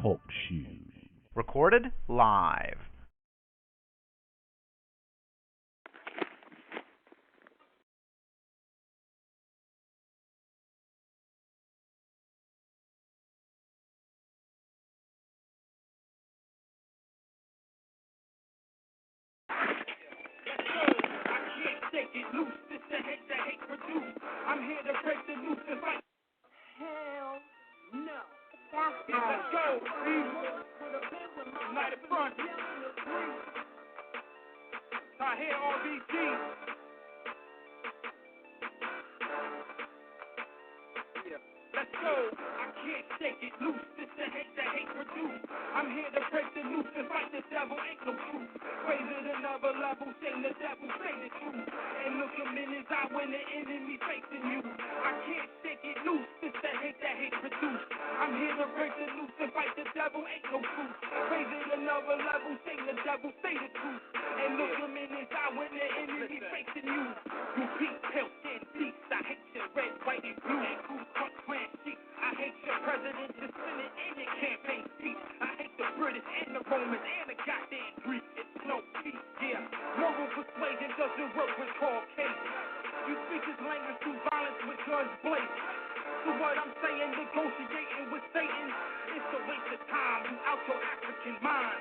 Talk Show. Recorded live. I'm here to break the noose and fight. Hell no. Let's go. United Front. I hear RBG. Let's go. I can't shake it loose. This the hate produce. I'm here to break the noose and fight the devil. Ain't no truth. Raise it another level. Sing the devil. Say the truth. And look him in his eye when the enemy facing you. I can't shake it loose. This the hate produce. I'm here to break the noose and fight the devil. Ain't no truth. Raise it another level. Sing the devil. Say the truth. And look him in his eye when the enemy facing you. You peak, pale, thin, beast. I hate your red, white, and blue. And Ku Klux Klan sheep. I hate your president, your senate, and your campaign speech. I hate the British and the Romans and the goddamn Greek. It's no peace, yeah. Moral persuasion doesn't work with Caucasians. You speak this language through violence with guns blazing. So what I'm saying, negotiating with Satan, it's a waste of time. You out your African mind.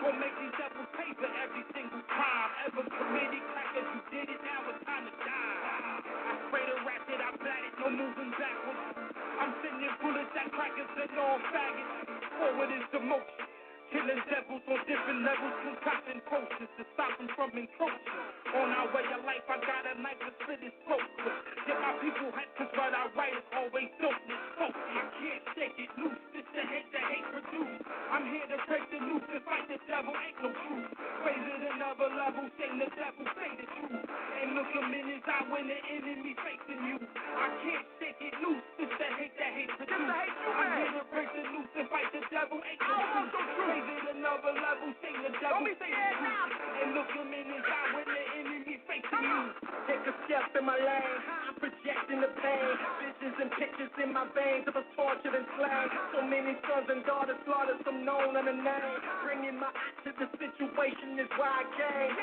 Gonna make these devils pay for every single crime ever committed. Crackers, you did it, now it's time to die. I spray the ratchet, I bat it, no moving backwards. I'm sending bullets at crackers and all faggots. Forward is the motion. Killing devils on different levels, concocting potions to stop them from encroaching. On our way of life, I got a knife to split his throat with. Get my people hyped, cause what I write is always dopeness. I can't shake it loose, this the hate produce. I'm here to break the noose and fight the devil, ain't no truth. Raise it another level, sing the devil, say the truth. And look him in his eye when the enemy facing you. I can't shake it loose, this the hate produce. I'm here to break the noose and fight the devil, ain't no truth. Raise it another level, sing the devil, say the truth. And look him in his eye when the enemy facing you. Take a step in my lane, I'm projecting the pain. Visions and pictures in my veins of us tortured and slain. So many sons and daughters slaughtered, some known on the name. Bringing my eye to the situation is why I came.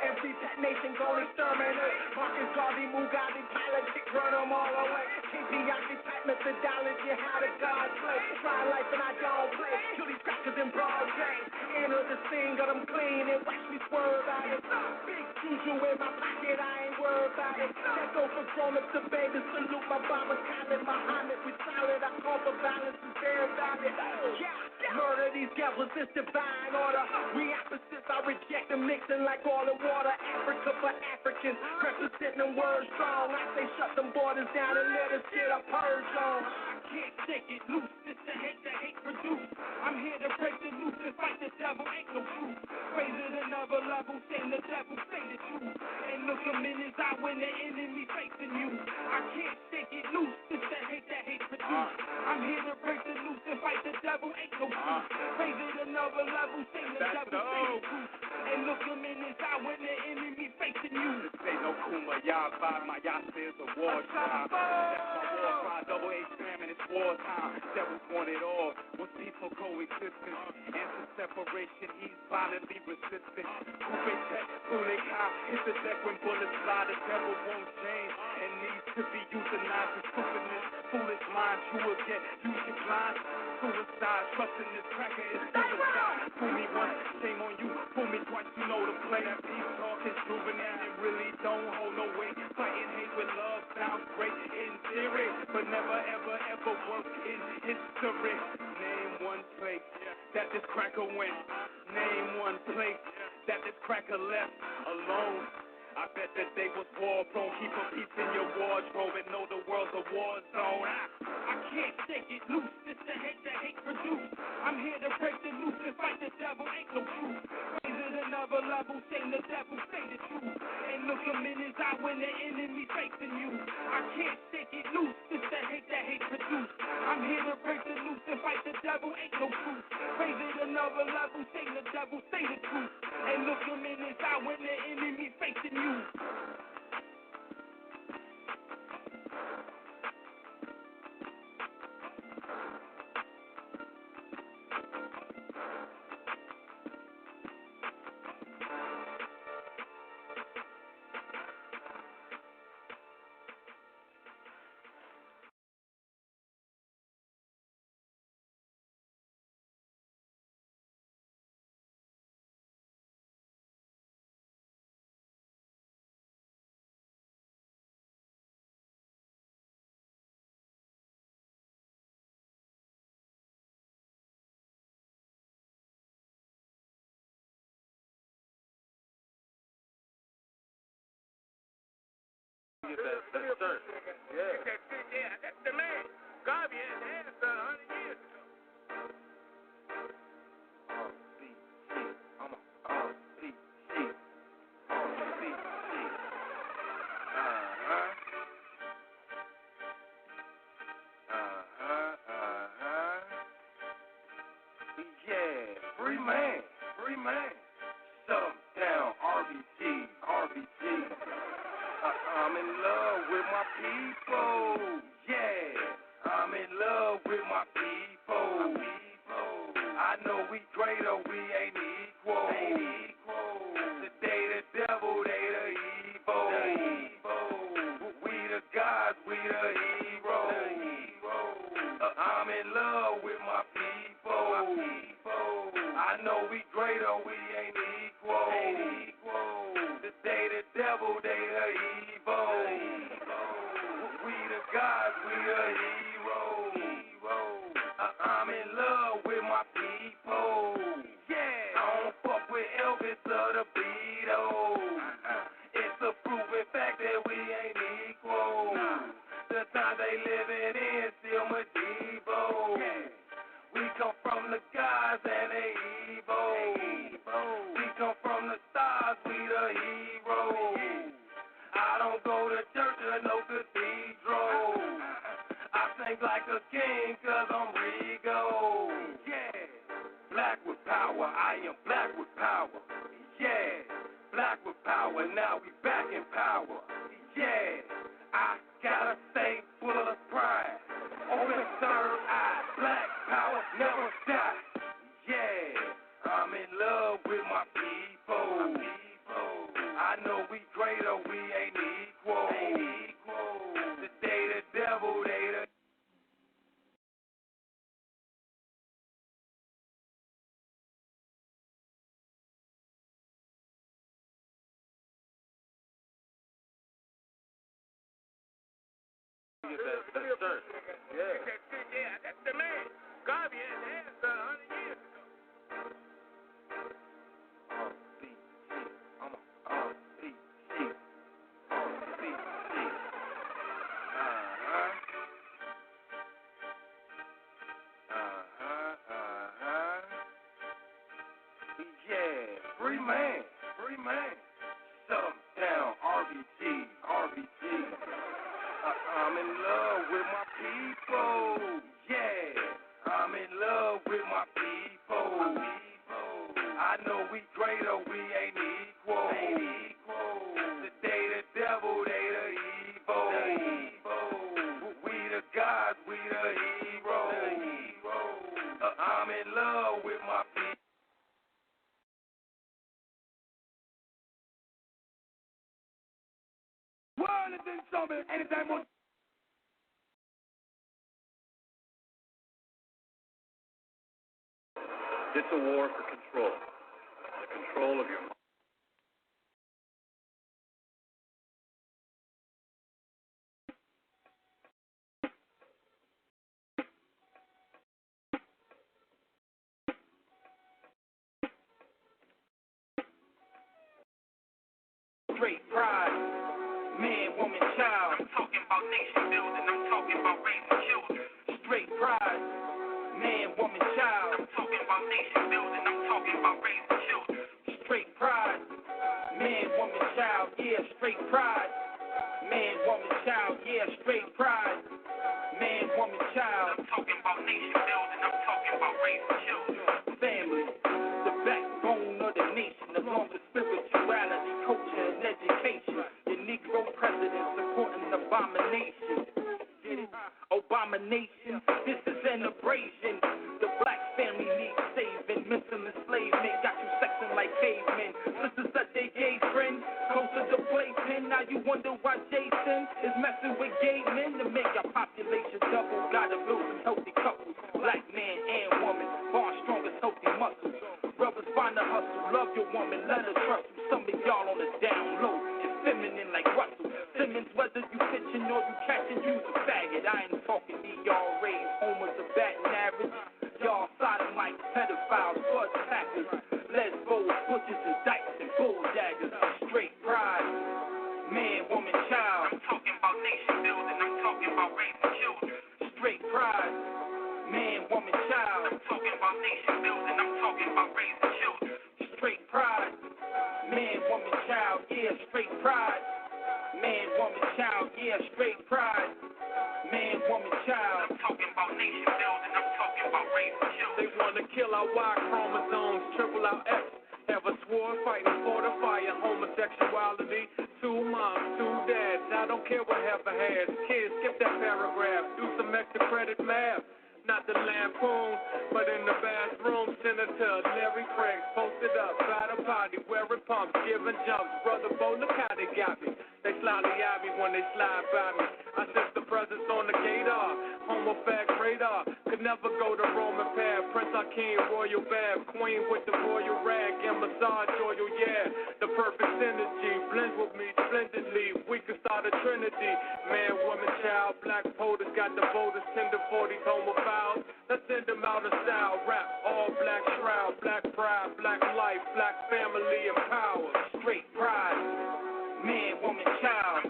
Every pet nation gon' exterminate. Marcus Garvey, Mugabe, politics, run them all away. KPI type methodology, how the gods play. Try life and I don't play. Kill these crackers in broad day. Enter the scene, got them clean and watch me swerve out it. Big juju in my pocket, I ain't worried about it. That go from grown-ups to babies. Salute my Baba, Khaled, Muhammad. We solid, I call for balance, is very valid. Yeah, murder these devils, it's divine order. We opposites, I reject them mixing like oil and water. Africa for Africans, representing them words strong. I say shut them borders down and let us get a purge on. I can't shake it loose, this the hate produce. I'm here to break the noose and fight the devil, ain't no truth. Raise it another level, sing the devil, say the truth. And look him in his eye when the enemy facing you. I can't shake it loose, this the hate produce. I'm here to break the noose and fight the devil, ain't no truth. Raise it another level, sing the devil, say the truth. And look him in his eye when the enemy facing you. This ain't no Kumbaya vibe, my yasa is a war time. That's my war cry, double H fam and it's war time. Devils want it all, with peaceful coexistence. Answer separation, he's violently resistant. Coupe tech, bullet high, hit the deck when bullets fly. The devil won't change and needs to be euthanized. The stupidness, foolish minds, you will get usually blind. Suicide, trusting this cracker is suicide. Fool me once, shame on you. Fool me twice, you know the play. That peace talk is juvenile, it really don't hold no weight. Fighting hate with love sounds great in theory, but never ever work in history. Name one place that this cracker went. Name one place that this cracker left alone. I bet that they was war prone. Keep a piece in your wardrobe and know the world's a war zone. I can't shake it loose, this the hate produce. I'm here to break the noose and fight the devil, ain't no truth. Raise it another level, sing the devil, say the truth. And look him in his eye when the enemy facing you. I can't shake it loose, this the hate produce. I'm here to break the noose and fight the devil, ain't no truth. Raise it another level, sing the devil, say the truth. And look him in his eye when the enemy facing you. get that shirt. Yeah. Yeah, that's the man. Garvey had the answer 100 years ago. I'm a RBG. Yeah, free man. Some down, RBG. I'm in love with my people. Yeah, I'm in love with my people. I know we great or we ain't equal. Today the devil, they the evil. We the gods, we the heroes. I'm in love with my people. I know we great or we ain't equal. Today the devil, they the evil. We the gods, we the heroes. I'm in love with my people. Yeah, I don't fuck with Elvis or the Beatles. It's a proven fact that we ain't equal. The time they living in still medieval. We come from the gods and they evil. We come from the stars, we the heroes. I don't go to church or no cathedral. I think like a king cause I'm regal. Yeah, black with power, I am black with power. Yeah, black with power, now we back in power. Yeah, I gotta stay full of pride. Open third eye, black power never die. Yeah, I'm in love with my people. I know we great or we ain't equal. Today the devil, they the get that shirt. Yeah, that's the man. Garvey had the answer 100 years ago. I'm a RBG. Yeah, free man. Some down, RBG. I'm in love with my people. Yeah, I'm in love with my people. I know we great or we ain't equal. Today the devil, they the evil. We the gods, we the heroes. I'm in love with my people. World is in trouble anytime one. It's a war for control. The control of your mind. Straight pride, man, woman, child. I'm talking about nation building, I'm talking about raising children. Straight pride, man, woman, child. I'm talking about nation building, I'm talking about raising children. Straight pride, man, woman, child, yeah, straight pride. Man, woman, child, yeah, straight pride. Man, woman, child. I'm talking about nation building, I'm talking about raising children. Family, the backbone of the nation, along with spirituality, culture, and education. The Negro president supporting abomination. Get it? Abomination, this is an abrasion. The black family needs saving. Mental enslavement got you sexing like cavemen. Sisters that they gay friends, closer to playpen. Now you wonder why Jason is messing with gay men to make our population double. Gotta build some healthy couples, black man and woman, far strongest healthy muscles. Brothers find a hustle, love your woman, let her trust you. Some of y'all on the down low, and feminine like Russell Simmons. Whether you pitching or you catching, you's a faggot. I ain't talking ERAs, homers of batting average. Y'all sodomites, pedophiles, blood packers, lesbos, butchers and dykes and bull daggers. Straight pride, man, woman, child. I'm talking nation building, I'm talking about raising children. Straight pride, man, woman, child, yeah, straight pride. Man, woman, child, yeah, straight pride. Man, woman, child. I'm talking about nation building, I'm talking about raising children. They want to kill our Y chromosomes, triple our X. Have a sword fighting for the fire, homosexuality. 2 moms, 2 dads, I don't care what heifer has. Kids, skip that paragraph, do some extra credit math. Not the lampoon, but in the bathroom, Senator Larry Craig posted up, by the potty, wearing pumps, giving jumps. Brother Bo, look how they got me. They slyly at me when they slide by me. I sense the presence on the gator, homo fact radar. Could never go the Roman path. Prince Hakeem, royal bath, queen with the royal rag and massage oil, yeah. The perfect synergy blends with me splendidly. We can start a trinity. Man, woman, child, black POTUS got the voters, tender 40s, homophiles. Let's send them out of style. Rap, all black shroud, black pride, black life, black family and power. Straight pride. Man, woman, child.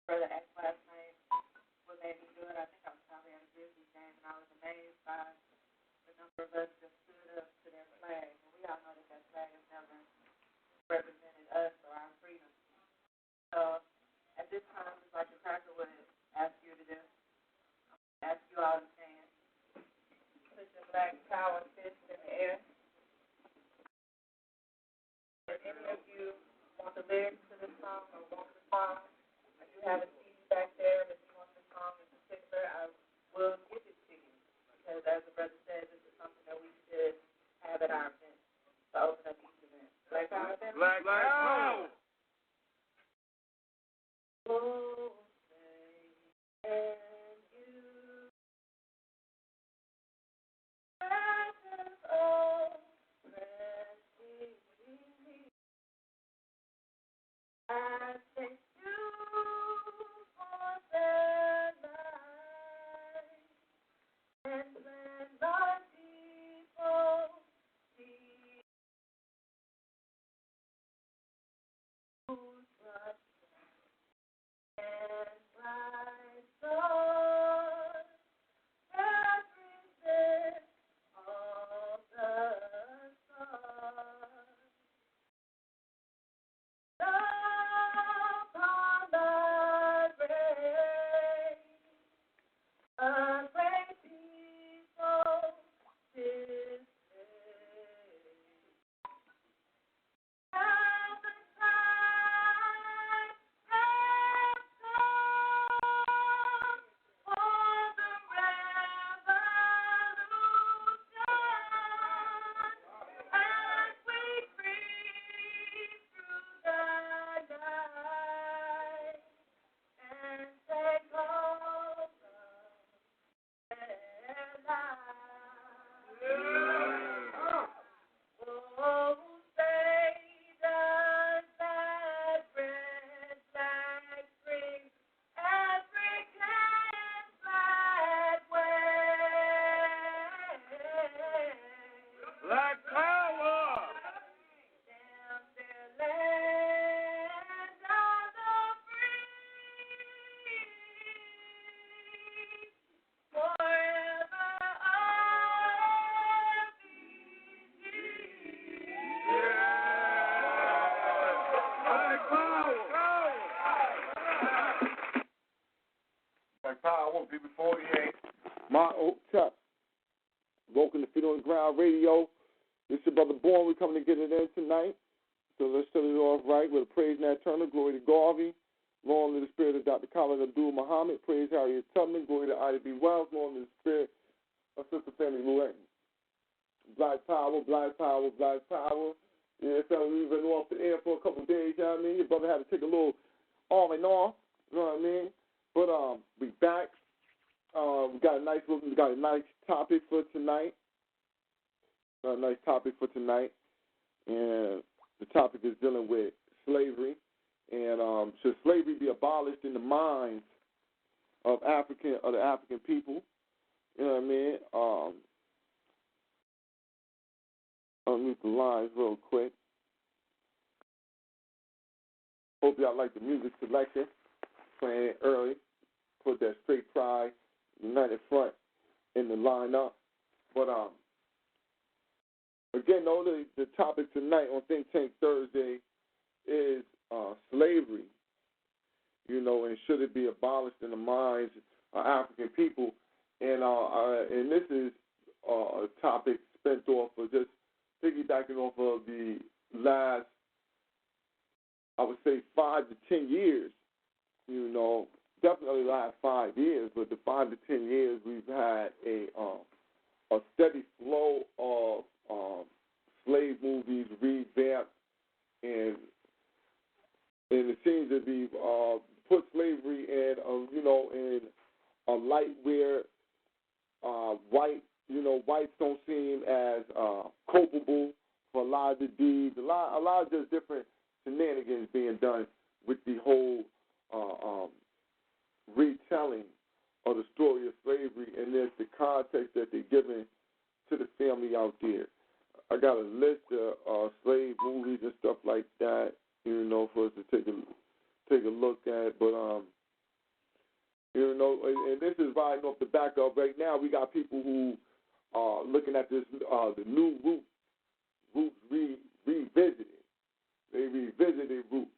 Brother asked last night what made me do it. I think I was probably at a Disney game, and I was amazed by the number of us that stood up to their flag. And we all know that that flag has never represented us or our freedom. So at this time, just like the cracker would ask you to do, ask you all to stand. Put your black power fists in the air. If any of you want the lyrics to this song or want the song, you have a CD back there, but you want the song in particular, I will give it to you. Because as the brother said, this is something that we should have at our event, to open up each event. Black Power event? Black Power! Oh, say, and you precious, oh, precious, I thank you for their life, and when my people see who's right and bright stars represent all the stars. Upon the race, a great people this day. Now the time has come for the revolution, as we breathe through the night and take over their lives. Oh, say does that red flag bring every clan flag wave? Black Power! Down their land of the free, forever Black Power, BB48. My old Chuck. Welcome to Feet on the Ground Radio. This is your brother Born. We're coming to get it in tonight. So let's start it off right with a praise Nat Turner, glory to Garvey, long to the spirit of Dr. Khalid Abdul Muhammad, praise Harriet Tubman, glory to Ida B. Wells, long to the spirit of Sister Fannie Lou Enton. Black Power, Black Power, Black Power. Yeah, fella, we've been off the air for a couple of days, you know what I mean? Your brother had to take a little on and off, you know what I mean? But we back. We got a nice topic for tonight. And the topic is dealing with slavery. And should slavery be abolished in the minds of the African people? You know what I mean? I'll mute the lines real quick. Hope y'all like the music selection. playing it early, put that Straight Pride United Front in the lineup. But again, though, the topic tonight on Think Tank Thursday is slavery. And should it be abolished in the minds of African people? And this is a topic spent off of just piggybacking off of the last, I would say, 5 to 10 years. Definitely the last 5 years, but the 5 to 10 years we've had a steady flow of slave movies revamped, and it seems to be put slavery in in a light where whites don't seem as culpable for a lot of the deeds. A lot of just different shenanigans being done with the whole retelling of the story of slavery, and there's the context that they're giving to the family out there. I got a list of slave movies and stuff like that, for us to take a look at. But and this is riding off the back of right now. We got people who are looking at this the new Roots revisited. They revisited Roots,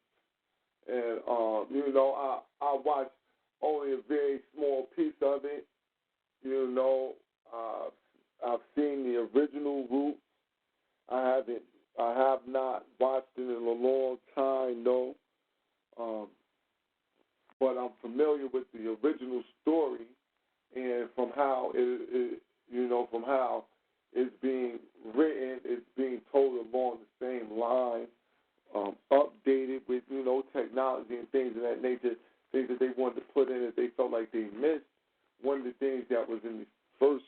and I watched only a very small piece of it. I've seen the original Roots. I have not watched it in a long time, no. But I'm familiar with the original story, and from how from how it's being written, it's being told along the same line, updated with technology and things of that nature, things that they wanted to put in that they felt like they missed. One of the things that was in the first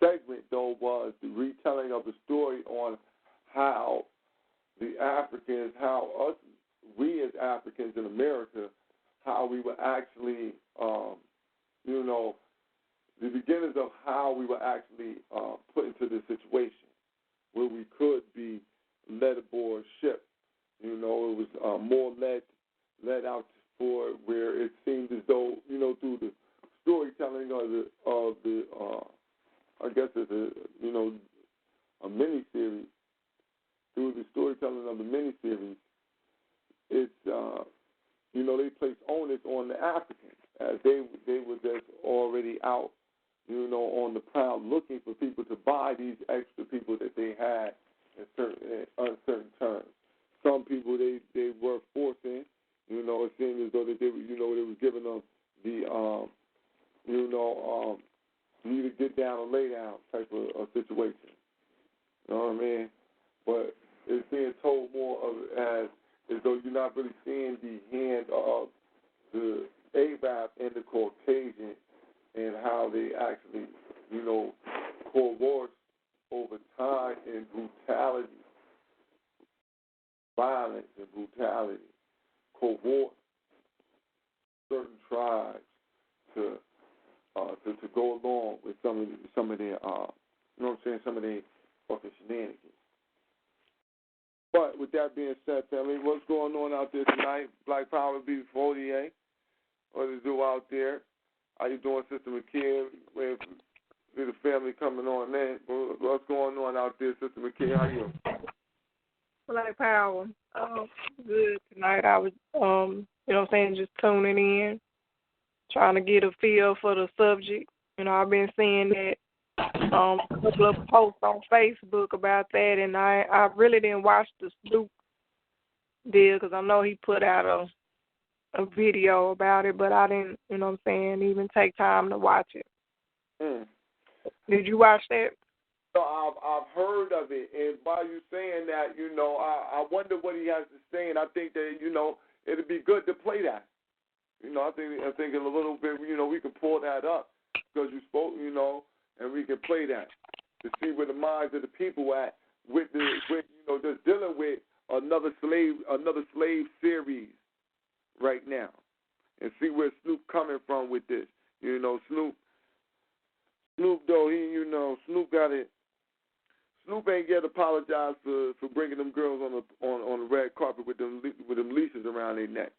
segment, though, was the retelling of the story on how the Africans, we as Africans in America, how we were actually, the beginnings of how we were actually put into this situation where we could be led aboard ship. It was more led out for where it seemed as though, through the storytelling of the I guess it's a mini-series. Through the storytelling of the mini-series, it's, they placed onus on the Africans as they were just already out, on the prowl looking for people to buy these extra people that they had in uncertain terms. Some people they were forcing, it seemed as though that they were giving them the, you either get down or lay down type of situation. You know what I mean? But it's being told more of as though you're not really seeing the hand of the Arab and the Caucasian and how they actually, coerce over time in brutality, violence and brutality, coerce certain tribes to go along with some of their, some of their fucking shenanigans. But with that being said, family, what's going on out there tonight? Black Power B48. What to do out there? How you doing, Sister McKee? With the family coming on in. What's going on out there, Sister McKee? How you? Black Power. Good tonight. I was, just tuning in, trying to get a feel for the subject. I've been seeing that a couple of posts on Facebook about that, and I really didn't watch the Snoop deal because I know he put out a video about it, but I didn't, even take time to watch it. Did you watch that? So I've heard of it, and by you saying that, I wonder what he has to say, and I think that, it'd be good to play that. I think in a little bit, we can pull that up because you spoke, and we can play that to see where the minds of the people at with just dealing with another slave series right now, and see where Snoop coming from with this. Snoop though Snoop got it. Snoop ain't yet apologized for bringing them girls on the red carpet with them leashes around their neck.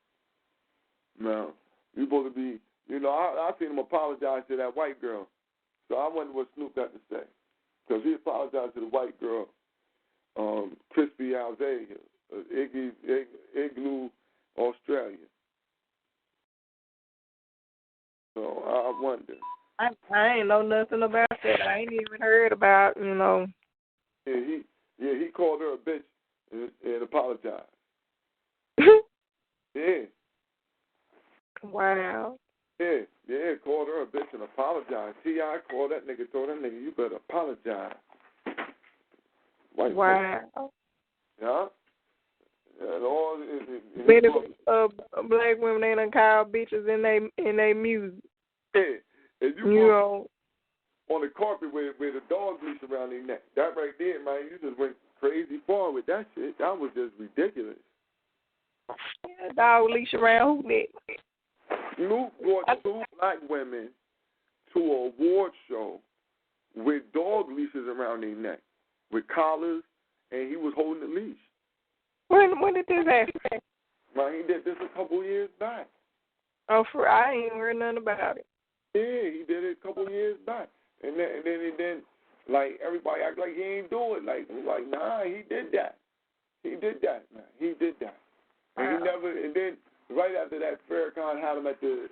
No. You supposed to be, I seen him apologize to that white girl. So I wonder what Snoop got to say. Because he apologized to the white girl, Crispy Alzaia, Igloo, Australia. So I wonder. I ain't know nothing about that. I ain't even heard about, Yeah, he called her a bitch and apologized. Yeah. Wow. Yeah, called her a bitch and apologized. T.I. called that nigga, told that nigga, you better apologize. Wow. Yeah? And all many black women they done call bitches in they music. Yeah. And you know, on the carpet with a dog leash around their neck. That right there, man, you just went crazy far with that shit. That was just ridiculous. Dog leash around who neck? Snoop brought 2 black women to an award show with dog leashes around their neck, with collars, and he was holding the leash. When did this happen? Man, he did this a couple years back. Oh, I ain't heard nothing about it. Yeah, he did it a couple years back. And then like, everybody act like he ain't do it. Like, nah, he did that. He did that, man. He did that. And he never, and then right after that, Farrakhan had him at the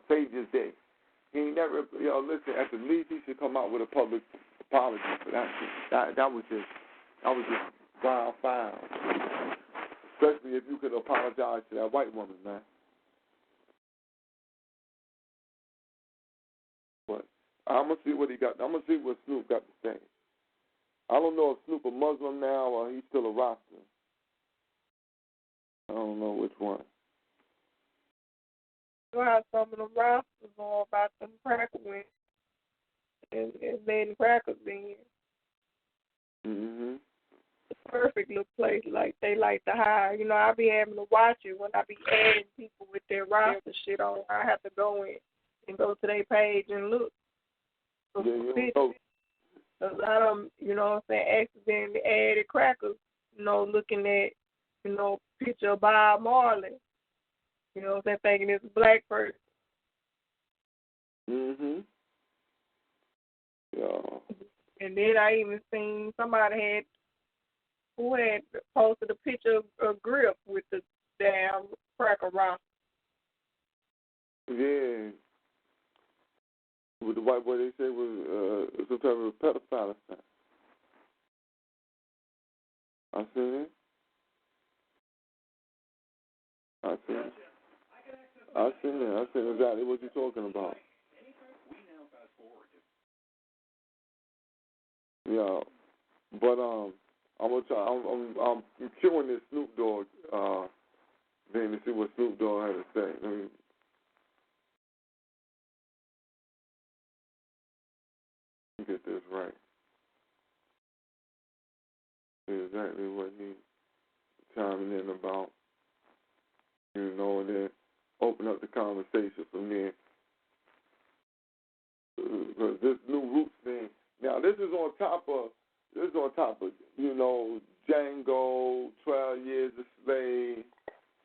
Sages Day. He never, listen, at the least he should come out with a public apology for that shit. That was just wild foul. Especially if you could apologize to that white woman, man. But I'm gonna see what he got. I'm gonna see what Snoop got to say. I don't know if Snoop a Muslim now or he's still a Rasta. I don't know which one. You know how some of the Rastas are about them cracker wings and letting crackers in. Mhm. It's a perfect little place. Like they like to hire. I be having to watch it when I be adding people with their Rasta shit on. I have to go in and go to their page and look. A lot of them, accidentally added crackers, looking at, picture of Bob Marley. They're thinking it's a black person. Mhm. Yeah. And then I even seen somebody who had posted a picture of Grip with the damn cracker rock. Yeah. With the white boy, they say was some type of pedophile. I seen it. I seen exactly what you're talking about. Yeah, but I'm gonna try. I'm queuing this Snoop Dogg thing to see what Snoop Dogg had to say. Let me get this right. See exactly what he's chiming in about. And then open up the conversation from there. Because this new Roots thing. Now this is on top of Django, 12 Years a Slave,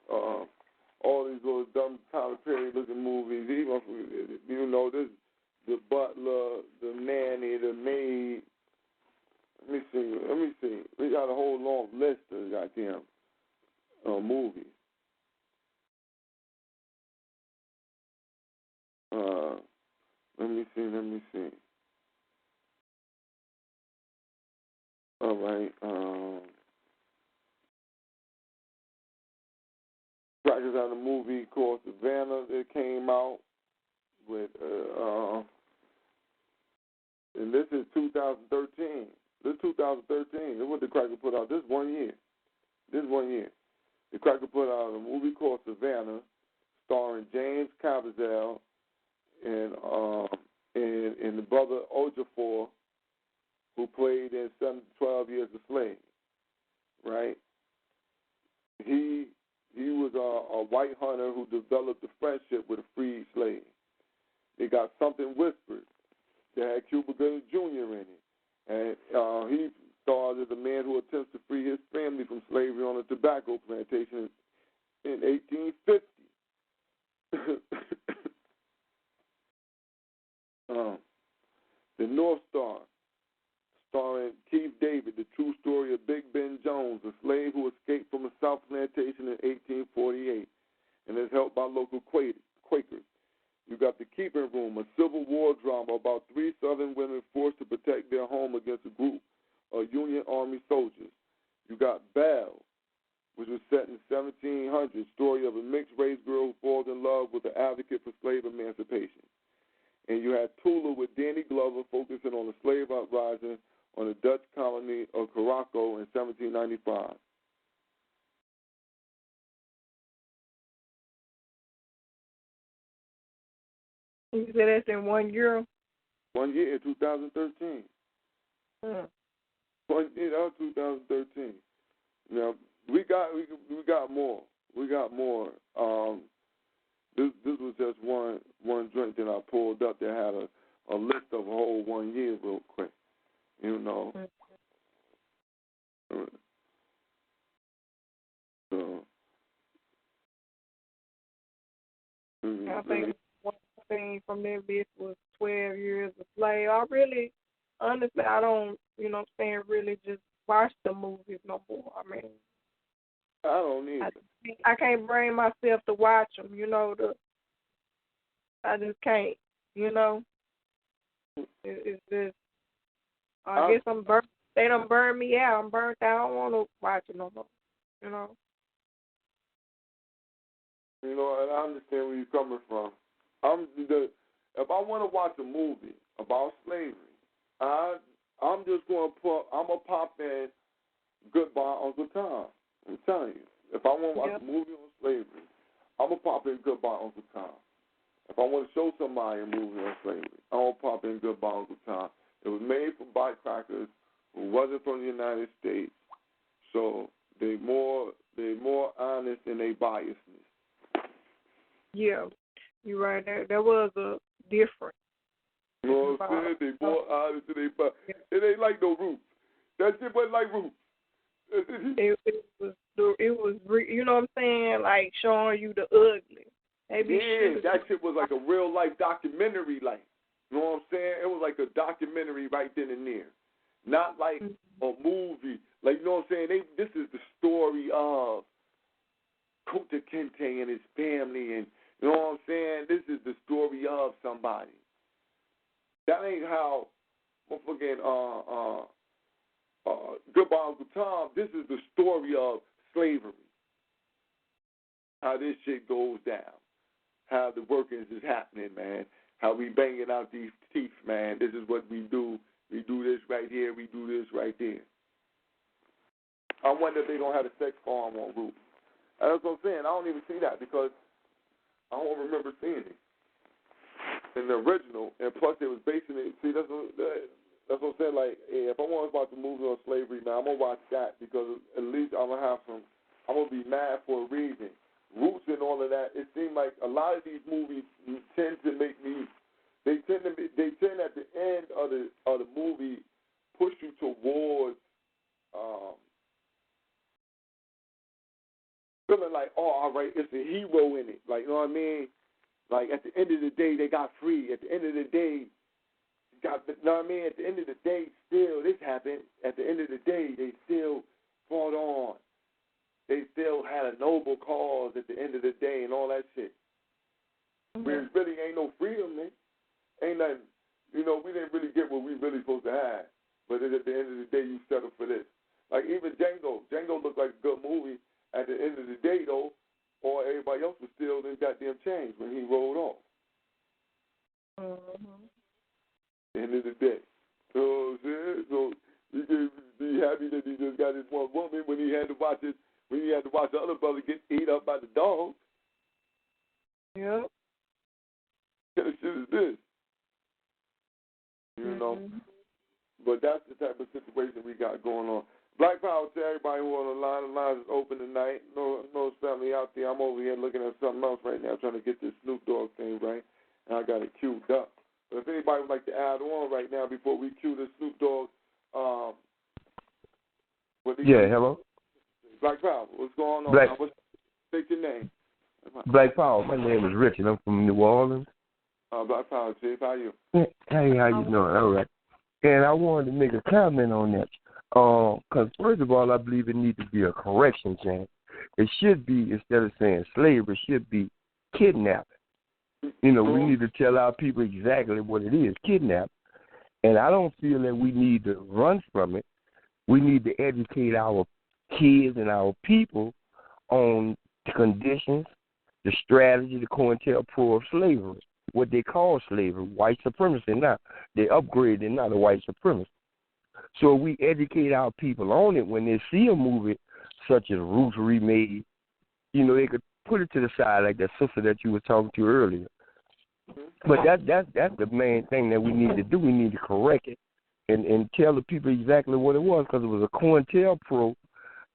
all these little dumb Tyler Perry looking movies. Even this The Butler, The Nanny, The Maid. Let me see. We got a whole long list of goddamn movies. Let me see. All right. Crackers on a movie called Savannah that came out with, and this is 2013. This is 2013. This is what the Cracker put out. This 1 year. The Cracker put out a movie called Savannah, starring James Caviezel and the brother Ojefor, who played in 12 Years a Slave. Right? He was a white hunter who developed a friendship with a freed slave. They got Something Whispered that had Cuba Gooding Jr. in it. And he starred as a man who attempts to free his family from slavery on a tobacco plantation 1850. The North Star, starring Keith David, the true story of Big Ben Jones, a slave who escaped from a South plantation in 1848 and is helped by local Quakers. You got The Keeping Room, a Civil War drama about 3 Southern women forced to protect their home against a group of Union Army soldiers. You got Belle, which was set in 1700, story of a mixed-race girl who falls in love with an advocate for slave emancipation. And you had Tula with Danny Glover focusing on the slave uprising on the Dutch colony of Curaçao in 1795. You said that's in 1 year? 1 year in 2013. Hmm. 1 year, that was 2013. Now we got more. We got more. This was just one drink that I pulled up that had a list of a whole 1 year real quick. You know. So I think one thing from that list was 12 years a slave. Honestly, I don't, really just watch the movies no more. I mean, I don't either. I can't bring myself to watch them, I just can't, It's just, I guess I'm burnt. They done burned me out. I'm burnt out. I don't want to watch it no more, You know, and I understand where you're coming from. If I want to watch a movie about slavery, I'm just going to pop in Goodbye Uncle Tom. I'm telling you. If I want to watch a movie on slavery, I'm going to pop in Goodbye Uncle Tom. If I want to show somebody a movie on slavery, I'm going to pop in Goodbye Uncle Tom. It was made for bikecrackers who wasn't from the United States, so they're more honest in their biasness. Yeah, you're right. There was a difference. You know what I'm saying? They more honest in their biasness. It ain't like no Roots. That shit wasn't like Roots. It was, you know what I'm saying? Like showing you the ugly. That shit was like a real life documentary, like, you know what I'm saying? It was like a documentary right then and there, not like a movie. Like, you know what I'm saying? This is the story of Kunta Kinte and his family, and you know what I'm saying? This is the story of somebody. That ain't how motherfucking Goodbye Uncle Tom. This is the story of slavery. How this shit goes down. How the workings is happening, man. How we banging out these teeth, man. This is what we do. We do this right here. We do this right there. I wonder if they don't have a sex farm on Route. That's what I'm saying. I don't even see that because I don't remember seeing it in the original. And plus, they was basing it. See, that's what I'm saying. Like, if I want to watch a movie on slavery, man, I'm gonna watch that because at least I'm gonna be mad for a reason. Roots and all of that. It seems like a lot of these movies tend to make me. They tend at the end of the movie push you towards feeling like, oh, all right, it's a hero in it. Like, you know what I mean? Like, at the end of the day, they got free. At the end of the day, you know what I mean? At the end of the day, still, this happened. At the end of the day, they still fought on. They still had a noble cause at the end of the day and all that shit. There really ain't no freedom, man. Ain't nothing. You know, we didn't really get what we really supposed to have. But at the end of the day, you settle for this. Like, even Django. Django looked like a good movie. At the end of the day, though, or everybody else was still in goddamn chains when he rolled off. End of the day. So, so you can be happy that he just got his one woman when he had to watch the other brother get ate up by the dog. Yep. What kind of shit is this? You know? But that's the type of situation we got going on. Black Power to everybody who on the line. The line is open tonight. No family out there. I'm over here looking at something else right now, trying to get this Snoop Dogg thing right. And I got it queued up. But if anybody would like to add on right now before we cue the Snoop Dogg, hello? Black Power, what's going on? State your name. Black Power. My name is Richard. I'm from New Orleans. Black Power, Chief. How are you? Hey, how you doing? All right. And I wanted to make a comment on that. Because, first of all, I believe it needs to be a correction change. It should be, instead of saying slavery, it should be kidnapping. You know, we need to tell our people exactly what it is, kidnapping. And I don't feel that we need to run from it. We need to educate our kids and our people on the conditions, the strategy, the COINTELPRO of slavery, what they call slavery, white supremacy now. They upgraded it now to white supremacy. So we educate our people on it when they see a movie such as Roots Remade, you know, they could put it to the side like that sister that you were talking to earlier. But that's the main thing that we need to do. We need to correct it and tell the people exactly what it was, because it was a COINTELPRO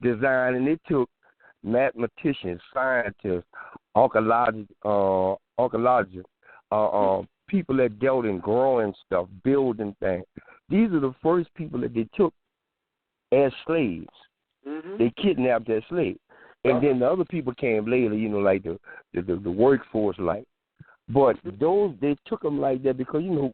design, and it took mathematicians, scientists, archaeologists, people that dealt in growing stuff, building things. These are the first people that they took as slaves. Mm-hmm. They kidnapped as slaves. And then the other people came later, you know, like the workforce, like. But those, they took them like that because, you know,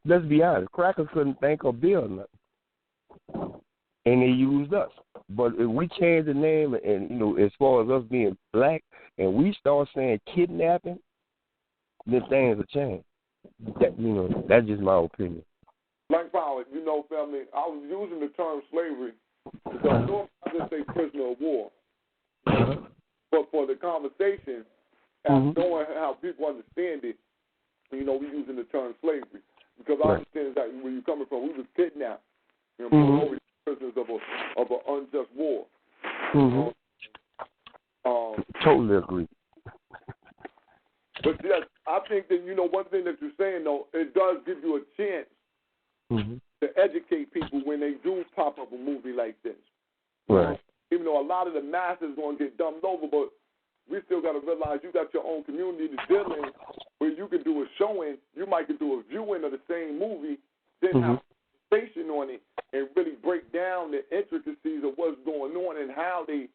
let's be honest, crackers couldn't think or build nothing. And they used us. But if we change the name and, you know, as far as us being black, and we start saying kidnapping, then things will change. That, you know, that's just my opinion. Black Power, you know, family, I was using the term slavery because normally I just say prisoner of war. But for the conversation, and knowing how people understand it, you know, we're using the term slavery. Because I understand exactly where you're coming from. We was kidnapped. You know, prisoners of an unjust war. Totally agree. But yes, I think that, you know, one thing that you're saying, though, it does give you a chance to educate people when they do pop up a movie like this. Right. Even though a lot of the masses are going to get dumbed over, but we still got to realize you got your own community to deal in where you can do a showing, you might can do a viewing of the same movie, then have a conversation on it and really break down the intricacies of what's going on and how they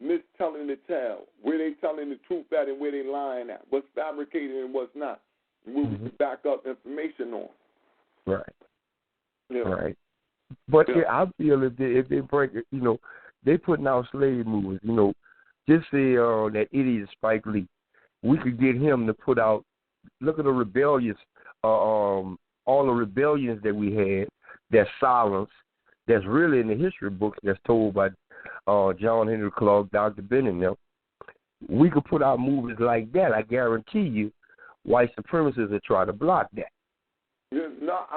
mistelling the tale, where they telling the truth at and where they lying at, what's fabricated and what's not, and where we can back up information on. Right. Yeah. Right. But I feel if they break it, you know, they putting out slave movies, you know, just say that idiot Spike Lee. We could get him to put out, look at the rebellious, all the rebellions that we had, that's silence, that's really in the history books that's told by John Henry Clark, Dr. Bennett. We could put out movies like that. I guarantee you, white supremacists will try to block that. Yeah,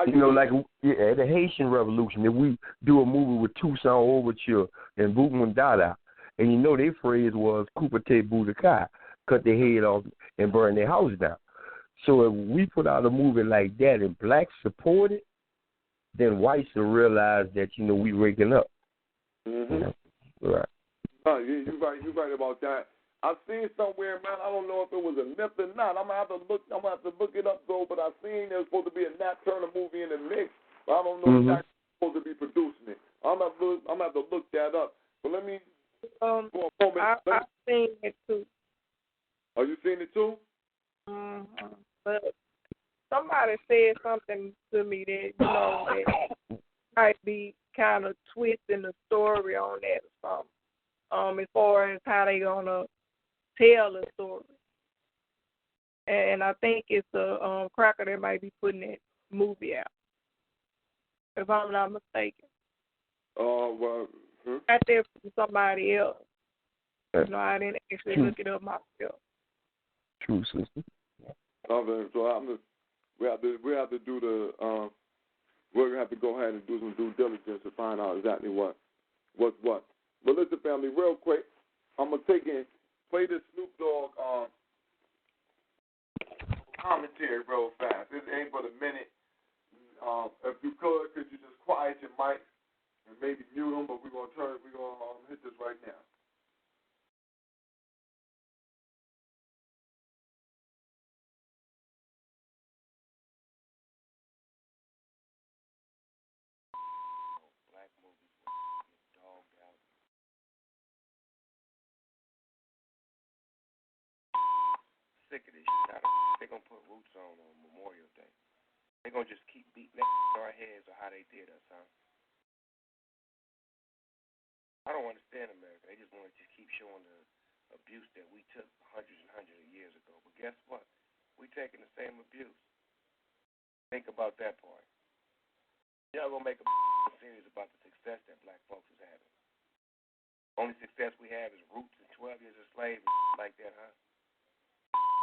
you know, like the Haitian Revolution, if we do a movie with Toussaint Overture and Boukman Dada, and you know their phrase was Kupate Boudikai, cut their head off and burn their house down. So if we put out a movie like that and blacks support it, then whites will realize that, you know, we waking up. Mm-hmm. Right. You're right about that. I've seen somewhere, man, I don't know if it was a myth or not. I'm gonna have to look it up though, but I've seen there's supposed to be a Nat Turner movie in the mix, but I don't know exactly who's supposed to be producing it. I'm gonna have to look that up. But let me for a moment. I've seen it too. Oh, you seen it too? But somebody said something to me that, you know, that might be kind of twisting the story on that or something. As far as how they gonna tell the story. And I think it's a cracker that might be putting that movie out, if I'm not mistaken. I think from somebody else. You know, I didn't actually look it up myself. True, sister. So we have to do the we're gonna have to go ahead and do some due diligence to find out exactly what's what. But listen, family, real quick, I'm gonna play this Snoop Dogg commentary real fast. This ain't but a minute. If you could you just quiet your mic and maybe mute them? But we're gonna hit this right now. sick of this shit. How the fuck they gonna put roots on Memorial Day? They gonna just keep beating that in our heads or how they did us, huh? I don't understand America. They just want to just keep showing the abuse that we took hundreds and hundreds of years ago. But guess what? We taking the same abuse. Think about that part. Y'all gonna make a series about the success that black folks is having. Only success we have is roots and 12 years of slavery like that, huh?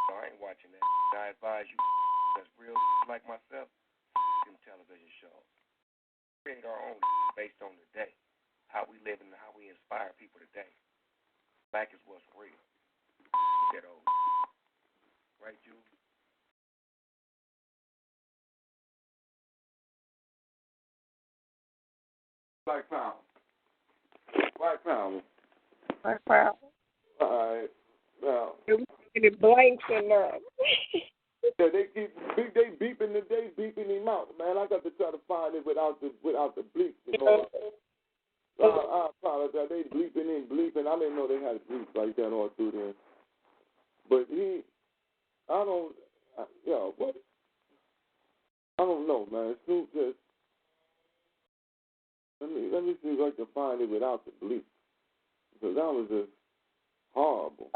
No, I ain't watching that. I advise you that's real like myself, them television shows. Create our own based on the day. How we live and how we inspire people today. Black is what's real. That old. Right, Jules? Black Power. Black Power. Black Power. All right. Now. It blanks in there. Yeah, they beeping him out, man. I got to try to find it without the bleep, you know. I apologize. They bleeping. I didn't know they had bleeps like that all through there. But I don't know, man. Snoop just. Let me see if I can find it without the bleep, because that was just horrible.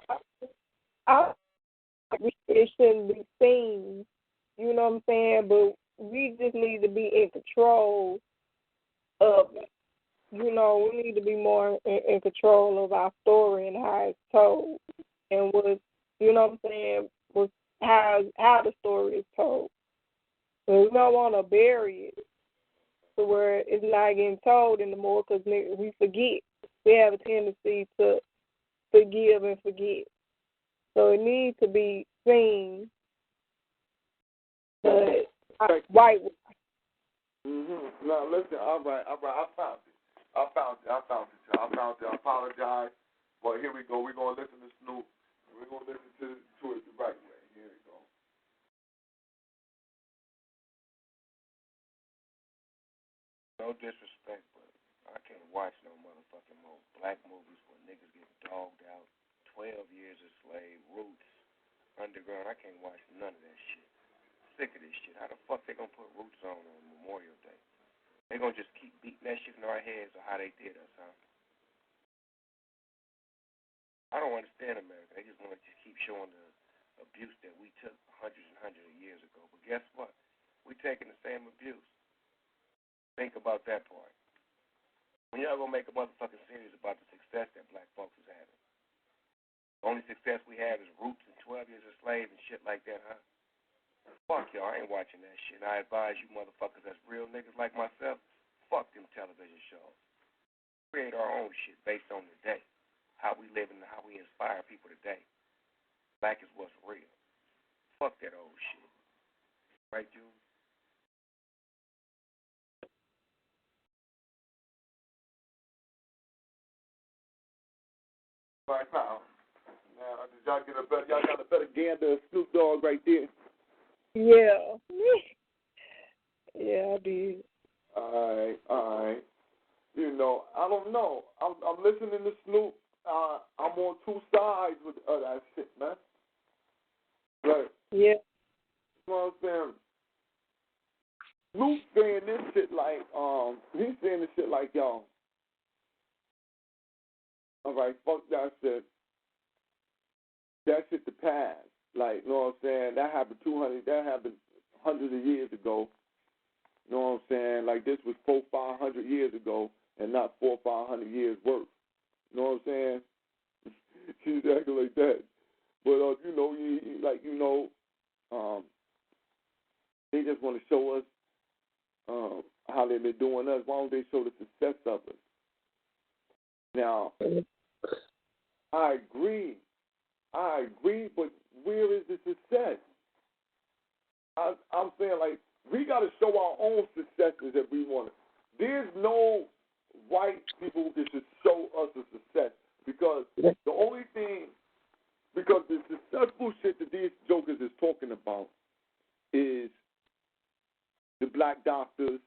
It shouldn't be seen, you know what I'm saying? But we just need to be in control of it. You know, we need to be more in control of our story and how it's told, and what, you know what I'm saying, with how the story is told. So we don't want to bury it to where it's not getting told anymore, because we forget. We have a tendency to forgive and forget. So it needs to be seen, but whitewash. Now listen, all right. I found it. I found it. I apologize, but here we go. We're gonna listen to Snoop, and we're gonna listen to it the right way. Here we go. No disrespect, but I can't watch no motherfucking more black movies where niggas get dogged out, 12 years a slave, roots, underground. I can't watch none of that shit. Sick of this shit. How the fuck they gonna put roots on Memorial Day? They gonna just keep beating that shit in our heads or how they did us, huh? I don't understand America. They just want to just keep showing the abuse that we took hundreds and hundreds of years ago. But guess what? We taking the same abuse. Think about that part. When y'all gonna make a motherfucking series about the success that black folks is having. The only success we have is roots and 12 years of slave and shit like that, huh? Fuck y'all, I ain't watching that shit. I advise you motherfuckers that's real niggas like myself, fuck them television shows. Create our own shit based on the day. How we live and how we inspire people today. Black is what's real. Fuck that old shit. Right, Jules? Right now. Now, did y'all got a better gander of Snoop Dogg right there? Yeah. Yeah, I did. All right. You know, I don't know. I'm listening to Snoop. I'm on two sides with that shit, man. Right. Yeah. You know what I'm saying? Snoop saying this shit like, he's saying this shit like, y'all. All right, fuck that shit. That shit the past. Like, you know what I'm saying? That happened hundreds of years ago. You know what I'm saying? Like, this was 400-500 years ago and not 400 or 500 years worth. You know what I'm saying? She's acting like that. But, you know, they just want to show us how they've been doing us. Why don't they show the success of us? Now, I agree, but where is the success? I'm saying, like, we got to show our own successes if we want it. There's no white people who can just show us a success, because the only thing, because the successful shit that these jokers is talking about is the black doctors,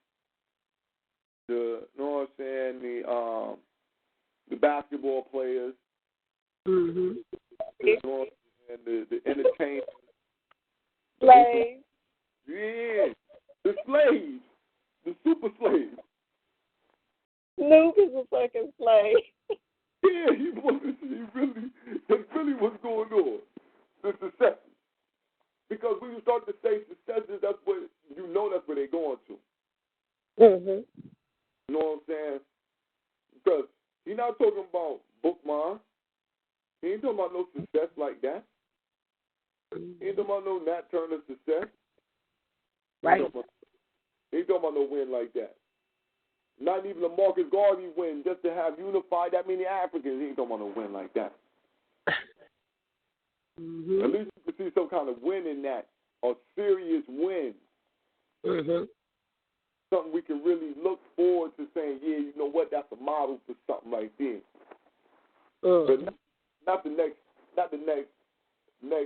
you know what I'm saying, the basketball players, Mm-hmm. you know what I'm and the entertainers. Slaves. Yeah, the slaves, the super slaves. Snoop is a fucking slave. Yeah, that's really what's going on. The successes. Because when you start to say successes, that's what that's where they're going to. Mhm. You know what I'm saying? Because he's not talking about bookmark. He ain't talking about no success like that. He ain't talking about no Nat Turner success. Right. He ain't talking about no win like that. Not even a Marcus Garvey win just to have unified that many Africans. He ain't talking about no win like that. Mm-hmm. At least you can see some kind of win in that, a serious win. Mm-hmm. Something we can really look forward to saying, yeah, you know what, that's a model for something right there. Mm-hmm. But not the next, you know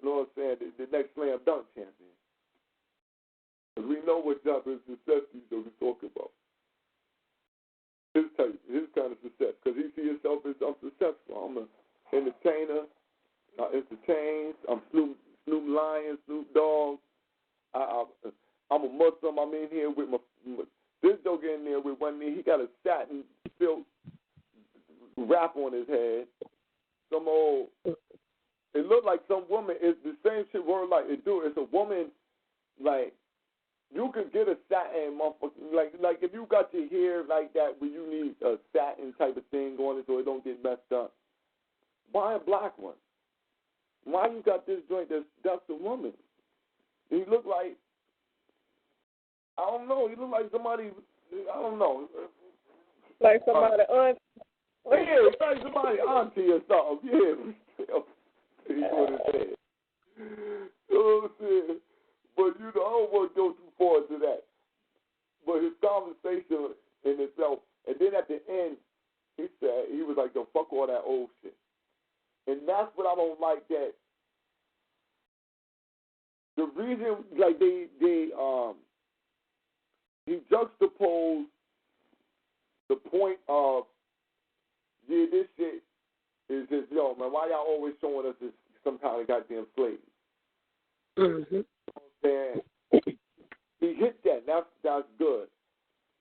what I'm saying, the next slam dunk champion. Because we know what type of success he's talking about. His type, his kind of success. Because he sees himself as I'm successful. I'm an entertainer. I entertain. I'm Snoop Lion, Snoop Dogg. I'm a Muslim. I'm in here with my this dog in there with one knee. He got a satin silk wrap on his head. Some old. It looked like some woman. It's the same shit. Word like it do. It's a woman. Like you could get a satin motherfucker. Like if you got your hair like that, where you need a satin type of thing going so it don't get messed up. Buy a black one. Why you got this joint that's a woman? He look like, I don't know, he look like somebody, I don't know. Like somebody aunt. Yeah, it's like somebody auntie or something. Yeah. He's what it said. You know what I'm saying? But I don't want to go too far into that. But his conversation in itself, and then at the end, he said, he was like, yo, fuck all that old shit. And that's what I don't like, that the reason, like he juxtaposed the point of, yeah, this shit is just, yo, man, why y'all always showing us this some kind of goddamn slave? Mm-hmm. And he hit that. That's good.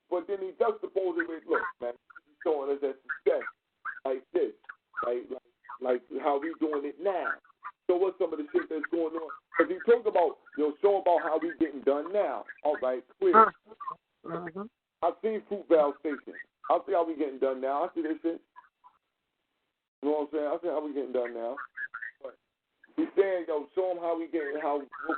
But then he juxtaposed it with, look, man, he's showing us that success like this, like how we doing it now. So what's some of the shit that's going on? Because he talked about, show about how we getting done now. All right, clear. Mm-hmm. I've seen Fruitvale Station. I see how we getting done now. I see this shit. You know what I'm saying? I see how we getting done now. But he's saying, show him what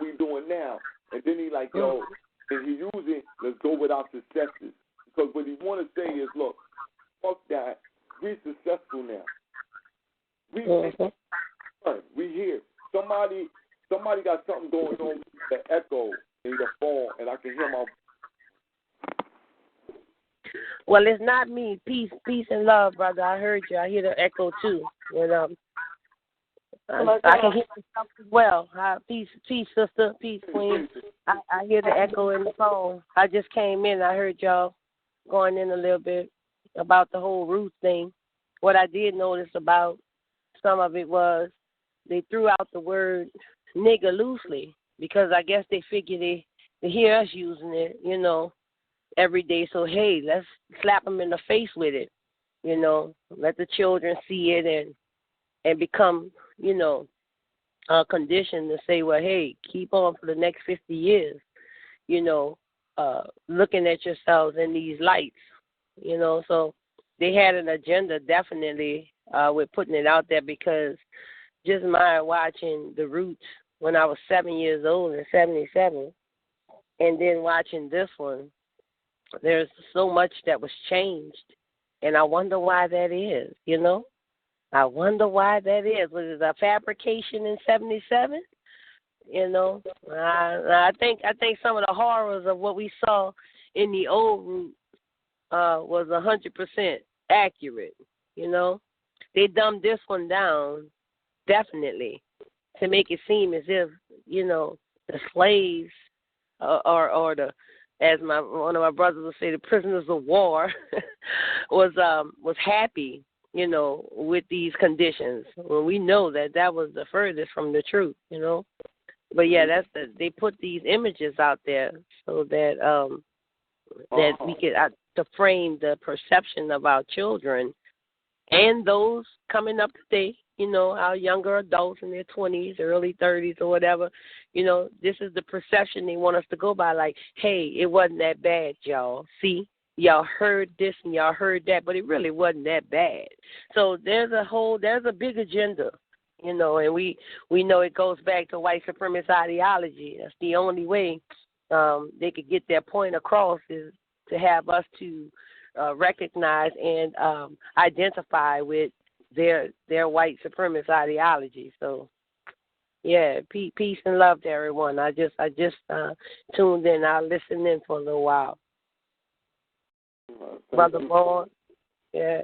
we doing now. And then he like, and he using, let's go with our successes. Because what he want to say is, look, fuck that. We successful now. We here. Somebody got something going on with the echo in the phone, and I can hear my. Well, it's not me. Peace and love, brother. I heard you. I hear the echo too. And I can hear myself as well. Peace, sister. Peace, queen. I hear the echo in the phone. I just came in. I heard y'all going in a little bit about the whole Ruth thing. What I did notice about some of it was they threw out the word nigger loosely because I guess they figured they hear us using it, every day. So, hey, let's slap them in the face with it, let the children see it and become, conditioned to say, well, hey, keep on for the next 50 years, looking at yourselves in these lights, So they had an agenda definitely with putting it out there because just my watching The Roots when I was 7 years old in 77 and then watching this one, there's so much that was changed. And I wonder why that is, I wonder why that is. Was it a fabrication in 77? I think some of the horrors of what we saw in the old Root was 100% accurate, They dumbed this one down, definitely, to make it seem as if, the slaves or the, as one of my brothers would say, the prisoners of war was happy with these conditions. When we know that was the furthest from the truth, But yeah, they put these images out there so that that we could to frame the perception of our children and those coming up today, our younger adults in their 20s, early 30s or whatever, this is the perception they want us to go by, like, hey, it wasn't that bad, y'all. See, y'all heard this and y'all heard that, but it really wasn't that bad. So there's a big agenda, and we know it goes back to white supremacist ideology. That's the only way they could get their point across is to have us to recognize and identify with their white supremacist ideology. So, yeah, peace and love to everyone. I just tuned in. I'll listen in for a little while. Brother Vaughn, yeah.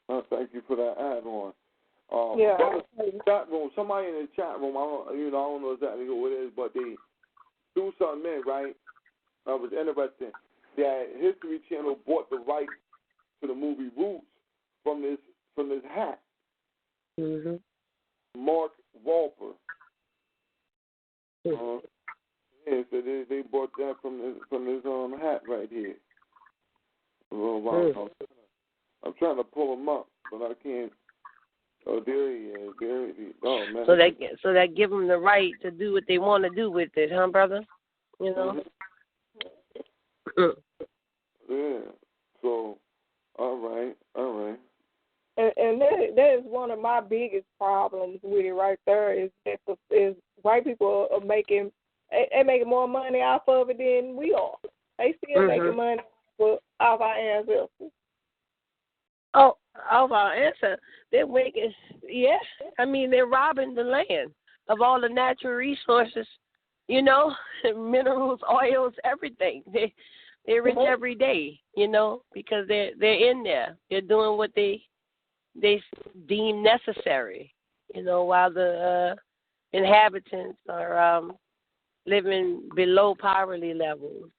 Thank you for that add-on. Yeah. Chat room. Somebody in the chat room. I don't know exactly who it is, but they threw something in, right? That was interesting. That History Channel bought the rights to the movie Roots from this hat. Mm-hmm. Mark Walper. Yeah, so they bought that from this hat right here. I'm trying to pull him up, but I can't. Oh, there he is. There he is. Oh man. So that give them the right to do what they want to do with it, huh, brother? Mm-hmm. Yeah. So, all right. And that is one of my biggest problems with it right there is white people are making more money off of it than we are. They still making money off our ancestors. Oh, off our ancestors. They're making, yeah. I mean, they're robbing the land of all the natural resources, minerals, oils, everything. They're rich every day, because they're in there. They're doing what they deem necessary, while the inhabitants are living below poverty levels,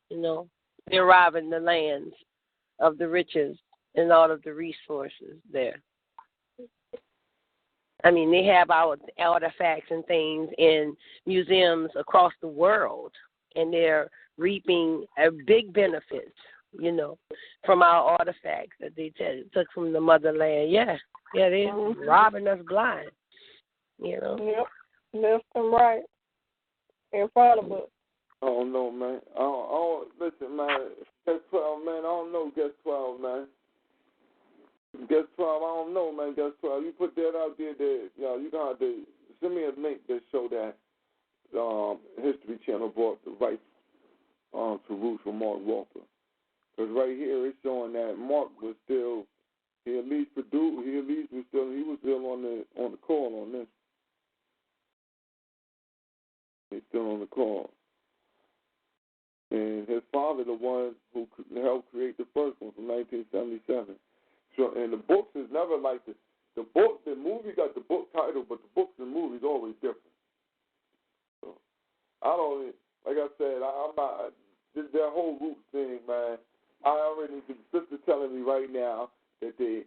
They're robbing the lands of the riches and all of the resources there. I mean, they have our artifacts and things in museums across the world, and they're reaping big benefits, from our artifacts that they took from the motherland. Yeah, they're robbing us blind, Yep, left and right, in front of us. I don't know, man. Listen, man. Guess 12, man. I don't know. Guess 12, man. Guess 12, I don't know, man. Guess 12. You put that out there. You gonna have to send me a link that show that History Channel bought the rights to Roots from Mark Walker. Because right here it's showing that Mark was still, he was still on the call on this. He's still on the call. And his father, the one who helped create the first one from 1977. So, and the books is never like the movie got the book title, but the books and movies always different. So, I don't, like I said, I'm not, that whole Roots thing, man, the sister telling me right now that they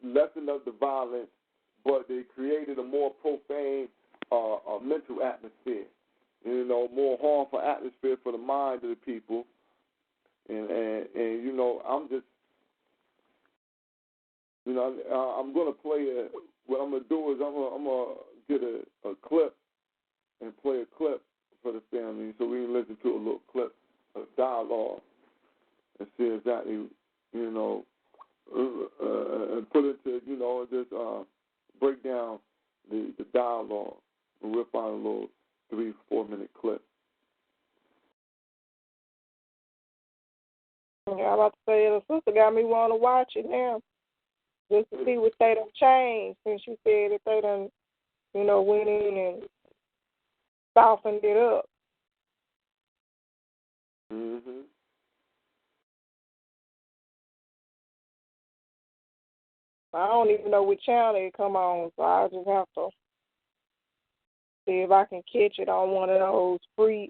lessened up the violence, but they created a more profane mental atmosphere, more harmful atmosphere for the mind of the people. And I'm just, I'm going to play what I'm going to do is I'm going to get a clip and play a clip for the family so we can listen to a little clip of dialogue and see exactly, and put it to, just break down the dialogue, and we'll find a little 3-4 minute clip. Yeah, I'm about to say the sister got me want to watch it now, just to see what they done changed since she said that they done, went in and softened it up. Mhm. I don't even know which channel it come on, so I just have to see if I can catch it on one of those free.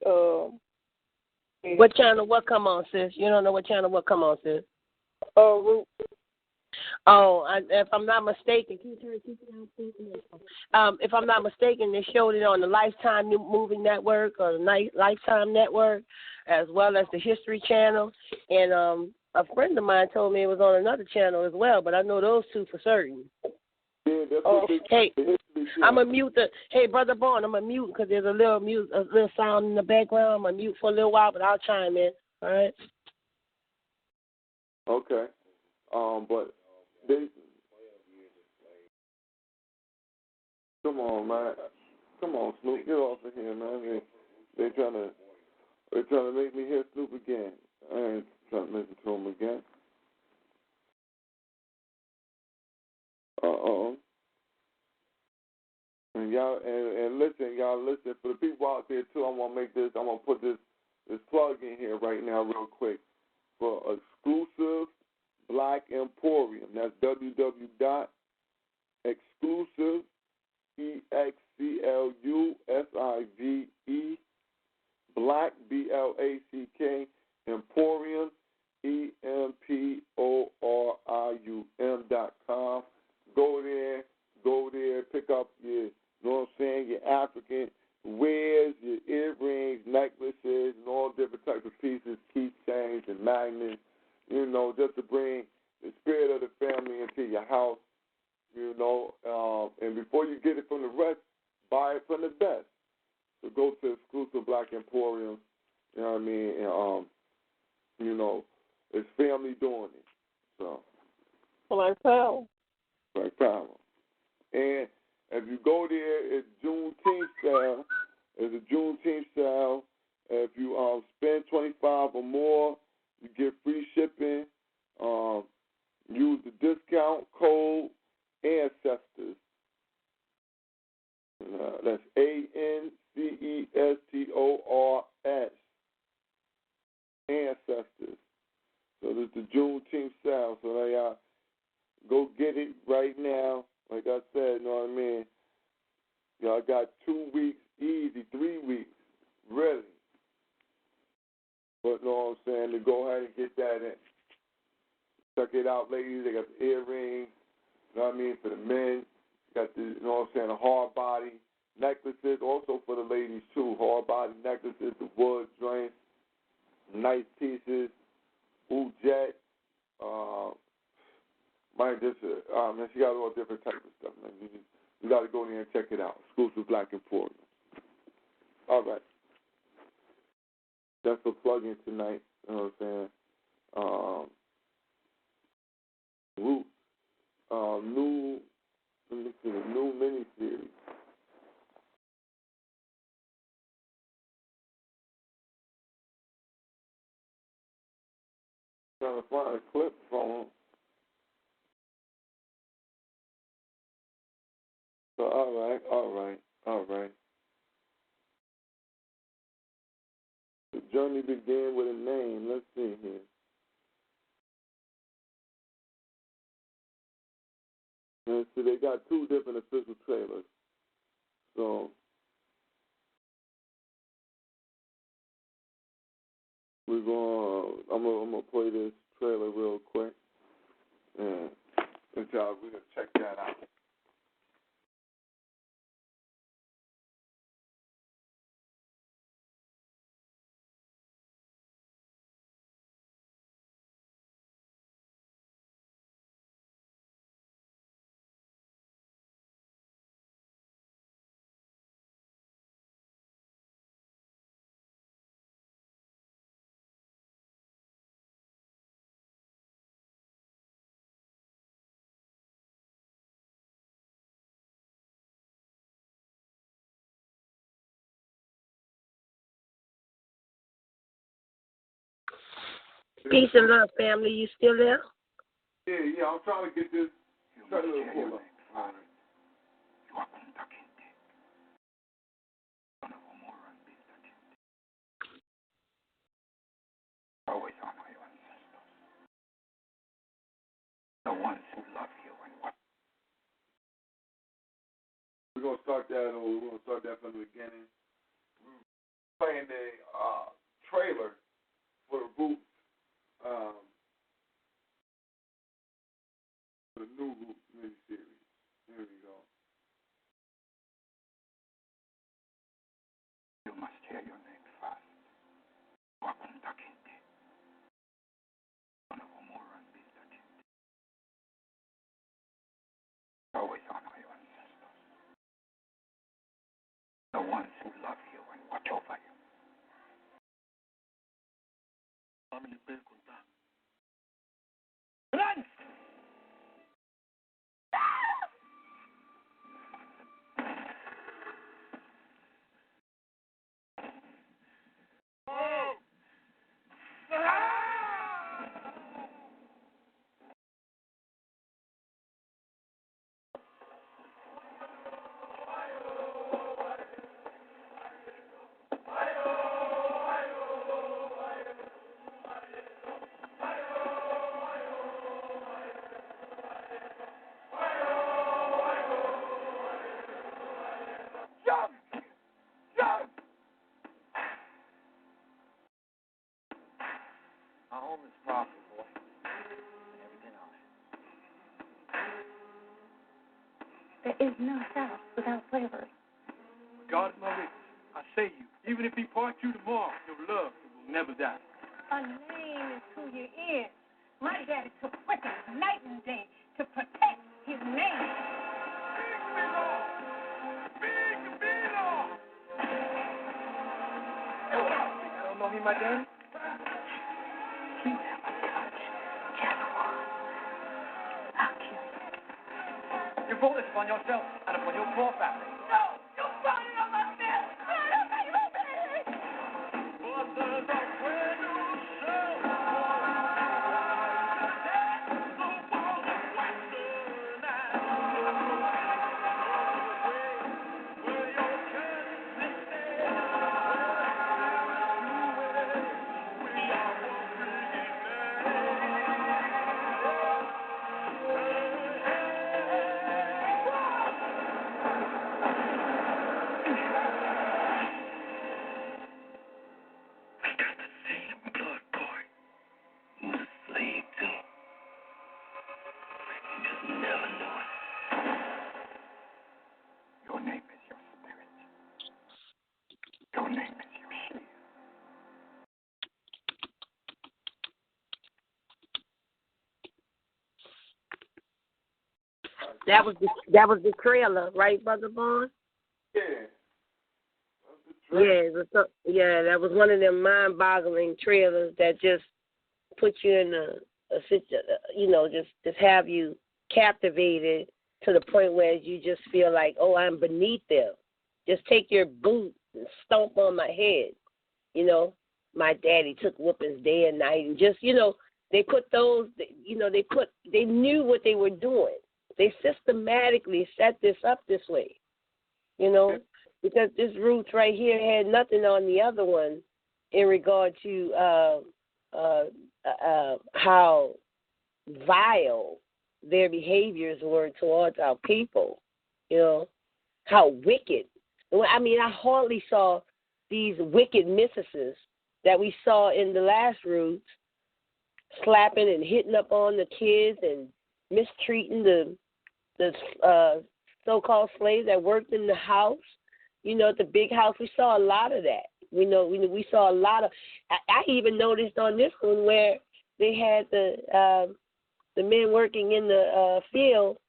What channel? What come on, sis? You don't know what channel? What come on, sis? Roots. Oh, if I'm not mistaken, if I'm not mistaken, they showed it on the Lifetime Movie Network or the Lifetime Network, as well as the History Channel. And a friend of mine told me it was on another channel as well, but I know those two for certain. Yeah, that's hey, I'm a mute. Hey, Brother Bourne, I'm a mute because there's a little sound in the background. I'm a mute for a little while, but I'll chime in. All right. Okay. But they come on, man. Come on, Snoop, get off of here, man. They trying to make me hear Snoop again. I ain't trying to listen to him again. And y'all and listen for the people out there too. I'm gonna put this plug in here right now real quick for Exclusive Black Emporium. That's www.exclusive EXCLUSIVE Black BLACK Emporium EMPORIUM.com. Go there, pick up your, your African wares, your earrings, necklaces, and all different types of pieces, keychains and magnets, just to bring the spirit of the family into your house, and before you get it from the rest, buy it from the best. So go to Exclusive Black Emporium, you know what I mean, and, it's family doing it, so. Like power. Like power. And if you go there, it's Juneteenth sale. It's a Juneteenth sale. If you spend $25 or more, you get free shipping. Use the discount code Ancestors. That's ANCESTORS. Ancestors. So this is the Juneteenth sale. So y'all go get it right now. Like I said, you know what I mean? Y'all got 2 weeks, easy, 3 weeks, really. But you know what I'm saying? To go ahead and get that in. Check it out, ladies. They got the earrings, you know what I mean, for the men. Got the, you know what I'm saying, the hard body necklaces, also for the ladies too. Hard body necklaces, the wood joints, nice pieces, ooh jet, man, she got all different types of stuff, man. You got to go in there and check it out. Exclusive Black Emporium. All right. That's a plug-in tonight. You know what I'm saying? Root. New miniseries. Trying to find a clip from him. So, all right. The journey began with a name. Let's see here. And so they got 2 different official trailers. So I'm gonna play this trailer real quick, and we're gonna check that out. Peace and love, family. You still there? Yeah, I'm trying to get this trailer to pull up. Always honor your ancestors, the ones who love you and what. We're gonna start that over. We're gonna start that from the beginning. We're playing the trailer for the Roots the new miniseries. Here we go. You must hear your name first. Wakuntakinte. Always honor your ancestors. The ones who love you and watch over you. Family puede contar. ¡Run! Our home is powerful, boy. And everything on it. There is no house without slavery. God is my witness. I say you, even if he part you tomorrow, your love will never die. A name is who you is. My daddy took weapons night and day to protect his name. I don't know him, my daddy. You never touch Jaguar. I'll kill you. You brought this upon yourself and upon your poor family. No! You brought it on myself! But there's a brand new show. That was the trailer, right, Brother Bond? Yeah. That was one of them mind-boggling trailers that just put you in just have you captivated to the point where you just feel like, oh, I'm beneath them. Just take your boot and stomp on my head. You know, my daddy took whoopings day and night, and just, they put those, they knew what they were doing. They systematically set this up this way, because this Roots right here had nothing on the other one in regard to how vile their behaviors were towards our people, how wicked. I mean, I hardly saw these wicked mistresses that we saw in the last Roots slapping and hitting up on the kids and mistreating the so-called slaves that worked in the house. At the big house, we saw a lot of that. We saw a lot of. I even noticed on this one where they had the men working in the field.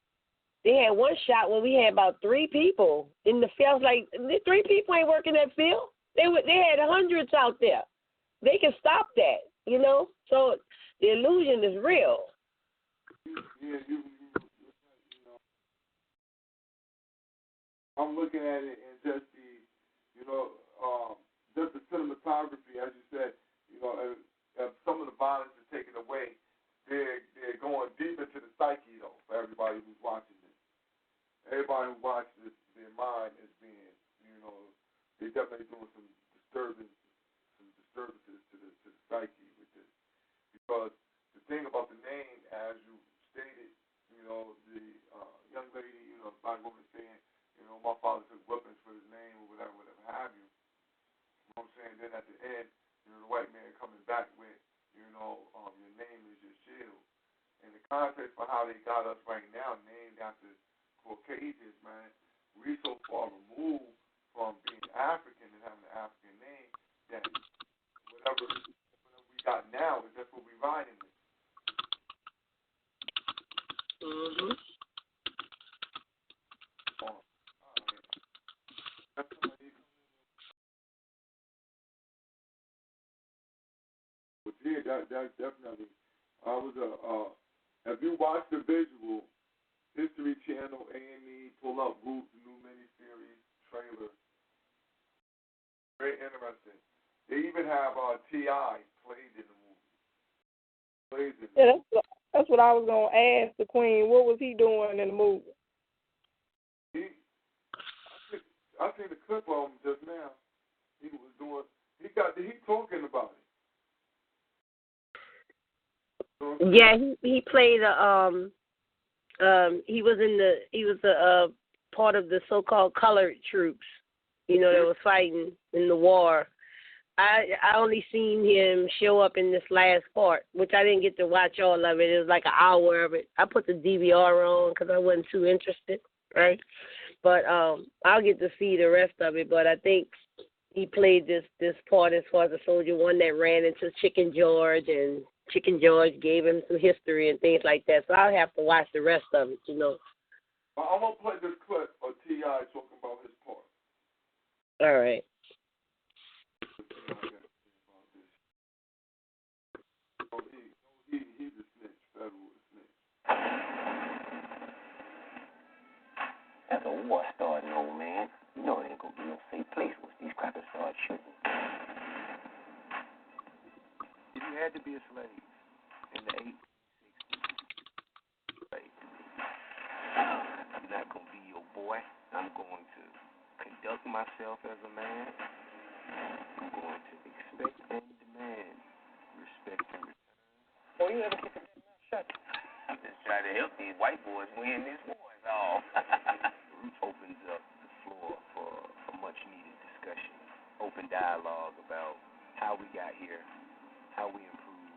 They had one shot where we had about 3 people in the field. I was like, 3 people ain't working that field. They had hundreds out there. They can stop that, So the illusion is real. Yeah, I'm looking at it and just just the cinematography, as you said, if some of the violence is taken away, they're going deep into the psyche, though, for everybody who's watching this. Everybody who watches this, their mind is being, they're definitely doing some disturbances to the psyche with this. Because the thing about the name, as you stated, the young lady, black woman saying, my father took weapons for his name or whatever have you. You know what I'm saying? Then at the end, the white man coming back with, your name is your shield. And the context for how they got us right now named after Caucasians, man. We so far removed from being African and having an African name that whatever we got now is that's what we riding with. Mhm. But yeah, that's definitely. I was if you watch the visual, History Channel, A&E, pull up Roots, new miniseries trailer. Very interesting. They even have T.I. played in the movie. Yeah, that's what I was gonna ask the Queen. What was he doing in the movie? I seen the clip of him just now. He talking about it. Yeah, he played he was a part of the so-called colored troops, that was fighting in the war. I only seen him show up in this last part, which I didn't get to watch all of it. It was like an hour of it. I put the DVR on because I wasn't too interested, right? But I'll get to see the rest of it. But I think he played this part as far as a soldier, one that ran into Chicken George, and Chicken George gave him some history and things like that. So I'll have to watch the rest of it, I'm going to play this clip of T.I. talking about his part. All right. He's a snitch, federal snitch. As a war starting, old man, you know it ain't gonna be no safe place once these crackers start shooting. If you had to be a slave in the 1860s, I'm not gonna be your boy. I'm going to conduct myself as a man. I'm going to expect and demand respect and return. Boy, you ever keep your mouth shut? I'm just trying to help these white boys win this war, is all. Roots opens up the floor for much needed discussion, open dialogue about how we got here, how we improve,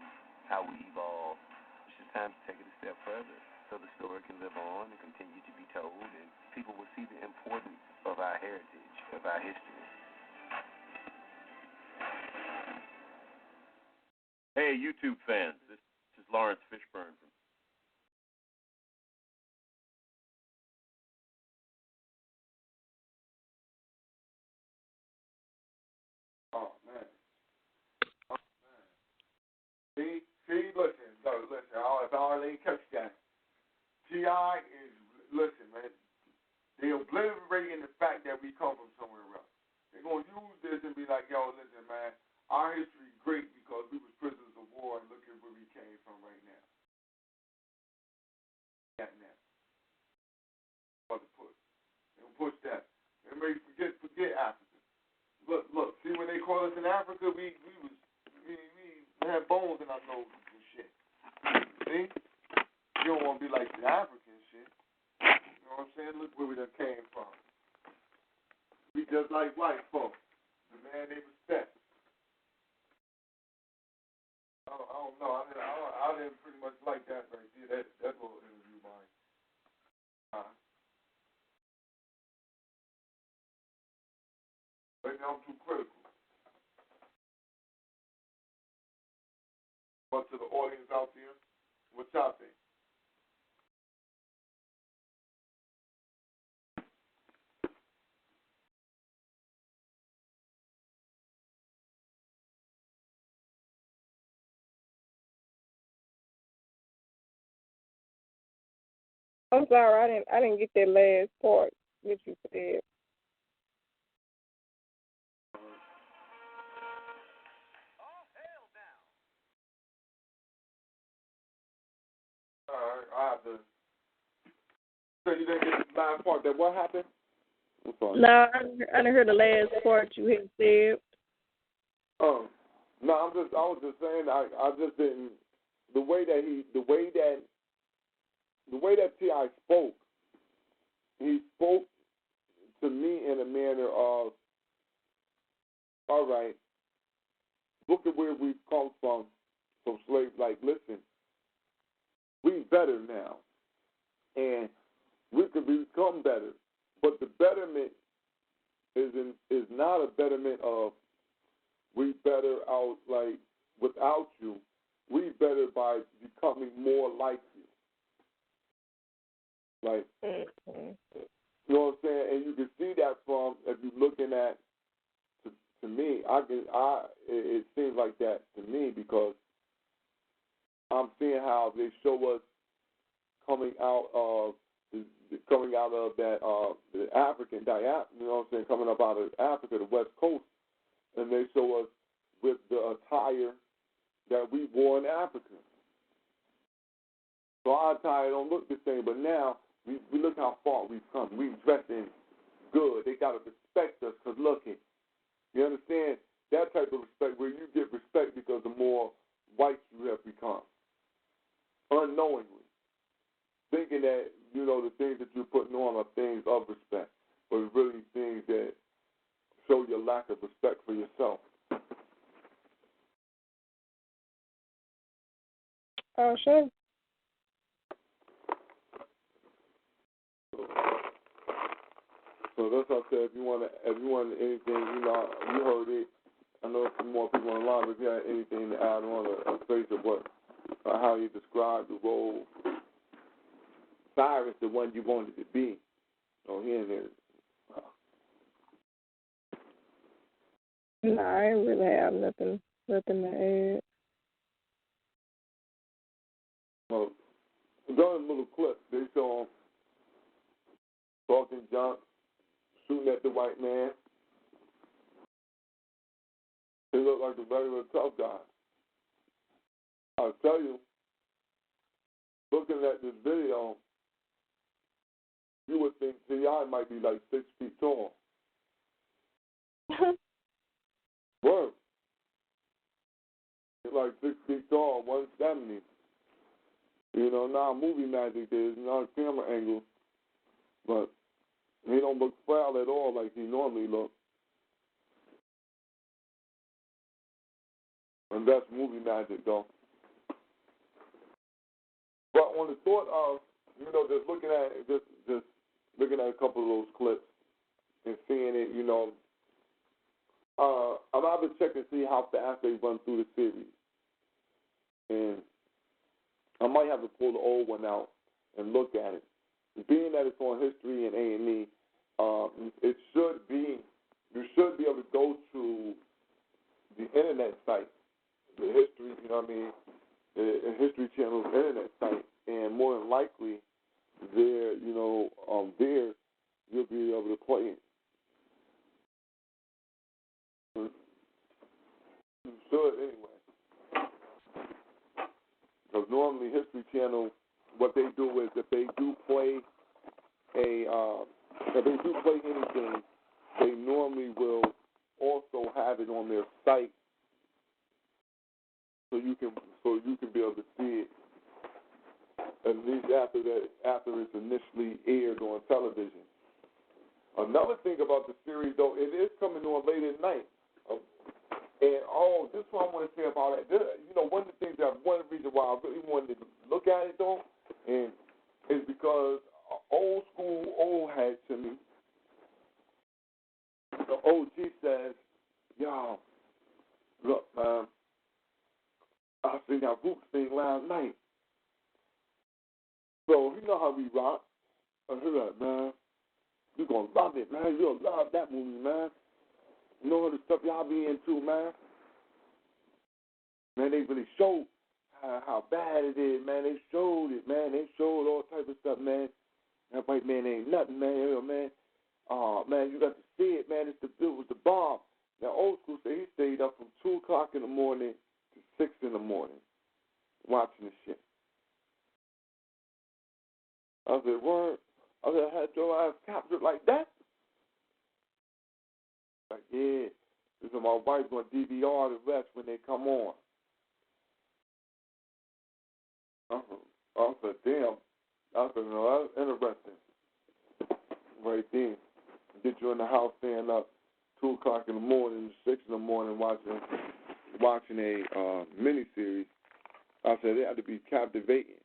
how we evolve. It's just time to take it a step further so the story can live on and continue to be told, and people will see the importance of our heritage, of our history. Hey, YouTube fans, this is Lawrence Fishburne from Oh, man. See, listen. If I ain't catch that, T.I. is, listen, man, they obliterating the fact that we come from somewhere else. They're going to use this and be like, yo, listen, man, our history is great because we was prisoners of war and look at where we came from right now. That now. They'll push that. They may forget Africa. Look, see when they call us in Africa, we had bones in our noses and shit. See? You don't want to be like the African shit. You know what I'm saying? Look where we done came from. We just like white folks. The man they respect. I don't know. I didn't pretty much like that right there. That little interview mine. Maybe I'm too critical. But to the audience out there, what y'all think? I'm sorry, I didn't get that last part that you said. I have to. So you didn't get the last part. That what happened? I'm sorry. No, I didn't hear the last part you had said. No, I was just saying. I just didn't. The way that T.I. spoke, he spoke to me in a manner of, all right, look at where we've come from slaves. Like, listen, we better now. and we could become better. But the betterment is not a betterment of we better out like without you. We better by becoming more like you. Like, you know what I'm saying? And you can see that from if you're looking at to me. It seems like that to me because I'm seeing how they show us coming out of that the African diaspora, you know what I'm saying, coming up out of Africa, the West Coast, and they show us with the attire that we wore in Africa. So our attire don't look the same, but now we look how far we've come. We dressing good. They got to respect us because look it. You understand? That type of respect where you get respect because the more white you have become. Unknowingly. Thinking that, you know, the things that you're putting on are things of respect, but it's really things that show your lack of respect for yourself. Oh, sure. So that's what I said. If you want anything, you know, you heard it. I know some more people online, but if you have anything to add on or face of what, how you describe the role, Cyrus, the one you wanted to be. Oh, he in there. No, I ain't really have nothing to add. Well, during a little clip, they saw him talking junk, shooting at the white man. He looked like a regular tough guy. I'll tell you, looking at this video, you would think T.I. might be like 6 feet tall. Word. He's like 6 feet tall, 170. You know, now movie magic is not a camera angle, but he don't look foul at all like he normally looks. And that's movie magic, though. But on the thought of, you know, just looking at a couple of those clips and seeing it, you know, I'm about to check and see how fast they run through the series. And I might have to pull the old one out and look at it. Being that it's on History and A&E, it should be, you should be able to go to the internet site, the History, you know what I mean, the History Channel's internet site, and more than likely, there, you know, there, you'll be able to play it. You should anyway. Because normally History Channel, what they do is if they do play anything, they normally will also have it on their site so you can be able to see it at least after it's initially aired on television. Another thing about the series, though, it is coming on late at night. And this is what I want to say about it. You know, one reason why I really wanted to look at it, though, and is because old school old head to me, the OG says, yo, look, man, I seen that Roots thing last night. So you know how we rock. I heard that, man. You're going to love it, man. You'll love that movie, man. You know the stuff y'all be into, man. Man, they really showed how bad it is, man. They showed it, man. They showed all type of stuff, man. That white man ain't nothing, man. You know, man. Man, you got to see it, man. It was the bomb. Now, old school say he stayed up from 2 o'clock in the morning to 6 in the morning watching this shit. I said, word? I said, I had your ass captured like that? Like, yeah. This is my wife's going to DVR the rest when they come on. I said, damn. I said, no, that's interesting. Right there. Get you in the house staying up 2 o'clock in the morning, 6 in the morning watching a miniseries. I said, it had to be captivating.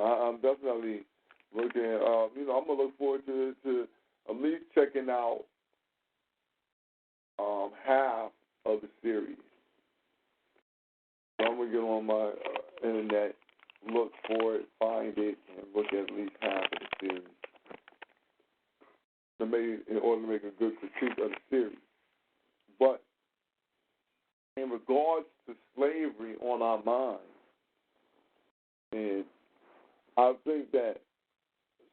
I'm definitely looking. I'm gonna look forward to at least checking out half of the series. So I'm gonna get on my internet, look for it, find it, and look at least half of the series. In order to make a good critique of the series. But in regards to slavery on our minds, and I think that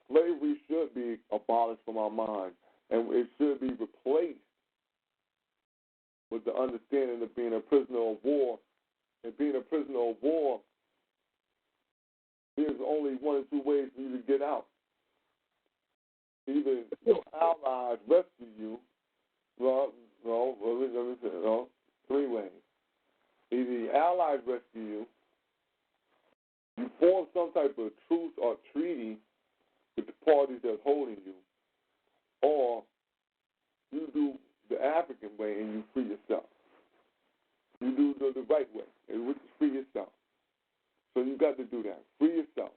slavery should be abolished from our minds, and it should be replaced with the understanding of being a prisoner of war. And being a prisoner of war, there's only one or two ways for you to get out. Either your allies rescue you, three ways. Either the allies rescue you, you form some type of truce or treaty with the parties that's holding you, or you do the African way and you free yourself. You do the right way, which is free yourself. So you got to do that. Free yourself.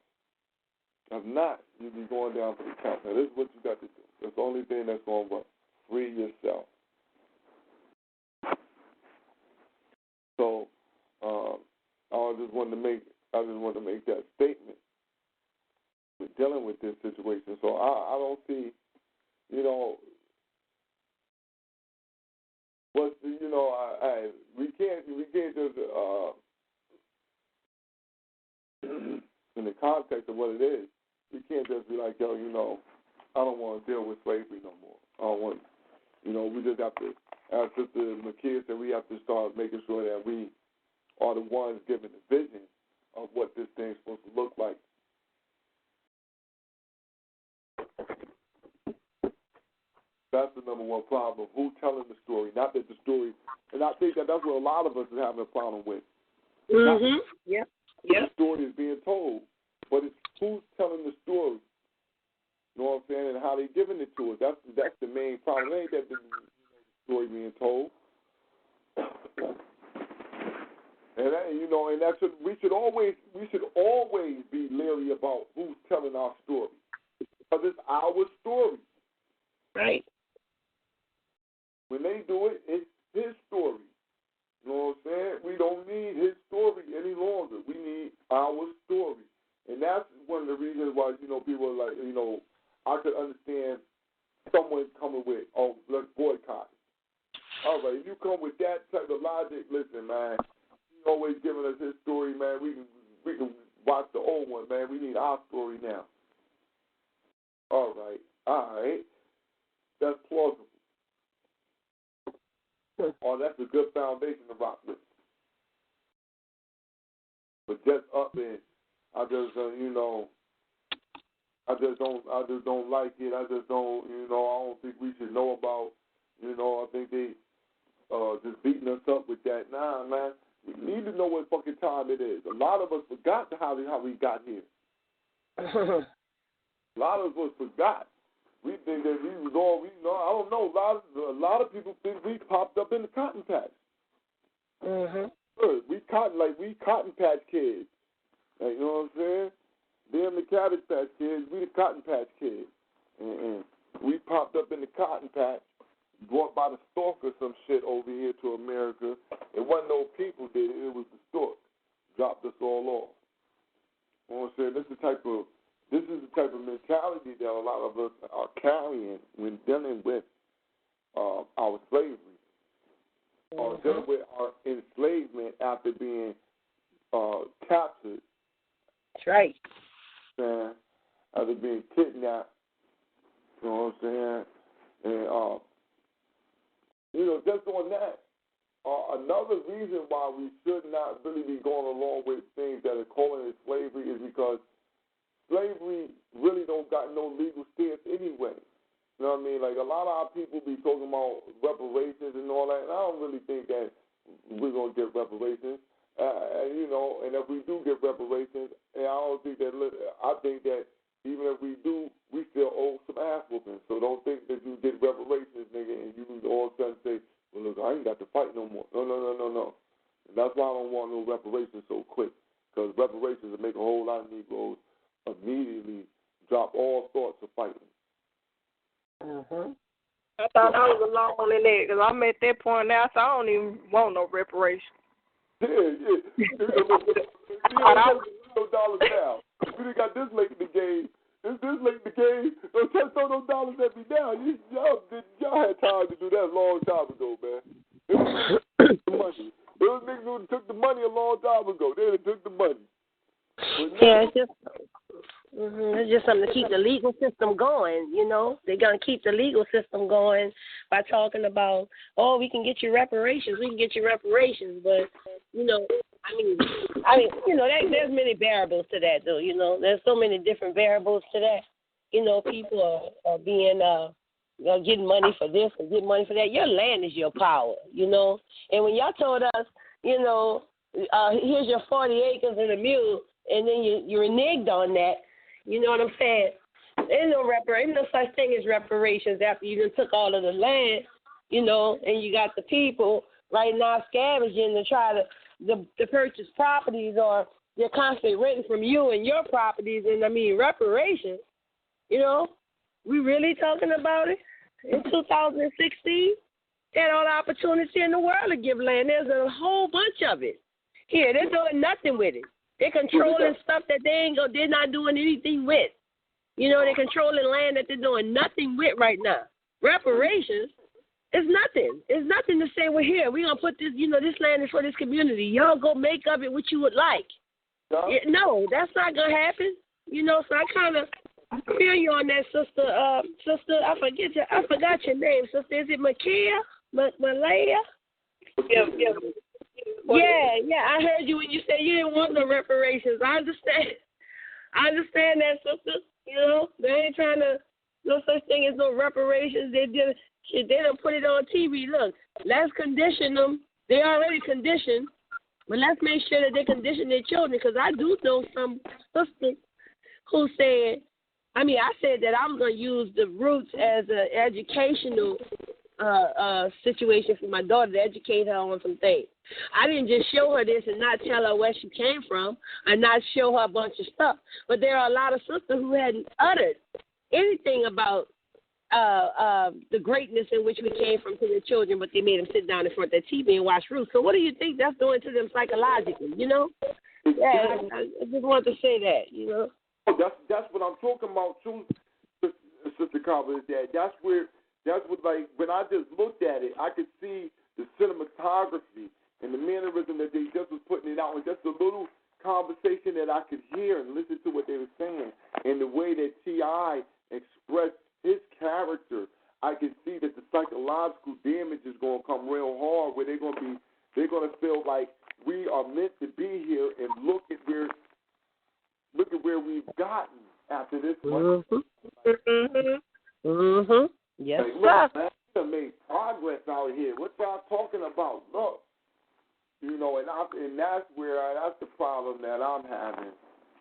If not, you'll be going down for the count. Now, this is what you got to do. That's the only thing that's going to work. Free yourself. So, I just wanted to make that statement with dealing with this situation. So I don't see, we can't just in the context of what it is, we can't just be like, I don't want to deal with slavery no more. I don't want, we just have to, as Sister McKee said, we have to start making sure that we are the ones giving the vision of what this thing's supposed to look like. That's the number one problem. Who's telling the story? Not that the story, and I think that that's what a lot of us is having a problem with. Mm-hmm. Yep. The story is being told, but it's who's telling the story. You know what I'm saying? And how they giving it to us. That's the main problem. It ain't that the story being told. And that's we should always be leery about who's telling our story, because it's our story. Right. When they do it, it's his story. You know what I'm saying? We don't need his story any longer. We need our story. And that's one of the reasons why, people are like, I could understand someone coming with, let's boycott. All right, if you come with that type of logic, listen, man, he's always giving us his story, man. We can watch the old one, man. We need our story now. All right. That's plausible. Or that's a good foundation to rock with. But just up and I just don't like it. I just don't, I don't think we should know about, I think they just beating us up with that. Nah, man, we need to know what fucking time it is. A lot of us forgot how we got here. A lot of us forgot. We think that we was all I don't know. A lot of people think we popped up in the cotton patch. Mm-hmm. We cotton patch kids. You know what I'm saying? Them the Cabbage Patch Kids, we the Cotton Patch Kids. And we popped up in the cotton patch, brought by the stork or some shit over here to America. It wasn't no people did it. It was the stork. Dropped us all off. You know what I'm saying? This is the type of mentality that a lot of us are carrying when dealing with our slavery, or dealing with our enslavement after being captured. That's right. After being kidnapped. You know what I'm saying? And just on that, another reason why we should not really be going along with things that are calling it slavery is because slavery really don't got no legal stance anyway. You know what I mean? Like, a lot of our people be talking about reparations and all that, and I don't really think that we're going to get reparations. And if we do get reparations, and I think that even if we do, we still owe some ass whooping. So don't think that you get reparations, nigga, and you all of a sudden say, well, look, I ain't got to fight no more. No. And that's why I don't want no reparations so quick, because reparations will make a whole lot of Negroes immediately drop all thoughts of fighting. I thought I was alone in that because I'm at that point now, so I don't even want no reparations. Yeah. You know, $dollars now. We done got this late in the game. This late in the game. Don't throw those dollars at me now. Y'all had time to do that a long time ago, man. It was the money. Those niggas who took the money a long time ago. They took the money. Yeah, it's just something to keep the legal system going, you know. They're going to keep the legal system going by talking about, oh, we can get you reparations. But, you know, I mean, you know, there's many variables to that, though, you know. There's so many different variables to that. You know, people are being, getting money for this and getting money for that. Your land is your power, you know. And when y'all told us, you know, here's your 40 acres and a mule, and then you reneged on that, you know what I'm saying? There's no such thing as reparations after you done took all of the land, you know, and you got the people right now scavenging to try to purchase properties, or they're constantly renting from you and your properties. And I mean, reparations, you know, we really talking about it in 2016? They had all the opportunity in the world to give land. There's a whole bunch of it. Here, they're doing nothing with it. They're controlling stuff that they're not doing anything with. You know, they're controlling land that they're doing nothing with right now. Reparations is nothing. It's nothing to say, well, here, we're going to put this, you know, this land is for this community. Y'all go make of it what you would like. No, that's not going to happen. You know, so I kind of feel you on that, sister. Sister, I forgot your name, sister. Is it Malaya? Malaya? Yeah, I heard you when you said you didn't want no reparations. I understand that, sister. You know, they ain't trying to, no such thing as no reparations. They don't put it on TV. Look, let's condition them. They already conditioned, but let's make sure that they condition their children, because I do know some sisters who said, I said that I was going to use the roots as an educational situation for my daughter, to educate her on some things. I didn't just show her this and not tell her where she came from and not show her a bunch of stuff. But there are a lot of sisters who hadn't uttered anything about the greatness in which we came from to their children, but they made them sit down in front of their TV and watch Roots. So what do you think that's doing to them psychologically, you know? Yeah, I just wanted to say that, you know. That's what I'm talking about too, Sister Carver, is that that's what, like, when I just looked at it, I could see the cinematography and the mannerism that they just was putting it out, and just a little conversation that I could hear and listen to what they were saying, and the way that T.I. expressed his character. I could see that the psychological damage is going to come real hard, where they're going to feel like we are meant to be here, and look at where we've gotten after this one. Yes, like, look, man, we have made progress out here. What y'all talking about? Look, you know, and that's that's the problem that I'm having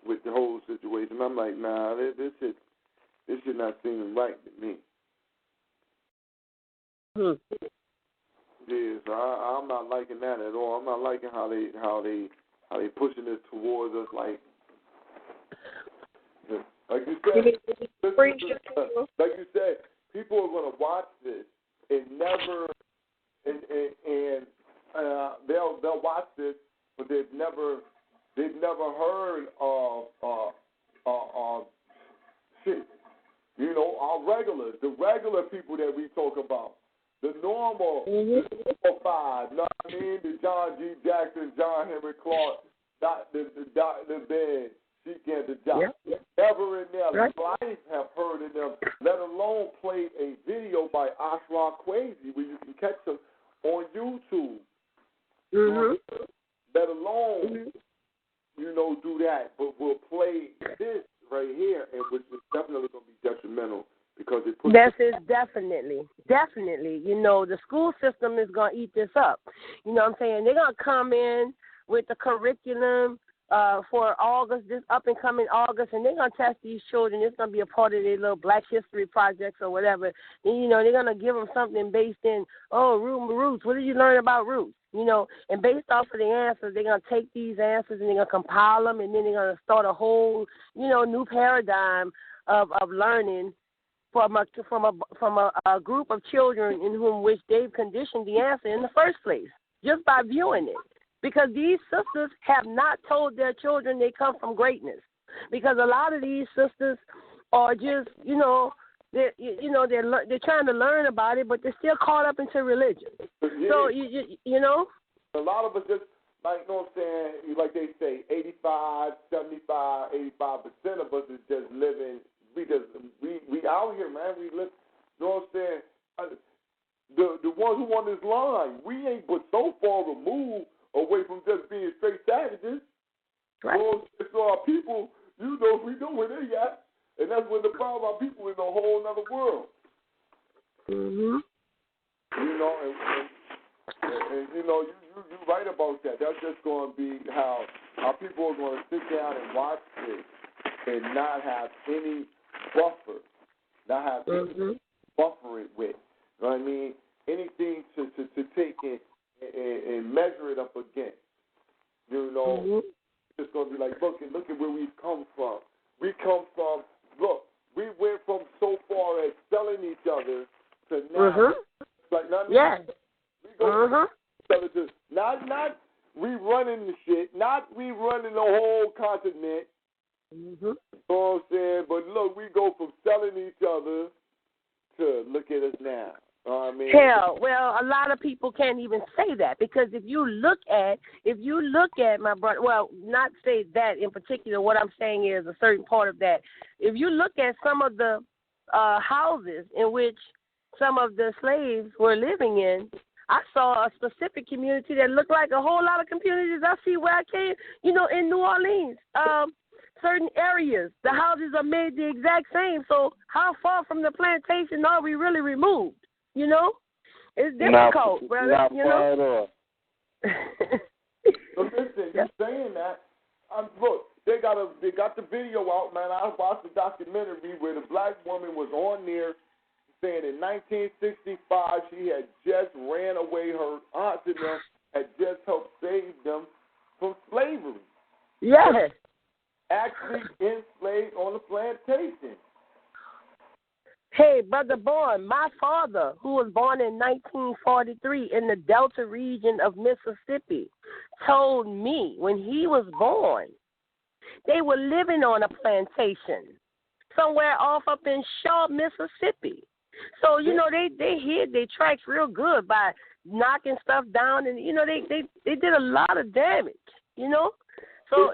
with the whole situation. I'm like, nah, this should not seem right to me. Yeah, so I'm not liking that at all. I'm not liking how they pushing this towards us, like you said, people are going to watch this and they'll watch this, but they've never heard of shit. You know, the regular people that we talk about, the normal, the 5, you know what I mean? The John G. Jackson, John Henry Clark, the Ben. She can't never in their life have heard of them, let alone play a video by Ashraf Kwesi where you can catch them on YouTube. Let alone, you know, do that. But we'll play this right here, and which is definitely going to be detrimental, because it puts... Definitely. You know, the school system is going to eat this up. You know what I'm saying? They're going to come in with the curriculum for August, this up-and-coming August, and they're going to test these children. It's going to be a part of their little Black History projects or whatever. And, you know, they're going to give them something based in, Roots. What did you learn about Roots? You know, and based off of the answers, they're going to take these answers and they're going to compile them, and then they're going to start a whole, new paradigm of learning from a group of children in whom which they've conditioned the answer in the first place, just by viewing it. Because these sisters have not told their children they come from greatness. Because a lot of these sisters are just, they're trying to learn about it, but they're still caught up into religion. Yeah. So you know, a lot of us just like, what I'm saying, like they say, 85, 75, 85% of us is just living. We out here, man. We live. You know what I'm saying? The ones who on this line, we ain't but so far removed away from just being straight savages. Right. So our people, we know where they at. And that's when the problem, our people in a whole other world. Mm-hmm. And you're right about that. That's just going to be how our people are going to sit down and watch this and not have any buffer, any buffer it with. You know what I mean? Anything to take it and measure it up against. It's going to be like, look at where we've come from. We went from so far as selling each other to now. Like, we go each other to not rerunning the shit, not rerunning the whole continent. You know what I'm saying? But look, we go from selling each other to look at us now. You know what I mean? Hell, well, a lot of people can't even say that, because if you look at my brother, well, not say that in particular. What I'm saying is a certain part of that. If you look at some of the houses in which some of the slaves were living in, I saw a specific community that looked like a whole lot of communities I see where I came, in New Orleans. Certain areas, the houses are made the exact same. So how far from the plantation are we really removed? It's difficult, brother. Not far at all. So listen, you saying that? Look, they got the video out, man. I watched the documentary where the black woman was on there saying in 1965 she had just ran away. Her aunt and them had just helped save them from slavery. Yes. Actually enslaved on the plantation. Hey, Brother Bourne, my father, who was born in 1943 in the Delta region of Mississippi, told me when he was born, they were living on a plantation somewhere off up in Shaw, Mississippi. So, they hid their tracks real good by knocking stuff down, and, they did a lot of damage, So,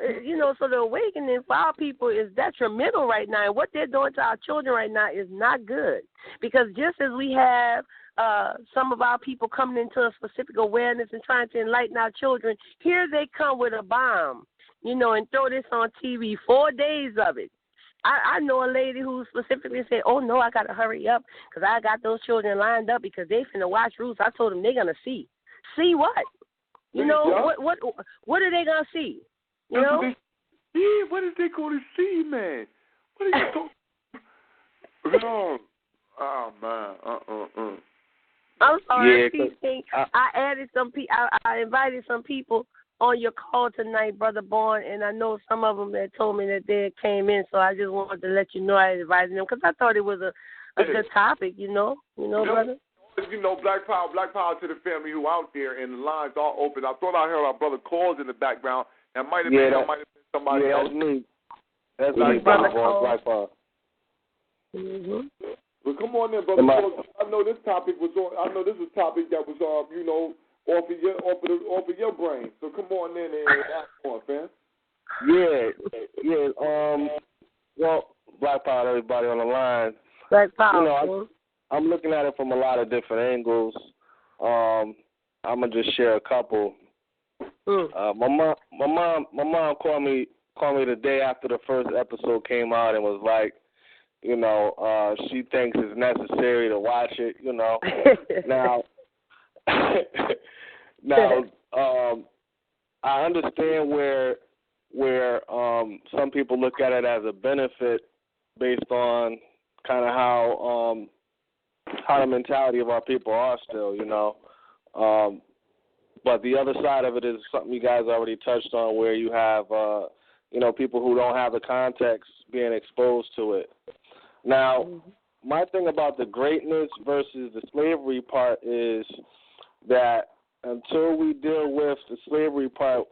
so the awakening for our people is detrimental right now. And what they're doing to our children right now is not good. Because just as we have some of our people coming into a specific awareness and trying to enlighten our children, here they come with a bomb, and throw this on TV, 4 days of it. I know a lady who specifically said, oh, no, I got to hurry up because I got those children lined up because they finna watch Roots. I told them they're going to see. See what? What are they going to see? What is they going to see, man? What are you talking? Oh man, I'm sorry, I added some people. I invited some people on your call tonight, Brother Bourne, and I know some of them that told me that they came in. So I just wanted to let you know I invited them because I thought it was a good topic. Brother. Black power to the family who out there, and the lines all open. I thought I heard our brother calls in the background. That might have been somebody else. That's me. That's me, Black Power. Well, come on in, brother. I know this topic was on. I know this was a topic that was off of your brain. So come on in and ask on, fam. Yeah. Well, Black Power, everybody on the line. Black Power. I'm looking at it from a lot of different angles. I'm gonna just share a couple. My mom called me the day after the first episode came out and was like, she thinks it's necessary to watch it. Now, I understand where some people look at it as a benefit based on kind of how the mentality of our people are still. But the other side of it is something you guys already touched on, where you have, people who don't have the context being exposed to it. Now, my thing about the greatness versus the slavery part is that until we deal with the slavery part,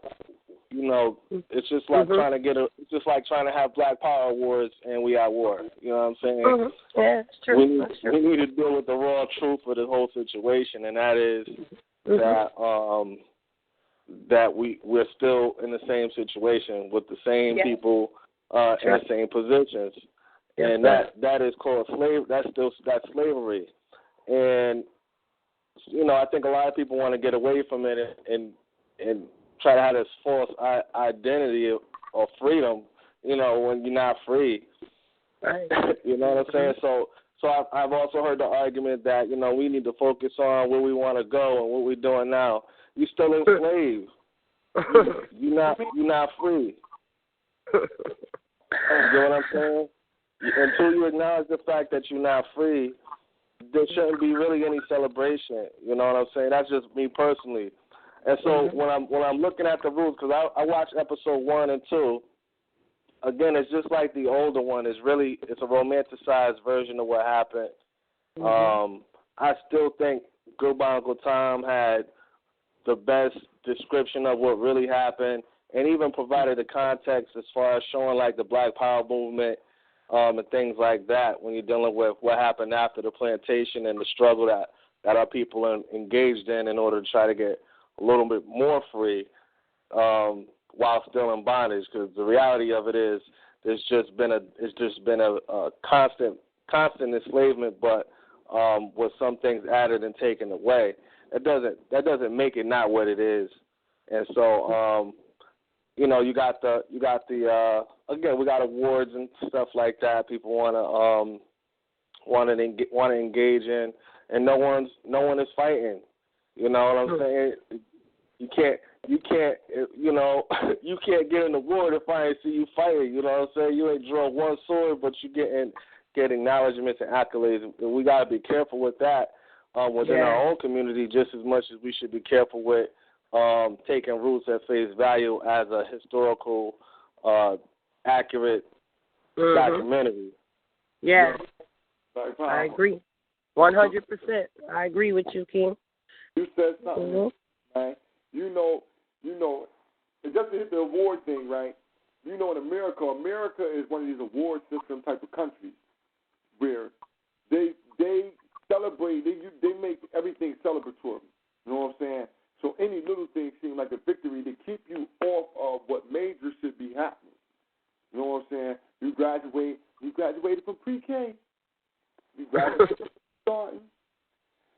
it's just like it's just like trying to have Black Power awards and we at war. You know what I'm saying? Yeah, it's true. We need to deal with the raw truth of the whole situation, and that is that we're still in the same situation with the same people in the same positions, and that is called slavery. That's slavery, and I think a lot of people want to get away from it and try to have this false identity of freedom, when you're not free. Right. You know what I'm saying? So I've also heard the argument that, we need to focus on where we want to go and what we're doing now. You're still enslaved. You're not free. You know what I'm saying? Until you acknowledge the fact that you're not free, there shouldn't be really any celebration. You know what I'm saying? That's just me personally. And so when I'm looking at the rules, because I watched episode 1 and 2, again, it's just like the older one. It's a romanticized version of what happened. I still think Goodbye Uncle Tom had the best description of what really happened, and even provided the context as far as showing like the Black Power movement and things like that when you're dealing with what happened after the plantation and the struggle that our people engaged in order to try to get a little bit more free while still in bondage. Because the reality of it is, it's just been a constant enslavement, but with some things added and taken away. That doesn't make it not what it is. And so you got the again, we got awards and stuff like that. People want to engage in, and no one is fighting. You know what I'm saying? You can't you can't get in the war if I ain't see you fighting. You know what I'm saying? You ain't draw one sword, but you get acknowledgments and accolades. And we got to be careful with that within our own community, just as much as we should be careful with taking roots at face value as a historical, accurate documentary. Yeah, I agree. 100%. I agree with you, King. You said something, right? You know, and just to hit the award thing, right? In America is one of these award system type of countries where they celebrate, they make everything celebratory. You know what I'm saying? So any little thing seems like a victory to keep you off of what major should be happening. You know what I'm saying? You graduated from pre-K. You graduated from starting.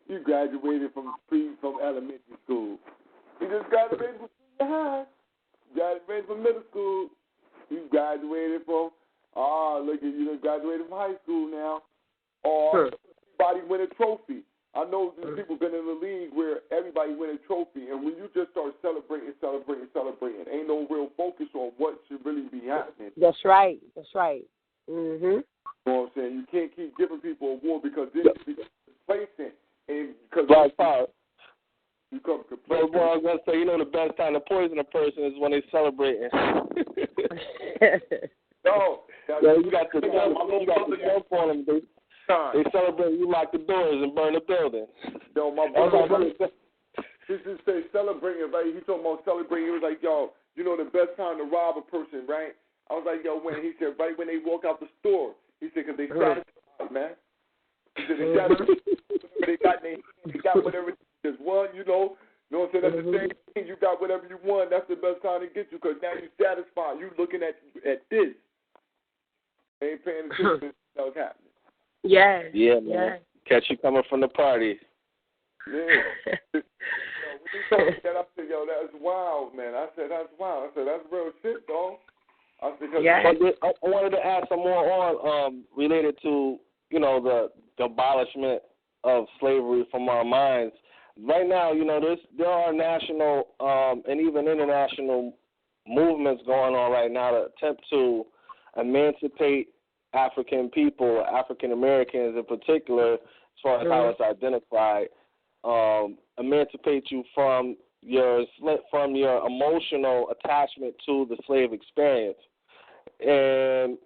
You graduated from elementary school. You just graduated from senior high. You graduated from middle school. You graduated from, you just graduated from high school now. Or everybody win a trophy. I know there's people been in the league where everybody win a trophy, and when you just start celebrating, ain't no real focus on what should really be happening. That's right. You know what I'm saying? You can't keep giving people award because then you become complacent, and because Black Power. You become complacent. I was gonna say, the best time to poison a person is when they're celebrating. No, you got the jump on them. They celebrate, you lock the doors and burn the building. Yo, my brother, he just say celebrating, right? He talking about celebrating. He was like, yo, the best time to rob a person, right? I was like, yo, when? He said, right when they walk out the store. He said, because they satisfied, man. He said, they got whatever they just won, you know what I'm saying? That's the same thing. You got whatever you want. That's the best time to get you because now you're satisfied. You're looking at this. They ain't paying attention to what's happening. Yeah, man. Yeah. Catch you coming from the party. Yeah. When he told me that, I said, yo, that's wild, man. I said, that's wild. I said, that's real shit, dog. I said, I wanted to add some more on related to, the abolishment of slavery from our minds. Right now, there are national and even international movements going on right now to attempt to emancipate African people, African Americans in particular, as far as how it's identified, emancipate you from your emotional attachment to the slave experience. And,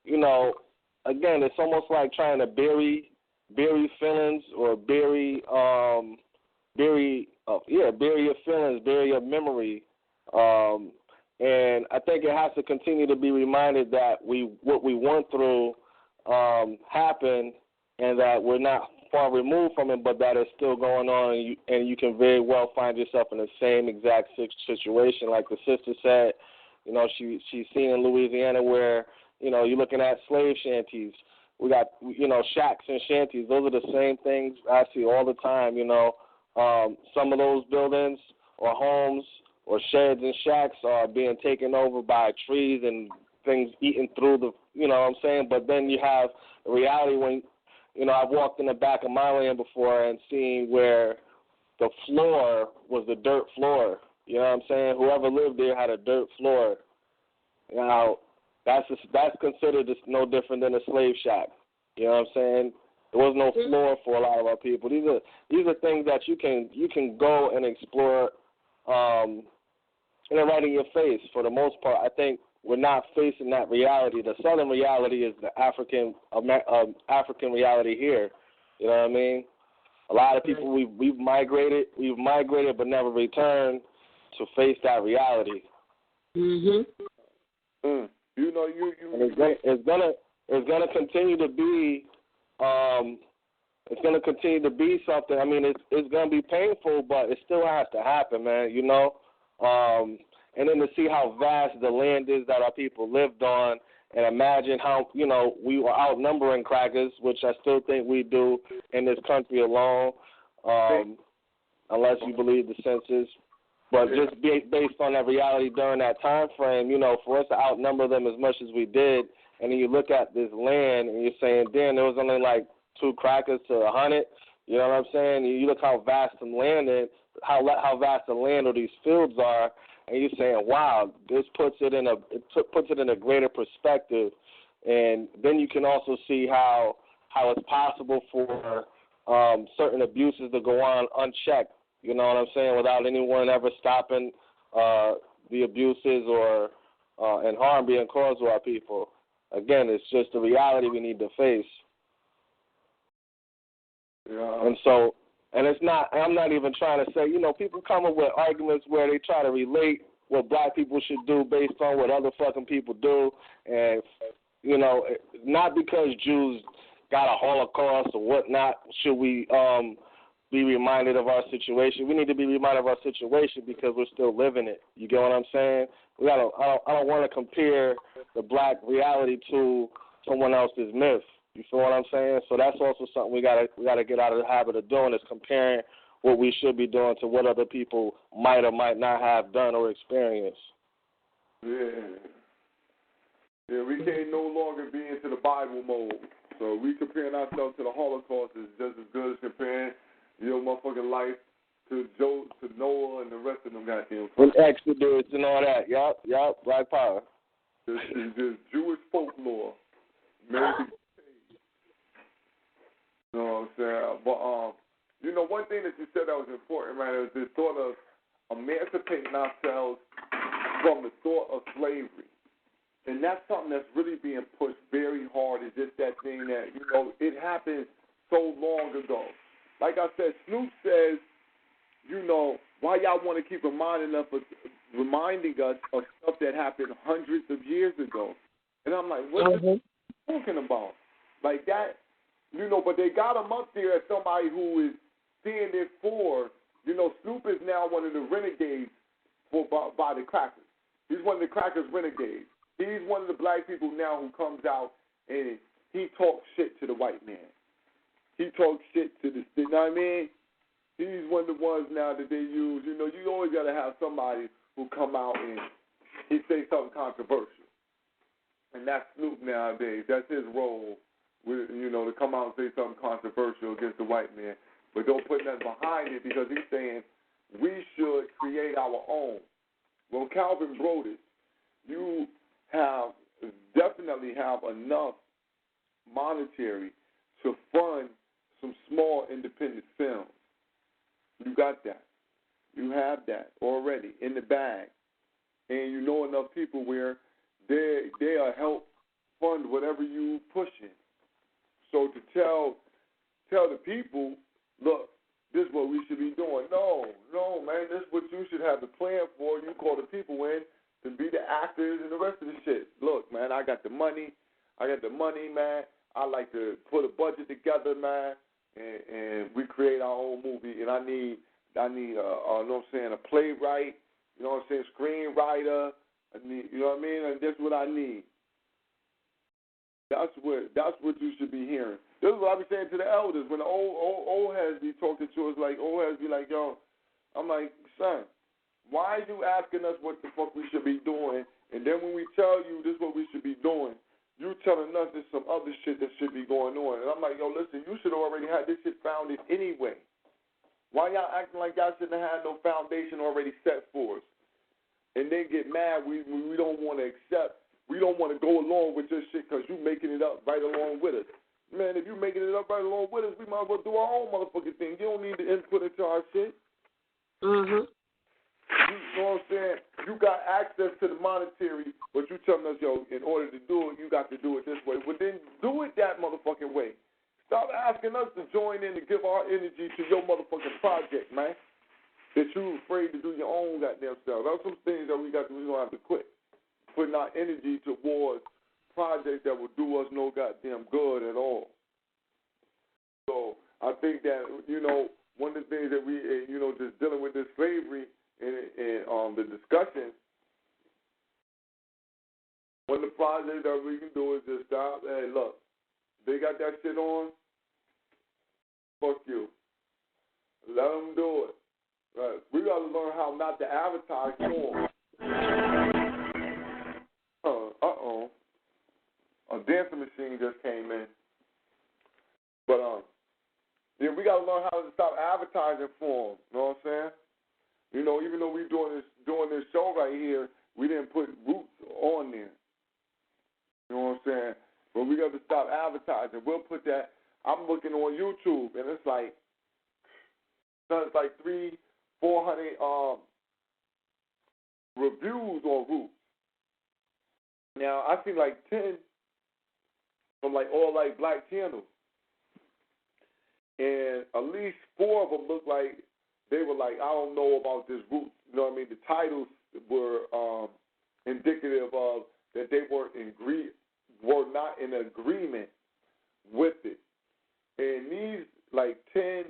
you know, again, it's almost like trying to bury feelings or bury your feelings, bury your memory. And I think it has to continue to be reminded that what we went through happened, and that we're not far removed from it, but that it's still going on, and you can very well find yourself in the same exact situation. Like the sister said, you know, she's seen in Louisiana where, you know, you're looking at slave shanties. We got, you know, shacks and shanties. Those are the same things I see all the time, you know. Some of those buildings or homes or sheds and shacks are being taken over by trees and things eaten through the, you know what I'm saying? But then you have the reality when, you know, I've walked in the back of my land before and seen where the floor was the dirt floor. You know what I'm saying? Whoever lived there had a dirt floor. Now, that's considered no different than a slave shack. You know what I'm saying? There was no floor for a lot of our people. These are things that you can go and explore, right in your face. For the most part, I think we're not facing that reality. The Southern reality is the African reality here. You know what I mean? A lot of people we've migrated, but never returned to face that reality. You know, it's gonna continue to be. It's going to continue to be something. I mean, it's going to be painful, but it still has to happen, man, you know. And then to see how vast the land is that our people lived on, and imagine how, you know, we were outnumbering crackers, which I still think we do in this country alone, unless you believe the census. But just based on that reality during that time frame, you know, for us to outnumber them as much as we did, and then you look at this land and you're saying, damn, there was only like 2 crackers to 100. You know what I'm saying? You look how vast the land is, how vast the land or these fields are, and you're saying, wow, this puts it in a greater perspective. And then you can also see how it's possible for certain abuses to go on unchecked. You know what I'm saying? Without anyone ever stopping the abuses or and harm being caused to our people. Again, it's just the reality we need to face. Yeah. And it's not, I'm not even trying to say, you know, people come up with arguments where they try to relate what black people should do based on what other fucking people do. And, you know, not because Jews got a Holocaust or whatnot should we be reminded of our situation. We need to be reminded of our situation because we're still living it. You get what I'm saying? I don't want to compare the black reality to someone else's myth. You feel what I'm saying? So that's also something we gotta get out of the habit of doing, is comparing what we should be doing to what other people might or might not have done or experienced. Yeah, we can't no longer be into the Bible mode. So we comparing ourselves to the Holocaust is just as good as comparing your motherfucking life to Noah and the rest of them goddamn. And Exodus and all that. Yup, Black Power. This is just Jewish folklore. Maybe. You know what I'm saying? But, you know, one thing that you said that was important, right, is this thought of emancipating ourselves from the thought of slavery. And that's something that's really being pushed very hard, is just that thing that, you know, it happened so long ago. Like I said, Snoop says, you know, why y'all want to keep reminding us of stuff that happened hundreds of years ago. And I'm like, what are you talking about? Like that, you know, but they got him up there as somebody who is seeing it for, you know, Snoop is now one of the renegades by the crackers. He's one of the crackers' renegades. He's one of the black people now who comes out and he talks shit to the white man. He talks shit to the, you know what I mean? He's one of the ones now that they use. You know, you always got to have somebody who come out and he say something controversial. And that's Snoop nowadays. That's his role, with, you know, to come out and say something controversial against the white man. But don't put nothing behind it, because he's saying we should create our own. Well, Calvin wrote it. You definitely have enough monetary to fund some small independent films. You got that. You have that already in the bag. And you know enough people where they'll help fund whatever you pushing. So to tell the people, look, this is what we should be doing. No, man, this is what you should have the plan for. You call the people in to be the actors and the rest of the shit. Look, man, I got the money, man. I like to put a budget together, man, and we create our own movie. And I need, you know what I'm saying, a playwright, you know what I'm saying, screenwriter. I need, you know what I mean, and that's what I need. That's what you should be hearing. This is what I be saying to the elders when the old heads be talking to us. Like old heads be like, yo, I'm like, son, why are you asking us what the fuck we should be doing? And then when we tell you this is what we should be doing, you telling us there's some other shit that should be going on. And I'm like, yo, listen, you should already have this shit founded anyway. Why y'all acting like y'all shouldn't have had no foundation already set for us? And then get mad we don't want to accept. We don't want to go along with this shit because you making it up right along with us. Man, if you making it up right along with us, we might as well do our own motherfucking thing. You don't need to input into our shit. Mhm. You know what I'm saying? You got access to the monetary, but you telling us, yo, in order to do it, you got to do it this way. Well, then do it that motherfucking way. Stop asking us to join in and give our energy to your motherfucking project, man. That you afraid to do your own goddamn self. That's some things that we're going to have to quit. Putting our energy towards projects that will do us no goddamn good at all. So I think that, you know, one of the things that we, you know, just dealing with this slavery and the discussion, one of the projects that we can do is just stop. Hey, look, they got that shit on. Fuck you. Let them do it. Right. We got to learn how not to advertise for them. A dancing machine just came in. But yeah, we gotta learn how to stop advertising for them. You know what I'm saying? You know, even though we're doing this show right here, we didn't put Roots on there. You know what I'm saying? But we got to stop advertising. We'll put that. I'm looking on YouTube, and it's like 300-400 reviews on Roots. Now I see like 10 from like all like black channels, and at least 4 of them look like they were like, I don't know about this Roots. You know what I mean? The titles were indicative of that they were not in agreement with it. And these like 10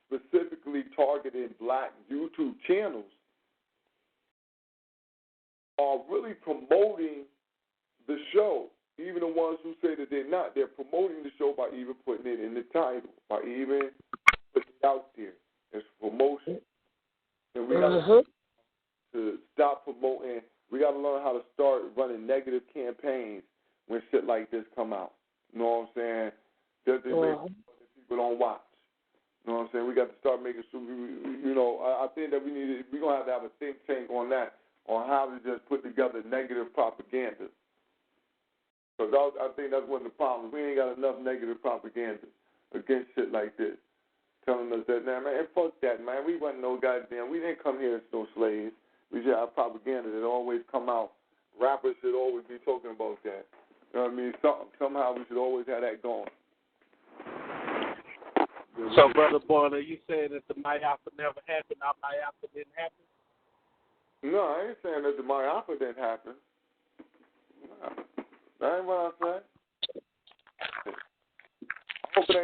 specifically targeted black YouTube channels are really promoting the show. Even the ones who say that they're not, they're promoting the show by even putting it in the title, by even putting it out there. It's promotion. And we got to stop promoting. We got to learn how to start running negative campaigns when shit like this come out. You know what I'm saying? Just to make sure that people don't watch. You know what I'm saying? We got to start making sure, I think that we're going to have a think tank on that, on how to just put together negative propaganda. Because I think that's one of the problems. We ain't got enough negative propaganda against shit like this. Telling us that, man, fuck that, man. We wasn't no goddamn, we didn't come here as no slaves. We should have propaganda that always come out. Rappers should always be talking about that. You know what I mean? Somehow we should always have that going. So, Brother Boiler, you saying that the Mayapa never happened, our Mayapa didn't happen? No, I ain't saying that the Mayapa didn't happen. No. That ain't what I said.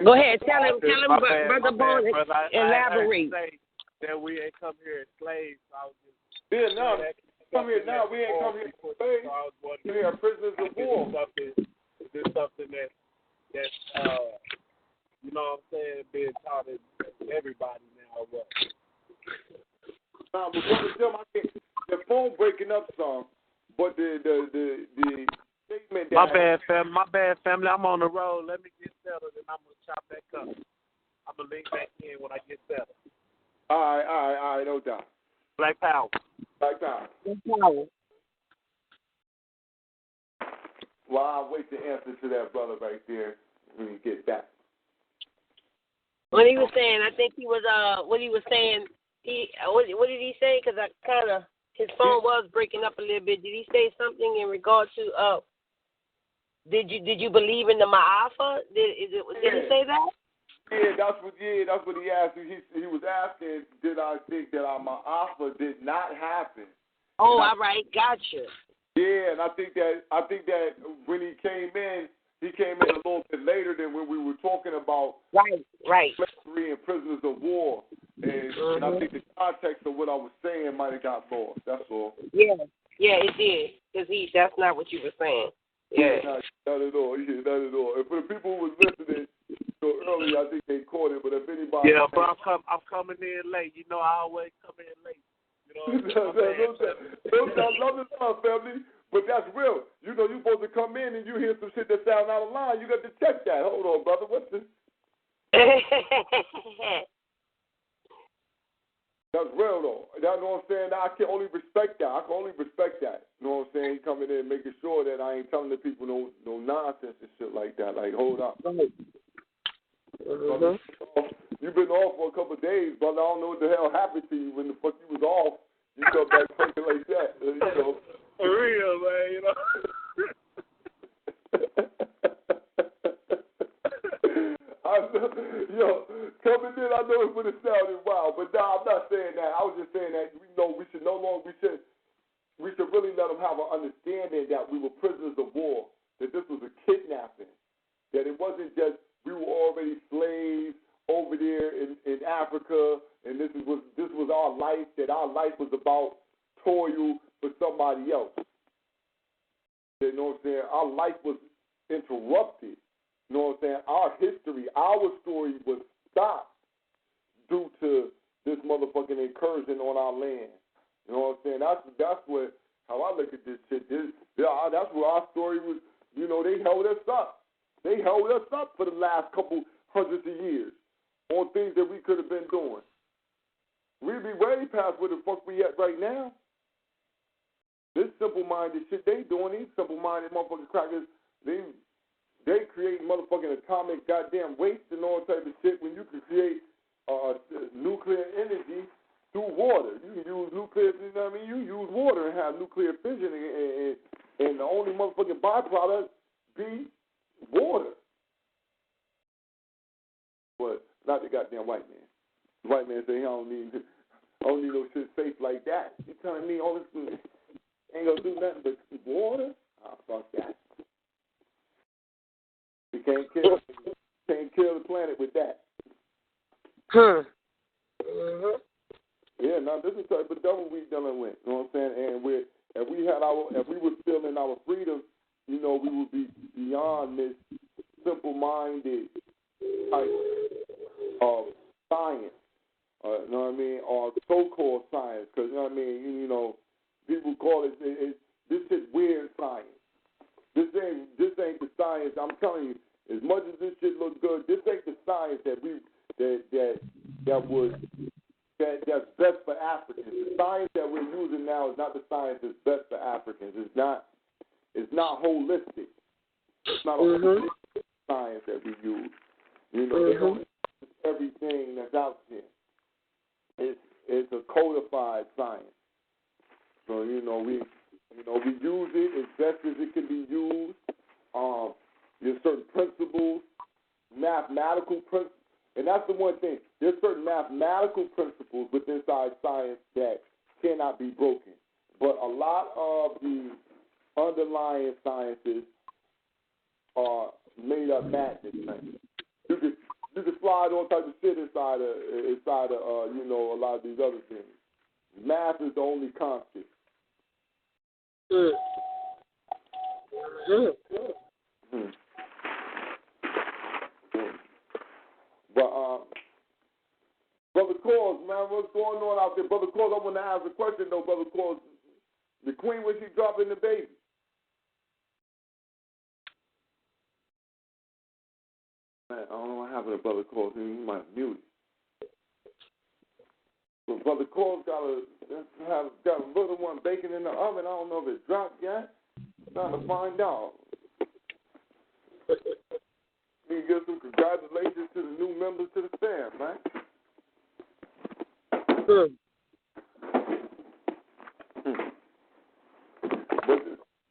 Go ahead, tell him, Brother Bones, elaborate. I say that we ain't come here as slaves. Come here now. We ain't come here as slaves. We are prisoners of war. Is this something that you know what I'm saying, being taught to everybody now or what? But Brother Jim, I think the phone breaking up some, but the statement that my bad family. I'm on the road. Let me get settled and I'm gonna chop back up. I'm gonna link back in when I get settled. All right, no doubt. Black Power. Black Power. Well, I'll wait the answer to that brother right there when he gets back. What he was saying, I think he was what he was saying What did he say? Because his phone was breaking up a little bit. Did he say something in regard to did you believe in the Ma'afa? Did he say that? Yeah, that's what he asked. He was asking, did I think that our Ma'afa did not happen? Oh, all right, gotcha. Yeah, and I think that when he came in a little bit later than when we were talking about right slavery and prisoners of war, and I think the context of what I was saying might have got lost. That's all. Yeah, it did. Because that's not what you were saying. Yeah. Not at all. Yeah, not at all. And for the people who was listening earlier, I think they caught it. But if anybody, yeah, but I'm coming in late. You know, I always come in late. You know, I love this family, but that's real. You know, you're supposed to come in and you hear some shit that sound out of line. You got to check that. Hold on, brother. What's this? That's real, though. You know what I'm saying? I can only respect that. You know what I'm saying? Coming in, making sure that I ain't telling the people no nonsense and shit like that. Like, hold up. Brother, you've been off for a couple of days, brother. I don't know what the hell happened to you when the fuck you was off. You come back fucking like that. You know. For real, man, you know. Coming in, I know it would have sounded wild, but nah, I'm not saying that. I was just saying that we should really let them have an understanding that we were prisoners of war, that this was a kidnapping, that it wasn't just we were already slaves over there in Africa, and this was our life, that our life was about toil for somebody else. You know what I'm saying? Our life was interrupted. You know what I'm saying? Our history, our story was stopped due to this motherfucking incursion on our land. You know what I'm saying? That's how I look at this shit. That's where our story was. You know, they held us up. They held us up for the last couple hundreds of years on things that we could have been doing. We'd be way past where the fuck we at right now. This simple-minded shit they doing, these simple-minded motherfucking crackers, they create motherfucking atomic goddamn waste and all type of shit when you can create nuclear energy through water. You can use nuclear, you know what I mean? You use water and have nuclear fission and the only motherfucking byproduct be water. But not the goddamn white man. The white man say, I don't need no shit safe like that. You telling me all this ain't gonna do nothing but water? Oh, fuck that. You can't kill the planet with that. Yeah, now this is the type of devil we dealing with. You know what I'm saying? And if we were still in our freedom, you know, we would be beyond this simple-minded type of science. You know what I mean? Or so-called science, because you know what I mean. You know, people call it this is weird science. This ain't the science. I'm telling you, as much as this shit looks good, this ain't the science that's best for Africans. The science that we're using now is not the science that's best for Africans. It's not holistic. It's not a holistic science that we use. You know, they don't use everything that's out there. It's a codified science. So we use it as best as it can be used. There's certain principles, mathematical principles, and that's the one thing. There's certain mathematical principles within science that cannot be broken. But a lot of the underlying sciences are made up madness. You can slide all types of shit inside of a lot of these other things. Math is the only constant. But Brother Claus, man, what's going on out there? Brother Claus, I want to ask a question though, Brother Claus. The Queen, was she dropping the baby? Man, I don't know what happened to Brother Claus. He might have muted. But Brother Claus got a little one baking in the oven. I don't know if it's dropped yet. I'm trying to find out. We give some congratulations to the new members to the fam, man.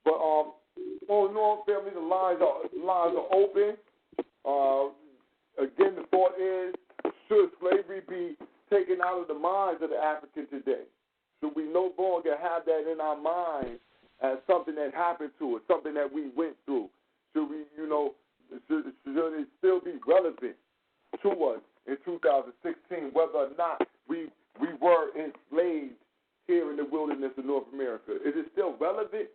But no, family, the lines are open. Again, the thought is, should slavery be taken out of the minds of the African today? Should we no longer have that in our minds as something that happened to us, something that we went through? Should we, should it still be relevant to us in 2016, whether or not we were enslaved here in the wilderness of North America? Is it still relevant?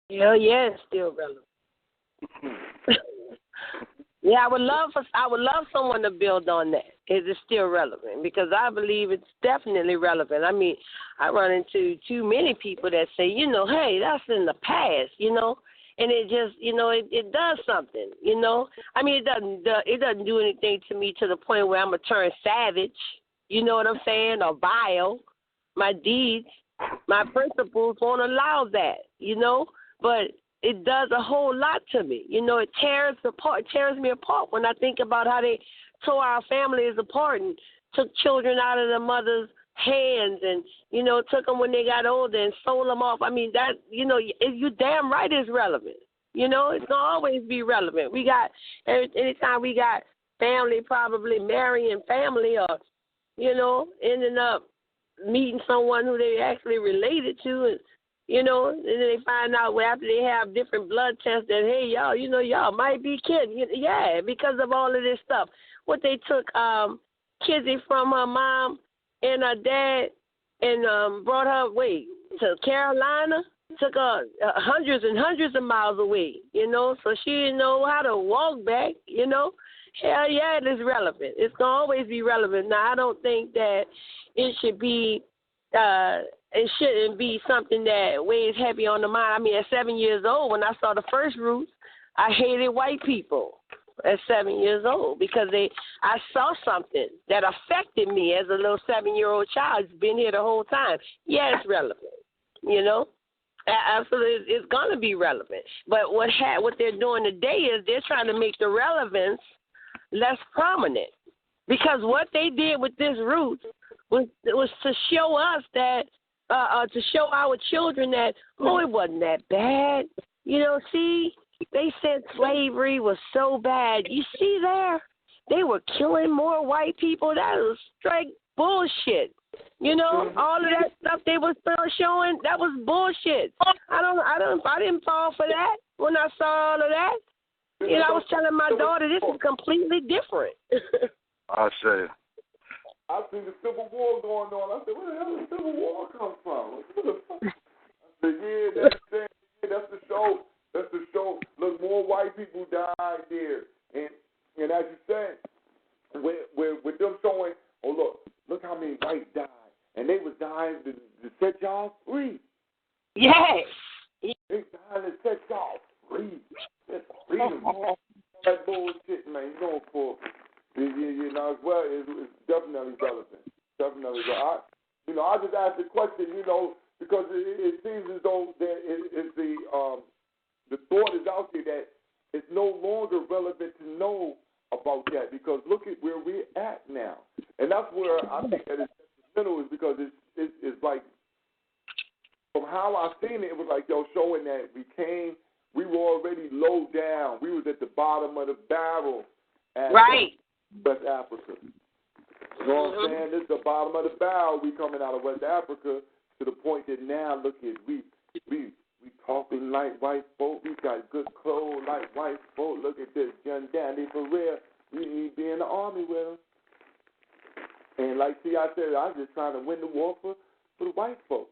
Yeah, it's still relevant. Yeah, I would love someone to build on that. Is it still relevant? Because I believe it's definitely relevant. I mean, I run into too many people that say, hey, that's in the past, and it just, it does something, I mean, it doesn't do anything to me to the point where I'm gonna turn savage, you know what I'm saying, or vile. My deeds, my principles won't allow that, but it does a whole lot to me. It tears me apart when I think about how they tore our families apart and took children out of their mother's hands and, took them when they got older and sold them off. I mean, that, you damn right is relevant. It's going to always be relevant. We got, anytime we got family probably marrying family or, ending up meeting someone who they actually related to and, and then they find out after they have different blood tests that, hey, y'all, y'all might be kidding. Yeah, because of all of this stuff. What they took Kizzy from her mom and her dad and brought her, to Carolina, took her hundreds and hundreds of miles away, so she didn't know how to walk back, Hell yeah, it is relevant. It's going to always be relevant. Now, I don't think that it should be it shouldn't be something that weighs heavy on the mind. I mean, at 7 years old, when I saw the first Roots, I hated white people at 7 years old because I saw something that affected me as a little 7-year-old child. It's been here the whole time. Yeah, it's relevant, Absolutely, it's going to be relevant. But what they're doing today is they're trying to make the relevance less prominent because what they did with this Roots was to show us that, to show our children that, it wasn't that bad. See, they said slavery was so bad. You see there, they were killing more white people. That was straight bullshit. All of that stuff they were still showing, that was bullshit. I didn't fall for that when I saw all of that. I was telling my daughter this is completely different. I say. I see the Civil War going on. I said, where the hell did the Civil War come from? What the fuck? I said, that's the show. That's the show. Look, more white people died there. And as you said, with them showing, look how many whites died. And they was dying to set y'all free. Yes. They dying to set y'all free. That's freedom. That bullshit, man. You're going for as well, it's definitely relevant. Definitely relevant. I just asked the question, because it seems as though the thought is out there that it's no longer relevant to know about that because look at where we're at now. And that's where I think that it's detrimental is because it's like, from how I seen it, it was like, showing that we were already low down. We was at the bottom of the barrel. Right. West Africa. You know what I'm saying? This is the bottom of the barrel. We coming out of West Africa to the point that now, look at we talking like white folk. We got good clothes like white folk. Look at this, young dandy for real. We need to be in the army with them. And like I said, I'm just trying to win the war for the white folk.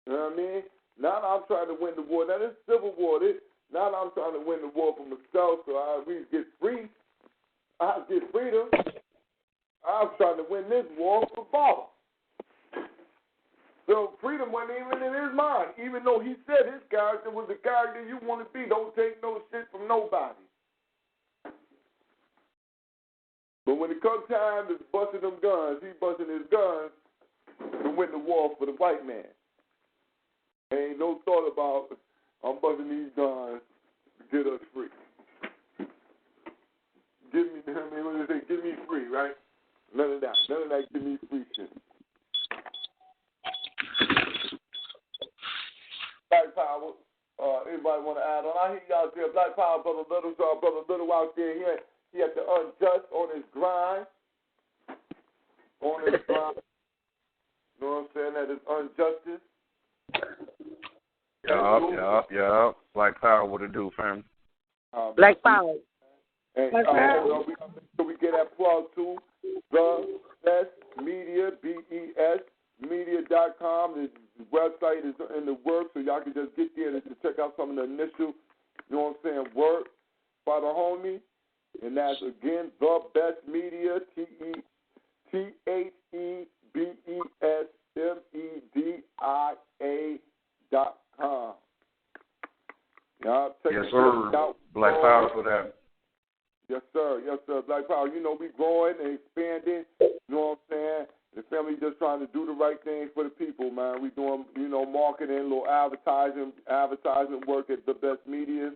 You know what I mean? Now I'm trying to win the war. Now this Civil War. Now I'm trying to win the war for myself so we get free. I get freedom. I'm trying to win this war for Bob. So freedom wasn't even in his mind, even though he said his character was the character you want to be. Don't take no shit from nobody. But when it comes time to busting them guns, he busting his guns to win the war for the white man. Ain't no thought about I'm busting these guns to get us free. Give me free, right? None of that. None of that give me free shit. Black Power. Anybody want to add on? I hear y'all there. Black Power, Brother Little. Brother Little out there. He had to unjust on his grind. On his grind. You know what I'm saying? That is injustice. Yup. Black Power, what it do, fam? Black Power. And we gotta make sure we get that plug too. The Best Media, BESmedia.com. The website is in the works, so y'all can just get there to check out some of the initial, you know what I'm saying, work by the homie. And that's again The Best Media, TheBestMedia.com. Yes, sir. Black Power for that. Yes, sir. Black Power. You know, we growing and expanding. You know what I'm saying? The family just trying to do the right thing for the people, man. We doing, you know, marketing, little advertising work at The Best Media.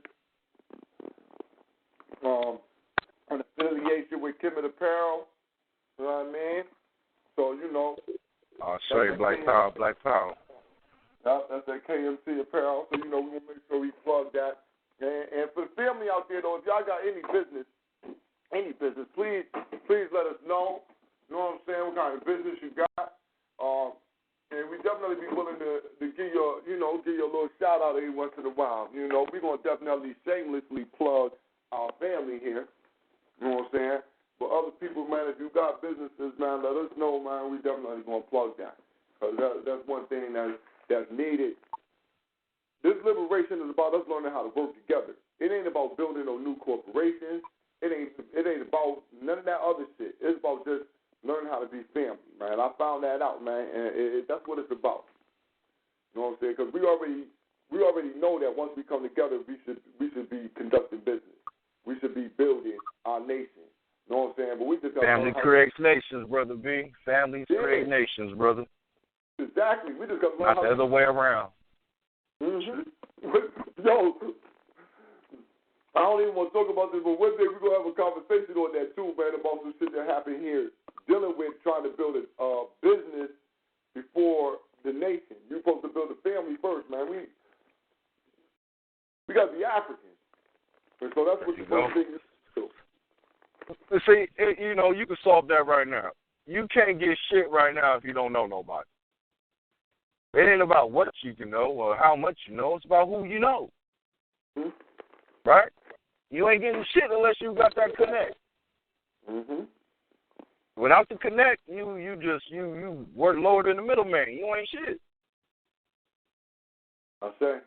An affiliation with Kemet Apparel. You know what I mean? So, you know. Say Black Power. That's that KMC Apparel. So, you know, we want to make sure we plug that. And for the family out there, though, if y'all got any business, please let us know. You know what I'm saying? What kind of business you got. And we definitely be willing to give you a little shout out every once in a while. You know, we're going to definitely shamelessly plug our family here. You know what I'm saying? But other people, man, if you got businesses, man, let us know, man. We definitely going to plug that. Because that's one thing that's needed. This liberation is about us learning how to work together. It ain't about building no new corporations. It ain't about none of that other shit. It's about just learning how to be family, man. I found that out, man, and that's what it's about. You know what I'm saying? Because we already know that once we come together, we should be conducting business. We should be building our nation. You know what I'm saying? But we just got family creates nations, brother B. Families create nations, brother. Exactly. We just got to learn not the other way around. Mm-hmm. Yo, I don't even want to talk about this, but one day we're going to have a conversation on that too, man, about some shit that happened here, dealing with trying to build a business before the nation. You're supposed to build a family first, man. We got to be Africans. And so that's what the first thing is to do. See, you know, you can solve that right now. You can't get shit right now if you don't know nobody. It ain't about what you can know or how much you know. It's about who you know. Mm-hmm. Right? You ain't getting shit unless you got that connect. Mm-hmm. Without the connect, you work lower than the middleman. You ain't shit. I say.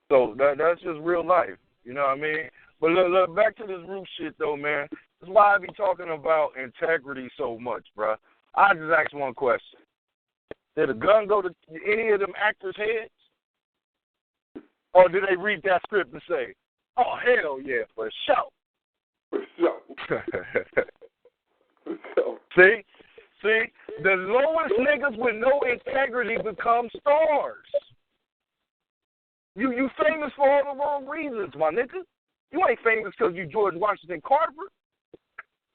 So that's just real life. You know what I mean? But look, back to this root shit, though, man. That's why I be talking about integrity so much, bro. I just ask one question. Did a gun go to any of them actors' heads? Or did they read that script and say, oh, hell yeah, for sure? For sure. See, the lowest niggas with no integrity become stars. You famous for all the wrong reasons, my nigga. You ain't famous because you George Washington Carver.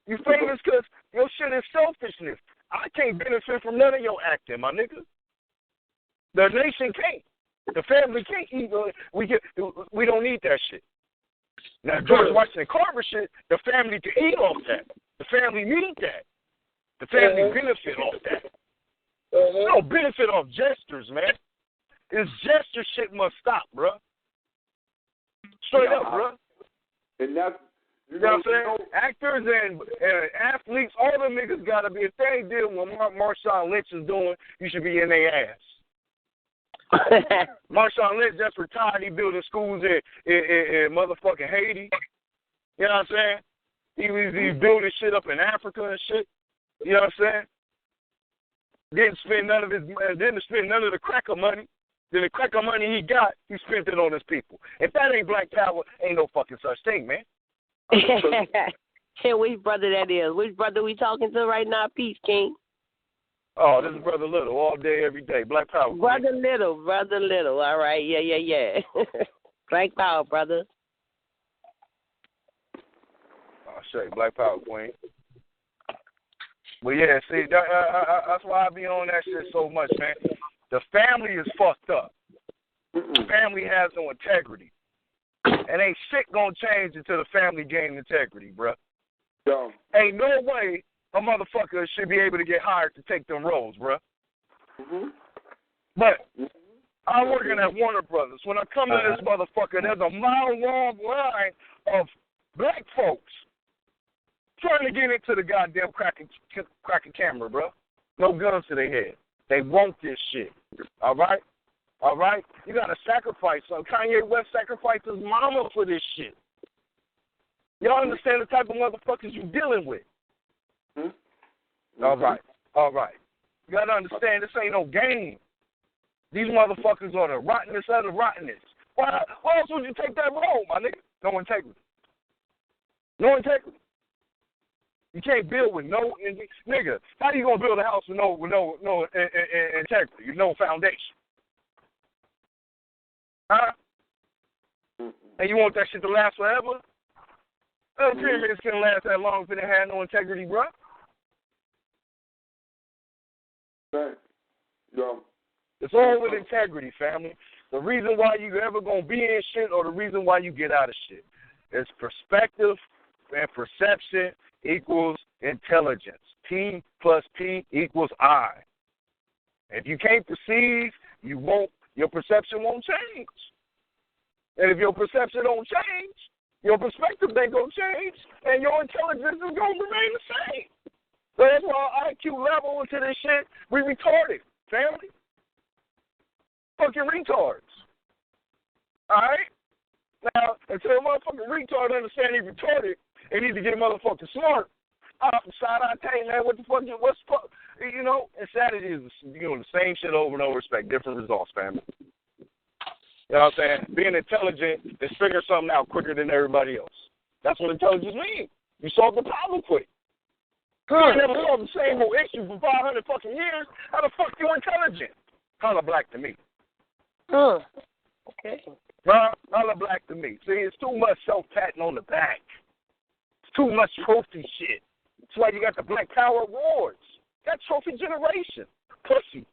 You famous because your shit is selfishness. I can't benefit from none of your acting, my nigga. The nation can't. The family can't either. We don't need that shit. Now, George Washington Carver shit, the family can eat off that. The family need that. The family benefit off that. You don't benefit off gestures, man. This gesture shit must stop, bro. Straight up, bro. And that's, you know what I'm saying? Actors and athletes, all them niggas got to be, if they ain't doing what Marshawn Lynch is doing, you should be in their ass. Marshawn Lynch just retired. He building schools in motherfucking Haiti. You know what I'm saying? He's building shit up in Africa and shit. You know what I'm saying? Didn't spend none of the cracker money. Then the cracker money he got, he spent it on his people. If that ain't black power, ain't no fucking such thing, man. Hey, which brother that is? Which brother we talking to right now? Peace, King. Oh, this is Brother Little, all day, every day. Black Power. Queen. Brother Little. All right, yeah. Black Power, brother. Oh, shit, Black Power, Queen. Well, yeah, see, that's why I be on that shit so much, man. The family is fucked up. The family has no integrity. And ain't shit gonna change until the family gain integrity, bruh. Yeah. Ain't no way a motherfucker should be able to get hired to take them roles, bruh. Mm-hmm. But I'm working at Warner Brothers. When I come to this motherfucker, there's a mile-long line of black folks trying to get into the goddamn cracking camera, bro. No guns to their head. They want this shit. All right? All right? You got to sacrifice something. Kanye West sacrificed his mama for this shit. Y'all understand the type of motherfuckers you dealing with? Mm-hmm. All right. All right. You got to understand this ain't no game. These motherfuckers are the rottenest of the rottenest. Why else would you take that role, my nigga? No integrity. No integrity. You can't build with no nigga. How you gonna build a house with no integrity? No foundation. Huh? And you want that shit to last forever? No pyramids can last that long if it had no integrity, bro. Thanks. Yeah. It's all with integrity, family. The reason why you ever gonna be in shit or the reason why you get out of shit is perspective and perception equals intelligence. P plus P equals I. If you can't perceive, your perception won't change. And if your perception don't change, your perspective ain't gonna change, and your intelligence is gonna remain the same. So that's why our IQ level into this shit, we retarded, family. Fucking retards. Alright? Now, until a motherfucking retard understand he retarded, they need to get a motherfucking smart. Side-eye tank, man, what the fuck, you know, insanity is, the same shit over and over, expect different results, family. You know what I'm saying? Being intelligent is figuring something out quicker than everybody else. That's what intelligence means. You solve the problem quick. You never solved the same old issue for 500 fucking years. How the fuck you intelligent? Color black to me. Okay. Color black to me. See, it's too much self-patting on the back. It's too much trophy shit. That's why you got the Black Power Awards. That trophy generation. Pussy.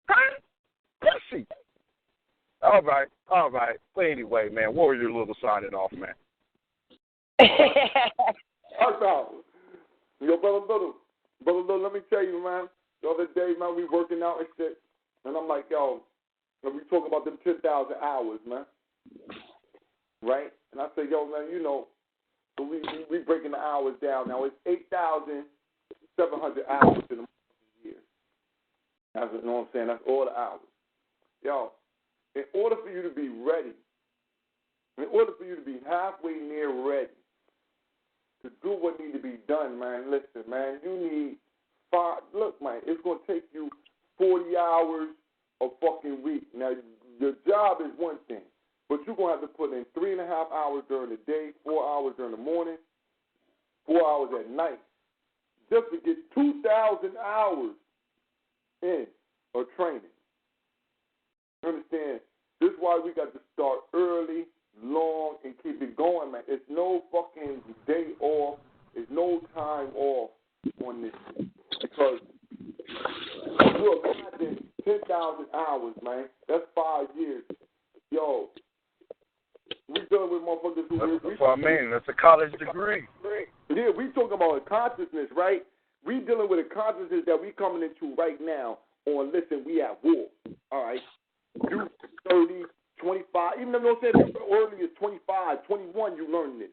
Huh? Pussy. All right. But anyway, man, Warrior Little signing off, man. Yo, brother Little, let me tell you, man. The other day, man, we working out and shit, and I'm like, yo, and we talk about them 10,000 hours, man. Right? And I say, yo, man, you know, so we breaking the hours down. Now it's 8,700 hours in a year. That's, you know what I'm saying? That's all the hours. Yo, in order for you to be ready, in order for you to be halfway near ready to do what needs to be done, man, listen, man, you need look, man, it's going to take you 40 hours a fucking week. Now, your job is one thing, but you're going to have to put in 3.5 hours during the day, 4 hours during the morning, 4 hours at night, just to get 2,000 hours in of training. You understand? This is why we got to start early, long, and keep it going, man. It's no fucking day off. There's no time off on this. Because you imagine 10,000 hours, man. That's 5 years. Yo, we dealing with motherfuckers who... That's what I mean. That's a college degree. Yeah, we talking about a consciousness, right? We dealing with a consciousness that we coming into right now on, listen, we at war. All right? You 30, 25, even though you said as early as 25, 21, you learn this.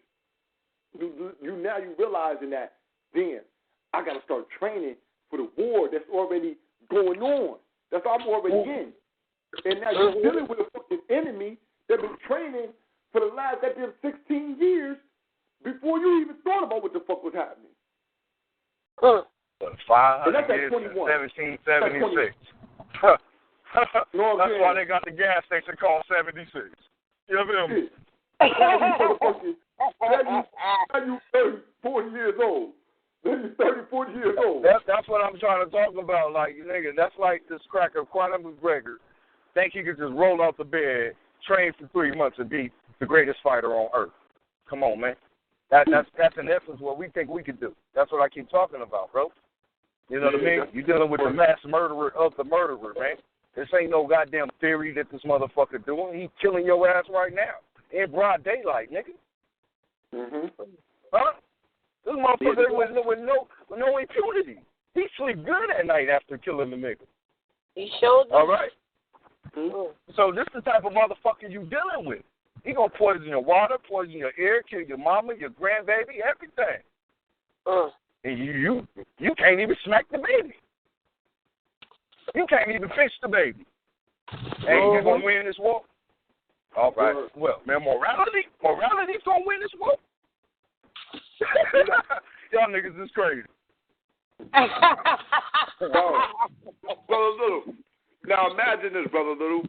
You now you realizing that, damn, I got to start training for the war that's already going on. That's I'm already in. And now you're dealing with a fucking enemy that been training for the last 16 years before you even thought about what the fuck was happening. 500 years since 1776. That's why they got the gas station called 76. You feel me? Now you 30, 40 years old. Then you 30, 40 years old. That's what I'm trying to talk about. Like, nigga, that's like this cracker, Quantum McGregor. Think he could just roll off the bed, train for 3 months, and be the greatest fighter on earth. Come on, man. That's in essence what we think we could do. That's what I keep talking about, bro. You know what I mean? You're dealing with the mass murderer of the murderer, man. This ain't no goddamn theory that this motherfucker doing. He's killing your ass right now in broad daylight, nigga. Huh? This motherfucker with no impunity. He sleep good at night after killing the nigga. He showed them. All right. So this is the type of motherfucker you dealing with. He gonna poison your water, poison your air, kill your mama, your grandbaby, everything. And you can't even smack the baby. You can't even fish the baby. Hey, you gonna win this war? All right. Well, man, morality's gonna win this war. Y'all niggas is crazy. Brother Little. Now imagine this, Brother Little.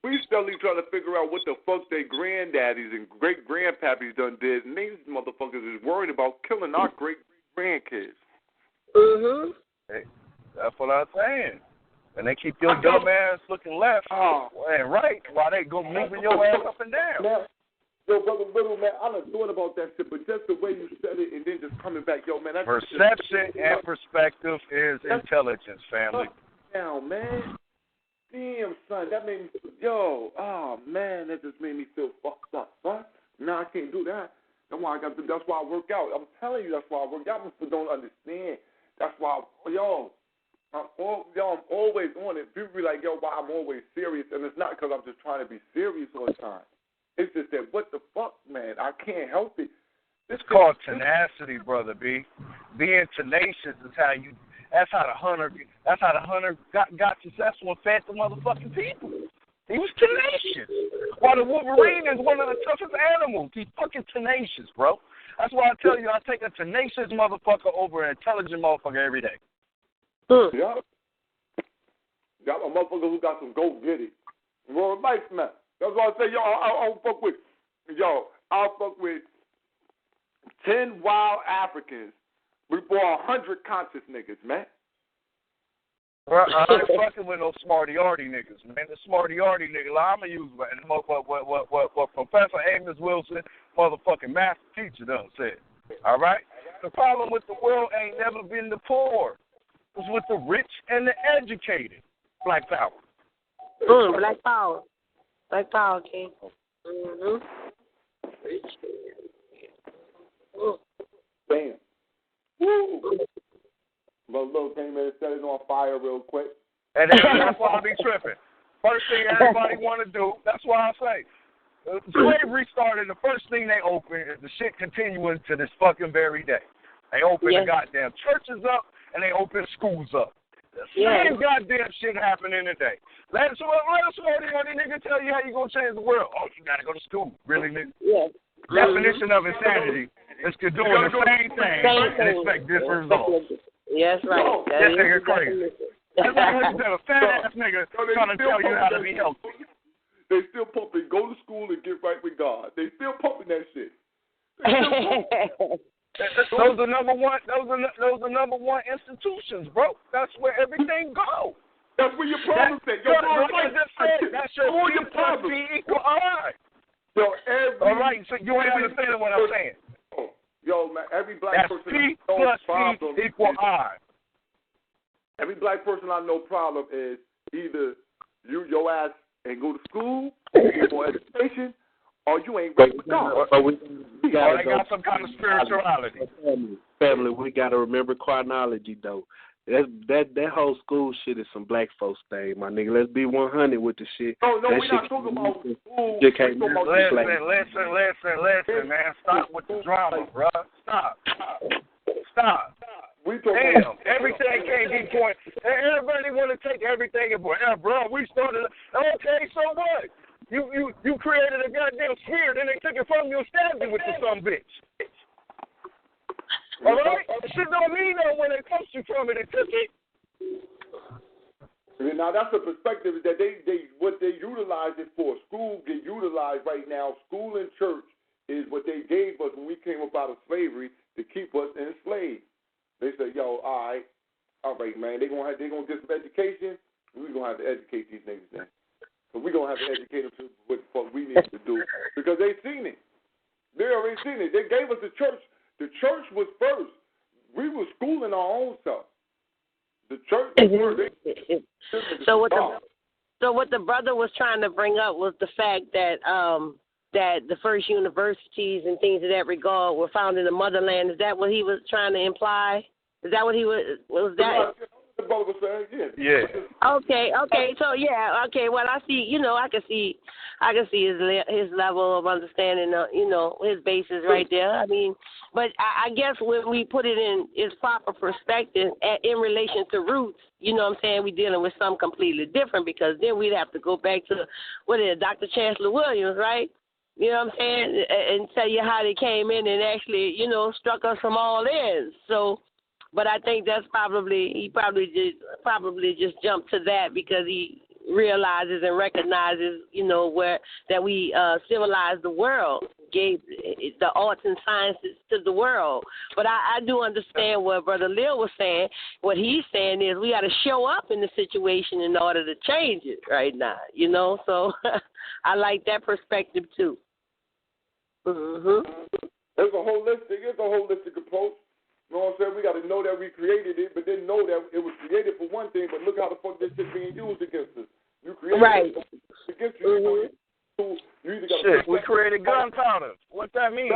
We still trying to figure out what the fuck their granddaddies and great grandpappies done did, and these motherfuckers is worried about killing our great grandkids. Hey, that's what I'm saying. And they keep your dumb ass looking left and right while they go moving your ass up and down. Now, yo, Brother Little, man, I done thought about that shit, but just the way you said it and then just coming back, yo, man. That's Perception and perspective is intelligence, family. Now, man. Damn, son, that made me, man, that just made me feel fucked up, son. No, I can't do that. That's why I work out. I'm telling you, that's why I work out. People don't understand. That's why, I'm always on it. People be like, why I'm always serious, and it's not because I'm just trying to be serious all the time. It's just that, what the fuck, man? I can't help it. It's called tenacity, brother B. Being tenacious is how you. That's how the hunter got successful and fed the motherfucking people. He was tenacious. While the Wolverine is one of the toughest animals. He's fucking tenacious, bro. That's why I tell you I take a tenacious motherfucker over an intelligent motherfucker every day. Yeah. Got a motherfucker who got some go get it. Royal Life, man. That's why I say, I'll fuck with 10 wild Africans before 100 conscious niggas, man. Well, I ain't fucking with no smarty-arty niggas, man. The smarty-arty nigga, I'm going to use what Professor Amos Wilson, motherfucking master teacher, done said. All right? The problem with the world ain't never been the poor. It's with the rich and the educated. Black power. Black power. Black power, King. Bam. Woo. But Lil came in and set it on fire real quick. And that's why I be tripping. First thing everybody want to do, that's why I say, slavery started, the first thing they open is the shit continuing to this fucking very day. They open the goddamn churches up and they open schools up. The same goddamn shit happening today. Let a smarty nigga tell you how you gonna change the world. Oh, you gotta go to school. Really, nigga? Yeah. Definition of insanity is to doing the same thing and expect different results. Yes, right. That nigga crazy. That's like a fat ass nigga trying to tell you how to be healthy. They still pumping, go to school and get right with God. They still pumping that shit. Those are number one. Those are number one institutions, bro. That's where everything goes. That's where your problems at. That's your P plus B equal I. All right, so you ain't understanding what I'm saying. Yo, man, every black person P plus B equal I. Every black person I know problem is either your ass ain't go to school, you go to education, or you ain't ready with God. Or they got some kind of spirituality. Family, we got to remember chronology, though. That whole school shit is some black folks thing, my nigga. Let's be 100 with the shit. No, we're not talking about school. Listen, man. Stop with the drama, bro. Stop. Damn, everything can't be point. Everybody want to take everything and point. Yeah, bro, we started. Okay, so what? You created a goddamn sphere, then they took it from you and stabbed you with the some bitch. All right? Shit don't mean that when they punched you from it, they took it. Now that's the perspective that what they utilize it for. School get utilized right now. School and church is what they gave us when we came up out of slavery to keep us enslaved. They say, all right, man. They gonna get some education. We gonna have to educate these niggas then. But we gonna have to educate them to what the fuck we need to do because they seen it. They already understand it. They gave us the church. The church was first. We were schooling our own self. The church was first. So what the brother was trying to bring up was the fact that that the first universities and things of that regard were found in the motherland. Is that what he was trying to imply? Is that what he was that? The brother was saying, yeah. Okay. So yeah. Okay. Well, I see. I can see his level of understanding. His basis right there. I mean, but I guess when we put it in its proper perspective in relation to roots, you know what I'm saying, we're dealing with something completely different, because then we'd have to go back to Dr. Chancellor Williams, right? You know what I'm saying, and tell you how they came in and actually, struck us from all ends. So. But I think that's he probably just jumped to that because he realizes and recognizes, that we civilized the world, gave the arts and sciences to the world. But I do understand what Brother Lil was saying. What he's saying is we got to show up in the situation in order to change it right now, So I like that perspective too. Mm-hmm. It's a holistic approach. You know what I'm saying? We got to know that we created it, but then know that it was created for one thing, but look how the fuck this shit being used against us. You created it against you. You either got shit, we created gunpowder. What that mean?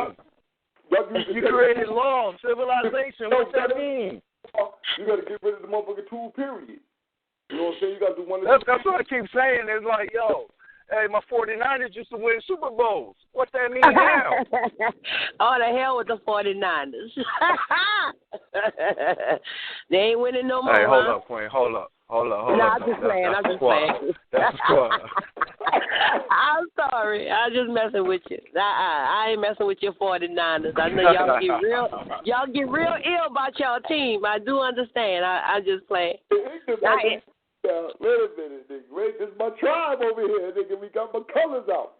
You created law, civilization. What that mean? You got to get rid of the motherfucking tool, period. You know what I'm saying? You got to do one of That's what I keep saying. It's like, yo, hey, my 49ers used to win Super Bowls. What that mean now? Oh, the hell with the 49ers. They ain't winning no more. Hey, hold up, Queen. Hold up. No, I'm just playing. That's the squad. I'm sorry. I'm just messing with you. I ain't messing with your 49ers. I know y'all get real ill about y'all team. I do understand. I'm just playing. Wait a minute, nigga. Wait, this is my tribe over here, nigga. We got my colors out.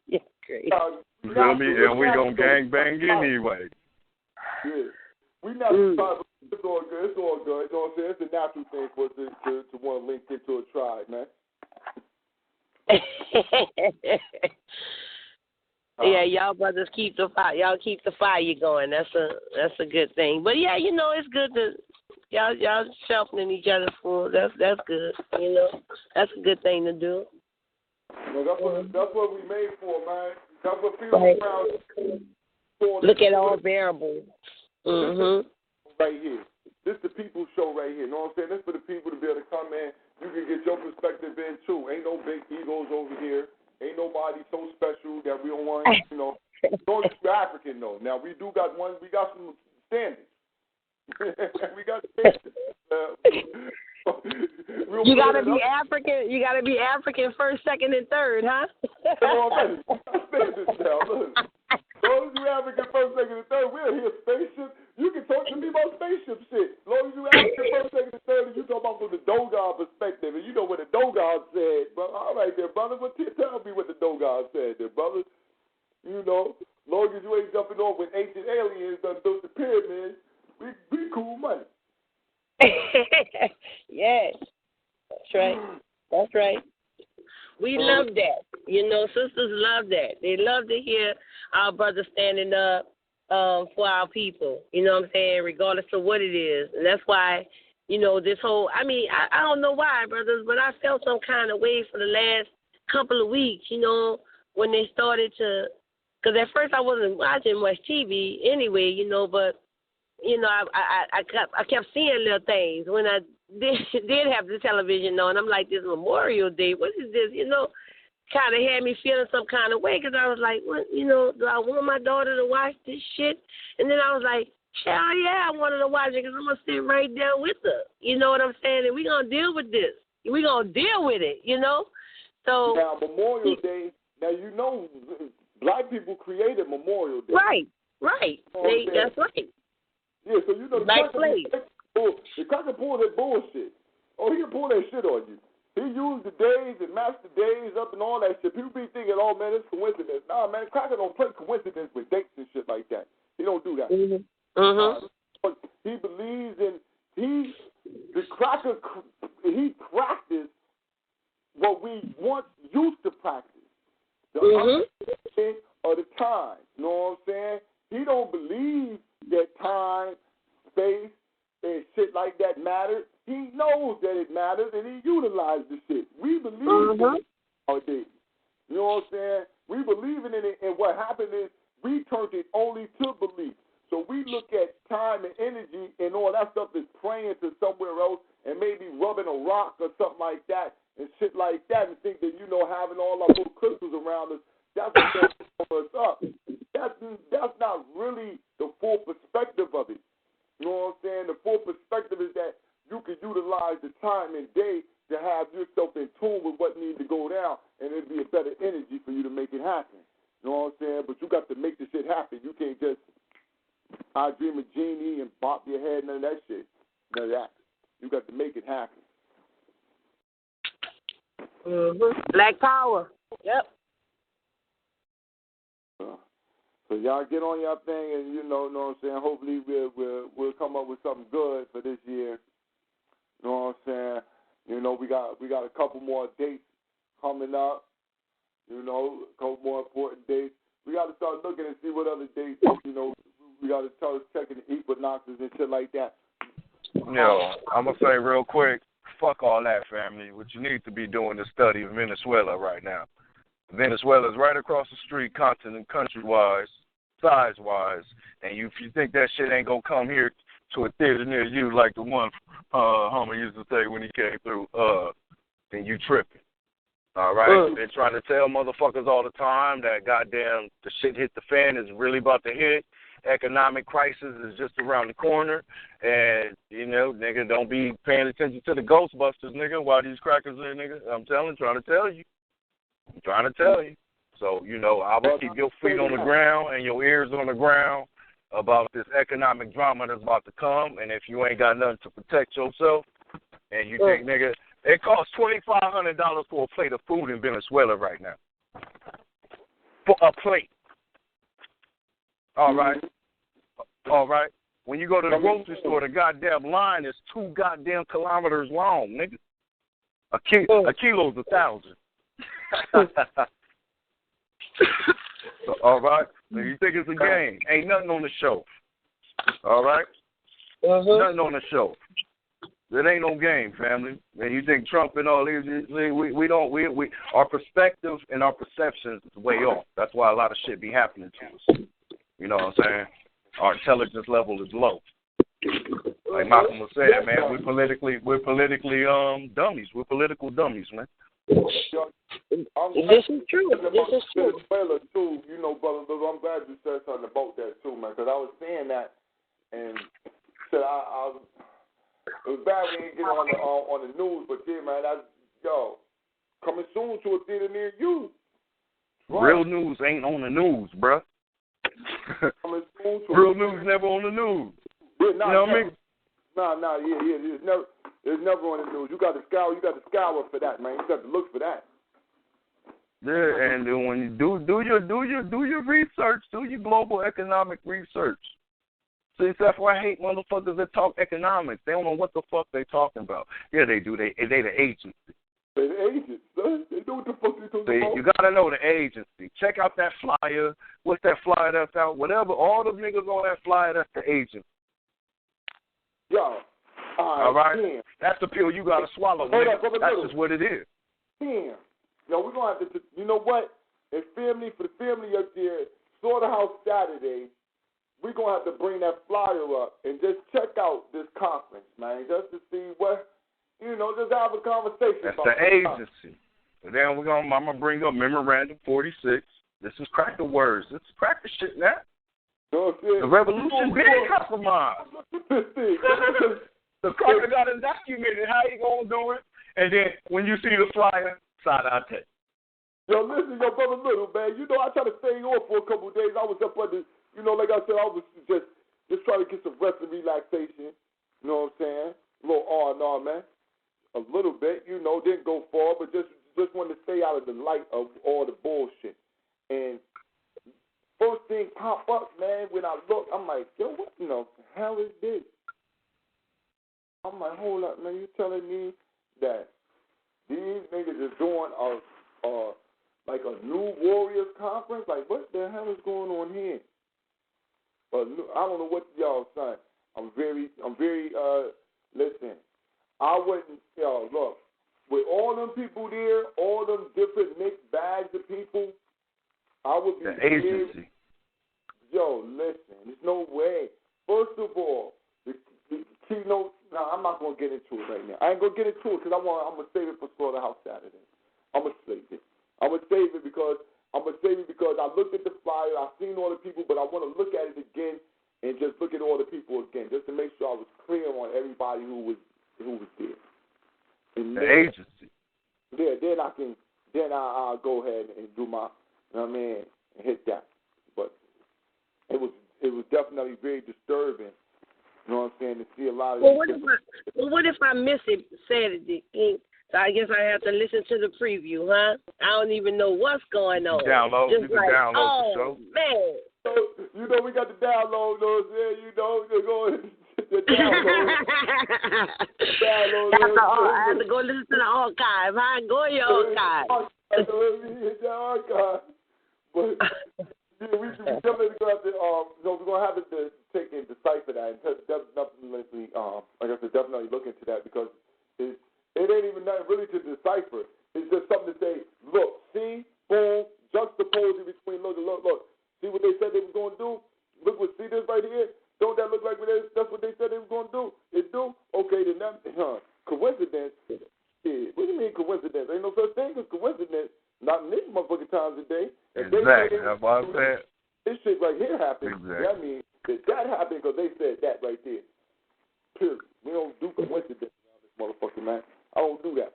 You're crazy. You feel me? And we gonna gang bang anyway. Yeah. We not the tribe. It's all good. You know what I'm saying? It's a natural thing for us to want to link into a tribe, man. Yeah, y'all brothers keep the fire. Y'all keep the fire going. That's a good thing. But yeah, it's good to y'all sharpening each other for. That's good. That's a good thing to do. That's what we made for, man. That's what people around for. Look at all variables. Right here. This is the people's show right here. You know what I'm saying? This is for the people to be able to come in. You can get your perspective in too. Ain't no big egos over here. Ain't nobody so special that we don't want, As long as you're African, though. Now, we do got one. We got some standards. We got standards. You gotta be African. You gotta be African first, second, and third, huh? Standards now. Look. As long as you African first, second, and third, we're here spaceship. You can talk to me about spaceship shit. As long as you African first, second, and third, and you talk about from the Dogon perspective, and you know what the Dogon said. But all right there, brother. But tell me what the Dogon said there, brother. As long as you ain't jumping off with ancient aliens done built the pyramids, we cool money. Yes, that's right. We love that. Sisters love that. They love to hear our brothers standing up for our people. You know what I'm saying? Regardless of what it is. And that's why, this whole, I don't know why, brothers, but I felt some kind of way for the last couple of weeks, when they started to, because at first I wasn't watching much TV anyway, but, I kept seeing little things when I did have the television on. I'm like, this Memorial Day, what is this? Kind of had me feeling some kind of way because I was like, what, do I want my daughter to watch this shit? And then I was like, hell yeah, I wanted to watch it because I'm going to sit right there with her. You know what I'm saying? And we're going to deal with this. We're going to deal with it, So now, Memorial Day, black people created Memorial Day. Right. That's right. Yeah, so the cracker pulled that bullshit. Oh, he can pull that shit on you. He used the days and matched the days up and all that shit. People be thinking, oh, man, it's coincidence. Nah, man, Cracker don't play coincidence with dates and shit like that. He don't do that. But he believes in, Cracker, he practiced what we once used to practice. the understanding of the time. You know what I'm saying? He don't believe that time, space, and shit like that matters. He knows that it matters, and he utilizes the shit. We believe in it nowadays. You know what I'm saying? We believe in it, and what happened is we turned it only to belief. So we look at time and energy and all that stuff is praying to somewhere else and maybe rubbing a rock or something like that and shit like that and think that, having all our little crystals around us, that's what's going to cover us up. That's not really the full perspective of it. You know what I'm saying? The full perspective is that you can utilize the time and day to have yourself in tune with what needs to go down, and it'll be a better energy for you to make it happen. You know what I'm saying? But you got to make the shit happen. You can't just, I dream a genie and bop your head, none of that shit. None of that. You got to make it happen. Black power. Yep. So y'all get on your thing, and know what I'm saying. Hopefully we'll come up with something good for this year. You know what I'm saying? We got a couple more dates coming up. A couple more important dates. We got to start looking and see what other dates. We got to start checking the equinoxes and shit like that. I'm gonna say real quick. Fuck all that, family. What you need to be doing is study Venezuela right now. Venezuela's right across the street, continent, country-wise, size-wise, and if you think that shit ain't gonna come here to a theater near you like the one Homer used to say when he came through, then you tripping. All right? They're trying to tell motherfuckers all the time that goddamn the shit hit the fan is really about to hit. Economic crisis is just around the corner, and, nigga, don't be paying attention to the Ghostbusters, nigga, while these crackers there, nigga. I'm trying to tell you. So, I will keep your feet on the ground and your ears on the ground about this economic drama that's about to come, and if you ain't got nothing to protect yourself, and you think, nigga, it costs $2,500 for a plate of food in Venezuela right now. For a plate. All right. When you go to the grocery store, the goddamn line is 2 goddamn kilometers long, nigga. A kilo's 1,000. All right. So you think it's a game? Ain't nothing on the show. All right. Nothing on the show. It ain't no game, family. And you think Trump and all these, we our perspective and our perceptions is way off. That's why a lot of shit be happening to us. You know what I'm saying? Our intelligence level is low. Like Malcolm was saying, man, we're politically dummies. We're political dummies, man. This is true. Venezuela too, brother. I'm glad you said something about that too, man. Because I was saying that, and said it was bad we didn't get on the news, but yeah, man, coming soon to a theater near you. Right. Real news ain't on the news, bruh. Real news never on the news. Yeah, you know what I mean? It's never on the news. You got to scour for that, man. You got to look for that. Yeah, and then when you do your research, do your global economic research. See, that's why I hate motherfuckers that talk economics. They don't know what the fuck they talking about. Yeah, they do. They the agency. They the agents, son. They know what the fuck they talking about. You gotta know the agency. Check out that flyer. What's that flyer that's out? Whatever. All the niggas on that flyer, that's the agent. Yo. All right. Damn. That's the pill you gotta swallow. That's just what it is. Damn. Yo, we're gonna have to. You know what? For the family up there, Slaughterhouse Saturday. We're going to have to bring that flyer up and just check out this conference, man, just to see what, just have a conversation. That's the agency. And then I'm going to bring up Memorandum 46. This is cracker words. This is cracker shit now. The revolution being compromised. The cracker got it documented. How you going to do it? And then when you see the flyer, side-eye text. Yo, listen, your brother Little, man. I tried to stay on for a couple of days. I was up under... like I said, I was just trying to get some rest and relaxation. You know what I'm saying? A little R&R, man. A little bit, didn't go far, but just wanted to stay out of the light of all the bullshit. And first thing pop up, man, when I look, I'm like, yo, what in the hell is this? I'm like, hold up, man. You telling me that these niggas is doing a like a new Warriors conference. Like, what the hell is going on here? I don't know what y'all saying. I'm very. Listen, I wouldn't. Look, with all them people there, all them different mixed bags of people, I would be the agency. Listen, there's no way. First of all, the keynote. Now, I'm not gonna get into it right now. I ain't gonna get into it because I'm gonna save it for Slaughterhouse Saturday. I'm gonna save it because I looked at the flyer. I've seen all the people, but I want to look at it again and just look at all the people again, just to make sure I was clear on everybody who was there. And the agency. Yeah, then I'll go ahead and do my, and hit that. But it was definitely very disturbing. You know what I'm saying, to see a lot of. Well, what if I miss it Saturday? So I guess I have to listen to the preview, huh? I don't even know what's going on. You can download the show. Man. So, we got the download those. Yeah, you're going to download. I have to go listen to the archive. Huh? Go in your archive. But we definitely going to have to. We're going to have to take and decipher that, and definitely, like I said, definitely look into that because it ain't even nothing really to decipher. It's just something to say, look, see, boom, juxtapose it between, look, see what they said they were going to do? See this right here? Don't that look like that's what they said they were going to do? It do? Okay, then that, coincidence? Yeah, what do you mean coincidence? Ain't no such thing as coincidence. Not in these motherfucking times today. Exactly, that's what I'm saying. This shit right here happened. Exactly. That means that happened because they said that right there. Period. We don't do coincidence around this motherfucker, man. I don't do that.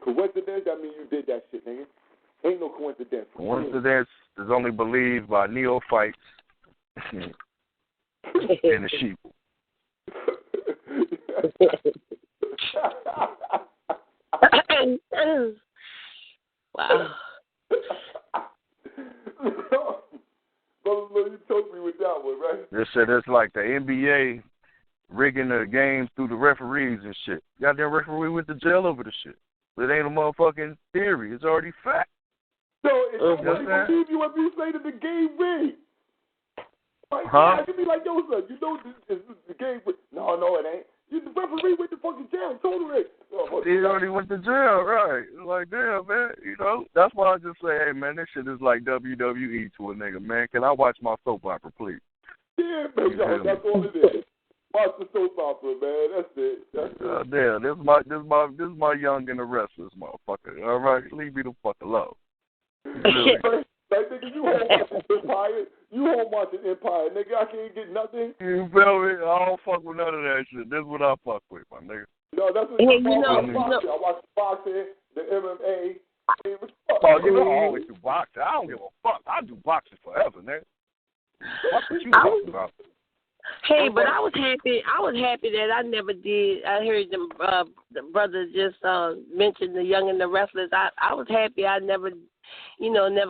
Coincidence, that means you did that shit, nigga. Ain't no coincidence. Coincidence is only believed by neophytes and the sheep. Wow. Brother, you told me with that one, right? They said it's like the NBA rigging the games through the referees and shit. Goddamn referee went to jail over the shit. But it ain't a motherfucking theory. It's already fact. So nobody believe you if you say that the game rigged. Like, huh? Yeah, you be like, yo, son, you know this is the game rigged. No, it ain't. The referee went to fucking jail. Totally. He already went to jail, right? Like, damn, man. You know, that's why I just say, hey, man, this shit is like WWE to a nigga, man. Can I watch my soap opera, please? Yeah, man, that's all it is. Watch the soap opera, man. That's it. Damn, this is my Young and the Restless, motherfucker. All right, leave me the fuck alone. Really? Like, nigga, you home watching Empire? You home watching Empire, nigga? I can't get nothing. You feel me? I don't fuck with none of that shit. This is what I fuck with, my nigga. No, that's what I watch boxing, the MMA. You know, I always do boxing. I don't give a fuck. I do boxing forever, nigga. What you talking about? Hey, but I was happy. That I never did. I heard the brother just mention the Young and the Restless. I was happy I never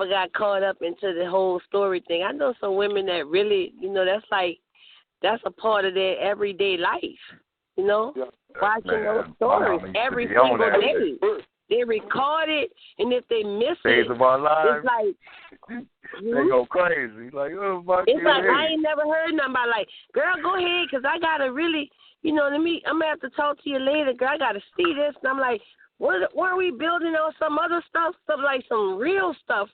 got caught up into the whole story thing. I know some women that really, that's a part of their everyday life. Watching those stories every single day. They record it, and if they miss Days it, of our lives, it's like they go crazy. Like, oh my God. It's like I ain't never heard nothing about like, girl, go ahead, because I gotta really, I'm gonna have to talk to you later, girl. I gotta see this, and I'm like, what are we building on some other stuff, some real stuff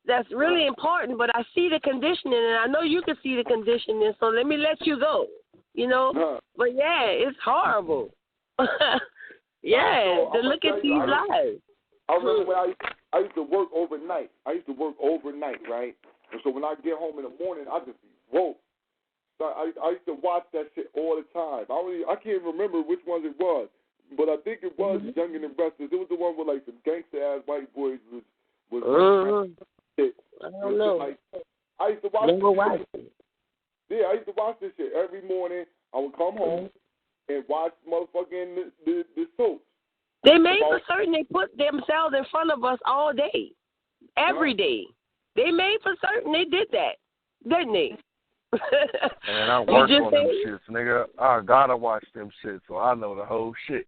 that's really important? But I see the conditioning, and I know you can see the conditioning, so let me let you go. But yeah, it's horrible. Yeah, to look at these lives. I remember when I used to work overnight. Right? And so when I get home in the morning, I just be woke. So I used to watch that shit all the time. I can't remember which ones it was, but I think it was Young and the Restless. It was the one where like some gangster ass white boys was I don't know. I used to watch this shit. Yeah, I used to watch this shit every morning. I would come home and watch motherfucking the soaps. They made for certain they put themselves in front of us all day, every day. They made for certain they did that, didn't they? And I work on them shits, nigga. I gotta watch them shit, so I know the whole shit.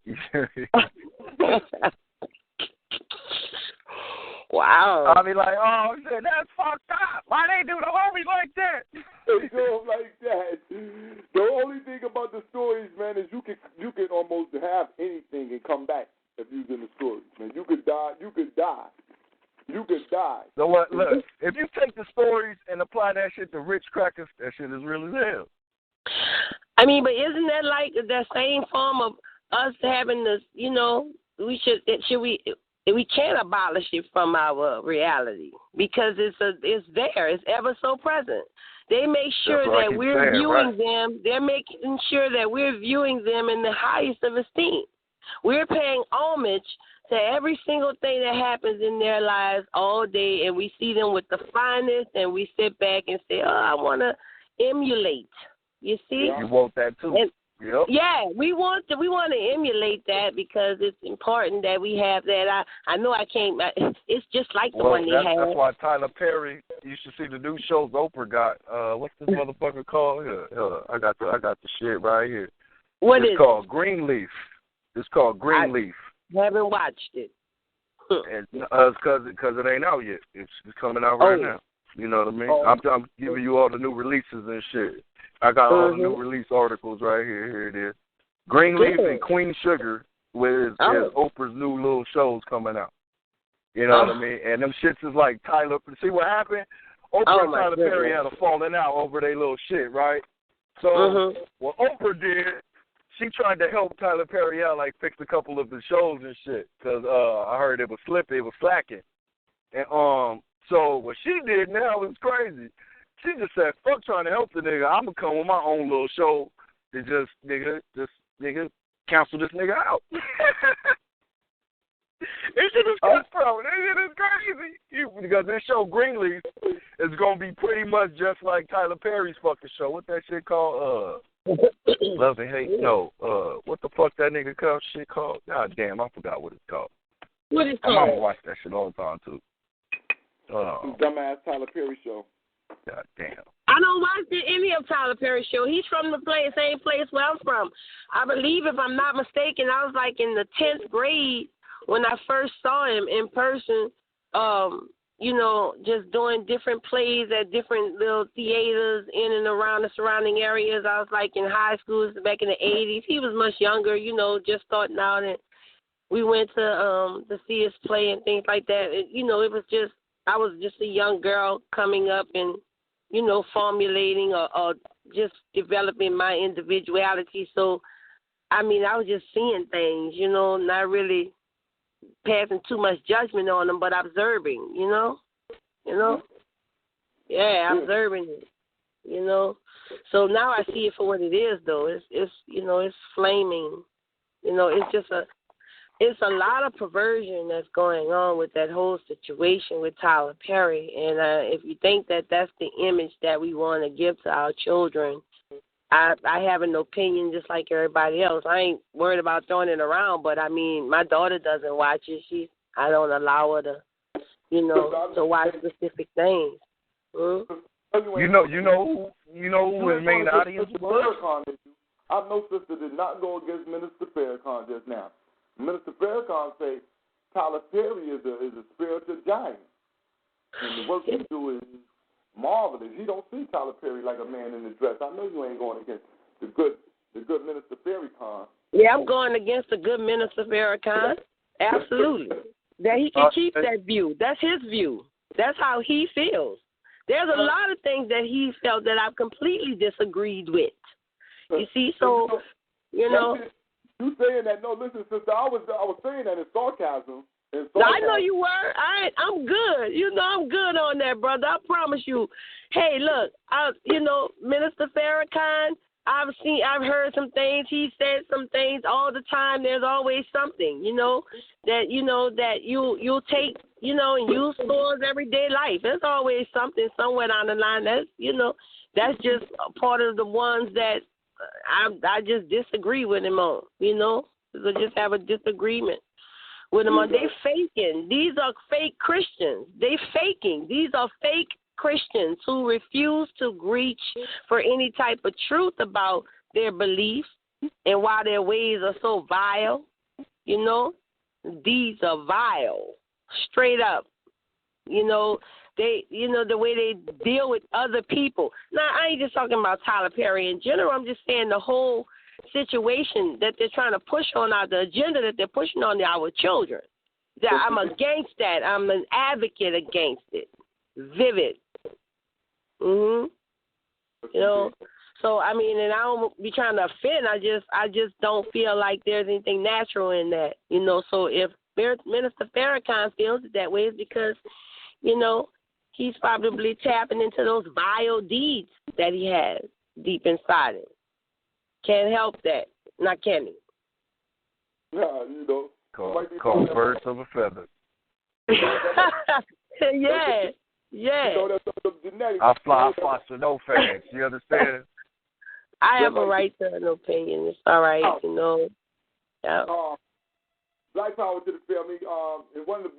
Wow. I'll be like, oh, shit, that's fucked up. Why they do the homies like that? They do them like that. The only thing about the stories, man, is you can almost have anything and come back if you're in the stories, man. You could die. You could die. You could die. So what? Look, if you take the stories and apply that shit to Ritz crackers, that shit is real as hell. I mean, but isn't that like the same form of us having this? You know, we can't abolish it from our reality because it's there. It's ever so present. They make sure that we're viewing them. They're making sure that we're viewing them in the highest of esteem. We're paying homage to every single thing that happens in their lives all day, and we see them with the finest, and we sit back and say, "Oh, I want to emulate." You see? You want that too? And, yep. Yeah, we want to emulate that because it's important that we have that. I know I can't. It's just like the one they had. That's why Tyler Perry. You should see the new shows Oprah got. What's this motherfucker called? I got the shit right here. It's called Greenleaf. It's called Greenleaf. I haven't watched it. And because it ain't out yet. It's coming out right now. You know what I mean? I'm giving you all the new releases and shit. I got all the new release articles right here. Here it is. Greenleaf and Queen Sugar with Oprah's new little shows coming out. You know what I mean? And them shits is like Tyler. See what happened? Oprah and Tyler Perry had a falling out over their little shit, right? So what Oprah did, she tried to help Tyler Perry out, like fix a couple of the shows and shit, because I heard it was slipping, it was slacking. And so what she did now is crazy. She just said, fuck trying to help the nigga. I'm going to come with my own little show to just cancel this nigga out. This shit is cutthroat. This shit is crazy. Because this show, Greenleaf, is going to be pretty much just like Tyler Perry's fucking show. What that shit called? Love and Hate? No. What the fuck that nigga shit called? God damn, I forgot what it's called. What is it called? My mama watch that shit all the time, too. Dumbass Tyler Perry show. God damn. I don't watch any of Tyler Perry's show. He's from the same place where I'm from. I believe, if I'm not mistaken, I was like in the 10th grade when I first saw him in person, you know, just doing different plays at different little theaters in and around the surrounding areas. I was like in high school back in the 80s. He was much younger, you know, just starting out, and we went to see his play and things like that. You know, it was just, I was just a young girl coming up and, you know, formulating or just developing my individuality. So, I mean, I was just seeing things, you know, not really passing too much judgment on them, but observing, you know? Yeah, observing it, you know? So now I see it for what it is, though. It's you know, it's flaming. You know, it's just it's a lot of perversion that's going on with that whole situation with Tyler Perry. And if you think that that's the image that we want to give to our children, I have an opinion just like everybody else. I ain't worried about throwing it around, but, I mean, my daughter doesn't watch it. I don't allow her to, you know, to watch specific things. You know who his main audience was? I know sister did not go against Minister Farrakhan just now. Minister Farrakhan say Tyler Perry is a spiritual giant, and the work he do is marvelous. He don't see Tyler Perry like a man in a dress. I know you ain't going against the good Minister Farrakhan. Yeah, I'm going against the good Minister Farrakhan. Absolutely. That he can keep that view. That's his view. That's how he feels. There's a lot of things that he felt that I've completely disagreed with. You see, so, you know. You saying that? No, listen, sister. I was saying that in sarcasm. I know you were. I'm good. You know, I'm good on that, brother. I promise you. Hey, look, you know, Minister Farrakhan, I've heard some things. He said some things all the time. There's always something, you know, that you'll take, you know, and use for everyday life. There's always something somewhere down the line. That's just a part of the ones that I just disagree with him on, you know. So just have a disagreement with him on. They faking. These are fake Christians. They faking. These are fake Christians who refuse to reach for any type of truth about their beliefs and why their ways are so vile. You know, these are vile, straight up. You know, the way they deal with other people. Now, I ain't just talking about Tyler Perry in general. I'm just saying the whole situation that they're trying to push on the agenda that they're pushing on our children. That I'm against that. I'm an advocate against it. Vivid. You know. So I mean, and I don't be trying to offend. I just don't feel like there's anything natural in that. You know. So if Minister Farrakhan feels it that way, it's because, you know, he's probably tapping into those vile deeds that he has deep inside him. Can't help that. Not can he? Nah, you know. Call birds of a feather. Yeah. You know, that's the genetics. I foster no fans. You understand? I have a right to an opinion. It's all right, you know. Yeah. Black power to the family. And one of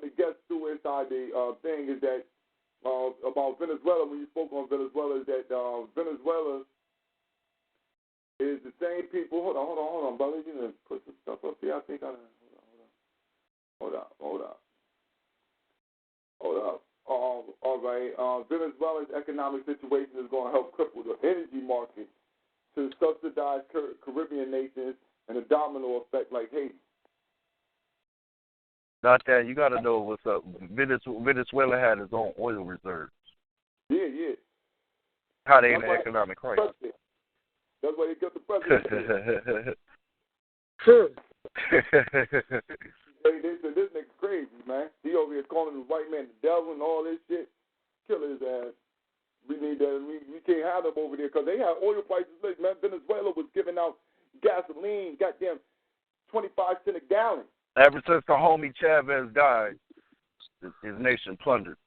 the guests threw inside the thing is that about Venezuela. When you spoke on Venezuela, is that Venezuela is the same people. Hold on, brother. You done put some stuff up here. I think I hold up. All right. Venezuela's economic situation is going to help cripple the energy market to subsidize Caribbean nations and a domino effect like Haiti. Not that. You got to know what's up. Venezuela had its own oil reserves. Yeah. How they in the economic crisis. That's why they killed the president. They said this nigga crazy, man. He over here calling the white man the devil and all this shit. Kill his ass. We need that. We can't have them over there because they have oil prices. Look, man, Venezuela was giving out gasoline, goddamn 25 cents a gallon. Ever since the homie Chavez died, his nation plundered.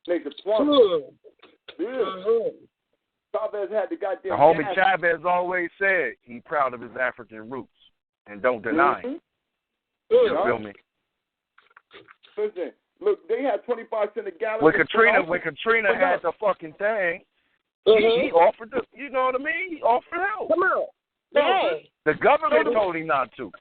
Yeah. Chavez had the goddamn. The homie Chavez always said he proud of his African roots and don't deny it. You feel me? Listen, look, they had 25 cents a gallon. When Katrina had the fucking thing, he offered to, you know what I mean? He offered help. Come on. Hey. The government told him not to.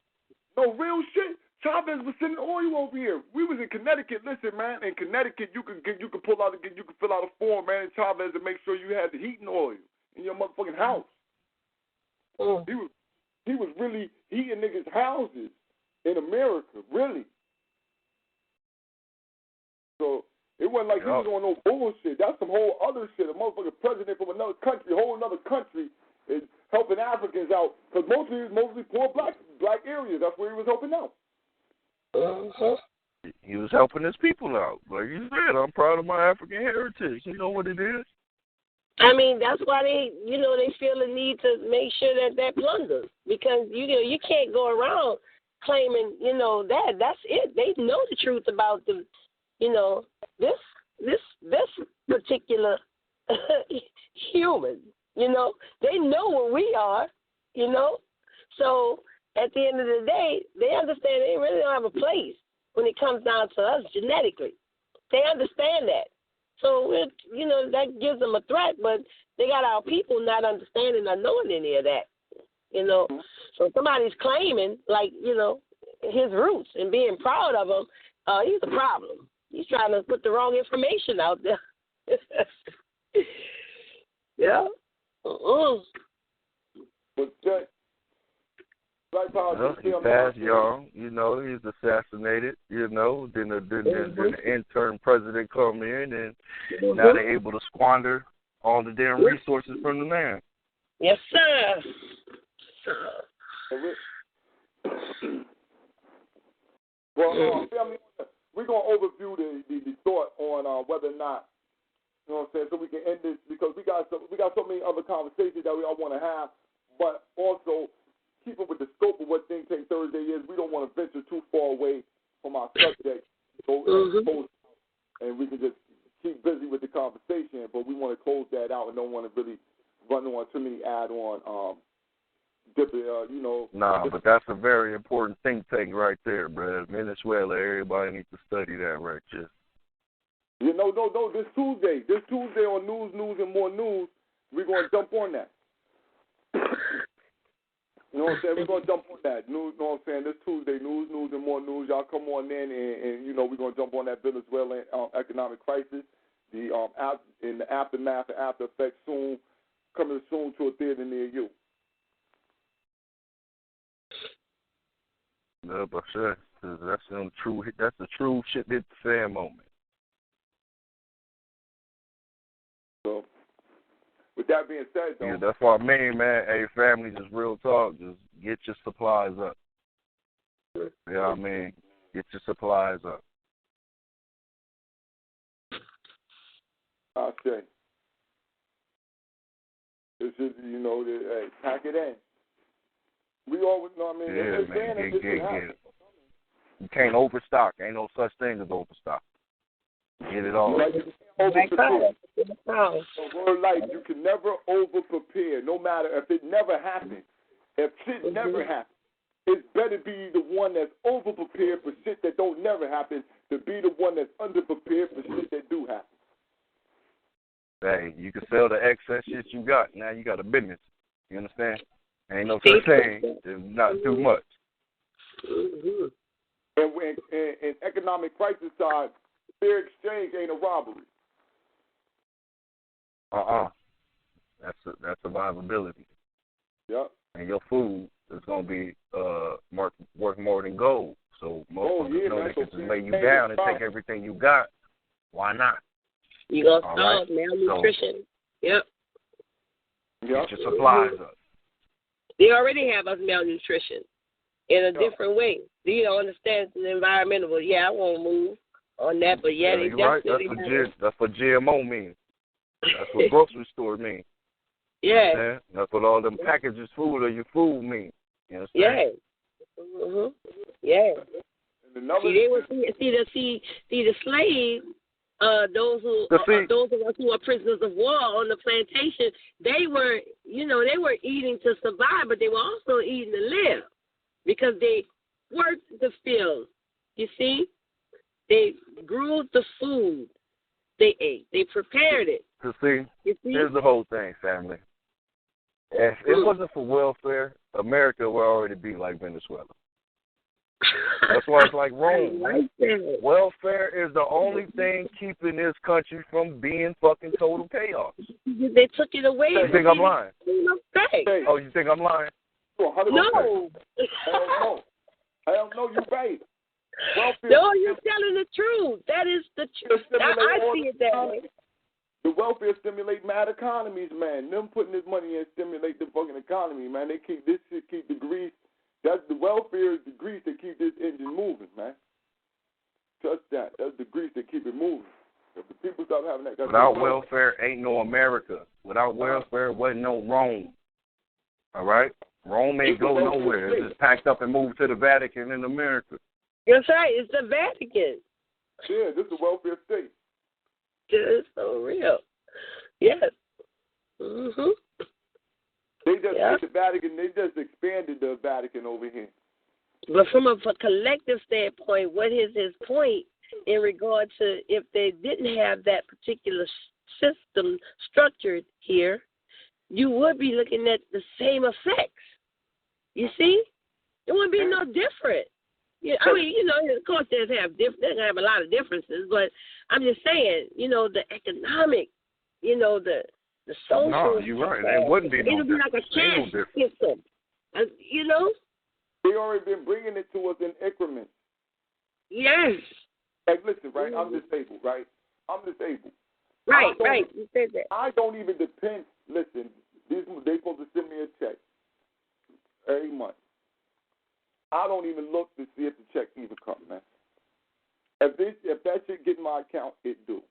No, real shit. Chavez was sending oil over here. We was in Connecticut. Listen, man, in Connecticut, you could fill out a form, man, in Chavez to make sure you had the heating oil in your motherfucking house. He was really heating niggas' houses in America, really. So it wasn't like he was on no bullshit. That's some whole other shit. A motherfucking president from another country, a whole other country, is helping Africans out because mostly poor black areas. That's where he was helping out. He was helping his people out. Like you said, I'm proud of my African heritage. You know what it is? I mean, that's why they feel the need to make sure that plunders because you can't go around claiming that's it. They know the truth about the this particular human. They know what we are. So at the end of the day, they understand they really don't have a place when it comes down to us genetically. They understand that. So, that gives them a threat, but they got our people not understanding or knowing any of that, So somebody's claiming, his roots and being proud of them, he's a problem. He's trying to put the wrong information out there. Yeah. But Black Power, he passed young. He's assassinated. Then the interim president come in, and now they're able to squander all the damn resources from the man. Yes, sir. Well, family, we're gonna overview the thought on whether or not, you know what I'm saying, so we can end this because we got so many other conversations that we all want to have, but also keep up with the scope of what Think Tank Thursday is. We don't want to venture too far away from our subject, and we can just keep busy with the conversation. But we want to close that out and don't want to really run on too many add-on. But that's a very important think tank right there, bro. Venezuela, everybody needs to study that right there. No. This Tuesday on News and More News, we're going to jump on that. You know what I'm saying? We're going to jump on that. News, you know what I'm saying? This Tuesday, news, and more news. Y'all come on in, and you know, we're going to jump on that Venezuelan economic crisis, in the aftermath and after effects coming soon to a theater near you. No, but sure. That's the true shit hit the fan moment. So, with that being said, though. Yeah, that's what I mean, man. Hey, family, just real talk. Just get your supplies up. You know what I mean? Get your supplies up. I say. It's just, you know, hey, pack it in. We always know, I mean, Yeah, man. Get it. You can't overstock. Ain't no such thing as overstock. Get it all. Over-prepare. A word like you can never over-prepare, no matter if it never happens. If shit never happens, it's better be the one that's over-prepared for shit that don't never happen than be the one that's under-prepared for shit that do happen. Hey, you can sell the excess shit you got. Now you got a business. You understand? Ain't no such thing. There's not too much. Mm-hmm. And when in economic crisis side, fair exchange ain't a robbery. That's survivability. Yep. And your food is gonna be worth more than gold. So most they can just lay you down and take everything you got. Why not? You gonna starve malnutrition. Yep. Get your supplies up. They already have us malnutrition in a different way. You don't understand the environmental. Well, yeah, I won't move on that, but yeah, they definitely right. That's what GMO means. That's what grocery store means. Yeah. That's what all them packages food or your food mean. You understand? Yeah. Mhm. Yeah. See the slaves. Those of us who are prisoners of war on the plantation, they were eating to survive, but they were also eating to live because they worked the fields. You see, they grew the food, they ate, they prepared it. You see, here's the whole thing, family. If it wasn't for welfare, America would already be like Venezuela. That's why it's like Rome. Welfare is the only thing keeping this country from being fucking total chaos. They took it away. You think I'm lying? Hey. Oh, you think I'm lying? No. Hell no, you're right. Welfare, no, you're telling the truth. That is the truth. I see it that way. The welfare stimulate mad economies, man. Them putting this money in stimulate the fucking economy, man. They keep this shit, keep the grease. That's the welfare is the grease that keep this engine moving, man. Trust that. That's the grease that keep it moving. If the people stop having that, without welfare, ain't no America. Without welfare, wasn't no Rome. All right, Rome ain't go nowhere. It's just packed up and moved to the Vatican in America. That's right. It's the Vatican. Yeah, this is a welfare state. It's so real. Yes. Mhm. They just made the Vatican. They just expanded the Vatican over here. But from a collective standpoint, what is his point in regard to if they didn't have that particular system structured here, you would be looking at the same effects. You see, it wouldn't be no different. Yeah, I mean, of course, they're gonna have a lot of differences, but I'm just saying, the economic, the social. No, you're right. It wouldn't be no different. It would be like a cash system. They already been bringing it to us in increments. Yes. Like, listen, right? I'm disabled, right? I'm disabled. Right. You said that. I don't even depend. Listen, they supposed to send me a check every month. I don't even look to see if the check even comes, man. If that shit get in my account, it do.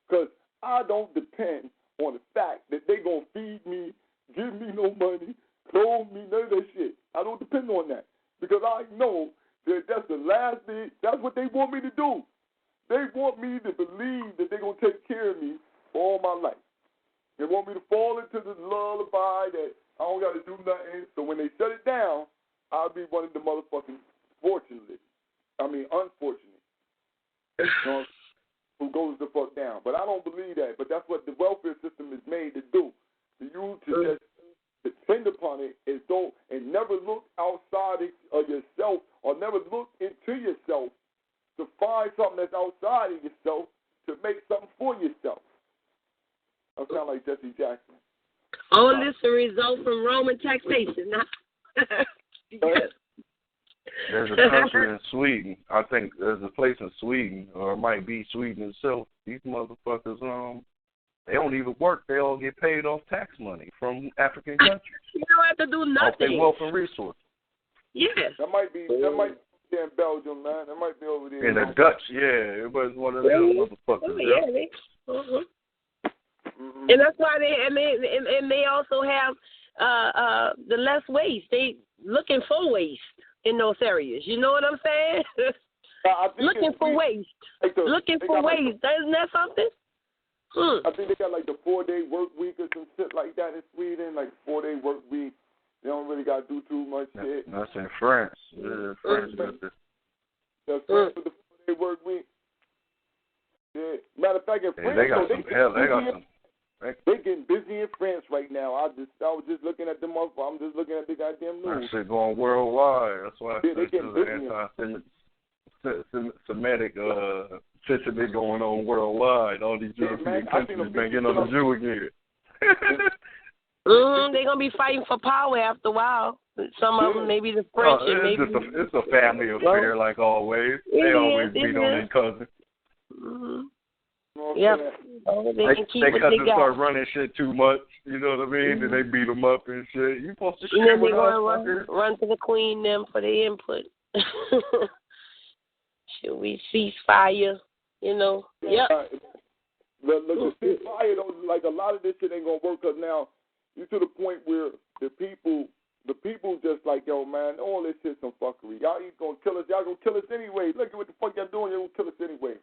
Because I don't depend on the fact that they going to feed me, give me no money, clothe me, none of that shit. I don't depend on that. Because I know that that's the last thing, that's what they want me to do. They want me to believe that they're going to take care of me for all my life. They want me to fall into the lullaby that I don't got to do nothing. So when they shut it down, I'll be one of the motherfucking unfortunate, who goes the fuck down. But I don't believe that. But that's what the welfare system is made to do. For you to just depend upon it and never look something that's outside of yourself to make something for yourself. I sound like Jesse Jackson. All this a result from Roman taxation. Yes. There's a country in Sweden. I think there's a place in Sweden, or it might be Sweden itself. These motherfuckers, they don't even work. They all get paid off tax money from African countries. You don't have to do nothing. Off their wealth and resources. Yes. That might be there in Belgium, man. That might be over there. In the Dutch, yeah. It was one of them motherfuckers. Oh, yeah. Mm-hmm. And that's why they also have the less waste. They looking for waste in those areas. You know what I'm saying? Looking for waste. Looking for waste. Isn't that something? I think they got like the 4-day work week or some shit like that in Sweden, like 4-day work week. They don't really got to do too much shit. That's in France. Yeah, France got this. That's France with the 4-day work week. Yeah. Matter of fact, in France, they getting busy in France right now. I was just looking at them. I'm just looking at the goddamn news. That shit going worldwide. That's why I said they getting busy. Anti-Semitic sentiment going on worldwide. All these European countries been getting on the Jew again. They're gonna be fighting for power after a while. Some of them, maybe the French, and maybe it's a family affair, like always. They always beat on their cousins. Yep. They can keep what they got. Start running shit too much. You know what I mean? And they beat them up and shit. You supposed to and share then with us. Run to the queen them for their input. Should we cease fire? You know. Yep. Look, the ceasefire though, like a lot of this shit ain't gonna work because now you to the point where the people just like, yo, man, all this shit's some fuckery. Y'all ain't gonna kill us. Y'all gonna kill us anyway. Look at what the fuck y'all doing. Y'all gonna kill us anyway.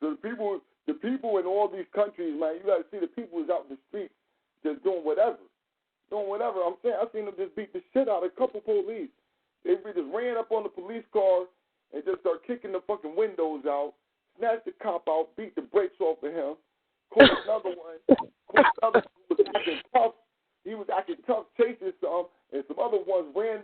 So the people in all these countries, man, you gotta see the people is out in the street just doing whatever. I'm saying, I seen them just beat the shit out of a couple police. They just ran up on the police car and just start kicking the fucking windows out, snatched the cop out, beat the brakes off of him, caught another one who was acting tough. He was acting tough, chasing some, and some other ones ran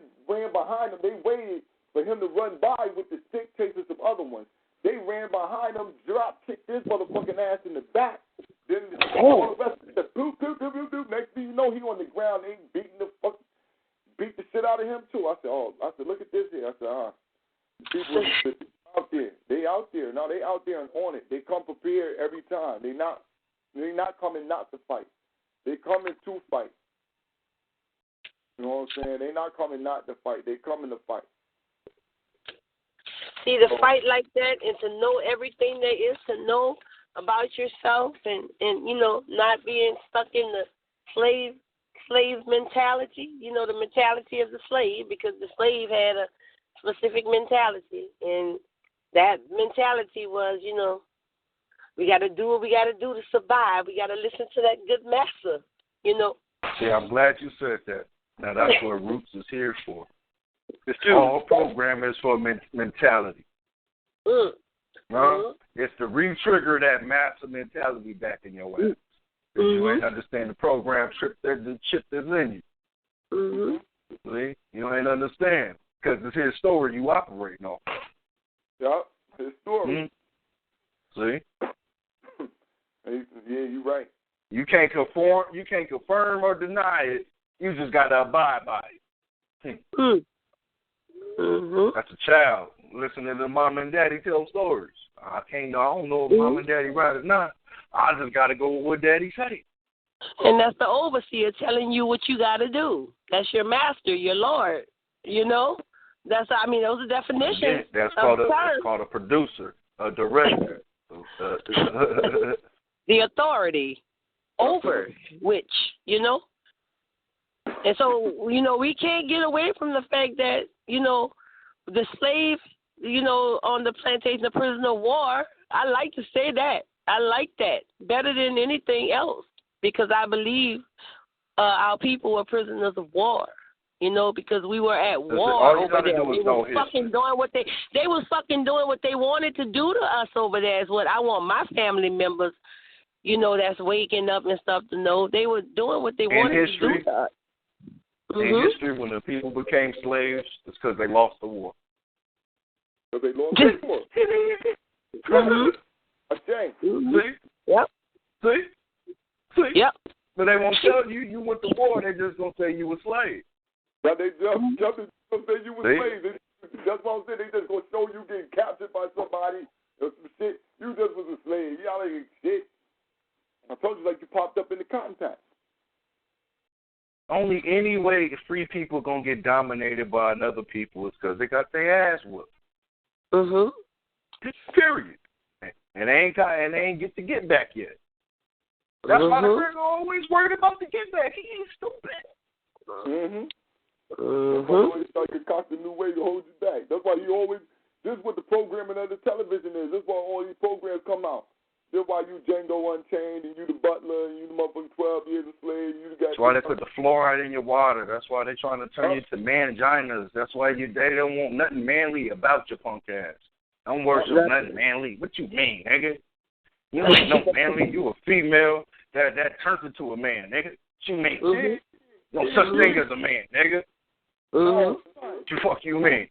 behind him. They waited for him to run by with the stick, chasing some other ones. They ran behind him, drop-kicked his motherfucking ass in the back. Then all the rest of the boop, boop, boop, boop, boop. Next thing you know, he on the ground. They beat the shit out of him too. I said, look at this here. I said, people out there. They out there. No, they out there and on it. They come prepared every time. They not coming not to fight. They coming to fight. You know what I'm saying? They not coming not to fight. They coming to fight. See, to fight like that and to know everything there is to know about yourself and you know, not being stuck in the slave mentality, you know, the mentality of the slave, because the slave had a specific mentality, and that mentality was, you know, we got to do what we got to do to survive. We got to listen to that good master, you know. See, I'm glad you said that. Now, that's what Roots is here for. This whole program is for mentality. It's to re-trigger that master mentality back in your ass. If you ain't understand the program, the chip that's in you. See? You ain't understand. Because it's his story you operating on. Yep, his story. See? Yeah, you're right. You can't confirm or deny it. You just got to abide by it. That's a child listening to mom and daddy tell stories. I don't know if mom and daddy right or not. I just got to go with what daddy say. And that's the overseer telling you what you got to do. That's your master, your Lord. You know, those are definitions. Yeah, that's called a producer, a director. The authority over which, you know. And so, you know, we can't get away from the fact that, you know, the slave, you know, on the plantation, the prisoner of war, I like to say that. I like that better than anything else, because I believe our people were prisoners of war, you know, because we were at war over there. They were fucking doing what they was fucking doing what they wanted to do to us over there is what I want my family members, you know, that's waking up and stuff to know. They were doing what they wanted to do to us. In history, when the people became slaves, it's because they lost the war. Because they lost the war. A shame. See? Yep. See? Yep. But they won't tell you went to war. They just gonna say you were slave. But they just say you were slave. That's what I'm saying. They just gonna show you getting captured by somebody or some shit. You just was a slave. Y'all ain't shit. I told you like you popped up in the contact. Only any way free people gonna get dominated by another people is because they got their ass whooped. Period. And they ain't get the get back yet. That's why the nigga always worried about the get back. He ain't stupid. Always try to concoct a new way to hold you back. That's why you always. This is what the programming of the television is. This is why all these programs come out. This is why you Django Unchained and you the butler and you the motherfucking 12 years a slave. You got. That's why they put the fluoride in your water. That's why they trying to turn you to manginas. That's why they don't want nothing manly about your punk ass. Don't worship nothing manly. What you mean, nigga? You ain't no manly. You a female that turns into a man, nigga. What you mean? No such thing as a man, nigga. What the fuck you mean?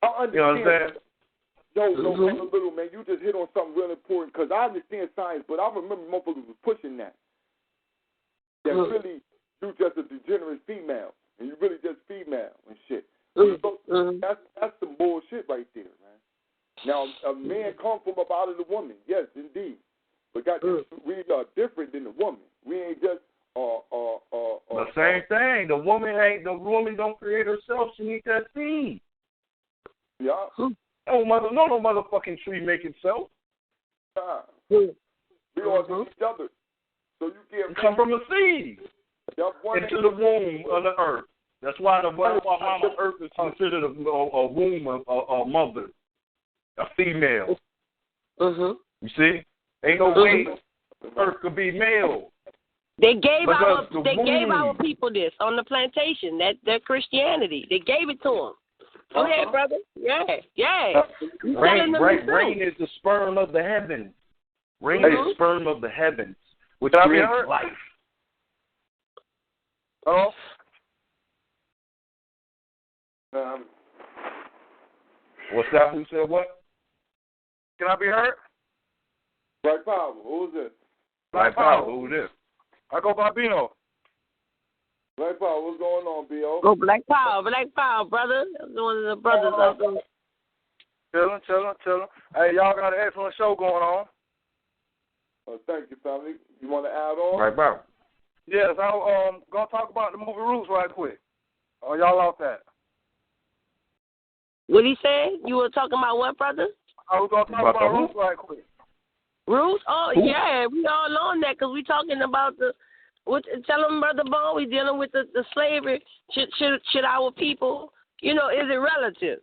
I understand. You know what I'm saying? No, little man, you just hit on something real important because I understand science, but I remember motherfuckers was pushing that. That really, you just a degenerate female, and you really just female and shit. So that's some bullshit right there, man. Now, a man comes from up out of the woman, yes, indeed. But we are different than the woman. We ain't just the same thing. The woman don't create herself. She needs that seed. Yeah. No motherfucking tree make itself. We all do each other. So you can't come from a seed into the womb of the earth. That's why Mama Earth is considered a womb, a mother, a female. You see, ain't no way Earth could be male. They gave our people this on the plantation. That Christianity. They gave it to them. Go ahead, brother. Yeah. Rain is the sperm of the heavens. Rain is the sperm of the heavens, which creates life. Oh. What's that? Who said what? Can I be heard? Black Power. Who is this? Black Power. Who is this? I go by Bino. Black Power, what's going on, B.O.? Oh, Black Power, brother. One of the brothers out there. Chilling. Hey, y'all got an excellent show going on. Thank you, family. You want to add on? Right, Power. Yes, I'm going to talk about the movie Roots right quick. Oh, y'all off that. What he said? You were talking about what, brother? I was going to talk about Roots right quick. Roots? Oh, yeah, we all on that because we talking about tell them, Brother Bone, we dealing with the slavery. Should our people, is it relative?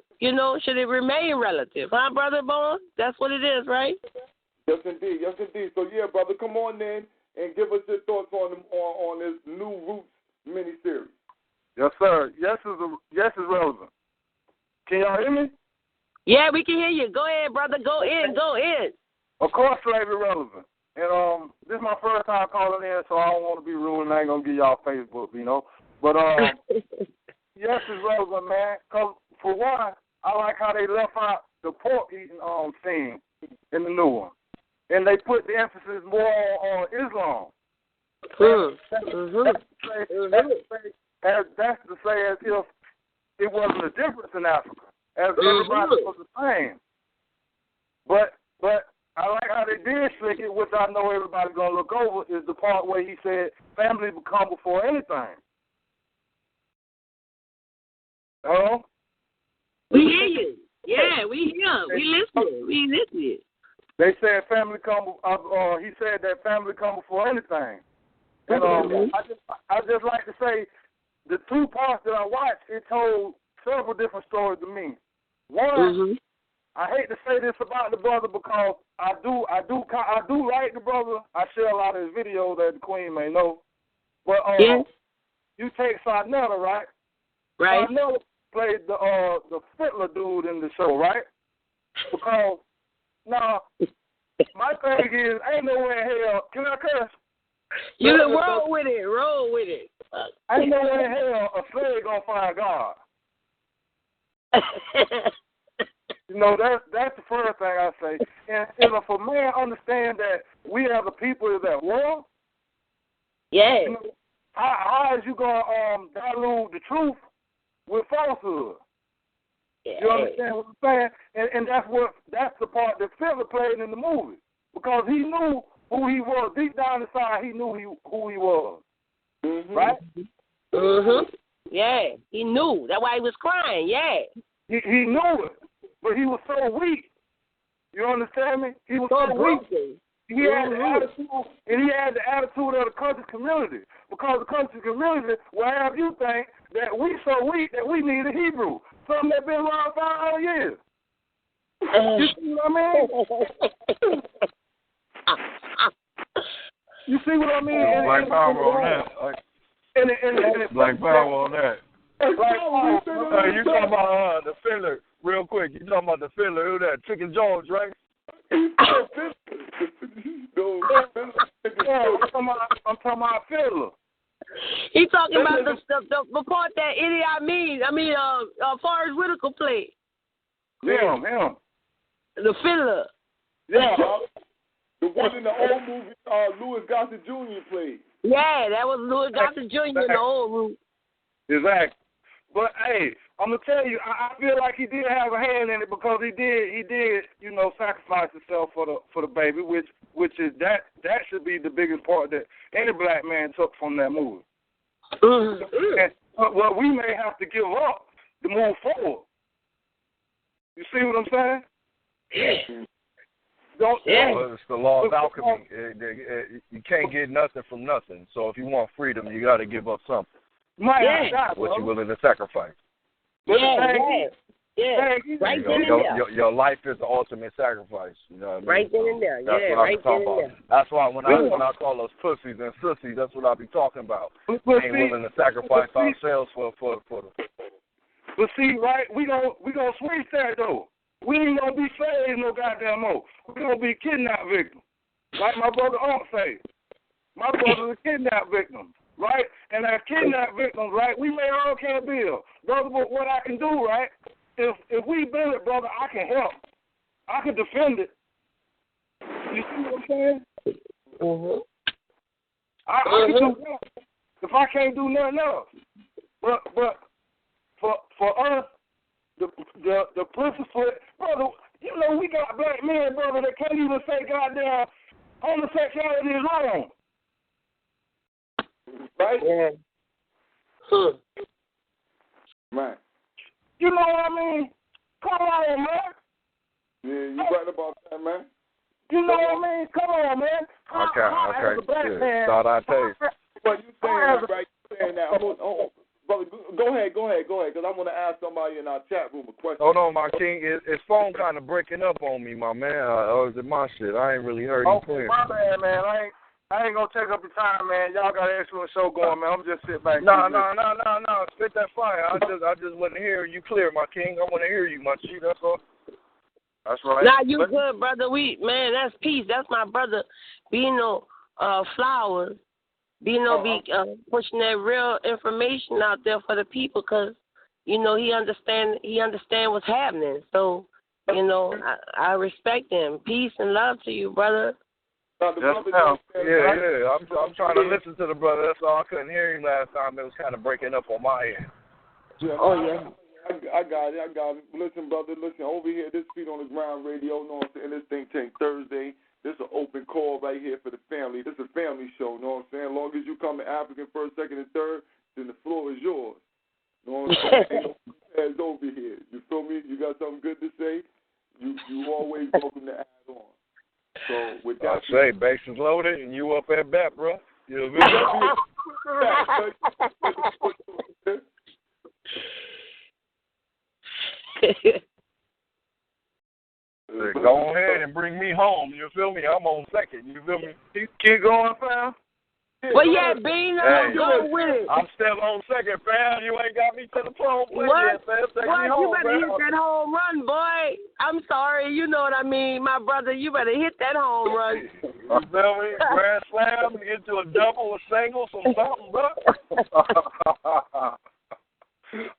Should it remain relative? Huh, Brother Bone? That's what it is, right? Yes, indeed. So, yeah, brother, come on then and give us your thoughts on this new Roots miniseries. Yes, sir. Yes is relevant. Can y'all hear me? Yeah, we can hear you. Go ahead, brother. Go in. Of course, slavery relevant. And this is my first time calling in, so I don't want to be rude. I ain't gonna give y'all Facebook, But yes, it's relevant, man. Cause for one, I like how they left out the pork eating scene in the new one, and they put the emphasis more on Islam. That's to say as if it wasn't a difference in Africa, as everybody was the same. But I like how they did slick it, which I know everybody's going to look over, is the part where he said family will come before anything. Hello? We hear you. Yeah, we hear. We listening. They said family come. He said that family come before anything. And I just like to say the two parts that I watched, it told several different stories to me. One, I hate to say this about the brother because I do like the brother. I share a lot of his videos that the Queen may know. But you take Sarnetta, right? Right. Sarnetta played the Fiddler dude in the show, right? Because now my thing is, ain't no way in hell. Can I curse? You can roll with it. Ain't no way in hell a slave gonna find God. You know, that's the first thing I say. And if a man understand that we are the people is at war, yeah. You know, how is you gonna dilute the truth with falsehood? Yeah. You understand what I'm saying? And that's the part that Philip played in the movie because he knew who he was. Deep down inside, he knew who he was. Mm-hmm. Right? Mhm. Yeah, he knew. That's why he was crying. Yeah. He knew it, but he was so weak. You understand me? He was so weak. He had the attitude, and he had the attitude of the country community because the country community will have you think that we so weak that we need a Hebrew, something that's been around 500 years. You see what I mean? You see what I mean? Black power on that. Black power on that. Hey, you talking about the filler, real quick. You talking about the filler, who that? Chicken George, right? I'm talking about Fiddler. He talking about the part that Idi Forrest Whitaker played. Him. The Fiddler. Yeah. The one in the old movie Louis Gossett Jr. played. Yeah, that was Louis Gossett Jr. in the old movie. Exactly. But hey, I'm gonna tell you, I feel like he did have a hand in it because he did, you know, sacrifice himself for the baby, which is that should be the biggest part that any black man took from that movie. And what we may have to give up to move forward. You see what I'm saying? Yeah. Well, it's the law of alchemy. You can't get nothing from nothing. So if you want freedom, you got to give up something. What you willing to sacrifice? Yeah. Right then and there. Your life is the ultimate sacrifice. You know what I mean? Right then and there. That's what I'm talking about. That's why when I call us pussies and sissies, that's what I be talking about. We ain't willing to sacrifice ourselves for them. But see, right, we gonna switch that though. We ain't gonna be slaves no goddamn more. We gonna be kidnapped victims. Like my brother Aunt say. My brother's a kidnapped victim. Right? And as kidnapped victims, right, we may all can't build. Brother, but what I can do, right, if we build it, brother, I can help. I can defend it. You see what I'm saying? Mm-hmm. I can do that if I can't do nothing else. But for us, the principle, brother, you know, we got black men, brother, that can't even say goddamn homosexuality is wrong. Right? Yeah. Right. You know what I mean? Come on, man. Yeah, you right about that, man. You know what I mean? Come on, man. Okay. Thought I'd tell you. But you saying that, right? You saying that. Brother, go ahead, because I want to ask somebody in our chat room a question. Hold on, my king. His phone kind of breaking up on me, my man. Or is it my shit? I ain't really heard him clear. My bad, man. I ain't gonna take up your time, man. Y'all got an excellent show going, man. I'm just sitting back. No. Spit that fire. I just wasn't hearing you clear, my king. I want to hear you, my chief. That's all. That's right. Nah, you good, brother. That's peace. That's my brother. Bino Flowers. Bino be pushing that real information out there for the people, cause you know he understand what's happening. So you know I respect him. Peace and love to you, brother. Yeah. I'm trying to listen to the brother. That's all. I couldn't hear him last time. It was kind of breaking up on my end. Yeah, I got it. Listen, brother. Listen, over here, this Feet on the Ground Radio. Know what I'm saying? This Think Tank Thursday. This is an open call right here for the family. This is a family show. Know what I'm saying? As long as you come to African first, second, and third, then the floor is yours. Know what I'm saying? It's over here. You feel me? You got something good to say? You always welcome to add on. So with that, I say base is loaded and you up at bat, bro. You go ahead and bring me home. You feel me? I'm on second. You feel me? Keep going, fam. Well, yeah, Bean, go with it. I'm still on second, fam. You ain't got me to the phone yet, fam. You better hit that home run, boy. I'm sorry. You know what I mean, my brother. You better hit that home run. You feel me? Grand slam, get to a double, a single, something, bro.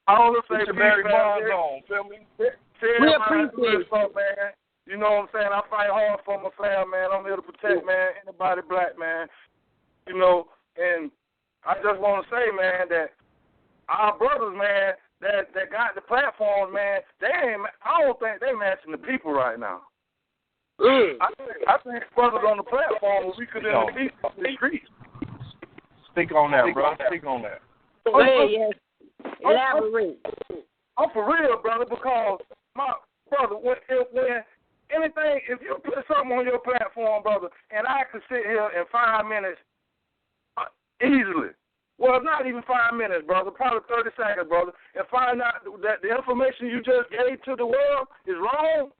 I want to say Barry Bonds on, feel me? We appreciate it, man. You know what I'm saying? I fight hard for my family, man. I'm here to protect, man, anybody black, man. You know, and I just want to say, man, that our brothers, man, that got the platforms, man, I don't think they matching the people right now. I think brothers on the platform, we could defeat the streets. Speak on that, bro. Speak on that. Yes. Elaborate. I'm for real, brother, because my brother, when anything, if you put something on your platform, brother, and I could sit here in 5 minutes easily, well, not even 5 minutes, brother, probably 30 seconds, brother, and find out that the information you just gave to the world is wrong,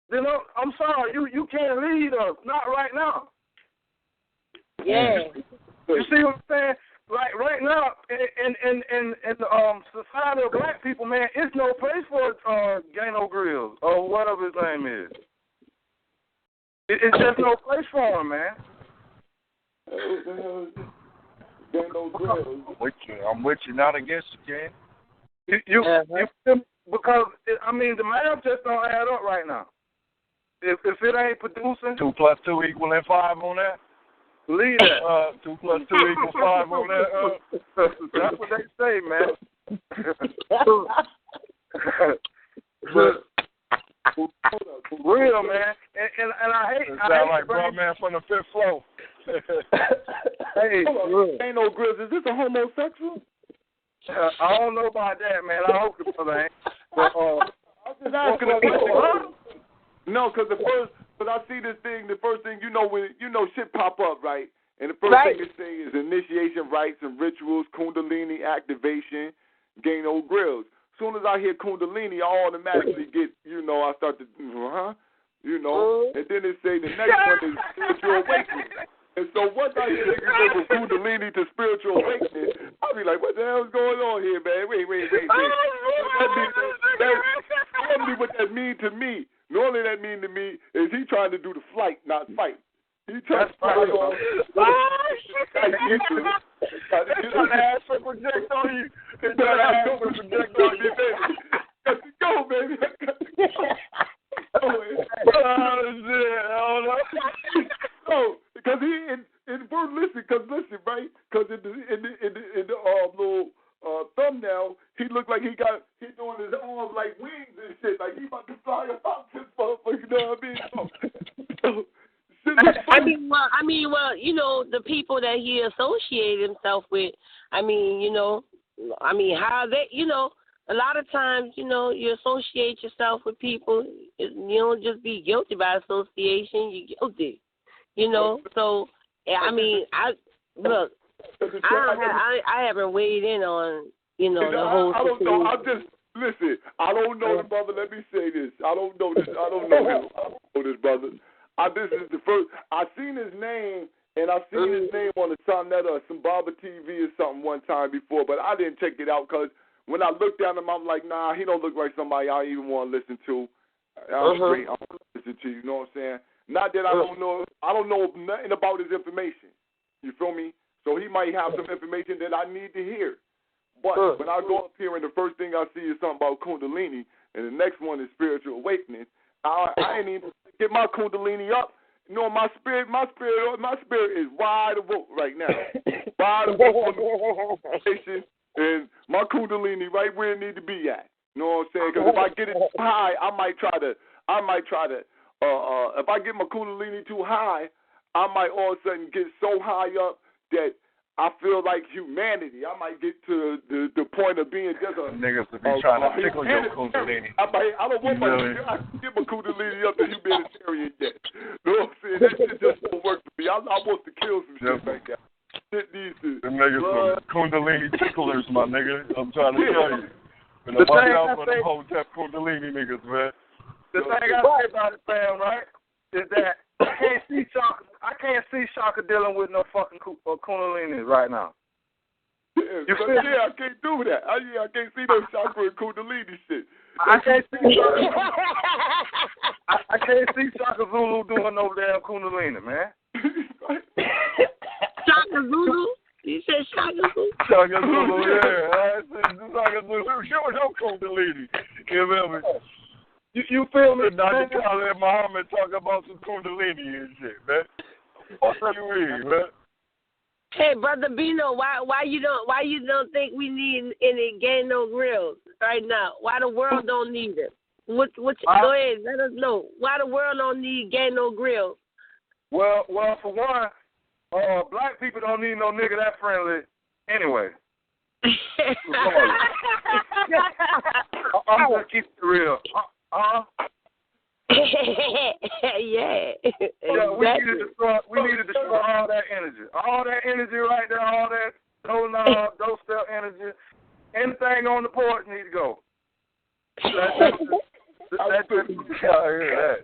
then I'm sorry, you can't lead us, not right now. Yeah. You see what I'm saying? Like right now, in the society of black people, man, it's no place for Gano Grills or whatever his name is. It's just no place for him, man. What the hell is this? Gano Grills. I'm with you, not against you, Ken. You because I mean the math just don't add up right now. If it ain't producing 2 + 2 = 5 on that. Leave that. 2 + 2 = 5 on that. That's what they say, man. For real, man. And I hate. It sound like bro man from the 5th floor. Hey, ain't no Grizz. Is this a homosexual? I don't know about that, man. I hope the brother ain't. But I'm just asking a question. No, because I see this thing, the first thing when shit pop up, right? And the first thing it say is initiation rites and rituals, Kundalini activation, Gano Grills. As soon as I hear Kundalini, I automatically get, I start to, and then it say the next one is spiritual awakening. And so once I hear niggas go from Kundalini to spiritual awakening, I'll be like, what the hell's going on here, man? Wait. Tell me what that mean to me. Normally that mean to me is he trying to do the flight, not fight. He trying to fly on. He's trying to astral project on you. He's trying to astral project on you, baby. Got to go, baby. Oh, shit. I don't know. No, because listen, right? Because in the little thumbnail, he looked like he doing his arms like wings and shit, like he about to fly about this motherfucker. You know what I mean? I mean, the people that he associated himself with. How they, a lot of times, you associate yourself with people. You don't just be guilty by association. You're guilty. So I haven't weighed in on, the whole situation. I don't know. Listen, I don't know the brother. Let me say this. I don't know this. I don't know him. I don't know this brother. This is the first. I seen his name, and I seen his name on the Sonnet or some Baba TV or something one time before, but I didn't check it out because when I looked at him, I'm like, nah, he don't look like somebody I even want to listen to. I'm straight. I want to listen to you. You know what I'm saying? Not that I don't know nothing about his information. You feel me? So he might have some information that I need to hear. But when I go up here and the first thing I see is something about Kundalini, and the next one is spiritual awakening, I ain't even get my Kundalini up. My spirit is wide awake right now. Wide awake on the station, and my Kundalini right where it need to be at. You know what I'm saying? Because if I get it too high, I might try to. If I get my Kundalini too high, I might all of a sudden get so high up that I feel like humanity. I might get to the point of being just a niggas to be trying to tickle your Kundalini. I don't want I get my Kundalini up to humanitarian yet. You know what I'm saying? That shit just don't work for me. I want to kill some shit like that. Shit needs to. Them niggas some Kundalini ticklers, my nigga. I'm trying to tell you. And watch out for them Hotep Kundalini niggas, man. The thing I say about it, fam, right, is that I can't see Shaka dealing with no fucking Kundalini right now. I can't do that. I can't see no Shaka and Kundalini shit. I can't see Shaka Zulu doing no damn Kundalini, man. Shaka Zulu? You said Shaka Zulu? Shaka Zulu, yeah. motherfuckers was sure no Kundalini. You feel me? You feel me? Dr. Khaled Muhammad talk about some Kundalini and shit, man. What do you mean, man? Hey, brother Bino, why you don't think we need any Gano grills right now? Why the world don't need it? Go ahead, let us know why the world don't need Gano grills. Well, for one, black people don't need no nigga that friendly anyway. I'm just keeping it real. Yeah. Yeah, we need to destroy all that energy. All that energy right there, all that those cell energy. Anything on the porch need to go. I hear that.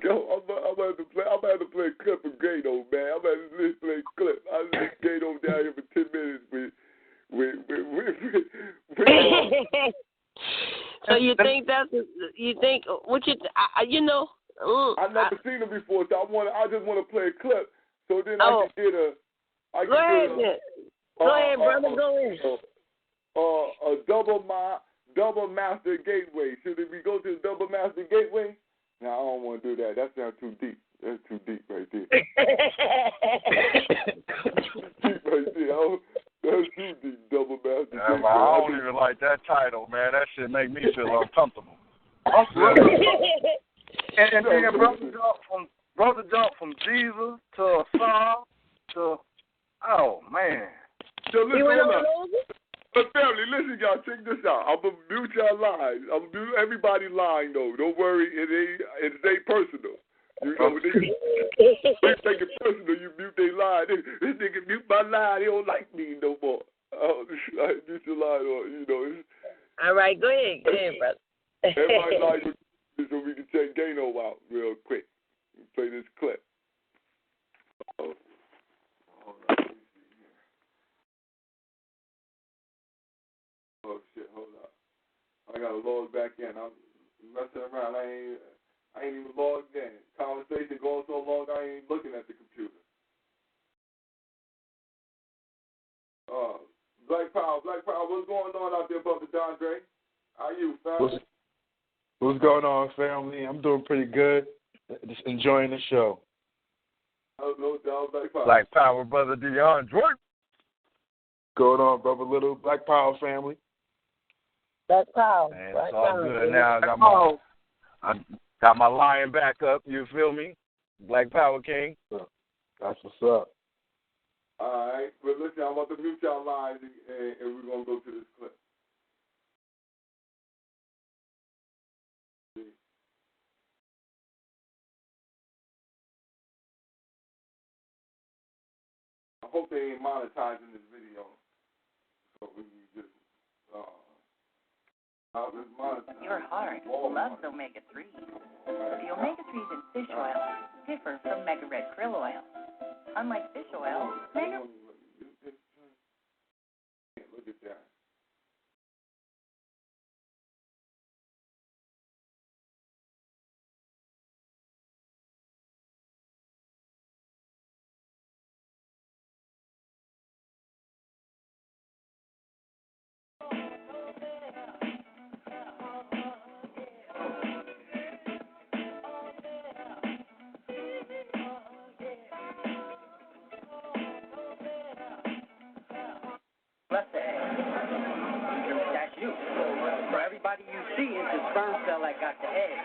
Yo, I'm about to play a clip of Gato, man. I'm about to play a clip. I listen to Gato down here for 10 minutes with So you think I've never seen him before, so I just want to play a clip so then I can get a Go ahead, brother, go ahead. A double master gateway. Should we go to the double master gateway? No, I don't want to do that. That sounds too deep. That's too deep right there. Deep right there. That's too deep, double master gateway. I don't even like that title, man. That shit make me feel uncomfortable. And then brother jumped from Jesus to Saul to man. So listen, but family, listen, y'all, check this out. I'm gonna mute y'all lines. I'm gonna mute everybody lying though. Don't worry, it ain't personal. You know, they take it personal. You mute their line. This nigga mute my line. He don't like me no more. I mute your line, or you know. All right, go ahead, brother. Everybody like it so we can check Gano out real quick. Play this clip. Hold on. Oh shit, hold up. I gotta log back in. I'm messing around. I ain't even logged in. Conversation going so long I ain't even looking at the computer. Black Power, what's going on out there, brother Dondre? How you, family? What's going on, family? I'm doing pretty good. Just enjoying the show. No doubt, Black Power. Black Power, brother DeAndre. Going on, brother Little? Black Power family. Black Power. Man, it's all good now. I got my lion back up. You feel me? Black Power King. That's what's up. All right, but listen, I want to mute y'all lines, and we're gonna go to this clip. I hope they ain't monetizing this video, so we can just Your heart loves omega-3s. The omega-3s in fish oil differ from mega red krill oil. Unlike fish oil, mega... Look at that. Bless the egg. That's you. So everybody you see is the sperm cell that got the egg.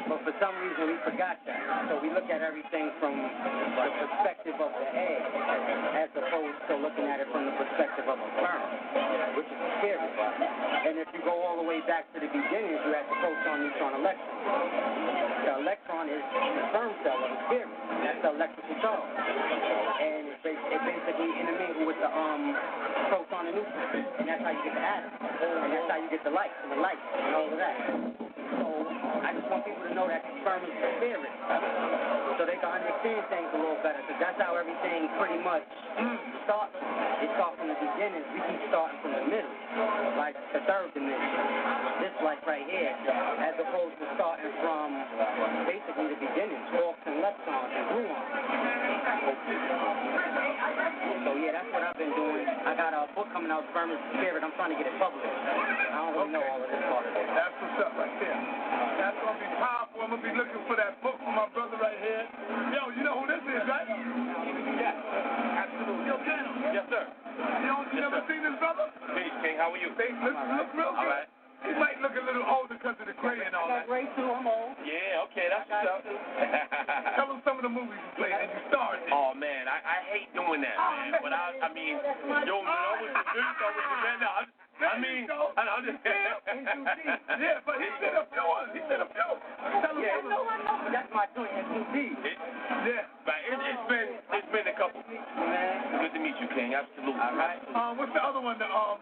But for some reason we forgot that. So we look at everything from the perspective of the egg as opposed to looking at it from the perspective of a sperm, which is scary. And if you go all the way back to the beginning, you had the proton, neutron, electron. The electron is the sperm cell of the spirit. That's the electrical charge. And it basically intermingle with the proton and neutron. And that's how you get the atom. And that's how you get the light and the light and all of that. So I just want people to know that the sperm is the spirit. So they can understand things a little better. Because that's how everything pretty much starts. It starts from the beginning. We keep starting from the middle. Like the third dimension. This life right here. As opposed to starting from basically the beginning. Forks and leptons and gluons. So yeah, that's what I've been doing. I got a book coming out, Sperm is the Spirit. I'm trying to get it published. I don't really know all of this part of it. That's what's up right there. That's going to be powerful. I'm going to be looking for that book for my brother right here. Yo, you know who this is, right? Yes, absolutely. Yo, Daniel. Yes, sir. You never seen this brother? Peace, King. How are you? Look real good. All right. He might look a little older because of the gray and all that. Gray too, I'm old. Yeah, okay, that's what's up. Tell him some of the movies you played and you starred in. Oh, man, I hate doing that, man. But I mean, yo, when I was a dude, I was a man. I'm just... Yeah, but he said a few ones. Tell him That's my joint, S2D. Yeah. Right, it's been a couple. Good to meet you, King. Absolutely. All right. What's the other one? The Oz,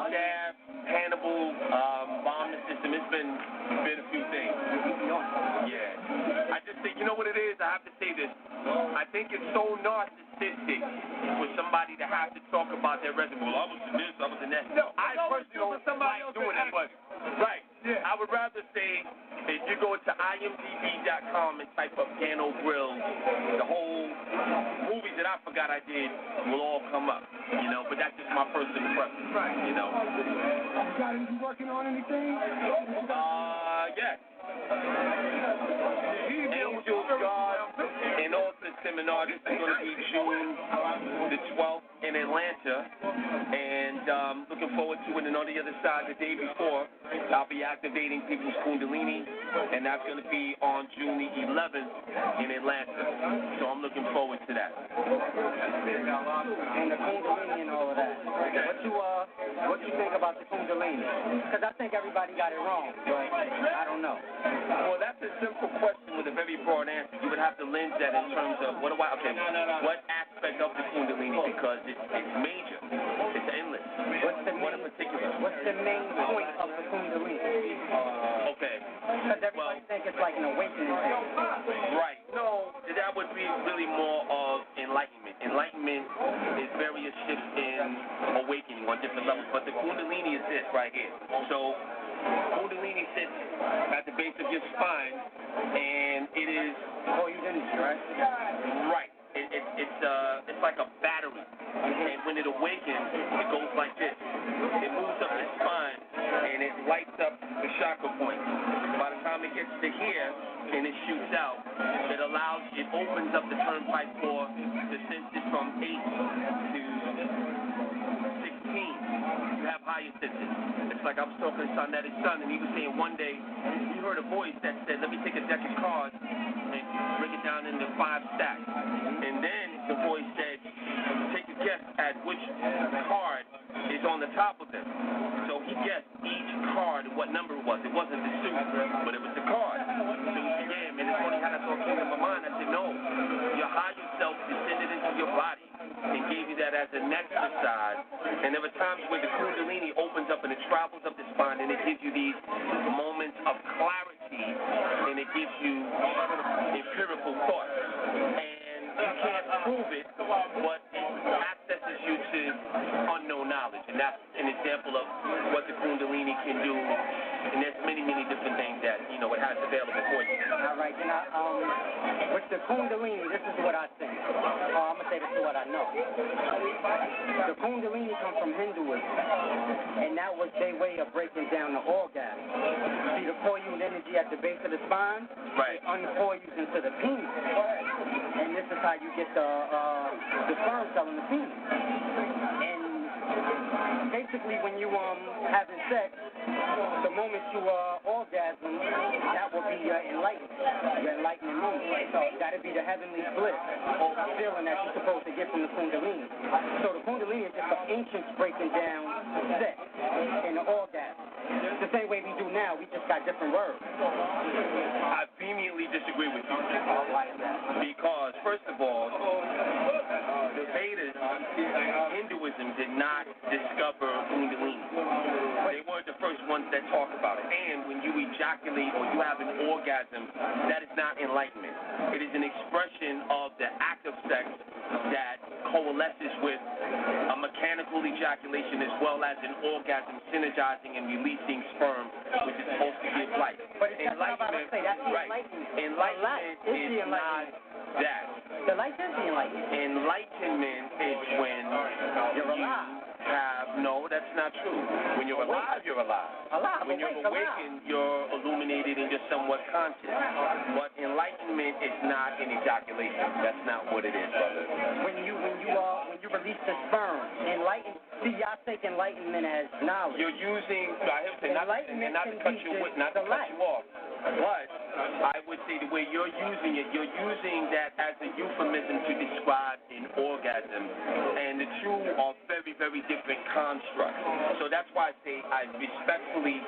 Jab, Hannibal, Bomb the System. It's been a few things. Yeah. I just think, you know what it is? I have to say this. I think it's so narcissistic for somebody to have to talk about their resume. Well, I was in this, I was in that. No, I personally don't like doing that, but right. Yeah. I would rather say if you go to imdb.com and type up Piano Grill, the whole movies that I forgot I did will all come up, you know, but that's just my personal preference, right. You know. You working on anything? Yes. Angels, God, and Author Seminar. This is going to be June the 12th in Atlanta, and looking forward to it. And on the other side, the day before, I'll be activating people's Kundalini, and that's going to be on June the 11th in Atlanta. So I'm looking forward to that. And the Kundalini and all of that. What you think about the Kundalini? Because I think everybody got it wrong, but I don't know. Well, that's a simple question with a very broad answer. You would have to lens that in terms of what aspect of the Kundalini, because it's major, it's endless. What in particular? What's the main point of the Kundalini? Okay. Because everybody thinks it's like an awakening thing. Right. No, that would be really more of enlightenment. Enlightenment is various shifts in awakening on different levels, but the Kundalini is this right here. So Kundalini sits at the base of your spine, and it is energy, right? Right. It's like a battery, and when it awakens, it goes like this. It moves up the spine, and it lights up the chakra point. By the time it gets to here, and it shoots out, it opens up the turnpike for the senses from 8 to 16. You have higher senses. It's like I was talking to son, and he was saying one day he heard a voice that said, "Let me take a deck of cards and break it down into 5 stacks." And then the voice said, "Take a guess at which card is on the top of them." So he guessed each card and what number it was. It wasn't the suit, but it was the card. So he said, "Yeah, man, it's funny how that thought came to my mind." I said, "No, your higher self descended into your body and gave you that as an exercise." And there were times where the Kundalini opens up and it travels up the spine, and it gives you these moments of clarity, and it gives you empirical thoughts. And you can't prove it, but it accesses you to unknown knowledge. And that's an example of what the Kundalini can do. And there's many, many different things that, it has available for you. All right. With the Kundalini, this is what I think. I'm going to say this is what I know. The Kundalini comes from Hinduism, and that was their way of breaking down the orgasm. See, the coiled energy at the base of the spine, right, uncoils into the penis. And this is how you get the sperm cell in the penis. And basically, when you having sex, the moment you orgasm, that will be your enlightening moment. So that'll be the heavenly bliss feeling that you're supposed to get from the Kundalini. So the Kundalini is just an ancient breaking down sex and the orgasm. The same way we do now, we just got different words. I vehemently disagree with you. Because, first of all, the Vedas, Hinduism, did not discover Kundalini. They weren't the first ones that that talk about it. And when you ejaculate or you have an orgasm, that is not enlightenment. It is an expression of the act of sex that coalesces with a mechanical ejaculation as well as an orgasm synergizing and releasing sperm, which is supposed to give life. But it's enlightenment, right. Enlightenment is not that. The life is the enlightenment. Enlightenment is when you're alive. No, that's not true. When you're alive, you're alive. When you're awakened, you're illuminated and you're somewhat conscious. But enlightenment is not an ejaculation. That's not what it is, brother. When you release the sperm, see, y'all take enlightenment as knowledge. You're using, not to cut you off, but I would say the way you're using it, you're using that as a euphemism to describe an orgasm, and the two are very, very different constructs. So that's why I say I respectfully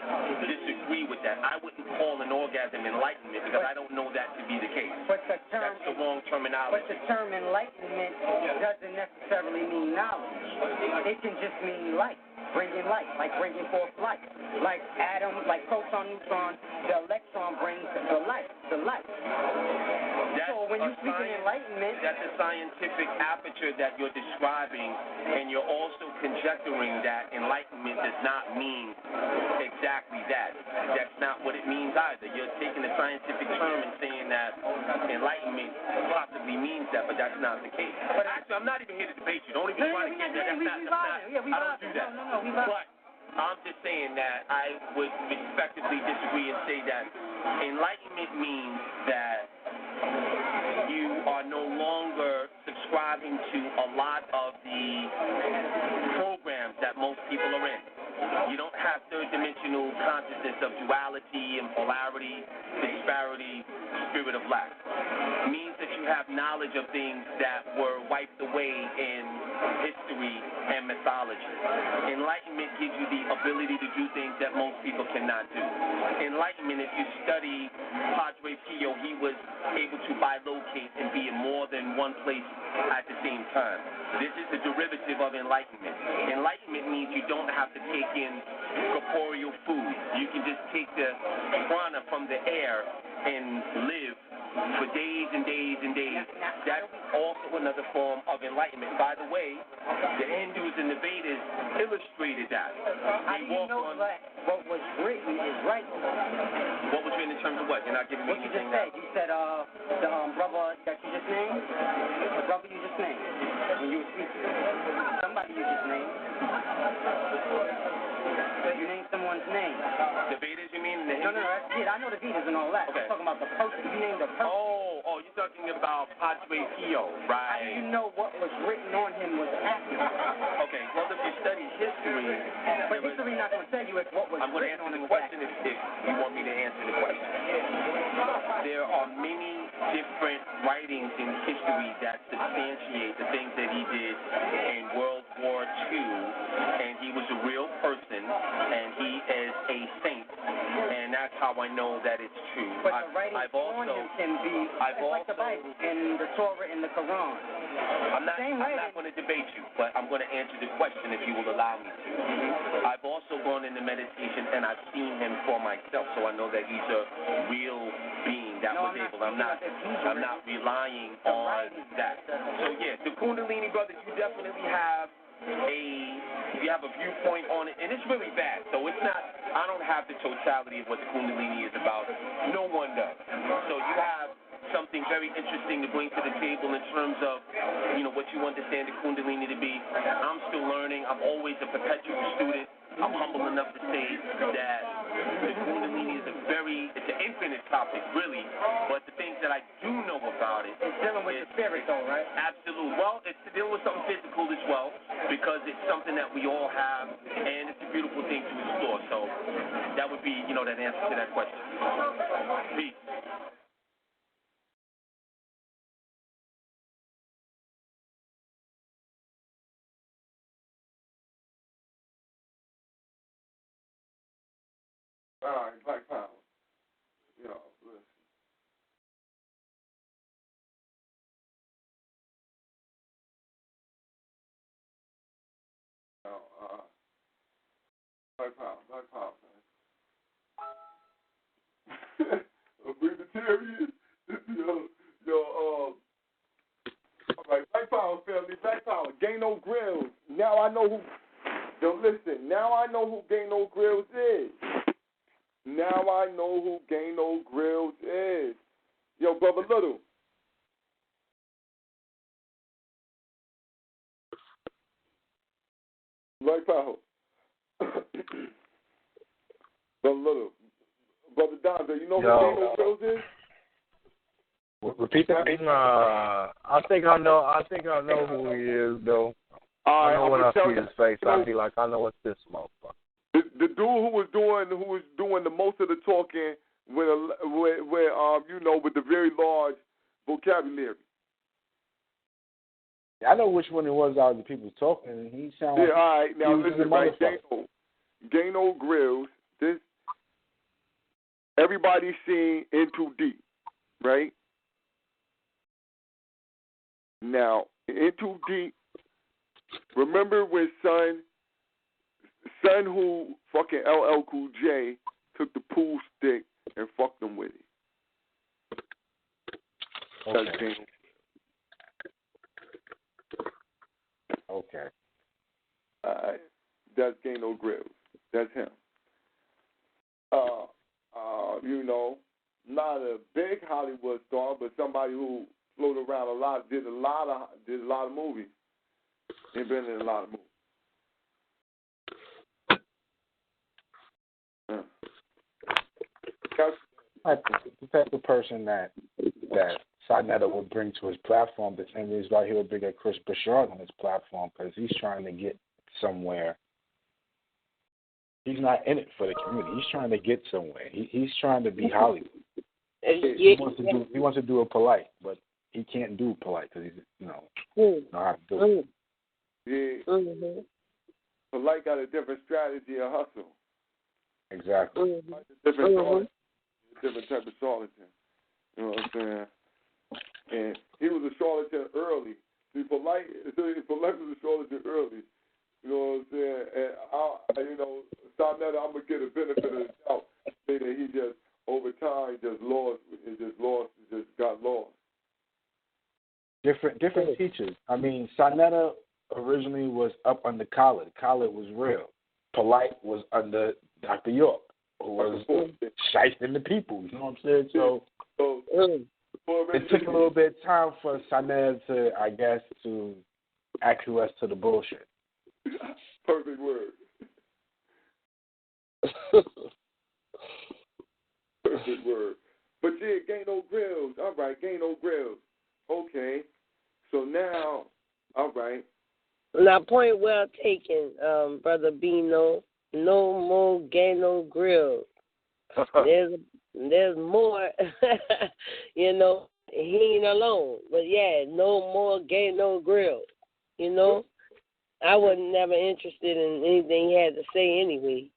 disagree with that. I wouldn't call an orgasm enlightenment because I don't know that to be the case. That's the wrong terminology. But the term enlightenment doesn't necessarily mean knowledge. It can just mean life. Bringing light, like bringing forth light. Like atom, like proton, neutron, the electron brings the light. So when you speak in enlightenment, that's a scientific aperture that you're describing, and you're also conjecturing that enlightenment does not mean exactly that. That's not what it means either. You're taking a scientific term and saying that enlightenment possibly means that, but that's not the case. But actually, I'm not even here to debate you. Don't even try to get that. I don't do that. But I'm just saying that I would respectively disagree and say that enlightenment means that you are no longer subscribing to a lot of the programs that most people are in. You don't have third-dimensional consciousness of duality and polarity, disparity, spirit of lack. It means that you have knowledge of things that were wiped away in history and mythology. Enlightenment gives you the ability to do things that most people cannot do. Enlightenment, if you study Padre Pio, he was able to bilocate and be in more than one place at the same time. This is the derivative of enlightenment. Enlightenment means you don't have to take in corporeal food. You can just take the prana from the air and live for days and days and days. That's also another form of enlightenment. By the way, the Hindus and the Vedas illustrated that. How do you know that what was written is right? What was written in terms of what? You're not giving me anything now. You said the brother that you just named, the brother you just named, when you were speaking. Somebody you just named. You named someone's name. The Vedas, you mean? The No, that's it. I know the Vedas and all that. Okay. I'm talking about the person. You named the person. Oh, you're talking about Padre Pio, right? How do you know what was written on him was accurate? Okay, well, if you study history... But history not going to tell you if what was written on him was accurate. I'm going to answer the question if you want me to answer the question. There are many different writings in history that substantiate the things that he did in World War II, and he was a real person, and he is a saint, and that's how I know that it's true. But the writings on him can be like the Bible and the Torah and the Quran. I'm not going to debate you, but I'm going to answer the question if you will allow me to. I've also gone into meditation and I've seen him for myself, so I know that he's a real being that was able. I'm not relying on that. So yeah, the Kundalini, brother, you definitely have a viewpoint on it, and it's really bad. So it's not. I don't have the totality of what the Kundalini is about. No one does. So you have something very interesting to bring to the table in terms of, what you understand the Kundalini to be. I'm still learning. I'm always a perpetual student. I'm humble enough to say that the Kundalini is it's an infinite topic, really. But the things that I do know about it... It's dealing with the spirit, though, right? Absolutely. Well, it's dealing with something physical as well, because it's something that we all have, and it's a beautiful thing to explore. So that would be, that answer to that question. Peace. All right, Black Power. Listen. Black Power, man. Presbyterian. All right, Black Power family, Black Power, Gano Grills. Now I know who. Yo, listen. Now I know who Gano Grills is. Now I know who Gano Grills is. Yo, Brother Little. Black Power. Brother Little. Brother Donzo, you know who Gano Grills is? Repeat that. I think I know who he is though. I know when I see his face, I'll be like, I know what's this motherfucker. The dude who was doing the most of the talking with with the very large vocabulary. I know which one it was out of the people talking. He sounded. Yeah, all right. Now listen, right? Gano Grills. This everybody's seen In Too Deep, right? Now, In Too Deep, remember when Son who fucking LL Cool J took the pool stick and fucked him with it. Okay. Okay. That's Gano Grills. That's him. Not a big Hollywood star, but somebody who floated around a lot, did a lot of movies. He's been in a lot of movies. The type of person that Sarnetta would bring to his platform, the same reason why he would bring a Chris Bouchard on his platform, because he's trying to get somewhere. He's not in it for the community. He's trying to get somewhere. He's trying to be Hollywood. He wants to do it polite, but he can't do polite because he's know how to do it. Yeah. Mm-hmm. Polite got a different strategy of hustle. Exactly. Different type of charlatan. You know what I'm saying? And he was a charlatan early. See, polite was a charlatan early. You know what I'm saying? And Sarnetta, I'm gonna get a benefit of the doubt. Say that he just over time just got lost. Different teachers. I mean, Sarnetta originally was up under Khaled. Khaled was real. Polite was under Dr. York, who was shysting the people. You know what I'm saying? So it took a little bit of time for Sarnetta to acquiesce to the bullshit. Perfect word. Perfect word. But yeah, Gano Grills. All right, Gano Grills. Okay. So now, all right. Now, point well taken, Brother Bino. No more Gano Grills. There's more, he ain't alone. But yeah, no more Gano Grills. I was never interested in anything he had to say anyway,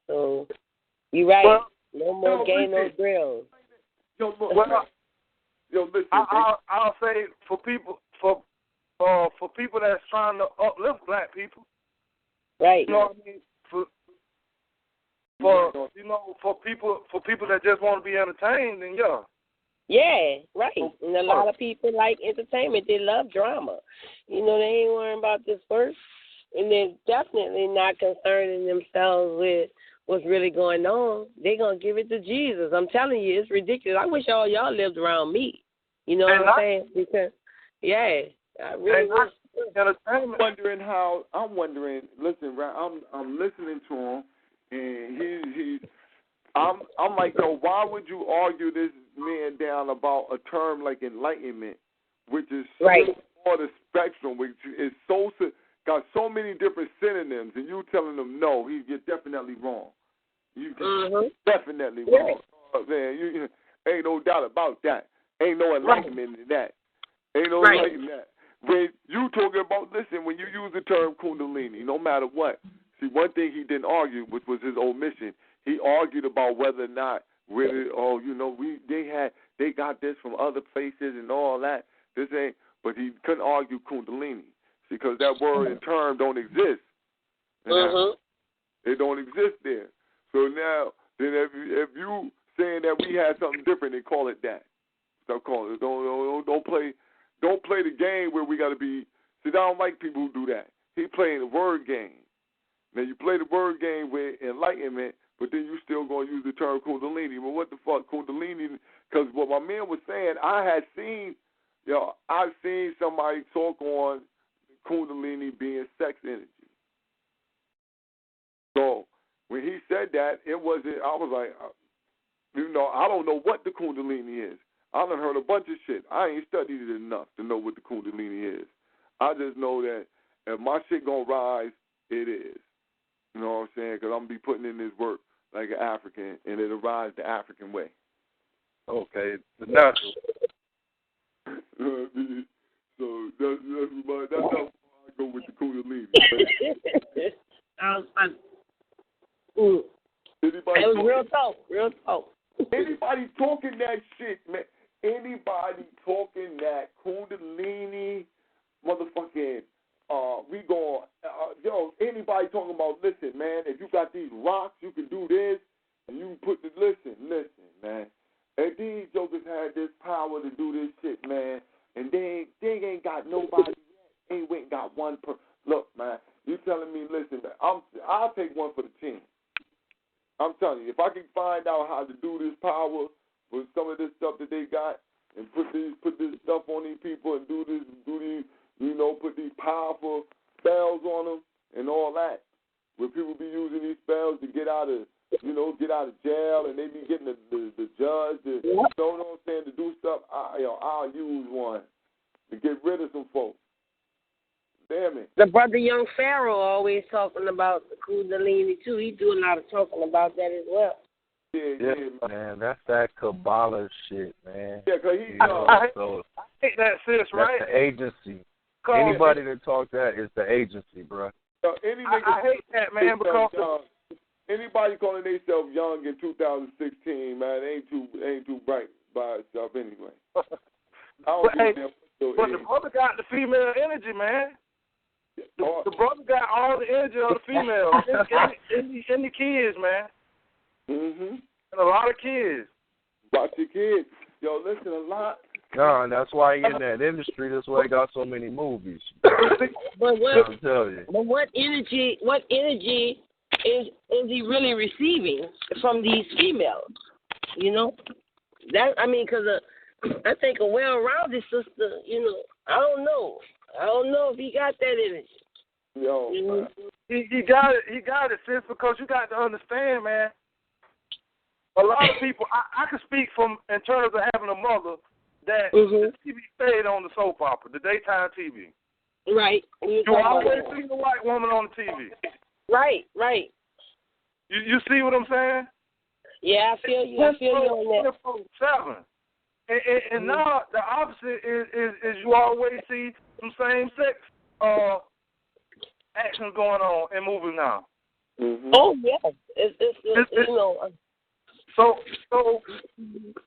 So, you're right. Well, no more Gano Grills. Listen. I'll say for people that's trying to uplift black people. Right. You know what I mean? For people that just want to be entertained, then yeah. Yeah, right. And a lot of people like entertainment. They love drama. They ain't worrying about this first. And they're definitely not concerning themselves with what's really going on. They're going to give it to Jesus. I'm telling you, it's ridiculous. I wish all y'all lived around me. You know what I'm saying? Because, yeah, I really wish. I'm wondering, listen, I'm listening to him, and I'm like, yo, why would you argue this man down about a term like enlightenment, which is so on the spectrum, which is got so many different synonyms, and you telling them no, you're definitely wrong. You're definitely wrong. Man, you ain't no doubt about that. Ain't no enlightenment in that. Ain't no enlightenment in that. When you talking about, listen, when you use the term Kundalini, no matter what, see, one thing he didn't argue, which was his omission, he argued about whether or not really, they got this from other places and all that. This ain't, but he couldn't argue Kundalini because that word and term don't exist. It don't exist there. So now, then if you saying that we had something different and call it that. Stop calling it. Don't play the game where we got to be. See, I don't like people who do that. He playing the word game. Now, you play the word game with enlightenment, but then you still going to use the term Kundalini. Well, what the fuck, Kundalini? Because what my man was saying, I've seen somebody talk on Kundalini being sex energy. So when he said that, I was like, I don't know what the Kundalini is. I done heard a bunch of shit. I ain't studied it enough to know what the Kundalini is. I just know that if my shit gonna rise, it is. You know what I'm saying? Because I'm going to be putting in this work like an African, and it'll rise the African way. Okay, the natural. So that's how I go with the Kundalini. It was real talk. Anybody talking that shit, man? Anybody talking that Kundalini, motherfucking, anybody talking about, listen, man, if you got these rocks, you can do this, and you can put the, listen, man. And these jokers had this power to do this shit, man, and they ain't got nobody yet. Ain't went and got one per. Look, man, you telling me, listen, I'll take one for the team. I'm telling you, if I can find out how to do this power with some of this stuff that they got, and put this stuff on these people, and do these, put these powerful spells on them and all that, where people be using these spells to get out of jail, and they be getting the judge to, you know what I'm saying, to do stuff. I'll use one to get rid of some folks. Damn it. The brother Young Pharaoh always talking about the Kundalini too. He do a lot of talking about that as well. Yeah, man. That's that Kabbalah shit, man. Yeah, because I hate that, sis, right? That's the agency. Anybody that talk that is the agency, bro. I hate that, man, because anybody calling themselves young in 2016, man, ain't too bright by itself anyway. But the brother got the female energy, man. The brother got all the energy of the female and the kids, man. Mm-hmm. And a lot of kids. Watch your kids. Yo, listen, a lot. No, that's why he in that industry. That's why he got so many movies. But what? I'll tell you. But what energy is he really receiving from these females? You know, because I think a well-rounded sister. I don't know if he got that energy. Yo, he got it. He got it, sis. Because you got to understand, man. A lot of people, I can speak in terms of having a mother that the TV stayed on the soap opera, the daytime TV. Right. You always see the white woman on the TV. Right. You see what I'm saying? Yeah, I feel you. I feel you on that. 7. And now the opposite is you always see some same-sex actions going on in movies now. Mm-hmm. Oh, yeah. It's So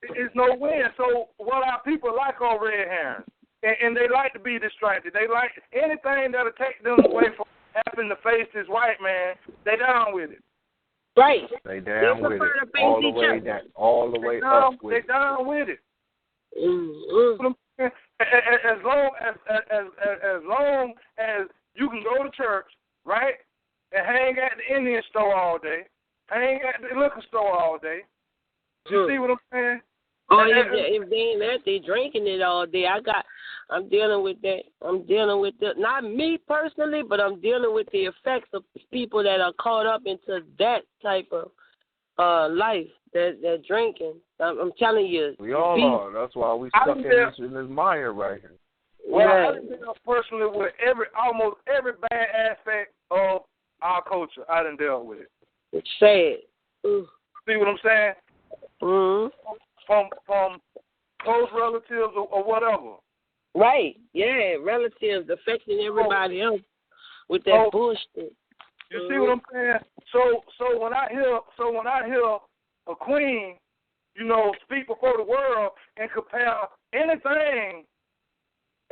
it's no win. So what our people like are red herrings, and they like to be distracted. They like anything that'll take them away from having to face this white man. They down with it. Right. They down with it all the way down, all the way up with it. They down with it. Mm-hmm. As long as you can go to church, right, and hang at the Indian store all day, hang at the liquor store all day. You see what I'm saying? Oh, if they ain't that, they drinking it all day. I'm dealing with that. I'm dealing with that. Not me personally, but I'm dealing with the effects of people that are caught up into that type of life, that drinking. I'm telling you. We all are. That's why we stuck in this mire right here. Well, I deal personally with almost every bad aspect of our culture. I done dealt with it. It's sad. See what I'm saying? Mm-hmm. From close relatives or whatever. Right. Yeah, relatives affecting everybody else with that bullshit. You see what I'm saying? So when I hear a queen, speak before the world and compare anything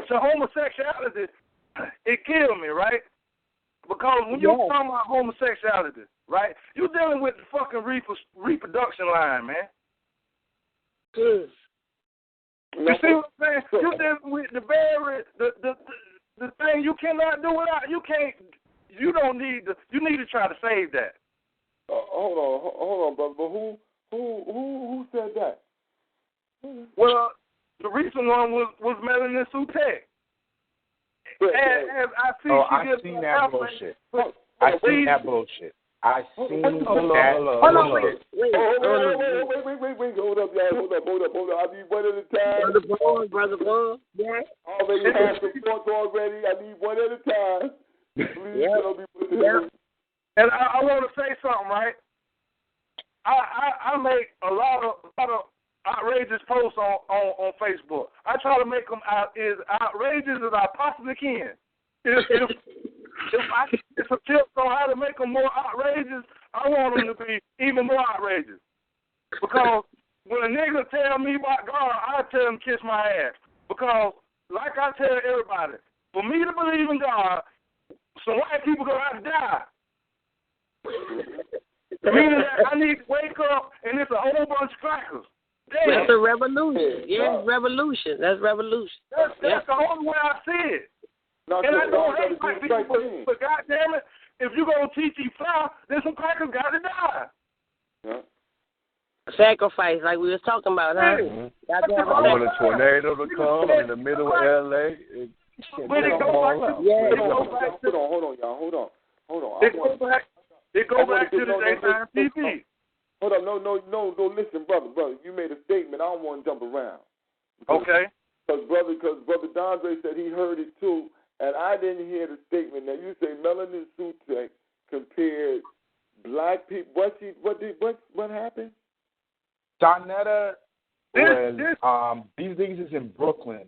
to homosexuality, it kills me, right? Because when you're talking about homosexuality, right, you're dealing with the fucking reproduction line, man. You see what I'm saying? You just with the thing you cannot do without. You can't. You don't need to. You need to try to save that. Hold on, brother. But who said that? Well, the recent one was Melanie Sutek. And I see I've seen that bullshit. I've seen that bullshit. I seen that. Hold up, y'all. Hold up. I need one at a time. Brother Boy. Yeah. Already have some thoughts already. I need one at a time. Please tell me what to do. And I want to say something, right? I make a lot of outrageous posts on Facebook. I try to make them as outrageous as I possibly can. If I get some tips on how to make them more outrageous, I want them to be even more outrageous. Because when a nigga tell me about God, I tell him kiss my ass. Because, like I tell everybody, for me to believe in God, some white people gonna have to die. Meaning that I need to wake up and it's a whole bunch of crackers. Damn. That's a revolution. Yeah, revolution. That's revolution. That's the only way I see it. And I don't hate white people, but goddamn it, if you gonna teach these fire, then some crackers got to die. Yeah. Sacrifice, like we was talking about, huh? I want a tornado to come in the middle of L.A. Hold on, y'all. Hold on. It go back to the daytime TV. Hold on, no, listen, brother. You made a statement. I don't want to jump around. Okay. Because brother Dondre said he heard it too, and I didn't hear the statement. Now you say Melanie Sutek compared black people. What happened? Donetta was these things is in Brooklyn.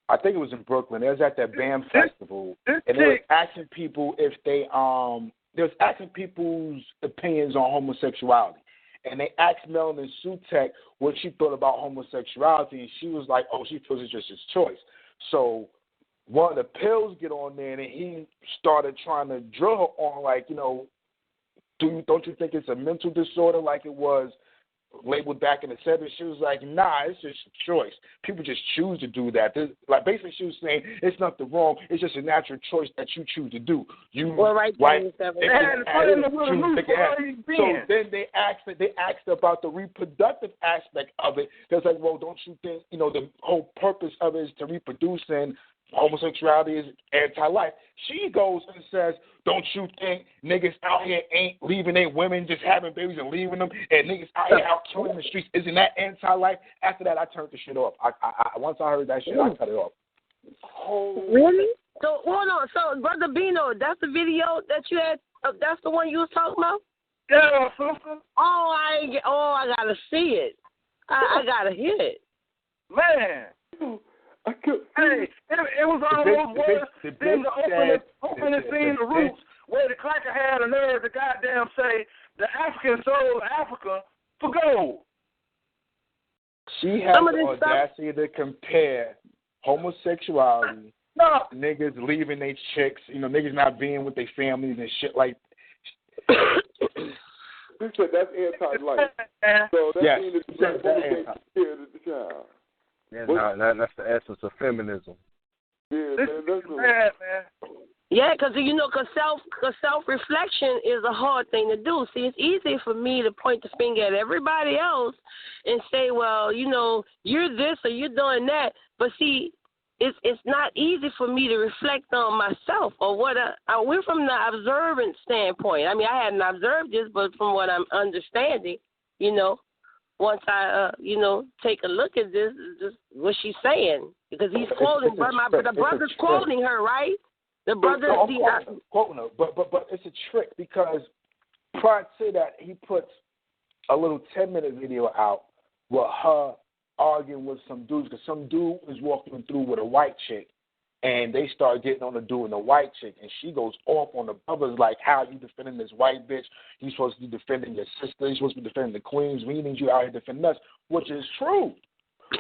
I think it was in Brooklyn. It was at that BAM festival, and they were asking people if they people's opinions on homosexuality. And they asked Melanie Sutek what she thought about homosexuality, and she was like, "Oh, she feels it's just his choice." So one of the pills get on there, and he started trying to drill her on, like, don't you think it's a mental disorder like it was labeled back in the 70s? She was like, nah, it's just a choice. People just choose to do that. Basically, she was saying it's nothing wrong. It's just a natural choice that you choose to do. So then they asked about the reproductive aspect of it. They're like, well, don't you think, the whole purpose of it is to reproduce, and homosexuality is anti-life? She goes and says, don't you think niggas out here ain't leaving their women, just having babies and leaving them, and niggas out here out killing the streets? Isn't that anti-life? After that, I turned the shit off. Once I heard that shit, I cut it off. Oh. Really? So, hold on. So, Brother Bino, that's the video that you had, that's the one you was talking about? Yeah, sister. I gotta see it. I gotta hear it. Man. Hey, it was almost worse than the opening scene of Roots, where the cracker had a nerve to goddamn say the African sold Africa for gold. She has the audacity to compare homosexuality, niggas leaving their chicks, niggas not being with their families and shit like that. He said that's anti-life. So that means that's the child. Yeah, that's the essence of feminism. Yeah, that's bad, man. Yeah, because self-reflection is a hard thing to do. See, it's easy for me to point the finger at everybody else and say, well, you're this or you're doing that. But see, it's not easy for me to reflect on myself or what I went from the observant standpoint. I mean, I hadn't observed this, but from what I'm understanding, once I, take a look at this, just what she's saying, because he's quoting, the brother's quoting her, right? The brother, quoting her, but it's a trick, because prior to that, he puts a little 10-minute video out with her arguing with some dudes, because some dude was walking through with a white chick, and they start getting on the dude and the white chick, and she goes off on the brothers like, how you defending this white bitch? You supposed to be defending your sister. You supposed to be defending the queens. We need you out here defending us, which is true.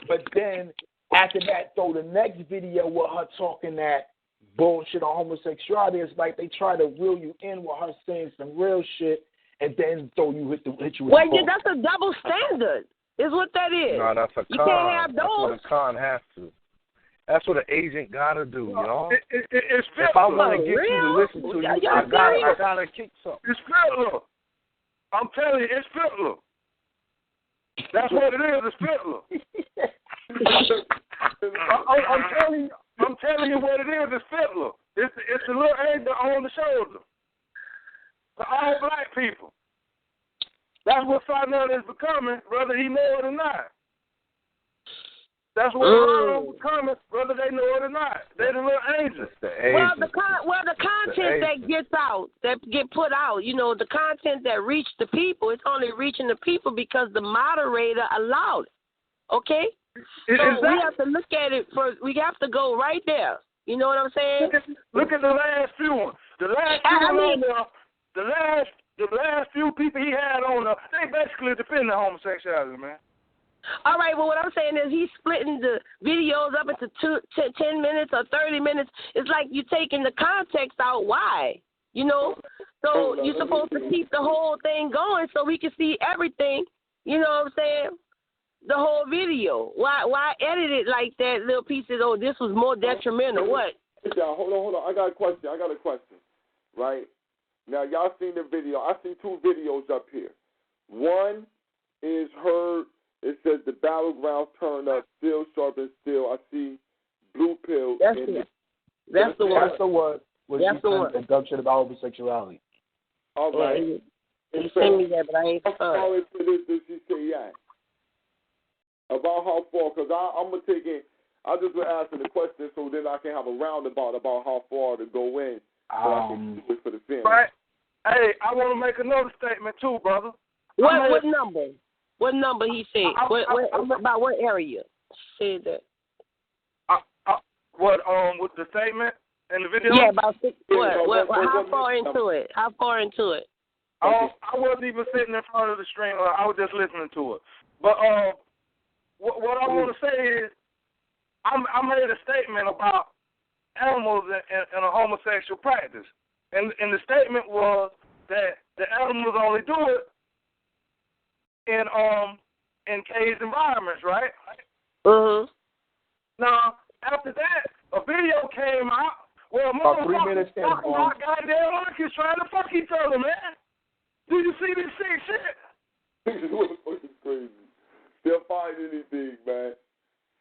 But then after that, though, the next video with her talking that bullshit on homosexuality, it's like they try to reel you in with her saying some real shit, and then hit you with the that's a double standard. Is what that is. No, that's a con. You can't have That's what those. a con has to. That's what an agent gotta do, you know. It's if I want to get you to listen to you, I gotta kick something. It's Fiddler. I'm telling you, it's Fiddler. That's what it is. It's Fiddler. I'm telling you what it is. It's Fiddler. It's the little angel on the shoulder. For all black people. That's what Sinetta is becoming, whether he know it or not. That's what they're becoming, whether they know it or not. They're the little angels. Well, the content that gets out, that get put out, you know, the content that reach the people, it's only reaching the people because the moderator allowed it. Okay? So we have to look at it for. We have to go right there. You know what I'm saying? Look at the last few ones. The last few people he had on there, they basically defending homosexuality, man. All right, well, what I'm saying is he's splitting the videos up into 10 minutes or 30 minutes. It's like you're taking the context out. Why? You know? So you're supposed to keep the whole thing going so we can see everything. You know what I'm saying? The whole video. Why edit it like that, little pieces? Oh, this was more detrimental. What? Hold on. I got a question. Right? Now, y'all seen the video. I seen two videos up here. One is her. It says the battleground turned up, still sharp and still. I see blue pill. That's the one. That's the one. That's the one. Induction about homosexuality. All right. You send me that, but I ain't How far into this does she say yeah? About how far? Because I'm going to take it. I just been asking the question so then I can have a roundabout about how far to go in. So I can do it for the family. Right. Hey, I want to make another statement too, brother. What number? What number he said? About what area? Said that. With the statement in the video? Yeah, about 6. How far into it? How far into it? I wasn't even sitting in front of the stream. I was just listening to it. But what I want to say is, I made a statement about animals in a homosexual practice, and the statement was that the animals only do it in caged environments, right? Now, after that, a video came out where about 3 minutes in. Goddamn monkeys trying to fuck each other, man. Do you see this sick shit? It's crazy. They'll find anything, man.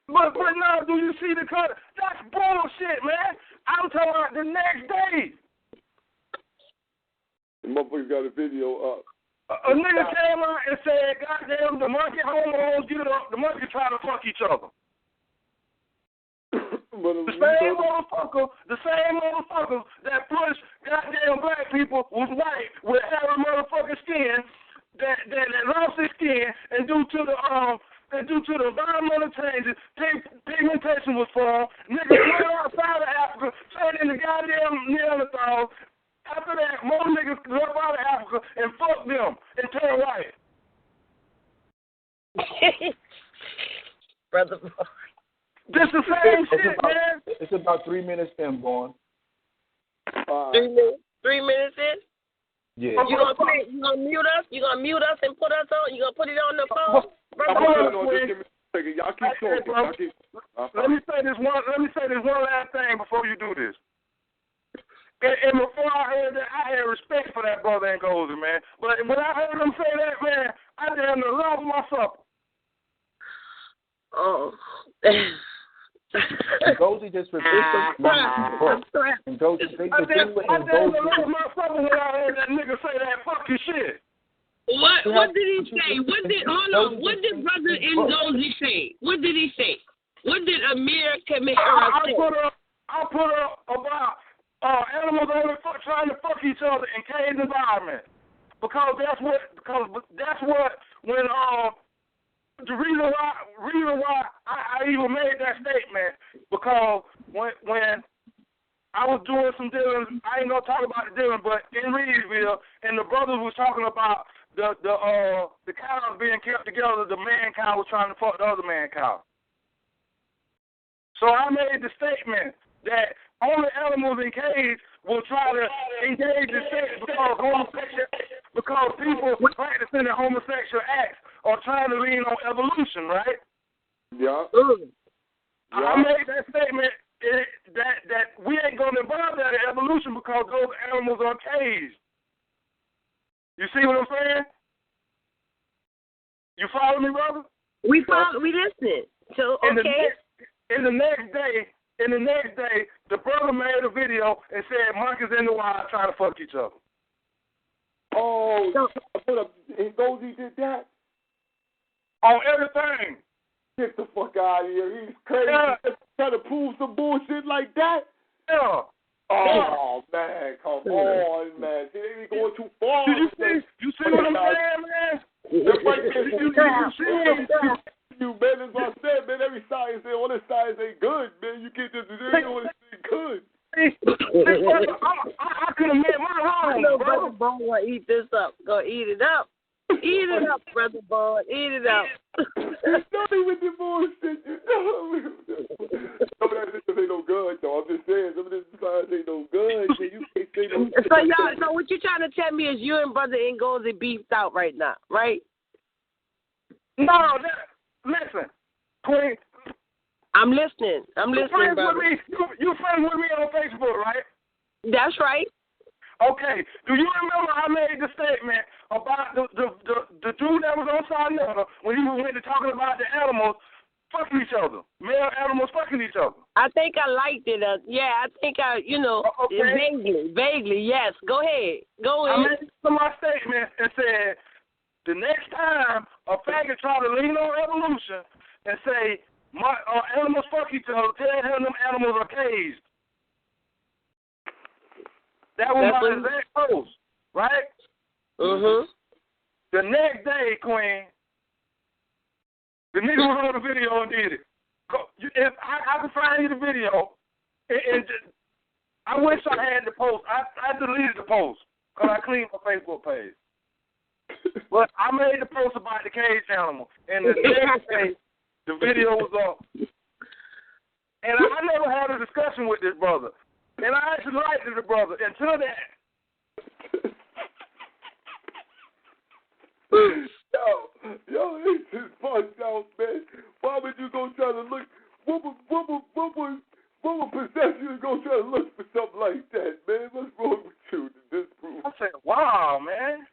But now, do you see the cut? That's bullshit, man. I'm talking about the next day. The motherfucker got a video up. A nigga came out and said, goddamn, the monkey hormones get up, the monkey trying to fuck each other. The same motherfuckers that push goddamn black people was white with hairy motherfucking skin that lost their skin and due to the environmental changes, pigmentation was formed. Niggas went outside of Africa, turned into goddamn Neanderthals. After that, more niggas left out of Africa and fuck them and turn white. Brother. This the same shit, man. It's about 3 minutes in, Vaughn. 3 minutes? 3 minutes in? Yeah. You gonna mute us? You gonna mute us and put us on? You gonna put it on the phone? Y'all keep talking. Let me say this one last thing before you do this. And before I heard that, I had respect for that brother and Golden, man. But when I heard him say that, man, I damn near lost my supper. Oh. Goldie just repeated. I damn near lost my supper when I heard that nigga say that fucking shit. What did he say? What did Brother Ngozi say? What did he say? What did Amir Kamara say? I put up about animals only trying to fuck each other in caged environments because that's what when the reason why I even made that statement because when I was doing some dealings, I ain't gonna talk about the dealing, but in Reedsville, and the brothers was talking about the cows being kept together. The man cow was trying to fuck the other man cow. So I made the statement that only animals in cages will try to engage in sex because people practicing the homosexual acts are trying to lean on evolution, right? Yeah. I made that statement that we ain't going to involve that in evolution because those animals are caged. You see what I'm saying? You follow me, brother? We listening. So, okay. In the next day, the brother made a video and said monkeys in the wild trying to fuck each other. Oh, and Goldie did that? On everything. Get the fuck out of here. He's crazy. Yeah. Trying to prove some bullshit like that? Yeah. Oh, man, come on, man. See, they be going too far. You see what I'm saying, man? You man, that's what I said, man. Every science, all this science ain't good, man. You can't just say all this ain't good. I could have made my wrong. I know Brother Bone will eat this up. Go eat it up. Eat it up, Brother Bone. Eat it up. Don't even the bullshit. Some of that shit ain't no good, though. I'm just saying, some of this science ain't no good. Man. You can't say no shit. So what you're trying to tell me is you and Brother Ngozi beefed out right now, right? No, listen, Queen. I'm listening. Brother. You friends with me on Facebook, right? That's right. Okay. Do you remember I made the statement about the dude that was on Sinetta when he went to talking about the animals fucking each other, male animals fucking each other? I think I liked it. I think vaguely. Yes. Go ahead. I made my statement and said the next time a faggot try to lean on evolution and say my animals fuck each other, tell him them animals are caged. That was my exact post, right? Mm-hmm. The next day, Queen, the nigga was on the video and did it. If I can find you the video, and I wish I had the post. I deleted the post because I cleaned my Facebook page. But I made the post about the cage animal, and the next day, the video was up. And I never had a discussion with this brother. And I actually liked the brother until that. Yo, this is fucked out, man. Why would you go try to look? What would possess you to go try to look for something like that, man? What's wrong with you to disprove? I said, wow, man.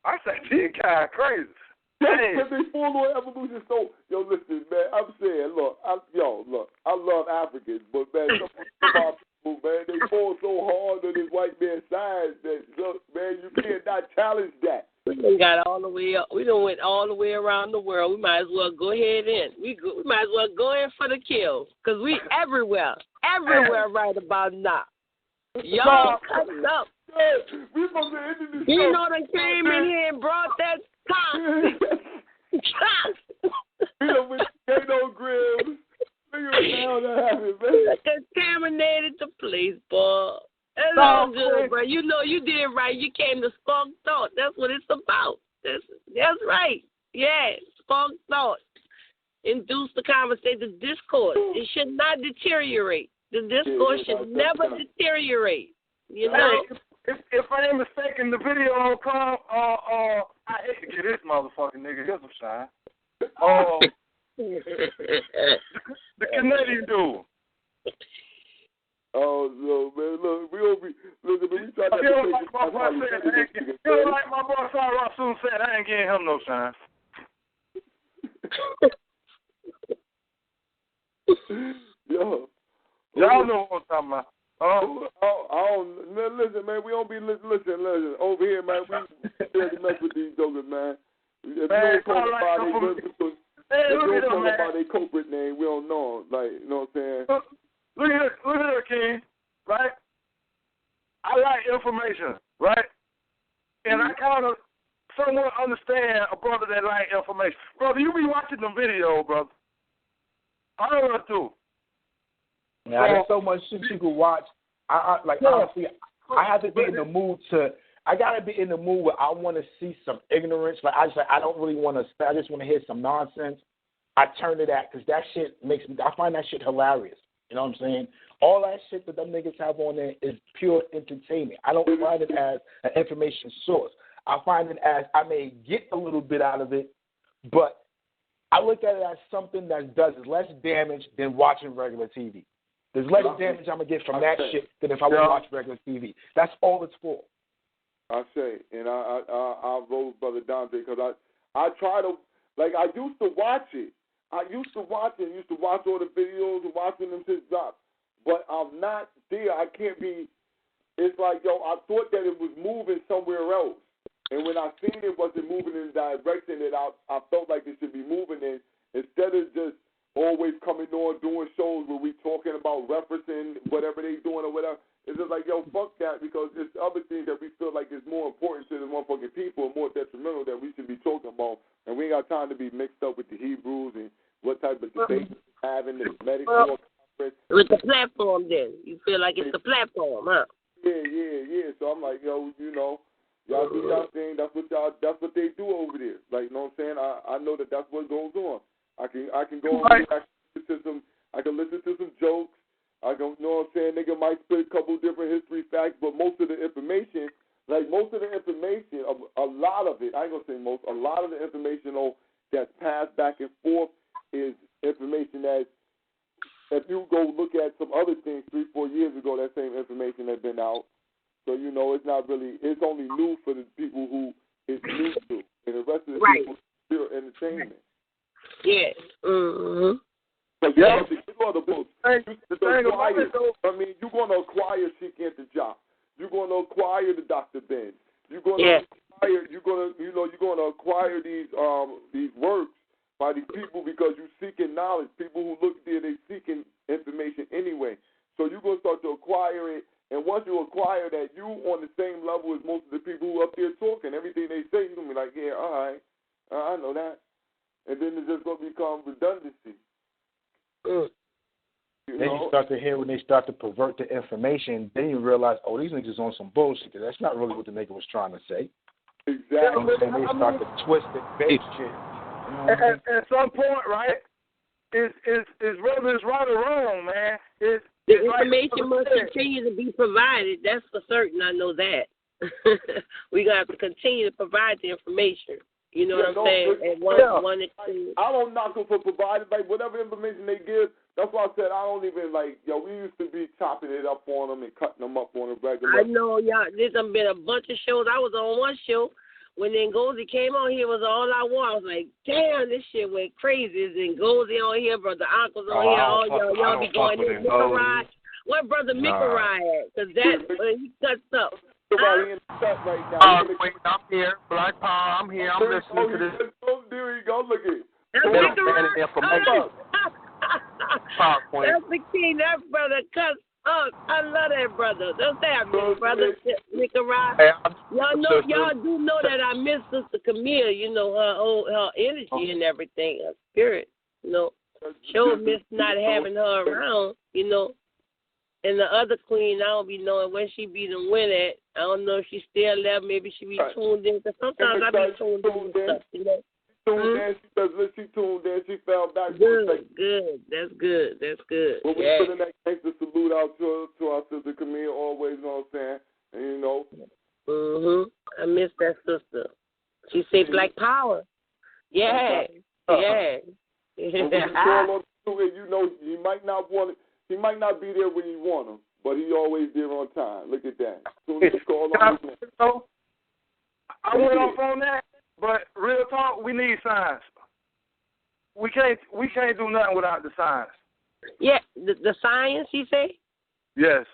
I said, this guy crazy. Because they follow evolution. So, listen, man, I'm saying, I love Africans, but, man, some of our people, man, they fall so hard on this white man's side that, look, man, you cannot challenge that. We done got all the way up. We done went all the way around the world. We might as well go ahead in. We might as well go in for the kill because we everywhere right about now. Y'all cutting up. We supposed to end this. You know they came in here and brought that cock. With potato grills. Look at how that happened, man. Contaminated the place, boy. That's all good, bro. You know you did right. You came to spark thought. That's what it's about. That's right. Yeah, spark thought. Induce the conversation, the discourse. It should not deteriorate. The discourse should never deteriorate. You know? If I ain't mistaken, the video will come, I hate to get this motherfucking nigga. Here's some shine. The Canadian dude. Oh, no, man, look, we try to like my boy Sarah soon said, I ain't getting him no shine. Y'all know what I'm talking about. Listen, man, we don't be listen. Over here, man, we barely mess with these jokers, man. If you don't talk about their corporate name, we don't know them. Like, you know what I'm saying? Look at her, King, right? I like information, right? And I kind of somewhat understand a brother that like information. Brother, you be watching them videos, brother. I don't know what to do. Yeah, there's so much shit you can watch. Honestly, I have to be in the mood I gotta be in the mood where I want to see some ignorance. I don't really want to. I just want to hear some nonsense. I turn to that because that shit makes me. I find that shit hilarious. You know what I'm saying? All that shit that them niggas have on there is pure entertainment. I don't find it as an information source. I find it as I may get a little bit out of it, But I look at it as something that does less damage than watching regular TV. There's less damage I'm going to get from that shit than if I would watch regular TV. That's all it's for. I say, and I roll with Brother Dante because I try to, like, I used to watch it. I used to watch all the videos and watching them since drop. But I'm not there. I can't be. It's like, yo, I thought that it was moving somewhere else. And when I seen it wasn't moving in the direction that I felt like it should be moving in, instead of just always coming on doing shows where we talking about referencing whatever they doing or whatever, it's just like, yo, fuck that, because there's other things that we feel like is more important to the motherfucking people and more detrimental that we should be talking about. And we ain't got time to be mixed up with the Hebrews and what type of debate we're having, the medical conference. With the platform then. You feel like it's the platform, huh? Yeah. So I'm like, yo, y'all do y'all thing. That's what they do over there. Like, you know what I'm saying? I know that that's what goes on. I can go over there, I can listen to some jokes. I can, you know what I'm saying? Nigga might spit a couple different history facts, but most of the information, a lot of it, I ain't gonna say most, a lot of the information that's passed back and forth is information that, if you go look at some other things 3-4 years ago, that same information had been out. So, it's not really, it's only new for the people who it's new to. And the rest of the people feel entertainment. Yes. Mm-hmm. But you have to get all the books. You're going to acquire Sheik Anta. You're going to acquire the Dr. Ben. You're going to acquire these works by these people because you're seeking knowledge. People who look there, they're seeking information anyway. So you're going to start to acquire it. And once you acquire that, you on the same level as most of the people who up there talking. Everything they say, you're going to be like, yeah, all right, I know that. And then it's just going to become redundancy. Then you start to hear when they start to pervert the information, then you realize, oh, these niggas on some bullshit. That's not really what the nigga was trying to say. Exactly. And they start to twist it, bait shit. At some point, right, is whether it's right or wrong, man. The information must continue to be provided. That's for certain. I know that. We're going to have to continue to provide the information. You know what I'm saying? I don't knock them for providing. Like, whatever information they give, that's why I said I don't even, we used to be chopping it up on them and cutting them up on a regular. I know, y'all. There's been a bunch of shows. I was on one show. When Ngozi came on here, was all I want. I was like, damn, this shit went crazy. Then Ngozi on here, Brother Uncle's on here. All y'all be going in Mickey. Where Brother Mickey at? Because he cuts up. Somebody in the cut right now. Wait, I'm here. Black Power, I'm here. I'm listening to this. There you go. Look at it. That's the king. That brother cuts up. I love that brother. Don't say I miss Brother Mickey. Y'all do know that I miss Sister Camille. Her energy and everything, her spirit. Sure miss not having her around. And the other queen, I don't be knowing when she be the win at. I don't know if she still left. Maybe she be tuned in. Because sometimes I be tuned in stuff, She tuned in. She fell back. Good. That's good. Well, we put in that gangster salute out to our sister Camille always, you know what I'm saying? And, I miss that sister. She say Black Power. Yeah. He might not want it. He might not be there when you want him, but he always there on time. Look at that. I went off on that, but real talk, we need science. We can't do nothing without the science. Yeah, the science, you say? Yes.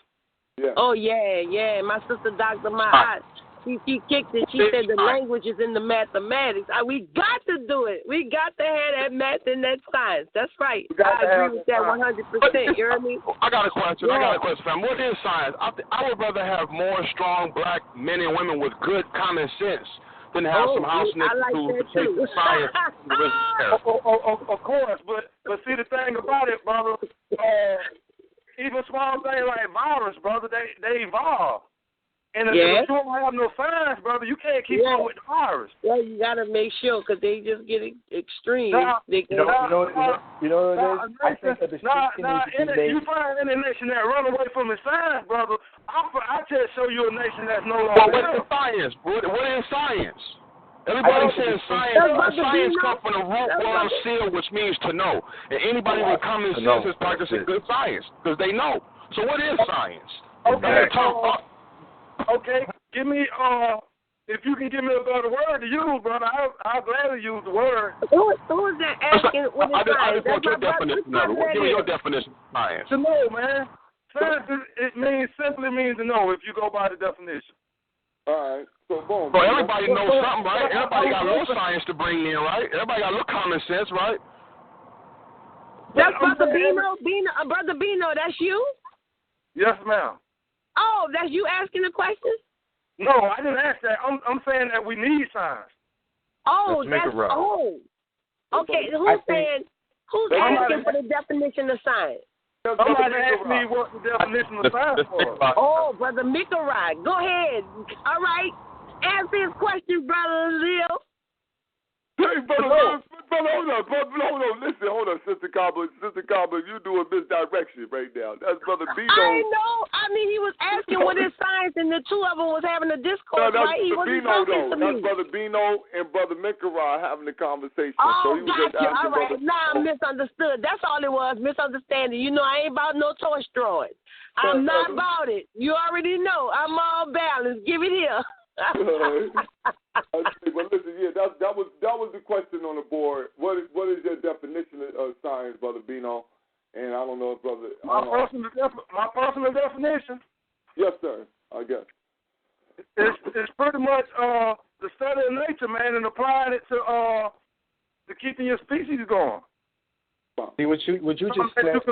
Yeah. Oh yeah. My sister Dr. Ma'at, she kicked it. She said the language is in the mathematics. We got to do it. We got to have that math and that science. That's right. I agree with that 100%. You hear me? I got a question. Fam. What is science? I would rather have more strong black men and women with good common sense than have some house niggas who take the science. Of course, but see the thing about it, brother. Even small things like virus, brother, they evolve. And if you don't have no science, brother, you can't keep up with the virus. Yeah, you got to make sure because they just get extreme. You know what it is? I think that the you find any nation that run away from the science, brother, I just show you a nation that's no longer. But what is science? What is science? Everybody says science comes from the root word seal, which means to know. And anybody with common sense is practicing good science because they know. So what is science? Okay, give me if you can give me a better word to use, brother, I'll gladly use the word. Who is that asking what is science? I just want your definition of it. Give me your definition of science. To know, man. Science, simply means to know if you go by the definition. All right. So, boom. So everybody knows something, right? Everybody got a little science to bring in, right? Everybody got a little common sense, right? That's Brother Bino. Brother Bino, that's you? Yes, ma'am. Oh, that's you asking the question? No, I didn't ask that. I'm saying that we need science. Oh, okay. Who's asking for the definition of science? Somebody asked me what the definition of science was. Oh, Brother Mikarai. Go ahead. All right. Answer his question, Brother Lil. Hey, brother, hold on. Listen, hold on, Sister Cobbler, you doing misdirection right now. That's Brother Bino. I know. I mean, he was asking what is science, and the two of them was having a discourse, right? He wasn't talking to me. That's Brother Bino and Brother Mikarai having a conversation. Oh, so he was gotcha. All right. Now I misunderstood. That's all it was, misunderstanding. You know, I ain't about no toy destroying. I'm not about it. You already know. I'm all balanced. Give it here. But listen, yeah, that was the question on the board. What is your definition of science, Brother Bino? And I don't know if Brother my personal definition. Yes, sir. I guess it's pretty much the study of nature, man, and applying it to keeping your species going. See what you just said is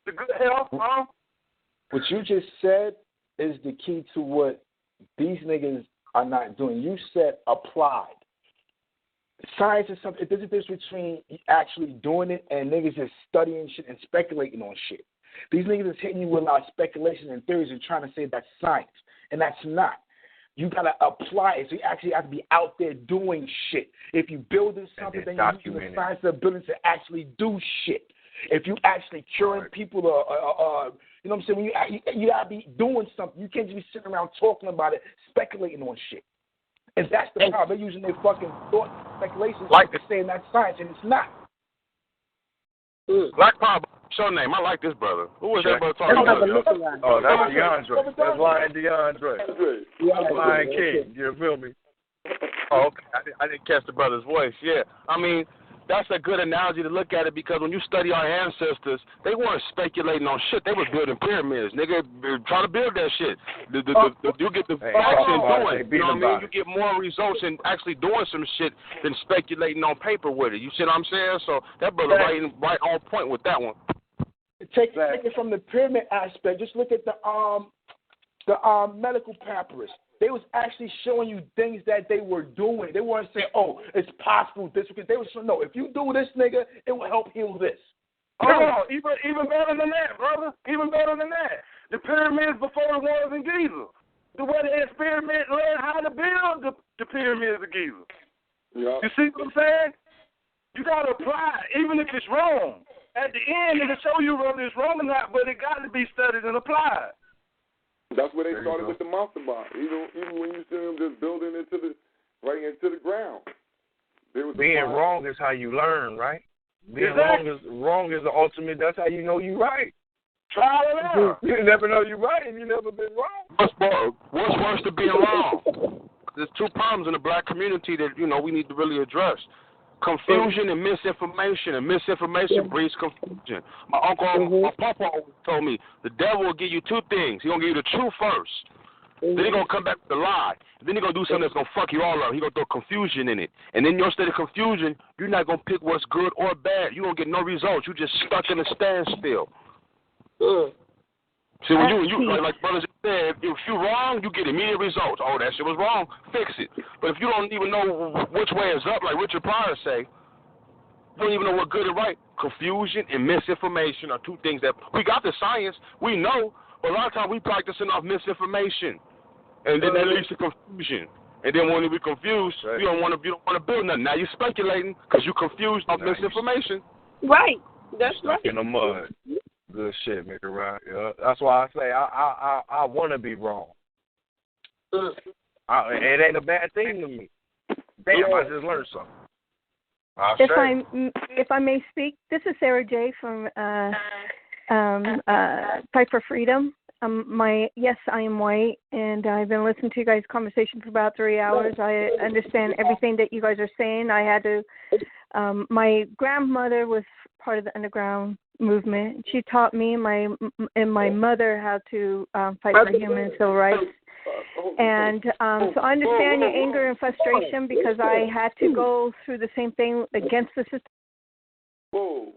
the good health. What you just said is the key to what these niggas are not doing. You said applied. Science is something. There's a difference between actually doing it and niggas just studying shit and speculating on shit. These niggas is hitting you with a lot of speculation and theories and trying to say that's science, and that's not. You gotta apply it. So you actually have to be out there doing shit. If you building something, then you're using the science of building to actually do shit. If you actually curing people, you know what I'm saying? When you gotta be doing something. You can't just be sitting around talking about it, speculating on shit. And that's the problem. They're using their fucking thought speculations like to saying that's science, and it's not. Black Power, show name. I like this brother. Who was that brother talking about? Oh, that's DeAndre. That's Lion DeAndre. Lion King. You feel me? Oh, okay. I didn't catch the brother's voice. Yeah. I mean, that's a good analogy to look at it because when you study our ancestors, they weren't speculating on shit. They were building pyramids. Nigga, try to build that shit. You get the facts in doing. You know what I mean? You get more results in actually doing some shit than speculating on paper with it. You see what I'm saying? So that brother right on point with that one. Take it from the pyramid aspect. Just look at the medical papyrus. They was actually showing you things that they were doing. They weren't saying, "Oh, it's possible this." They were saying, "No, if you do this, nigga, it will help heal this." Oh, even better than that, brother. Even better than that. The pyramids before the ones in Giza. The way the experiment learned how to build the pyramids of Giza. Yeah. You see what I'm saying? You got to apply it, even if it's wrong. At the end, it'll show you whether it's wrong or not, but it got to be studied and applied. That's where they started with the monster bomb. Even when you see them just building into the ground. Being wrong is how you learn, right? Being wrong is the ultimate. That's how you know you're right. Trial and error. You never know you're right if you never been wrong. What's worse than being wrong? There's two problems in the black community that we need to really address. Confusion and misinformation, and misinformation breeds confusion. My papa always told me the devil will give you two things. He's going to give you the truth first. Then he's going to come back with the lie. Then he's going to do something that's going to fuck you all up. He's going to throw confusion in it. And in your state of confusion, you're not going to pick what's good or bad. You don't get no results. You're just stuck in a standstill. See, when you like brother just said, if you're wrong, you get immediate results. Oh, that shit was wrong. Fix it. But if you don't even know which way is up, like Richard Pryor say, you don't even know what good and right. Confusion and misinformation are two things that we got the science, we know, but a lot of times we practicing off misinformation, and then that leads to confusion. And then when we confused, you don't want to build nothing. Now you're speculating because you're confused off misinformation. Right. That's right. In the mud. Good shit, Mikarai. Yeah. That's why I say I want to be wrong. It ain't a bad thing to me. Damn, I just learned something. If I may speak, this is Sarah J. from Fight for Freedom. Yes, I am white, and I've been listening to you guys' conversation for about 3 hours. I understand everything that you guys are saying. I had to. My grandmother was part of the underground movement. She taught me and my mother how to fight for human civil rights. And so I understand your anger and frustration because I had to go through the same thing against the system. Whoa.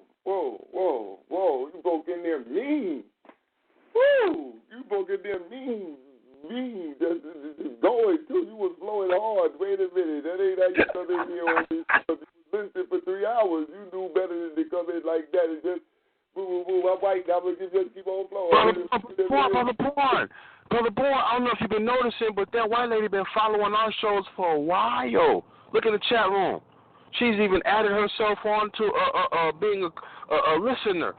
You broke in there mean. Woo! You broke in there mean. Just going, too. You was blowing hard. Wait a minute. That ain't how you come in here on this. You listened for 3 hours. You knew better than to come in like that and just, boo. I'm white. I'm going to just keep on blowing. Brother Boy, I don't know if you've been noticing, but that white lady been following our shows for a while. Look in the chat room. She's even added herself on to being a listener.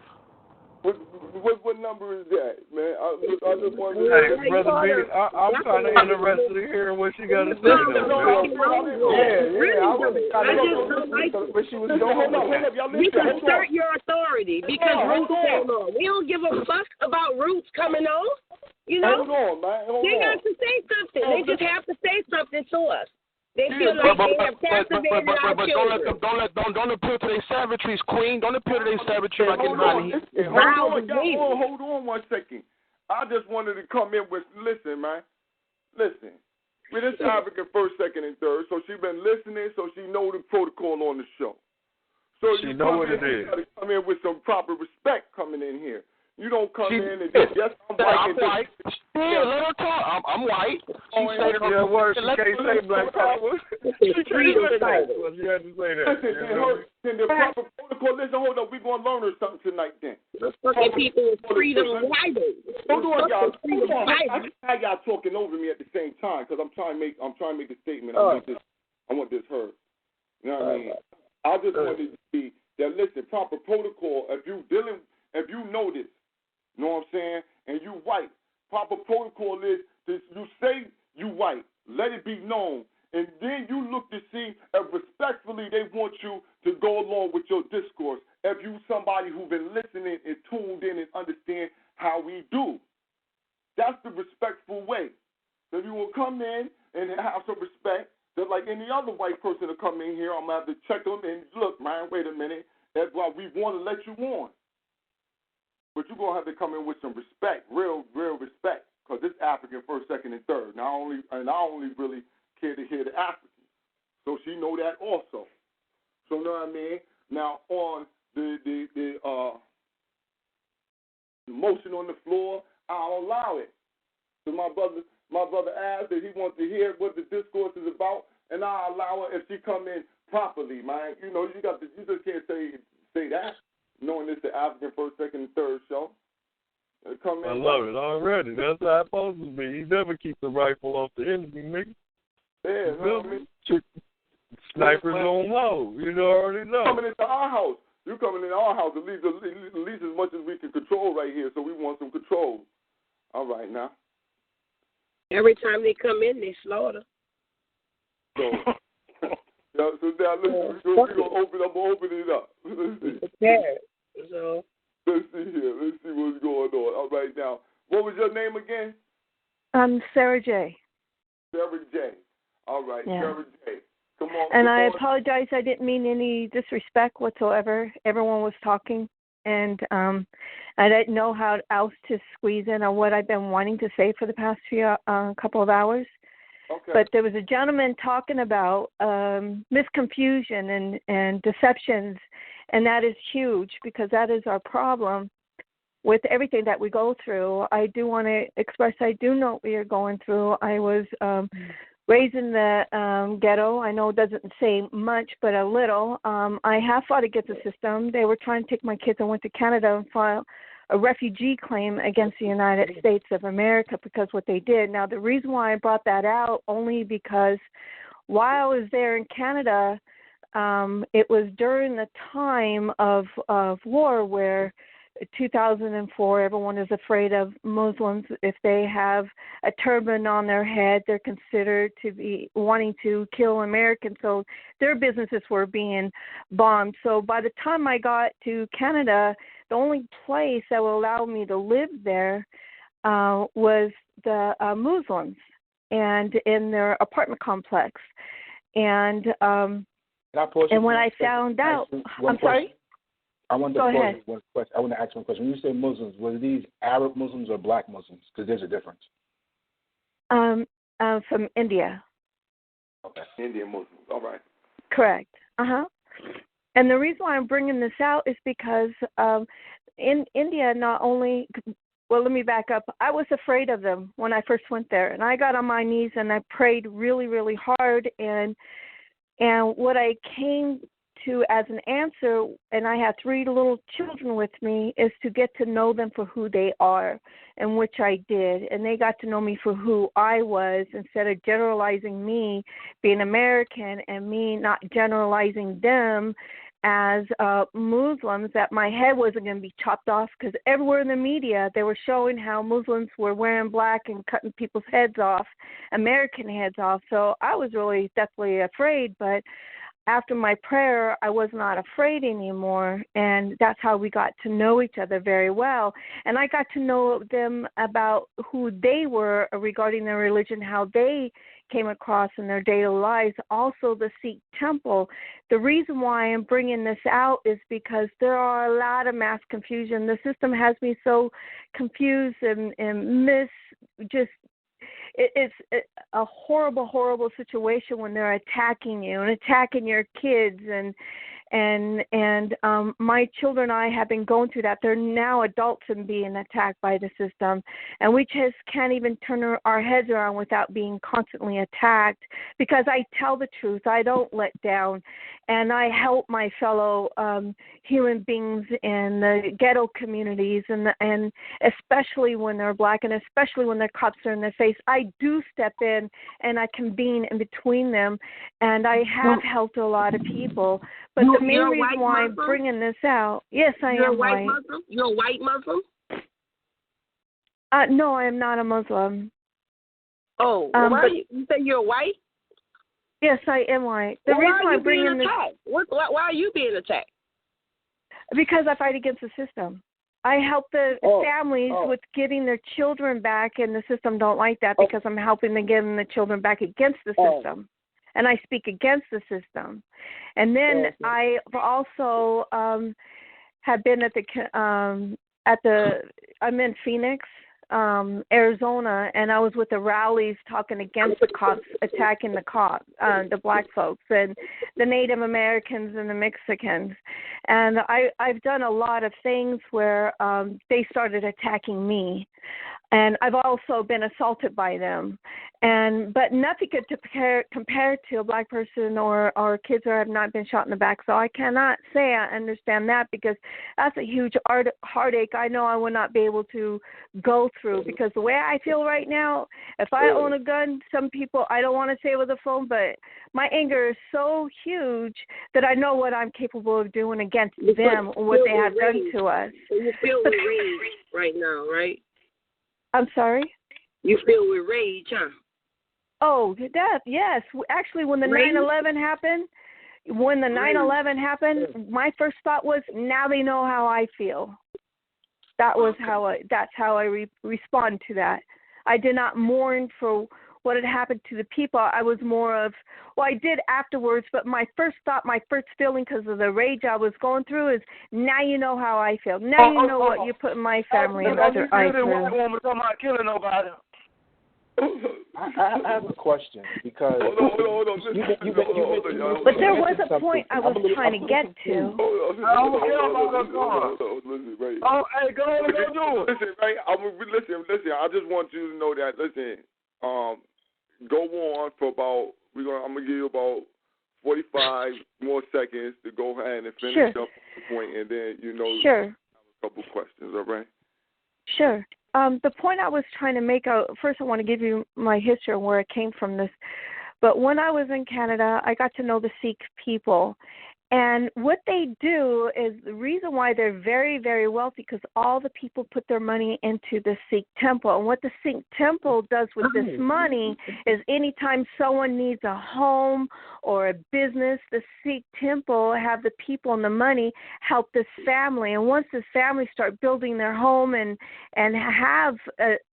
What number is that, man? I just wanted to... Hey, Brother B, I'm kind of interested in hearing what she got to say. But she was going on. You can assert your authority because Roots came on. We don't give a fuck about Roots coming on. You know? Hold on, man. They got to say something. They just have to say something to us. They feel like they have captivated our children. Don't appeal to their savageries, Queen. Don't appeal to their savagery like Hold on 1 second. I just wanted to come in with, listen, man. Listen. With this African first, second, and third, so she been listening, so she know the protocol on the show. So she know what it is. You got to come in with some proper respect coming in here. You don't come in and just, yes, I'm white. Yeah, let her talk. I'm white. She said she can't say black power. She can't say that. Well, you have to say that. Listen, the proper protocol, listen, hold up. We're going to learn her something tonight then. The fucking people with freedom writers. Hold on, y'all. I had y'all talking over me at the same time because I'm trying to make a statement. I want this heard. You know what I mean? I just wanted to see that, listen, proper protocol, if you know this, you know what I'm saying? And you white. Proper protocol is that you say you white. Let it be known. And then you look to see if respectfully they want you to go along with your discourse. If you somebody who's been listening and tuned in and understand how we do. That's the respectful way. So if you will come in and have some respect, just like any other white person to come in here, I'm going to have to check them and look, man, wait a minute. That's why we want to let you on. But you're going to have to come in with some respect, real respect, because it's African first, second, and third. And I only really care to hear the African. So she know that also. So you know what I mean? Now, on the motion on the floor, I'll allow it. So my brother asked that he wants to hear what the discourse is about, and I'll allow her if she come in properly, man. You know, you just can't say that. Knowing it's the African first, second, and third show. Come in. I love it already. That's how it's supposed to be. You never keep the rifle off the enemy, nigga. Yeah, you know what I mean? Snipers on low. You already know. Coming into our house. You coming into our house at least as much as we can control right here, so we want some control. All right, now. Every time they come in, they slaughter. So now listen, we're gonna open it up. Let's see here. Let's see what's going on. All right, now, what was your name again? Sarah J. Sarah J. All right, yeah. Sarah J. Come on. And I apologize. I didn't mean any disrespect whatsoever. Everyone was talking, and I didn't know how else to squeeze in on what I've been wanting to say for the past couple of hours. Okay. But there was a gentleman talking about misconfusion and deceptions, and that is huge because that is our problem with everything that we go through. I do want to express I do know what we are going through. I was raised in the ghetto. I know it doesn't say much, but a little. I have fought against the system. They were trying to take my kids. I went to Canada and filed a refugee claim against the United States of America because what they did. Now, the reason why I brought that out only because while I was there in Canada, it was during the time of war where 2004, everyone is afraid of Muslims. If they have a turban on their head, they're considered to be wanting to kill Americans. So their businesses were being bombed. So by the time I got to Canada, the only place that would allow me to live there was the Muslims, and in their apartment complex. And when I found out, I'm sorry? I want to Go ahead. one question. I want to ask one question. When you say Muslims, were these Arab Muslims or black Muslims? Because there's a difference. From India. Okay. Indian Muslims. All right. Correct. And the reason why I'm bringing this out is because in India, not only, well, let me back up. I was afraid of them when I first went there, and I got on my knees and I prayed really, really hard. And what I came to as an answer, and I had 3 little children with me, is to get to know them for who they are, and which I did. And they got to know me for who I was, instead of generalizing me being American and me not generalizing them as Muslims, that my head wasn't going to be chopped off, because everywhere in the media they were showing how Muslims were wearing black and cutting people's heads off, American heads off. So I was really deathly afraid, but after my prayer, I was not afraid anymore, and that's how we got to know each other very well. And I got to know them about who they were regarding their religion, how they came across in their daily lives. Also, the Sikh temple. The reason why I'm bringing this out is because there are a lot of mass confusion. The system has me so confused and it's a horrible, horrible situation when they're attacking you and attacking your kids, and my children and I have been going through that. They're now adults and being attacked by the system, and we just can't even turn our heads around without being constantly attacked, because I tell the truth. I don't let down, and I help my fellow human beings in the ghetto communities, and especially when they're black, and especially when their cops are in their face. I do step in and I convene in between them, and I have helped a lot of people. But the main reason why I'm bringing this out, yes, I am white. Muslim? You're a white Muslim? No, I am not a Muslim. Oh, why you say you're white? Yes, I am white. The reason why I'm bringing this, why are you being attacked? Because I fight against the system. I help the families with getting their children back, and the system don't like that, because I'm helping them get the children back against the system. And I speak against the system. And then I also have been I'm in Phoenix, Arizona, and I was with the rallies talking against the cops attacking the black folks and the Native Americans and the Mexicans. And I've done a lot of things where they started attacking me. And I've also been assaulted by them, but nothing could compare to a black person or kids who have not been shot in the back. So I cannot say I understand that, because that's a huge heartache I know I will not be able to go through, because the way I feel right now, if I own a gun, some people, I don't want to say over the phone, but my anger is so huge that I know what I'm capable of doing against them and what they have done to us. So you feel with rage right now, right? I'm sorry? You feel with rage, huh? Oh, death, yes. Actually, when the 9/11 happened, my first thought was, now they know how I feel. That's how I respond to that. I did not mourn for what had happened to the people. I was more of, I did afterwards, but my first thought, my first feeling, because of the rage I was going through, is, now you know how I feel. Now you know what you put my family and other I through. Woman talking about killing nobody. I have a question, because hold on. But there was a point I was trying to get to. Listen, right? Oh, hey, go ahead and go do it. Listen, right? Listen. I just want you to know that. Listen, go on for about. I'm gonna give you about 45 more seconds to go ahead and finish up the point, and then have a couple questions. All right? Sure. The point I was trying to make, first I want to give you my history and where I came from this. But when I was in Canada, I got to know the Sikh people. And what they do is the reason why they're very, very wealthy, because all the people put their money into the Sikh temple. And what the Sikh temple does with this money is anytime someone needs a home or a business, the Sikh temple have the people and the money help this family. And once this family start building their home and have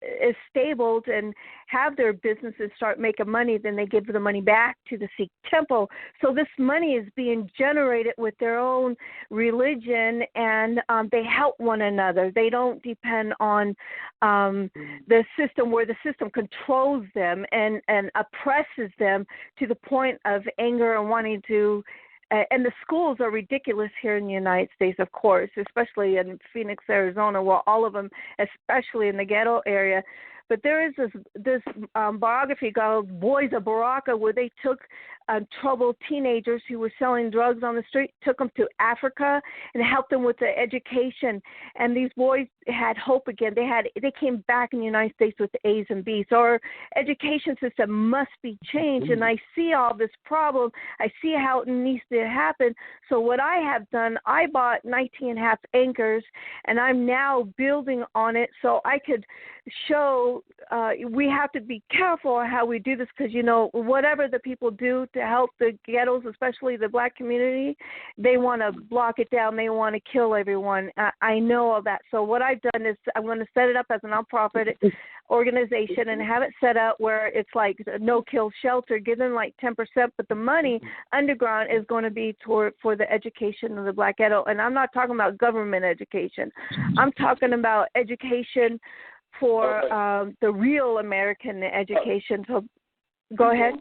is stabled and have their businesses start making money, then they give the money back to the Sikh temple. So this money is being generated with their own religion, and they help one another. They don't depend on the system, where the system controls them and oppresses them to the point of anger and wanting to. And the schools are ridiculous here in the United States, of course, especially in Phoenix, Arizona, where all of them, especially in the ghetto area. But there is this biography called Boys of Baraka, where they took troubled teenagers who were selling drugs on the street, took them to Africa and helped them with their education. And these boys had hope again. They came back in the United States with A's and B's. So our education system must be changed. And I see all this problem. I see how it needs to happen. So what I have done, I bought 19.5 acres, and I'm now building on it so I could show. We have to be careful how we do this, because, whatever the people do to help the ghettos, especially the black community, they want to block it down. They want to kill everyone. I know all that. So what I've done is I'm going to set it up as a nonprofit organization and have it set up where it's like a no-kill shelter, give them like 10%, but the money underground is going to be for the education of the black ghetto. And I'm not talking about government education. I'm talking about education for the real American education. So go ahead.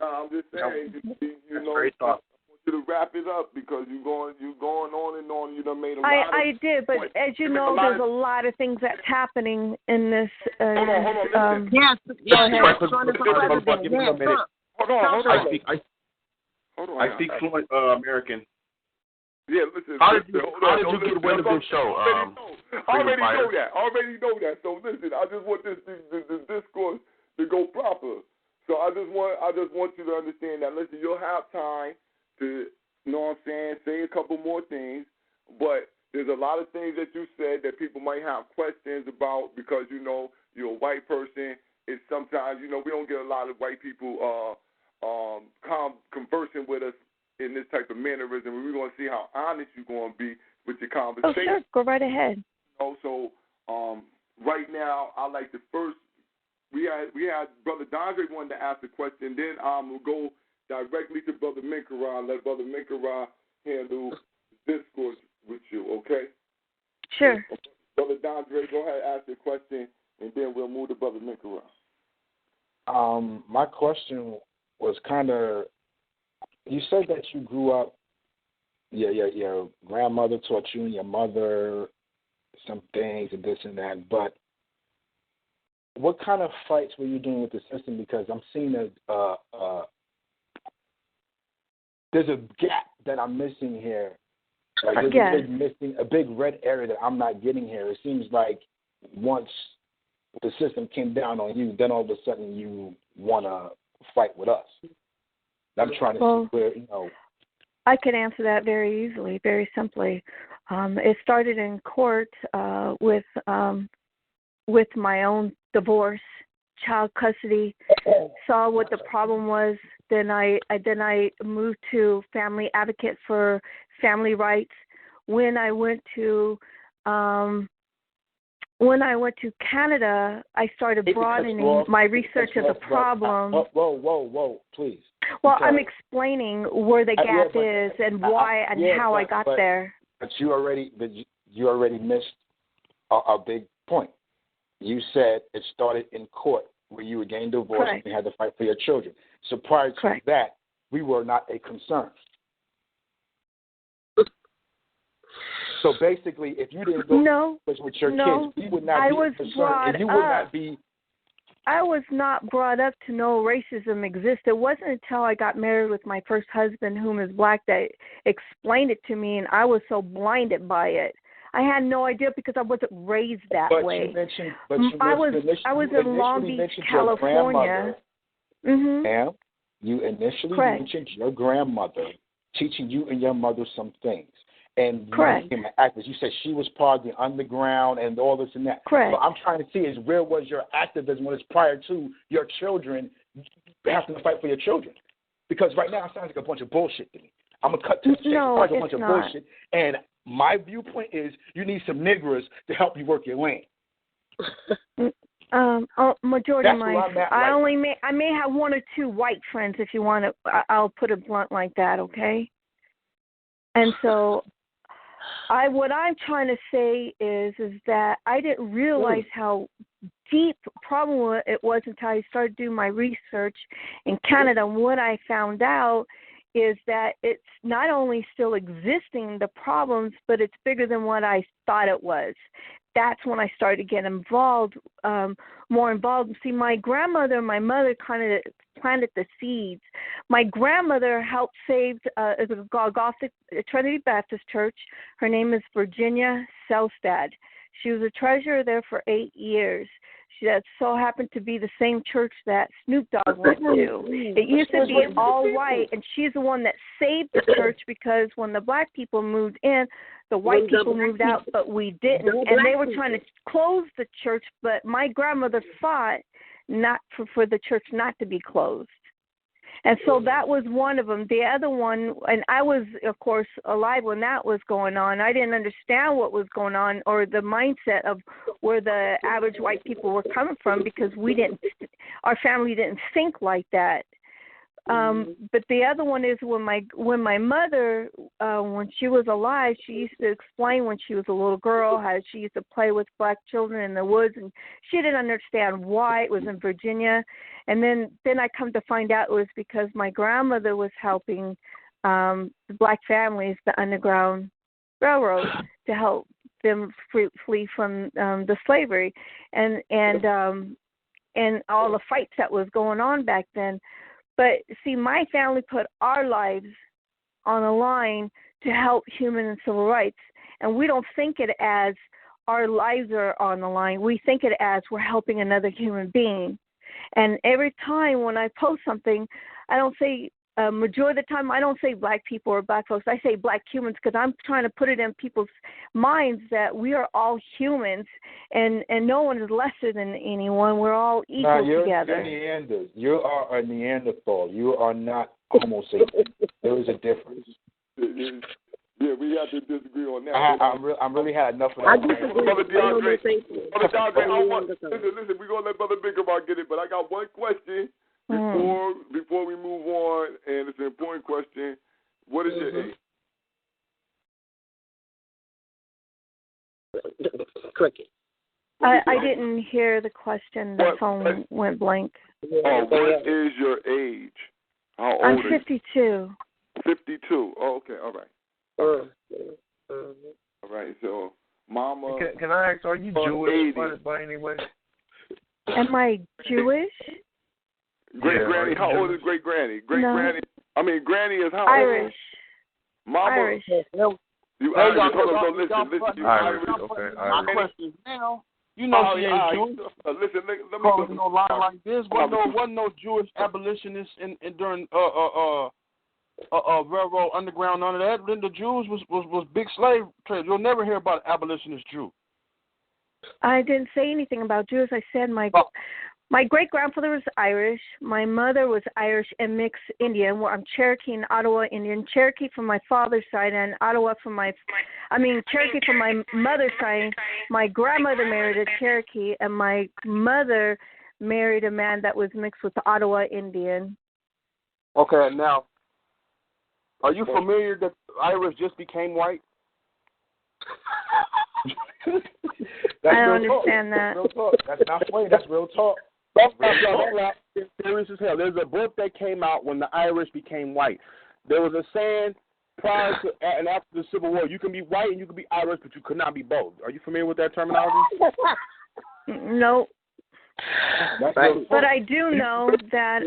No, I'm just saying, I want you to wrap it up, because you're going on and on. You done made a lot I did, but as you know, there's a lot of things that's happening in this. Hold on. Yes. I speak fluent American. Yeah, listen. How did you get wind of this show? Already know that. So listen, I just want this discourse to go proper. So I just want you to understand that. Listen, you'll have time to, say a couple more things, but there's a lot of things that you said that people might have questions about, because you're a white person. It's sometimes we don't get a lot of white people conversing with us in this type of mannerism. We're going to see how honest you're going to be with your conversation. Oh, sure. Go right ahead. So right now, I'd like to first, we had Brother Dondre wanted to ask a question, then we'll go directly to Brother Minkara and let Brother Minkara handle discourse with you, okay? Sure. Brother Dondre, go ahead and ask your question, and then we'll move to Brother Minkara. My question was kind of, you said that you grew up, your grandmother taught you and your mother some things and this and that, but what kind of fights were you doing with the system? Because I'm seeing there's a gap that I'm missing here. Like there's a big red area that I'm not getting here. It seems like once the system came down on you, then all of a sudden you want to fight with us. I'm trying to see where, I can answer that very easily, very simply. It started in court with my own divorce, child custody, saw what the problem was. Then I moved to family advocate for family rights. When I went to Canada, I started broadening my research of the problem. Whoa, please. Well, I'm explaining where the gap is and why and how I got there. But you already missed a big point. You said it started in court where you were getting divorced and you had to fight for your children. So prior to that, we were not a concern. So basically, if you didn't go with your kids, you would not be a concern. And you would not be. I was not brought up to know racism exists. It wasn't until I got married with my first husband, whom is black, that explained it to me, and I was so blinded by it. I had no idea because I wasn't raised that way. I was in Long Beach, California. Ma'am, you initially mentioned your grandmother teaching you and your mother some things. And you Correct. became an activist. You said she was part of the underground and all this and that. Correct. So I'm trying to see is where was your activism when it's prior to your children having to fight for your children? Because right now it sounds like a bunch of bullshit to me. I'm going to cut to the chase. No, it sounds like a bunch it's of not. bullshit. And my viewpoint is you need some niggers to help you work your lane. Majority That's of where my I'm at, I may have one or two white friends if you want to. I'll put it blunt like that, okay? And so, what I'm trying to say is that I didn't realize how deep problem it was until I started doing my research in Canada. And what I found out is that it's not only still existing, the problems, but it's bigger than what I thought it was. That's when I started to get involved, more involved. See, my grandmother and my mother kind of planted the seeds. My grandmother helped save a Golgotha Trinity Baptist Church. Her name is Virginia Selstad. She was a treasurer there for 8 years. That so happened to be the same church that Snoop Dogg went to. It used to be all white, and she's the one that saved the church because when the black people moved in, the white people moved out, but we didn't. And they were trying to close the church, but my grandmother fought not for the church not to be closed. And so that was one of them. The other one, and I was, of course, alive when that was going on. I didn't understand what was going on or the mindset of where the average white people were coming from because our family didn't think like that. But the other one is when my mother, when she was alive, she used to explain when she was a little girl how she used to play with black children in the woods, and she didn't understand why it was in Virginia. And then I come to find out it was because my grandmother was helping the black families, the Underground Railroad, to help them flee from the slavery and all the fights that was going on back then. But, see, my family put our lives on the line to help human and civil rights. And we don't think it as our lives are on the line. We think it as we're helping another human being. And every time when I post something, I don't say, majority of the time, I don't say black people or black folks. I say black humans because I'm trying to put it in people's minds that we are all humans and no one is lesser than anyone. We're all equal together. You're Neanders. You are a Neanderthal. You are not Homo sapien. There is a difference. Yeah, we have to disagree on that. I really had enough of that. Brother DeAndre, listen, we're going to let Brother Biggerbar get it, but I got one question before we move on, and it's an important question. What is your age? Cricket. I didn't hear the question. The phone went blank. What is your age? How old I'm are you? 52. 52. Oh, okay. All right. All right. So, Mama. Can I ask, are you Jewish by any way? Am I Jewish? Great Granny. How old is Great Granny? Granny. I mean, Granny is how old? Irish. Mama. Irish. You Irish. Hold on. Listen. You Irish. Okay. My question now. You know she ain't Jewish. Listen, let me calling no line like this. Wasn't no Jewish abolitionists in during railroad underground, none of that. Then the Jews was big slave trade. You'll never hear about an abolitionist Jew. I didn't say anything about Jews. I said my great-grandfather was Irish. My mother was Irish and mixed Indian. I'm Cherokee and Ottawa Indian. Cherokee from my father's side and Cherokee from my mother's side. My grandmother married a Cherokee, and my mother married a man that was mixed with the Ottawa Indian. Okay, now, are you familiar that Irish just became white? I don't understand that. Real talk. That's not funny. That's real talk. It's serious as hell. There's a book that came out when the Irish became white. There was a saying prior to and after the Civil War, you can be white and you can be Irish, but you could not be both. Are you familiar with that terminology? No. But I do know that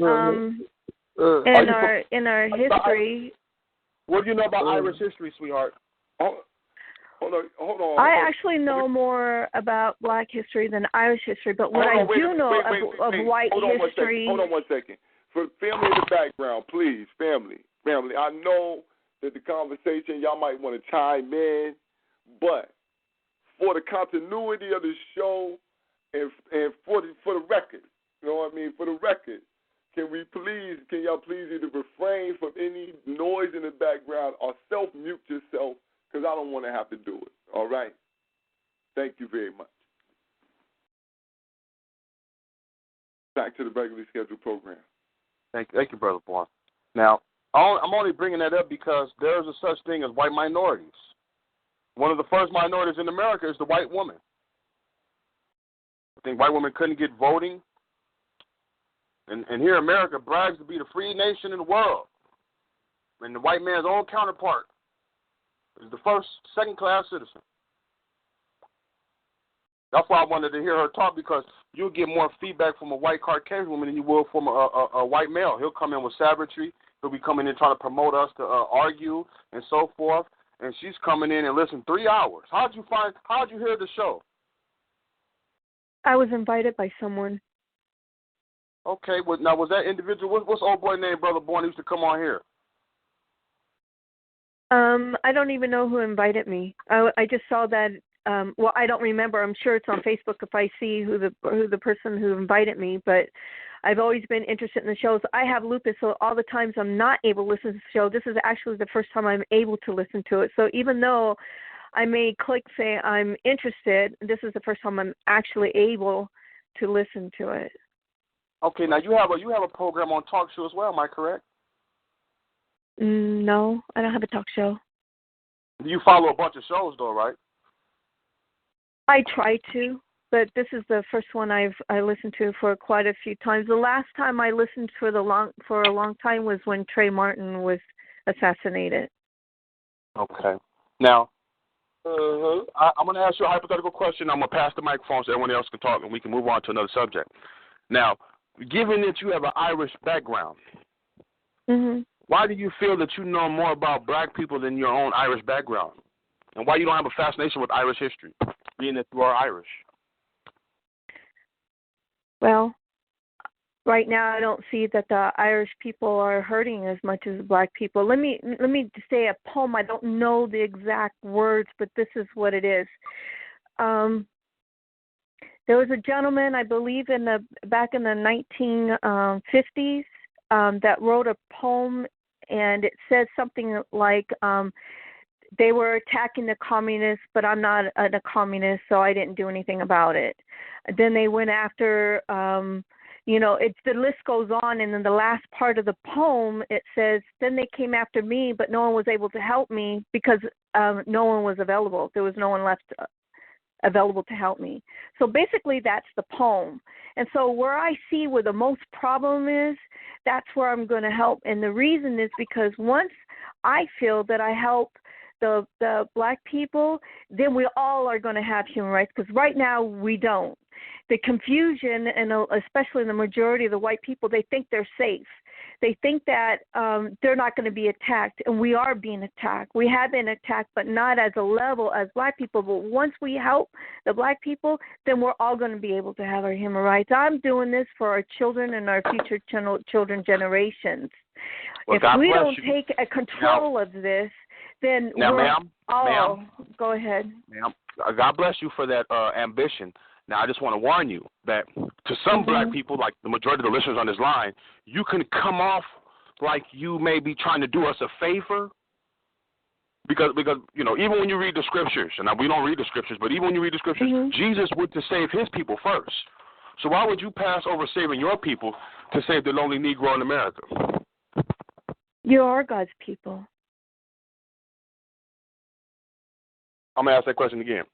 in our history. What do you know about Irish history, sweetheart? Hold on. I actually know more about Black history than Irish history, but what I do know of white history. Hold on one second. For family in the background, please, family. I know that the conversation, y'all might want to chime in. But for the continuity of the show and for the record, you know what I mean? For the record, can y'all please either refrain from any noise in the background or self-mute yourself, because I don't want to have to do it. All right? Thank you very much. Back to the regularly scheduled program. Thank you, Brother Bourne. Now, I'm only bringing that up because there's a such thing as white minorities. One of the first minorities in America is the white woman. I think white women couldn't get voting. And here America brags to be the free nation in the world. And the white man's own counterpart is the first second-class citizen. That's why I wanted to hear her talk, because you'll get more feedback from a white Caucasian woman than you will from a white male. He'll come in with savagery. He'll be coming in trying to promote us to argue and so forth. And she's coming in and listen 3 hours. How'd you hear the show? I was invited by someone. Okay, well, now was that individual? What's old boy named Brother Bourne used to come on here? I don't even know who invited me. I just saw that. Well, I don't remember. I'm sure it's on Facebook if I see who the person who invited me. But I've always been interested in the shows. I have lupus, so all the times I'm not able to listen to the show, this is actually the first time I'm able to listen to it. So even though I may click say I'm interested, this is the first time I'm actually able to listen to it. Okay, now you have a program on talk show as well. Am I correct? No, I don't have a talk show. You follow a bunch of shows, though, right? I try to, but this is the first one I listened to for quite a few times. The last time I listened for a long time was when Trey Martin was assassinated. Okay. Now, I'm going to ask you a hypothetical question. I'm going to pass the microphone so everyone else can talk, and we can move on to another subject. Now, given that you have an Irish background, why do you feel that you know more about black people than your own Irish background? And why you don't have a fascination with Irish history, being that you are Irish? Well, right now I don't see that the Irish people are hurting as much as black people. Let me say a poem. I don't know the exact words, but this is what it is. There was a gentleman, I believe, back in the 1950s that wrote a poem, and it says something like, they were attacking the communists, but I'm not a communist, so I didn't do anything about it. Then they went after, the list goes on, and in the last part of the poem, it says, then they came after me, but no one was able to help me because no one was available. There was no one left available to help me. So basically that's the poem. And so where I see where the most problem is, that's where I'm going to help. And the reason is because once I feel that I help the black people, then we all are going to have human rights, because right now we don't. The confusion, and especially the majority of the white people, they think they're safe. They think that they're not going to be attacked, and we are being attacked. We have been attacked, but not as a level as black people. But once we help the black people, then we're all going to be able to have our human rights. I'm doing this for our children and our future children generations. Well, if God we bless don't you. take a control of this, then now, we're ma'am, go ahead. Ma'am, God bless you for that ambition. Now, I just want to warn you that to some black people, like the majority of the listeners on this line, you can come off like you may be trying to do us a favor. Because even when you read the scriptures, and we don't read the scriptures, but even when you read the scriptures, Jesus went to save his people first. So why would you pass over saving your people to save the lonely Negro in America? You are God's people. I'm going to ask that question again.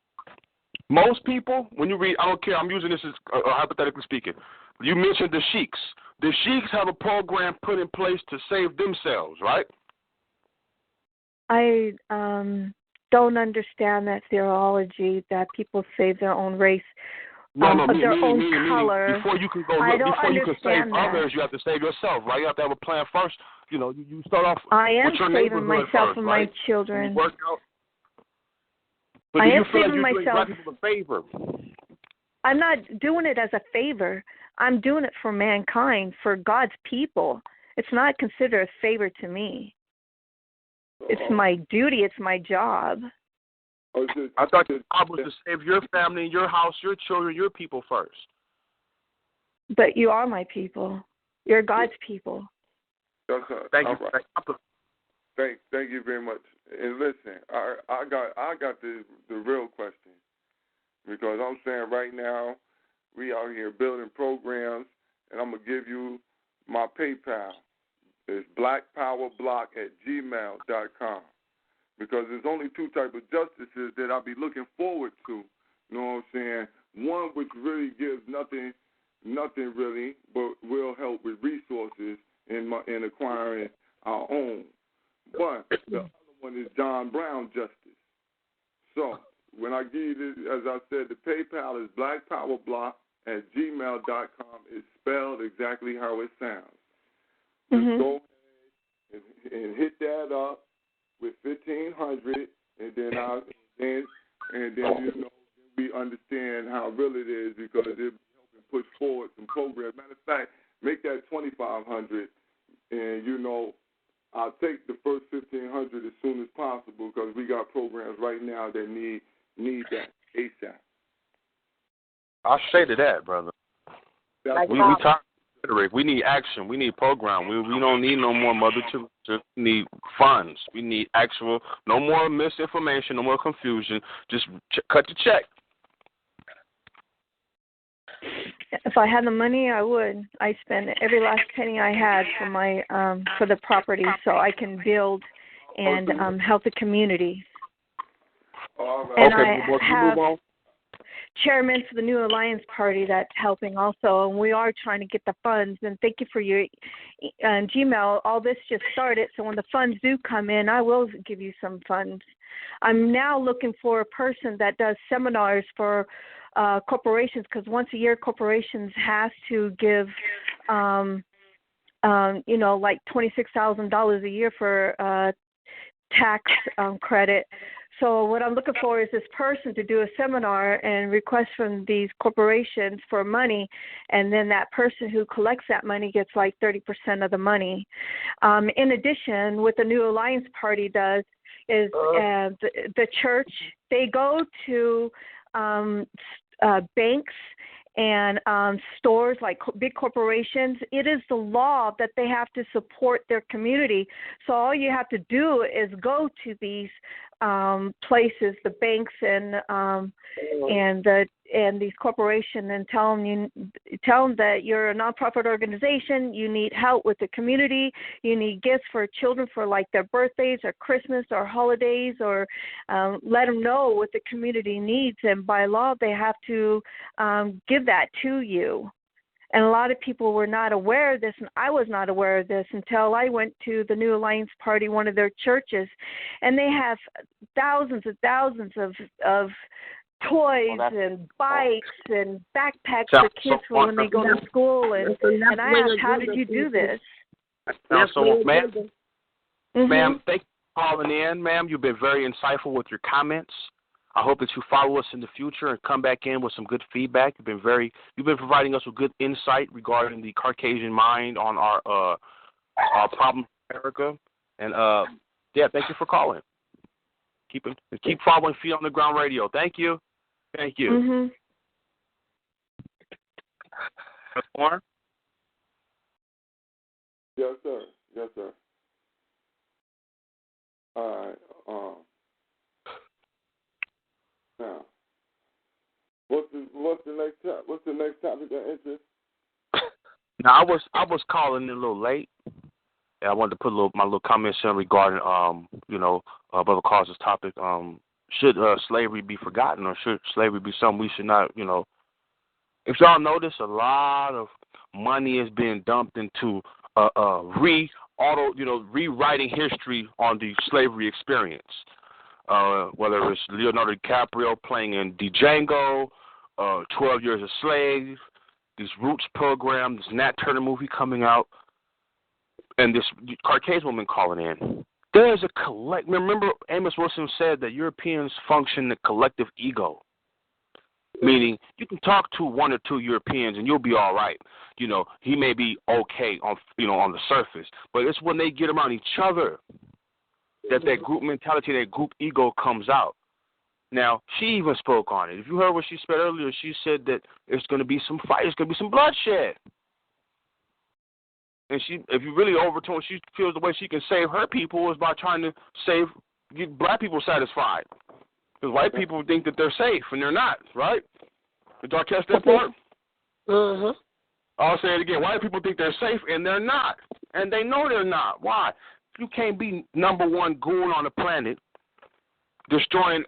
Most people, when you read, I don't care, I'm using this as hypothetically speaking. You mentioned the sheiks. The sheiks have a program put in place to save themselves, right? I don't understand that theology that people save their own race, their own color. Before you can go, before you can save others, you have to save yourself, right? You have to have a plan first. You start off with your saving myself first, and right? my children. You work out. But do you feel like you're doing black people a favor? I'm not doing it as a favor. I'm doing it for mankind, for God's people. It's not considered a favor to me. It's my duty. It's my job. I thought your job was to save your family, your house, your children, your people first. But you are my people. You're God's people. That's right. Thank you. Right. Thank you very much. And listen, I got the real question, because I'm saying right now we out here building programs, and I'm gonna give you my PayPal. It's blackpowerblock@gmail.com, because there's only two type of justices that I'll be looking forward to. You know what I'm saying? One which really gives nothing really, but will help with resources in acquiring our own. But the other one is John Brown justice. So when I give you this, as I said, the PayPal is blackpowerblock@gmail.com. It's spelled exactly how it sounds. Just go ahead and hit that up with 1,500, and then we understand how real it is, because it helping push forward some programs. Matter of fact, make that 2,500, and I'll take the first 1,500 as soon as possible, because we got programs right now that need that ASAP. I'll say to that, brother. We talk rhetoric. We need action. We need program. We don't need no more mother to. We need funds. We need actual. No more misinformation. No more confusion. Just cut the check. If I had the money, I would. I spend every last penny I had for my for the property, so I can build and help the community. And I have chairman for the New Alliance Party that's helping also, and we are trying to get the funds. And thank you for your Gmail. All this just started, so when the funds do come in, I will give you some funds. I'm now looking for a person that does seminars for corporations, because once a year corporations has to give like $26,000 a year for tax credit. So what I'm looking for is this person to do a seminar and request from these corporations for money, and then that person who collects that money gets like 30% of the money. In addition, what the New Alliance Party does is the church, they go to banks and stores like big corporations. It is the law that they have to support their community. So all you have to do is go to these places, the banks and these corporations, and tell them that you're a nonprofit organization. You need help with the community. You need gifts for children for like their birthdays or Christmas or holidays, or let them know what the community needs. And by law, they have to give that to you. And a lot of people were not aware of this, and I was not aware of this until I went to the New Alliance Party, one of their churches, and they have thousands of toys and bikes and backpacks for kids for when they go to school. And I asked, how did you do this? So, ma'am, thank you for calling in, ma'am. You've been very insightful with your comments. I hope that you follow us in the future and come back in with some good feedback. You've been providing us with good insight regarding the Caucasian mind on our problem in America. And thank you for calling. Keep following Feet on the Ground Radio. Thank you. Thank you. Mm-hmm. Warren? Yes, sir. All right. Now, what's the next topic of interest? Now, I was calling in a little late, and I wanted to put my little comments in regarding Brother Carl's topic. Should slavery be forgotten, or should slavery be something we should not? If y'all notice, a lot of money is being dumped into rewriting history on the slavery experience. Whether it's Leonardo DiCaprio playing in Django, 12 Years a Slave, this Roots program, this Nat Turner movie coming out, and this Caucasian woman calling in. There's a remember Amos Wilson said that Europeans function in the collective ego, meaning you can talk to one or two Europeans and you'll be all right. He may be okay on the surface, but it's when they get around each other that group mentality, that group ego comes out. Now, she even spoke on it. If you heard what she said earlier, she said that there's going to be some fight, there's going to be some bloodshed. And if you really overtone, she feels the way she can save her people is by trying to get black people satisfied. Because white people think that they're safe, and they're not, right? Did y'all catch that part? Uh-huh. I'll say it again. White people think they're safe, and they're not. And they know they're not. Why? You can't be number one goon on the planet, destroying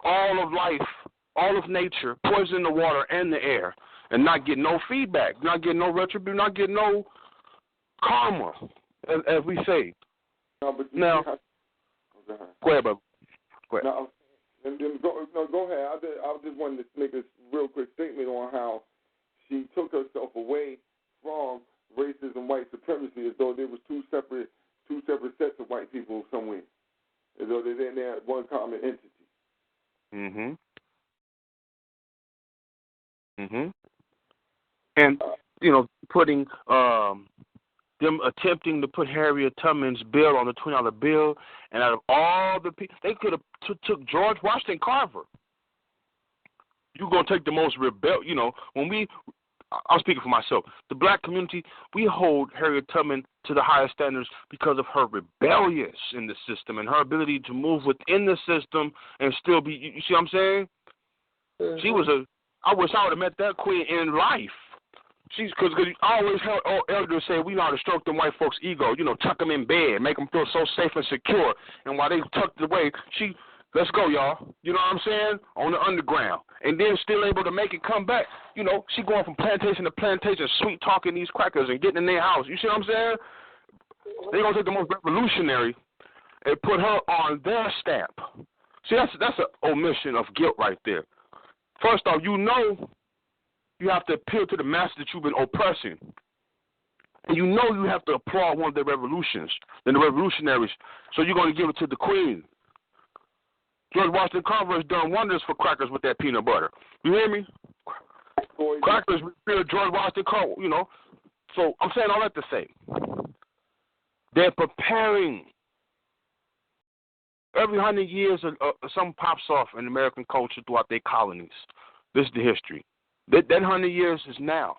all of life, all of nature, poisoning the water and the air, and not get no feedback, not get no retribution, not get no karma, as we say. No, but now, go ahead, bro. Go ahead. No, go ahead. I just wanted to make a real quick statement on how she took herself away from racism, white supremacy, as though there was two separate sets of white people somewhere, as though they're in there one common entity. And putting them attempting to put Harriet Tubman's bill on the $20 bill, and out of all the people, they could have took George Washington Carver. You're gonna take the most I'm speaking for myself. The black community, we hold Harriet Tubman to the highest standards because of her rebellious in the system and her ability to move within the system and still be. You see what I'm saying? Mm-hmm. She was I wish I would have met that queen in life. Because I always heard elders say we know how to stroke them white folks' ego, tuck them in bed, make them feel so safe and secure. And while they tucked away, let's go, y'all. You know what I'm saying? On the underground. And then still able to make it come back. She going from plantation to plantation, sweet talking these crackers and getting in their house. You see what I'm saying? They're going to take the most revolutionary and put her on their stamp. See, that's an omission of guilt right there. First off, you have to appeal to the master that you've been oppressing. And you have to applaud one of their revolutions, the revolutionaries. So you're going to give it to the queen. George Washington Carver has done wonders for crackers with that peanut butter. You hear me? Crackers feel George Washington Carver, So I'm saying all that to say, they're preparing. Every 100 years, something pops off in American culture throughout their colonies. This is the history. That 100 years is now.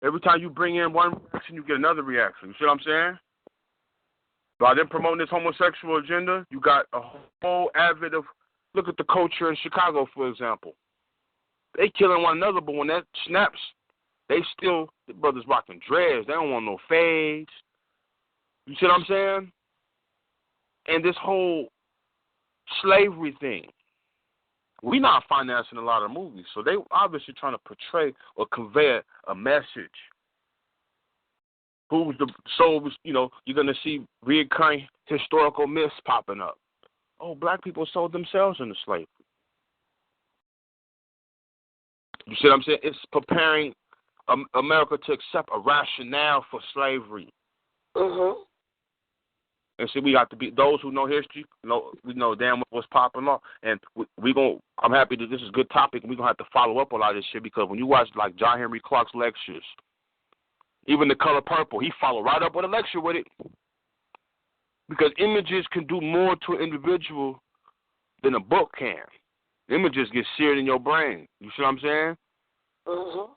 Every time you bring in one reaction, you get another reaction. You see what I'm saying? By them promoting this homosexual agenda, you got a whole avid of, look at the culture in Chicago, for example. They killing one another, but when that snaps, the brothers rocking dreads. They don't want no fades. You see what I'm saying? And this whole slavery thing, we not financing a lot of movies, so they obviously trying to portray or convey a message. You're going to see recurring historical myths popping up. Oh, black people sold themselves into slavery. You see what I'm saying? It's preparing America to accept a rationale for slavery. And see, we got to be those who know history. We know damn what's popping off, and I'm happy that this is a good topic. And we're gonna have to follow up on all this shit because when you watch like John Henry Clark's lectures, even The Color Purple, he followed right up with a lecture with it because images can do more to an individual than a book can. Images get seared in your brain. You see what I'm saying?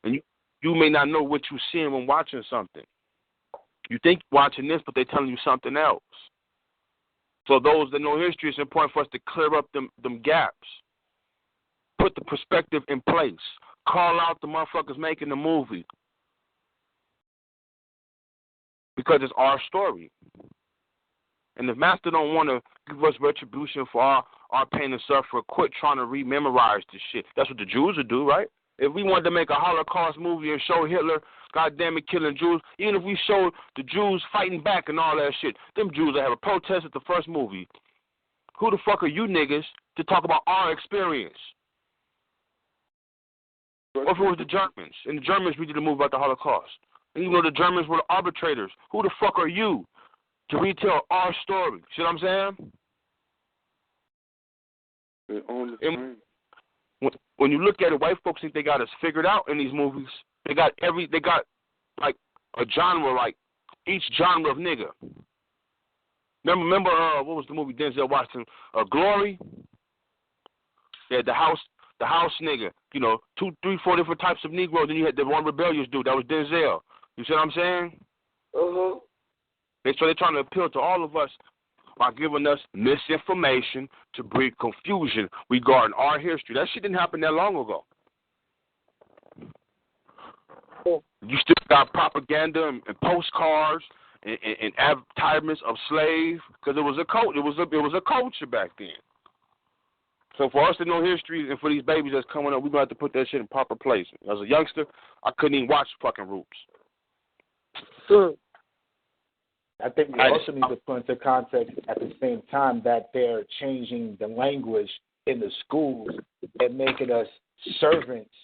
And you may not know what you're seeing when watching something. You think you're watching this, but they're telling you something else. So those that know history, it's important for us to clear up them gaps. Put the perspective in place. Call out the motherfuckers making the movie. Because it's our story. And if Master don't want to give us retribution for our pain and suffering, quit trying to rememorize this shit. That's what the Jews would do, right? If we wanted to make a Holocaust movie and show Hitler, goddamn it, killing Jews, even if we showed the Jews fighting back and all that shit, them Jews would have a protest at the first movie. Who the fuck are you niggas to talk about our experience? Or if it was the Germans, and the Germans redid a movie about the Holocaust, and even though the Germans were the arbitrators, who the fuck are you to retell our story? See what I'm saying? When you look at it, white folks think they got us figured out in these movies. They got like a genre, like each genre of nigga. Remember what was the movie Denzel Washington? Glory? Yeah, the house nigga. You know, 2, 3, 4 different types of Negroes. Then you had the one rebellious dude. That was Denzel. You see what I'm saying? Mm-hmm. So they're trying to appeal to all of us by giving us misinformation to breed confusion regarding our history. That shit didn't happen that long ago. You still got propaganda and postcards and advertisements of slaves because it was a cult. It was a culture back then. So for us to know history and for these babies that's coming up, we're gonna have to put that shit in proper place. As a youngster, I couldn't even watch fucking Roots. I think we also need to put into context at the same time that they're changing the language in the schools and making us servants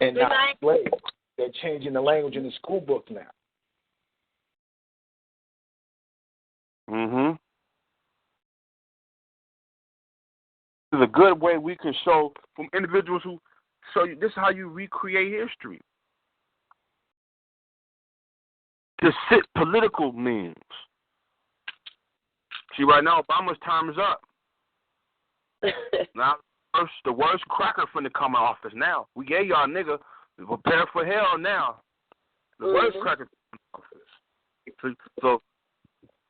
and not slaves. They're changing the language in the school books now. Mm-hmm. This is a good way we can show from individuals who show you this is how you recreate history. To sit political memes. See, right now, Obama's time is up. Now, the worst cracker finna come in office now. We gave y'all nigga, prepare for hell now. The worst cracker in office. So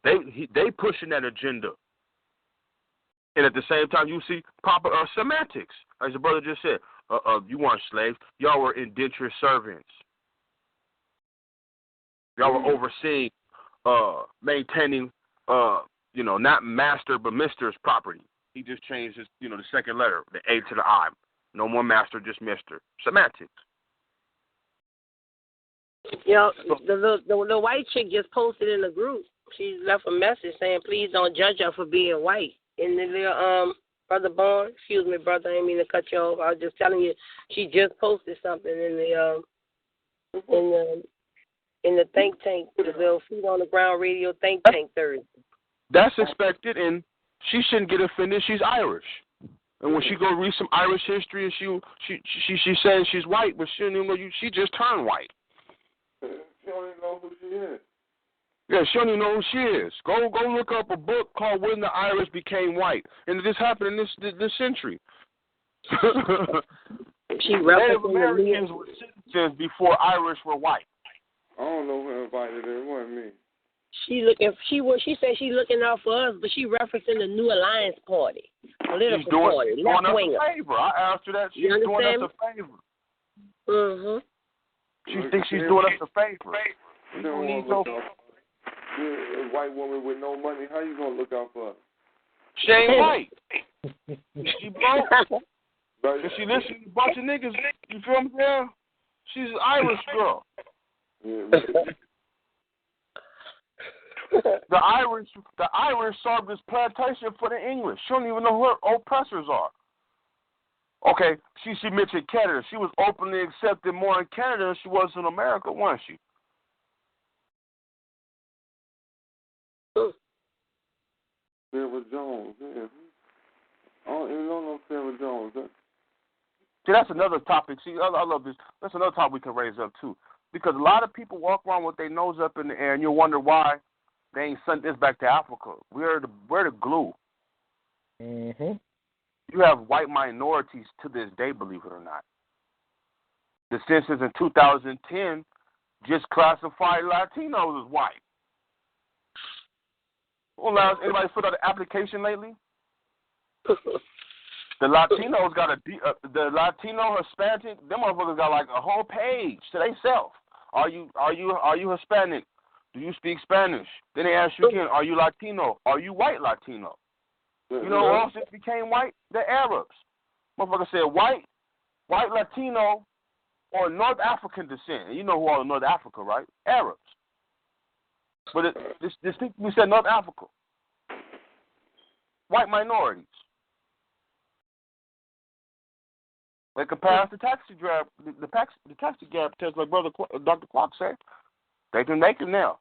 they pushing that agenda. And at the same time, you see proper semantics. As the brother just said, you weren't slaves. Y'all were indentured servants. Y'all were overseeing, maintaining, not master but mister's property. He just changed his, the second letter, the A to the I. No more master, just mister. Semantics. The white chick just posted in the group. She left a message saying, "Please don't judge her for being white." And the brother Barnes, excuse me, brother, I didn't mean to cut you off. I was just telling you, she just posted something in the think tank, the little Feet on the Ground Radio think tank Thursday. That's expected, and she shouldn't get offended. She's Irish, and when she go read some Irish history, and she says she's white, but she don't even know she just turned white. She don't even know who she is. Yeah, she don't even know who she is. Go look up a book called When the Irish Became White, and this happened in this century. Native Americans were citizens before Irish were white. I don't know who invited her. It wasn't me. She said she's looking out for us, but she referencing the New Alliance Party, political party, left winger. She's doing us a favor. I asked her that. She's doing us a favor. Mhm. She thinks she's doing us a favor. You don't want to look out. You're a white woman with no money. How you gonna look out for her? She ain't white. She broke. If she listens to a bunch of niggas, you feel me? Yeah. She's an Irish girl. The Irish served this plantation for the English. She don't even know who her oppressors are. Okay, she mentioned Canada. She was openly accepted more in Canada than she was in America, wasn't she? Sarah Jones, yeah. I don't even know Sarah Jones. See, that's another topic. See, I love this. That's another topic we can raise up, too. Because a lot of people walk around with their nose up in the air, and you'll wonder why they ain't sent this back to Africa. We're the glue. Mm-hmm. You have white minorities to this day, believe it or not. The census in 2010 just classified Latinos as white. Well, anybody filled out an application lately? The Latinos got the Latino Hispanic. Them motherfuckers got like a whole page to themselves. Are you Hispanic? Do you speak Spanish? Then they ask you again, are you Latino? Are you white Latino? You know who else just became white? The Arabs. Motherfucker said white Latino, or North African descent. And you know who all in North Africa, right? Arabs. But we said North Africa. White minorities. They could pass the taxi gap test, like Dr. Clark said. They can make it now.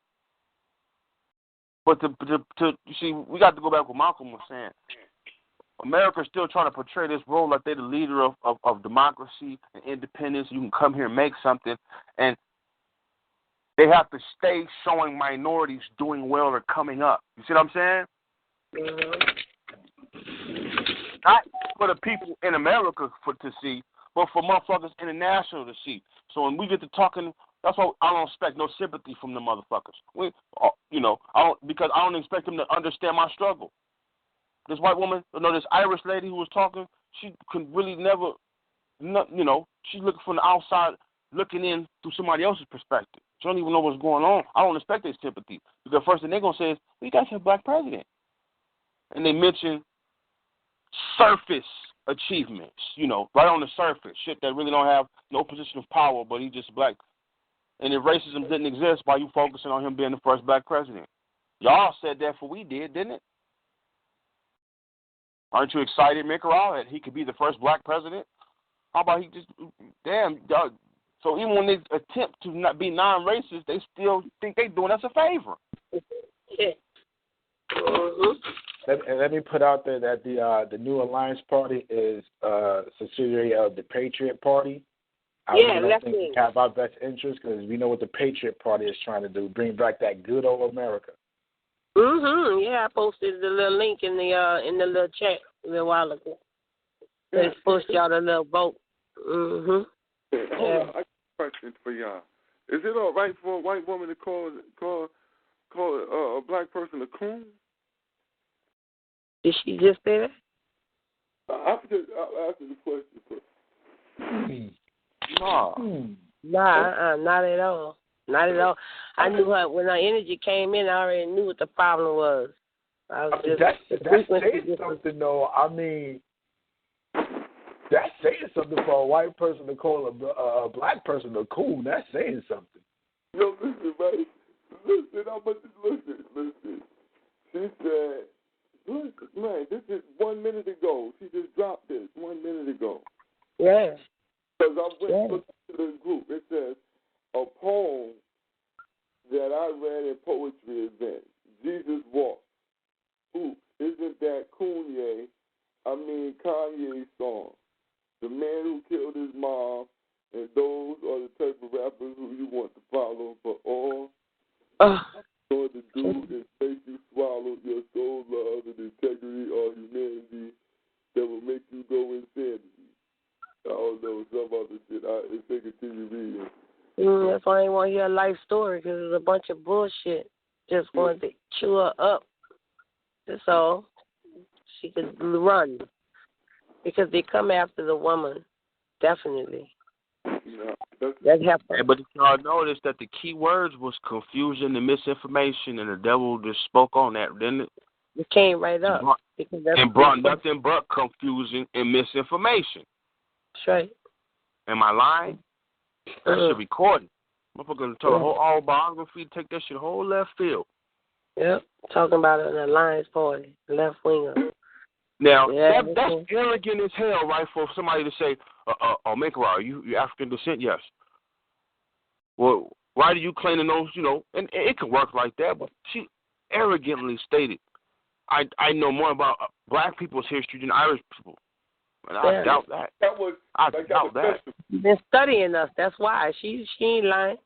But to you see, we got to go back to what Malcolm was saying. America's still trying to portray this role like they're the leader of democracy and independence. You can come here and make something. And They have to stay showing minorities doing well or coming up. You see what I'm saying? Not for the people in America to see, but for motherfuckers international to see. So when we get to talking, that's why I don't expect no sympathy from the motherfuckers. Because I don't expect them to understand my struggle. This white woman, this Irish lady who was talking, she could really never, she's looking from the outside, looking in through somebody else's perspective. She don't even know what's going on. I don't expect their sympathy. Because the first thing they're going to say is, well, you guys have a black president. And they mention surface achievements, right on the surface, shit that really don't have no position of power, but he's just black. And if racism didn't exist, why you focusing on him being the first black president? Y'all said that for we did, didn't it? Aren't you excited, Mikral, that he could be the first black president? How about he just, damn, dog. So even when they attempt to not be non-racist, they still think they're doing us a favor. Let me put out there that the New Alliance Party is a subsidiary of the Patriot Party. I really don't think we have our best interest because we know what the Patriot Party is trying to do, bring back that good old America. Yeah, I posted the little link in the little chat a little while ago. They pushed y'all the little vote. I got a question for y'all. Is it all right for a white woman to call a black person a coon? Did she just say that? I'll answer the question first. No. Not at all. Not at all. I knew her when her energy came in. I already knew what the problem was. That's saying something, though. I mean, that's saying something for a white person to call a black person a coon. That's saying something. Yo, listen, right? Listen. She said, listen, man, this is 1 minute ago. She just dropped this 1 minute ago. Yeah. Because I went to the group. It says, a poem that I read in poetry event, Jesus Walk. Ooh, isn't that Kanye's song? The man who killed his mom, and those are the type of rappers who you want to follow, but all going to do is make you swallow your soul, love, and integrity or humanity that will make you go insanity. I don't know, some other shit. If they continue reading. That's why I didn't want to hear a life story, because it's a bunch of bullshit. Just wanted to chew her up. That's all. She could run. Because they come after the woman, definitely. That happened. But y'all noticed that the key words was confusion and misinformation, and the devil just spoke on that, didn't it? It came right up. And brought nothing but confusion and misinformation. That's right. Am I lying? That shit recorded. Motherfucker told the whole autobiography, take that shit whole left field. Yep. Talking about an alliance party, left winger. Now, that's arrogant as hell, right, for somebody to say, Mikra, are you African descent? Yes. Well, why do you claim to know, and it can work like that, but she arrogantly stated, I know more about black people's history than Irish people. And I doubt that. I doubt that. She's been studying us. That's why. She ain't lying.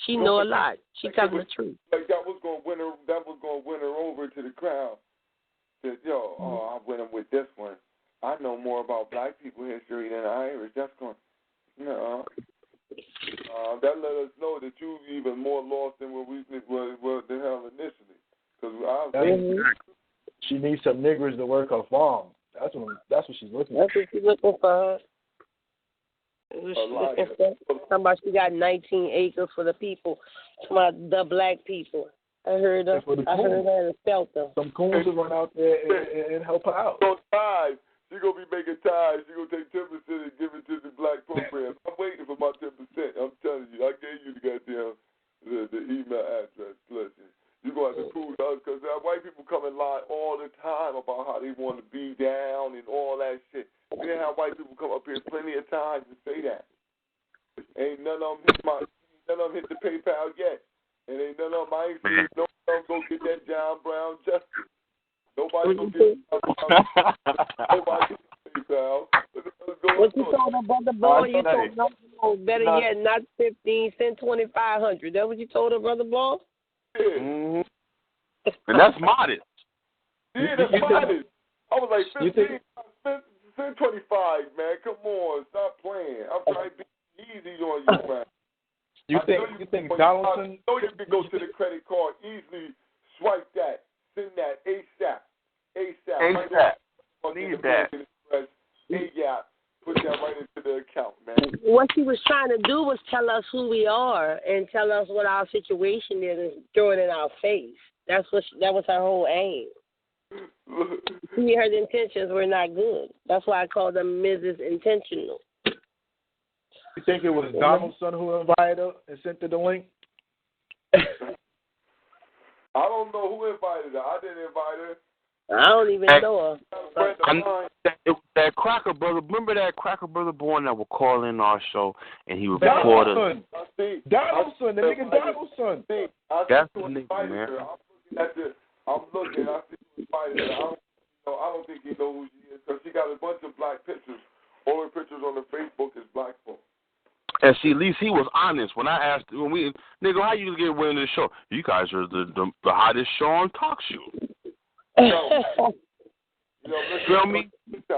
She know a lot. She telling the truth. Like that was gonna win her over to the crowd. Said, I went with this one. I know more about black people history than Irish. That's going, that let us know that you even more lost than what we were the hell initially. Because she needs some niggers to work her farm. That's what she's looking for. That's what she's looking for. Somebody, she got 19 acres for the people, for the black people. I heard her. I heard her and felt her. Some coons will run out there and help her out. So ties. She's going to be making ties. She's going to take 10% and give it to the black program. I'm waiting for my 10%. I'm telling you. I gave you the goddamn the email address. Listen. You're going to have to prove us because white people come and lie all the time about how they want to be down and all that shit. We didn't have white people come up here plenty of times to say that. Ain't none of them hit the PayPal yet. And ain't none of them, I ain't seen no of them go get that John Brown justice. Nobody go get Nobody get PayPal. What you told her, Brother Boy? You told nothing Oh, better yet, not 15, send 2,500. That what you told her, Brother Ball? Yeah. Mm-hmm. And that's modest. Yeah, that's modest. I was like, 15, send 25, man. Come on, stop playing. I'm trying to be easy on you, man. You think Donaldson? I know you can go to the credit card, easily swipe that, send that ASAP. Need that. Put that right into the account, man. What she was trying to do was tell us who we are and tell us what our situation is and throw it in our face. That was her whole aim. See, her intentions were not good. That's why I called them Mrs. Intentional. You think it was Donaldson who invited her and sent her the link? I don't know who invited her. I didn't invite her. I don't even know her. It was that cracker brother. Remember that cracker brother born that would call in our show and he would record us. Donaldson, the nigga Donaldson. That's the nigga, man. I'm looking. I see who invited her. I don't think he knows who she is because she got a bunch of black pictures. All her pictures on the Facebook is black folks. And see, at least he was honest when I asked nigga, how you get winning the show? You guys are the hottest show on talk show. Feel me?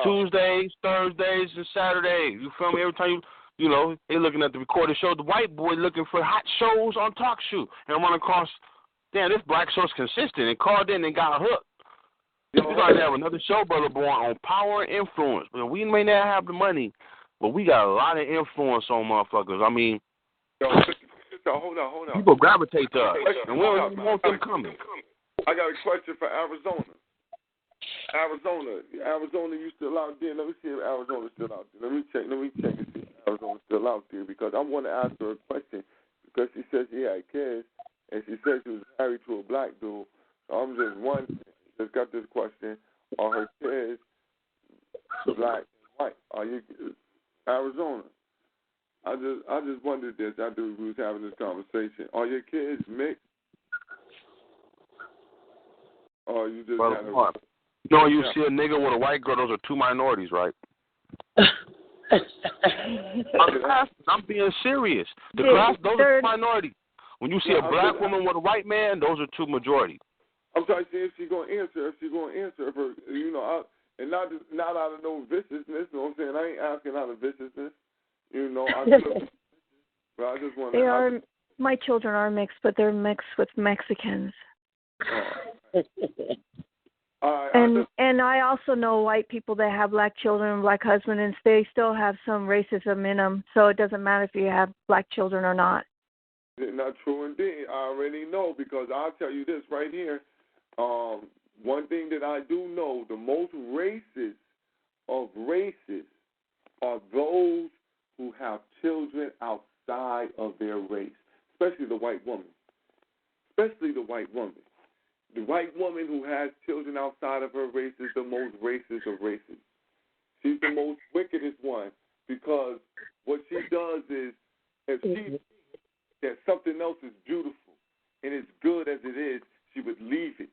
Tuesdays, Thursdays, and Saturdays. You feel me? Every time you know, they looking at the recorded show. The white boy looking for hot shows on talk show and run across. Damn, this black show's consistent and called in and got hooked. We're gonna have another show, Brother Boy, on power and influence. But we may not have the money, but we got a lot of influence on motherfuckers. I mean, hold on. People gravitate to us, and we don't even want them coming. I got a question for Arizona. Arizona used to allow there. Let me see if Arizona's still out there. Let me check and see if Arizona's still out there because I want to ask her a question because she said she had kids and she said she was married to a black dude. So I'm just wondering. Just got this question: are her kids black and white? Are you Arizona? I just wondered this after we was having this conversation. Are your kids mixed? Or you just Brother Boy, you know, you see a nigga with a white girl, those are two minorities, right? I'm being serious. Those are minorities. When you see a black woman with a white man, those are two majorities. I'm trying to see if she's going to answer. If her, you know, and not out of no viciousness. You know what I'm saying? I ain't asking out of viciousness. You know, but I just want to. My children are mixed, but they're mixed with Mexicans. And I also know white people that have black children, black husbands, and they still have some racism in them. So it doesn't matter if you have black children or not. Not true indeed. I already know because I'll tell you this right here. One thing that I do know, the most racist of races are those who have children outside of their race, especially the white woman. The white woman who has children outside of her race is the most racist of races. She's the most wickedest one because what she does is if she thinks that something else is beautiful and as good as it is, she would leave it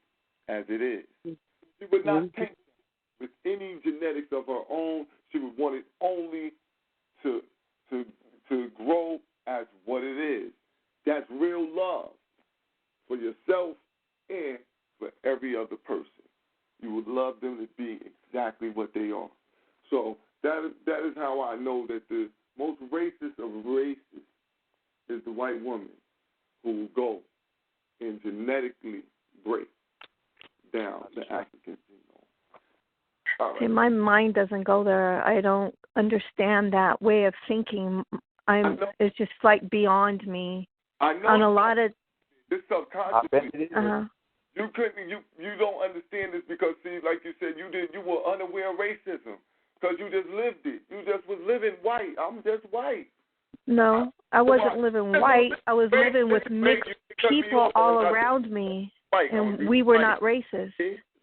as it is. She would not take it with any genetics of her own. She would want it only to grow as what it is. That's real love for yourself and for every other person. You would love them to be exactly what they are. So that is how I know that the most racist of races is the white woman who will go and genetically break down the African genome. All right. See, my mind doesn't go there. I don't understand that way of thinking. It's just like beyond me. I know on a lot of this subconsciously. You don't understand this because see, like you said, you were unaware of racism because you just lived it. You just was living white. I'm just white. No, I wasn't living white. I was living with mixed people all around me, and we were not racist.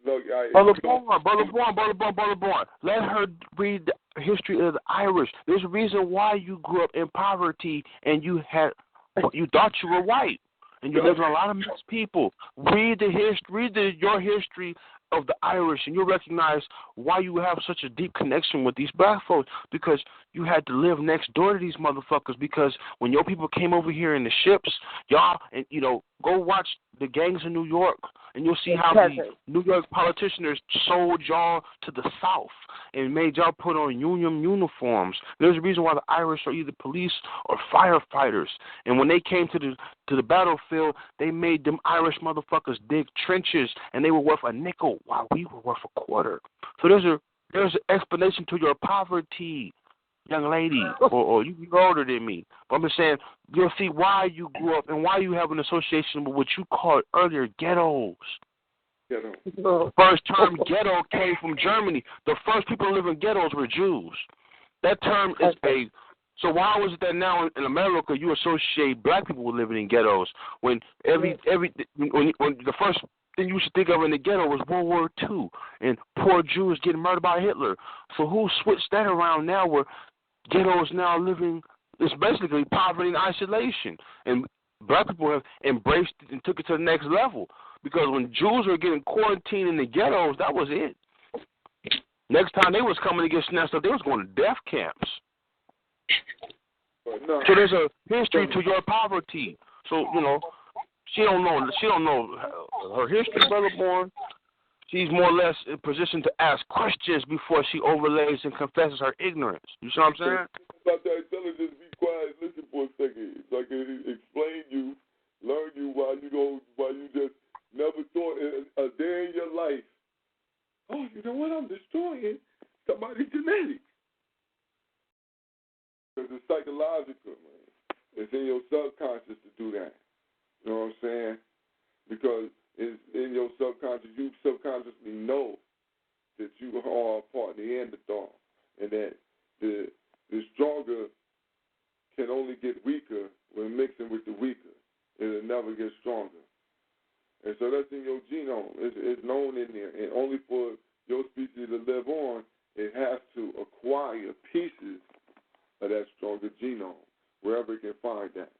Brother Bourne, let her read the history of the Irish. There's a reason why you grew up in poverty and you thought you were white. And you live with a lot of mixed people. Read your history of the Irish, and you'll recognize why you have such a deep connection with these black folks. Because you had to live next door to these motherfuckers because when your people came over here in the ships, y'all, and go watch the gangs in New York, and you'll see how the New York politicians sold y'all to the South and made y'all put on union uniforms. There's a reason why the Irish are either police or firefighters. And when they came to the battlefield, they made them Irish motherfuckers dig trenches, and they were worth a nickel while we were worth a quarter. So there's an explanation to your poverty, young lady, or you're older than me. But I'm just saying, you'll see why you grew up and why you have an association with what you called earlier ghettos. The first term ghetto came from Germany. The first people to live in ghettos were Jews. That term is so why was it that now in America you associate black people with living in ghettos when when the first thing you should think of in the ghetto was World War II and poor Jews getting murdered by Hitler? So who switched that around now where ghettos now living, it's basically poverty and isolation. And black people have embraced it and took it to the next level. Because when Jews were getting quarantined in the ghettos, that was it. Next time they was coming to get snatched up, they was going to death camps. So there's a history to your poverty. So, she don't know her history, Brother Born. She's more or less in position to ask questions before she overlays and confesses her ignorance. You see what I'm saying? About that, tell her just be quiet, listen for a second. Like explain you, learn you while you just never thought a day in your life. Oh, you know what? I'm destroying somebody's genetics. Because it's psychological, man. It's in your subconscious to do that. You know what I'm saying? Because it's in your subconscious. You subconsciously know that you are part of the Neanderthal, and that the stronger can only get weaker when mixing with the weaker. It'll never get stronger. And so that's in your genome. It's known in there. And only for your species to live on, it has to acquire pieces of that stronger genome, wherever it can find that.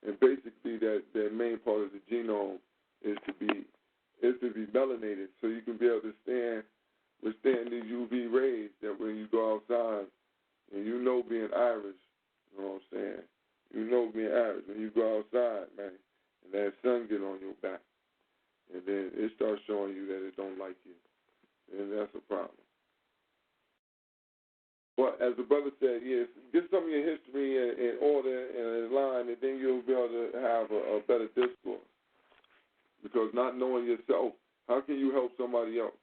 And basically that main part of the genome is to be melanated, so you can be able to withstand these UV rays that when you go outside, and being Irish, you know what I'm saying? Being Irish, when you go outside, man, and that sun get on your back, and then it starts showing you that it don't like you, and that's a problem. But as the brother said, yes, get some of your history in order and in line, and then you'll be able to have a better discourse. Because not knowing yourself, how can you help somebody else?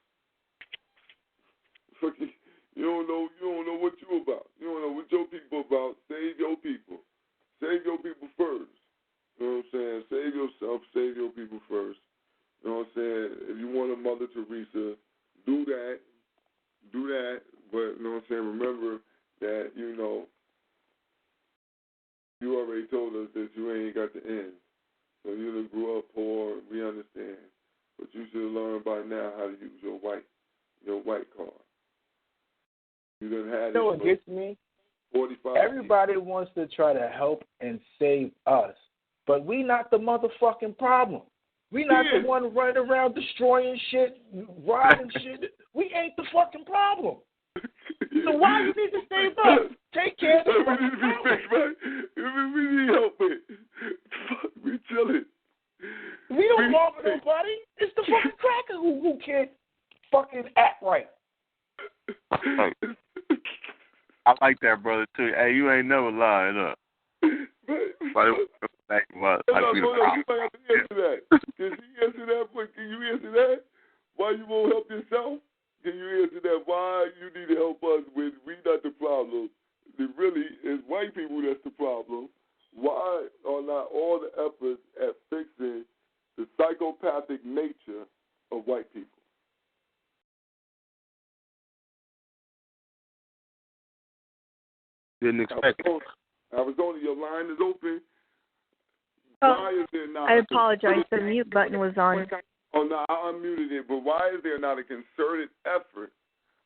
You don't know what you about. You don't know what your people about. Save your people. Save your people first. You know what I'm saying? Save yourself. Save your people first. You know what I'm saying? If you want a Mother Teresa, do that. Do that. But you know what I'm saying? Remember that you already told us that you ain't got the end. So you done grew up poor, we understand. But you should learn by now how to use your white card. You done had You know what gets me? 45 Everybody wants to try to help and save us. But we not the motherfucking problem. We not the one running around destroying shit, robbing shit. We ain't the fucking problem. So why you need to save us? Take care of the fucking problem. We need help, man. We chilling. We don't bother nobody. It's the fucking cracker who can't fucking act right. I like that, brother, too. Hey, you ain't never lying up. You might have to answer that. Can you answer that? Can you answer that? Why you won't help yourself? Can you answer that? Why you need to help us with we not the problem? It really is white people that's the problem. Why are not all the efforts at fixing the psychopathic nature of white people? Didn't expect it. Arizona, your line is open. Why is there not? I apologize. The mute button was on. Oh, no, I unmuted it. But why is there not a concerted effort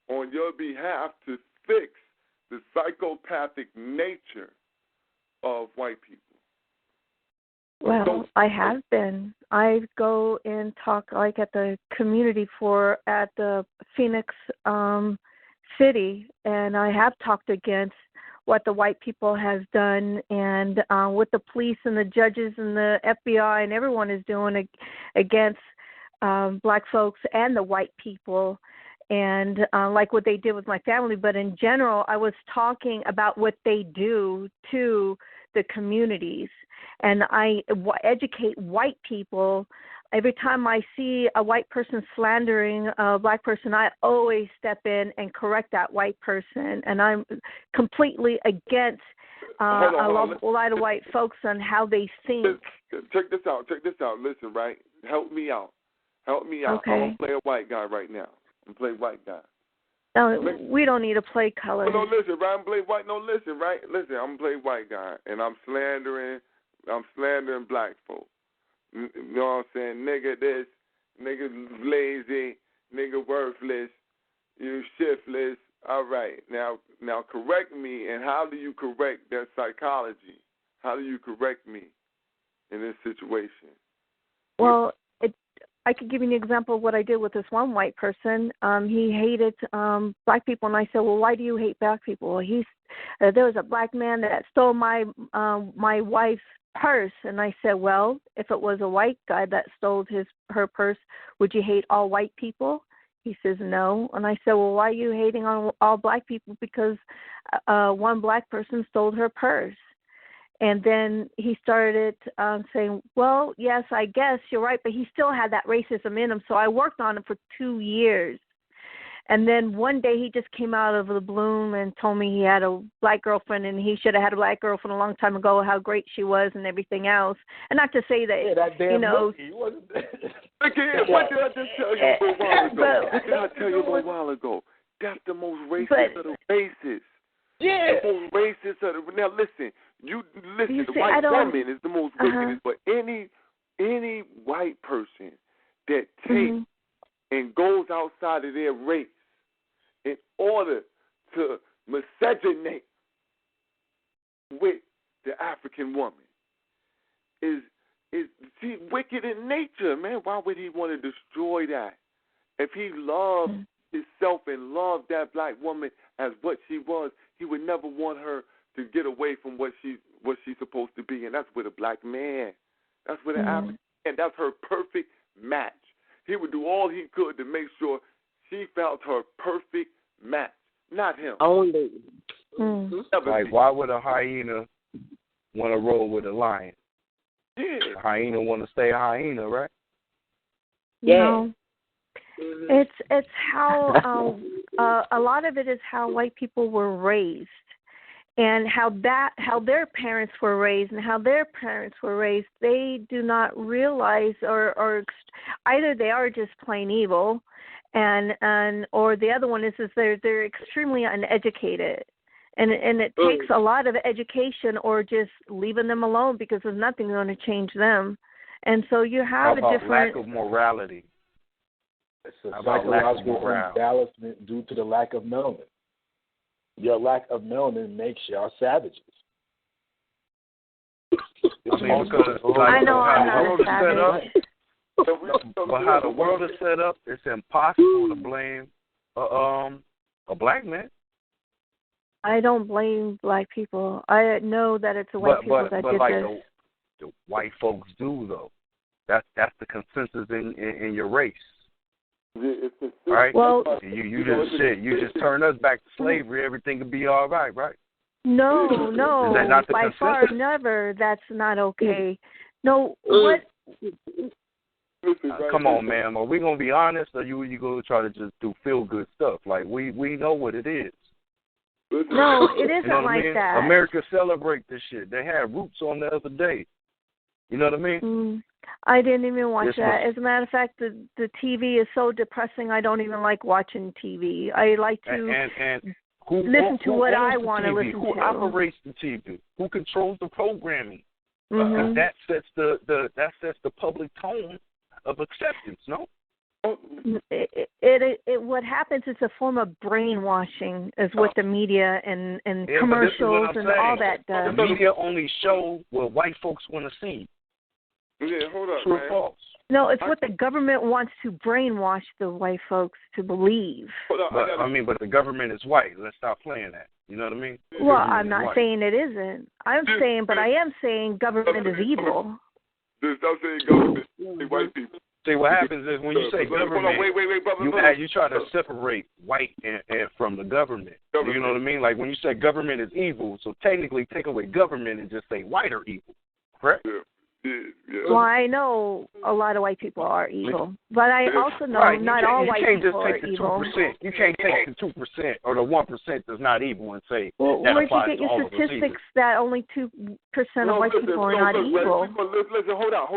on your behalf to fix the psychopathic nature of white people? Well, I have been. I go and talk like at the community at the Phoenix City, and I have talked against what the white people has done, and what the police and the judges and the FBI and everyone is doing against black folks and the white people, and like what they did with my family. But in general, I was talking about what they do to the communities, and I educate white people. Every time I see a white person slandering a black person, I always step in and correct that white person. And I'm completely against a lot of white folks on how they think. Check this out. Listen, right? Help me out. Okay. I'm going to play a white guy right now. I'm playing white guy. No, we don't need to play colors. No, listen, right? I'm playing white. No, listen, right? Listen, I'm playing white guy, and I'm slandering black folk. You know what I'm saying? Nigga this, nigga lazy, nigga worthless, you shiftless. All right, now correct me. And how do you correct that psychology? How do you correct me in this situation? Well, I could give you an example of what I did with this one white person. He hated black people, and I said, "Well, why do you hate black people?" There was a black man that stole my wife's purse, and I said, "Well, if it was a white guy that stole her purse, would you hate all white people?" He says, "No." And I said, "Well, why are you hating on all black people? Because one black person stole her purse." And then he started saying, "Well, yes, I guess you're right," but he still had that racism in him. So I worked on him for 2 years. And then one day he just came out of the blue and told me he had a black girlfriend and he should have had a black girlfriend a long time ago, how great she was and everything else. And not to say that, that damn you know. What did I just tell you a while ago? What did I tell you a while ago? That's the most racist of the racists. Yeah. The most racist of the. Now listen, the white woman is the most racist, but any white person that takes and goes outside of their race in order to miscegenate with the African woman is she wicked in nature, man. Why would he want to destroy that? If he loved himself and loved that black woman as what she was, he would never want her to get away from what she's supposed to be, and that's with a black man. That's with an African, and that's her perfect match. He would do all he could to make sure she felt her perfect match, not him. Only. Like, why would a hyena want to roll with a lion? Yeah. A hyena want to stay a hyena, right? Yeah. No. It's how a lot of it is how white people were raised, and how their parents were raised, and how their parents were raised. They do not realize, or either they are just plain evil, and or the other one is they're extremely uneducated, and it takes a lot of education or just leaving them alone because there's nothing going to change them, and so you have How a about different lack of morality. It's a psychological imbalancement due to the lack of melanin. Your lack of melanin makes y'all savages. I know I'm not a savage. But how the world is set up, it's impossible to blame a black man. I don't blame black people. I know that it's the white people that did like this. The white folks do, though. That's the consensus in your race. Right? Well, you just turn us back to slavery, everything will be all right, right? No. Is that not the by consensus? far, never. That's not okay. No, what? Come on, man. Are we gonna be honest, or you gonna try to just do feel good stuff? Like we know what it is. No, it isn't you know like that. America celebrate this shit. They had Roots on the other day. You know what I mean? I didn't even watch that. As a matter of fact, the TV is so depressing. I don't even like watching TV. I like to listen to what I want to listen to. Who operates the TV? Who controls the programming? And that sets the public tone of acceptance. No. What happens is a form of brainwashing, is what the media and commercials and all that does. The media only show what white folks want to see. Yeah, hold up, True man. or false? No, it's what the government wants to brainwash the white folks to believe. Hold up, But the government is white. Let's stop playing that. You know what I mean? Well, I'm not saying it isn't. I am saying government is evil. Just stop saying government. White people. See, what happens is when you say government, wait, you try to separate white and from the government. You know what I mean? Like when you say government is evil, so technically take away government and just say white are evil, correct? Yeah. Well, I know a lot of white people are evil, but I also know not all white people are evil. You can't take the 2% or the 1% that's not evil and say well, that where'd you applies get to your all of us statistics that only 2% of white people are not evil? Listen, hold on.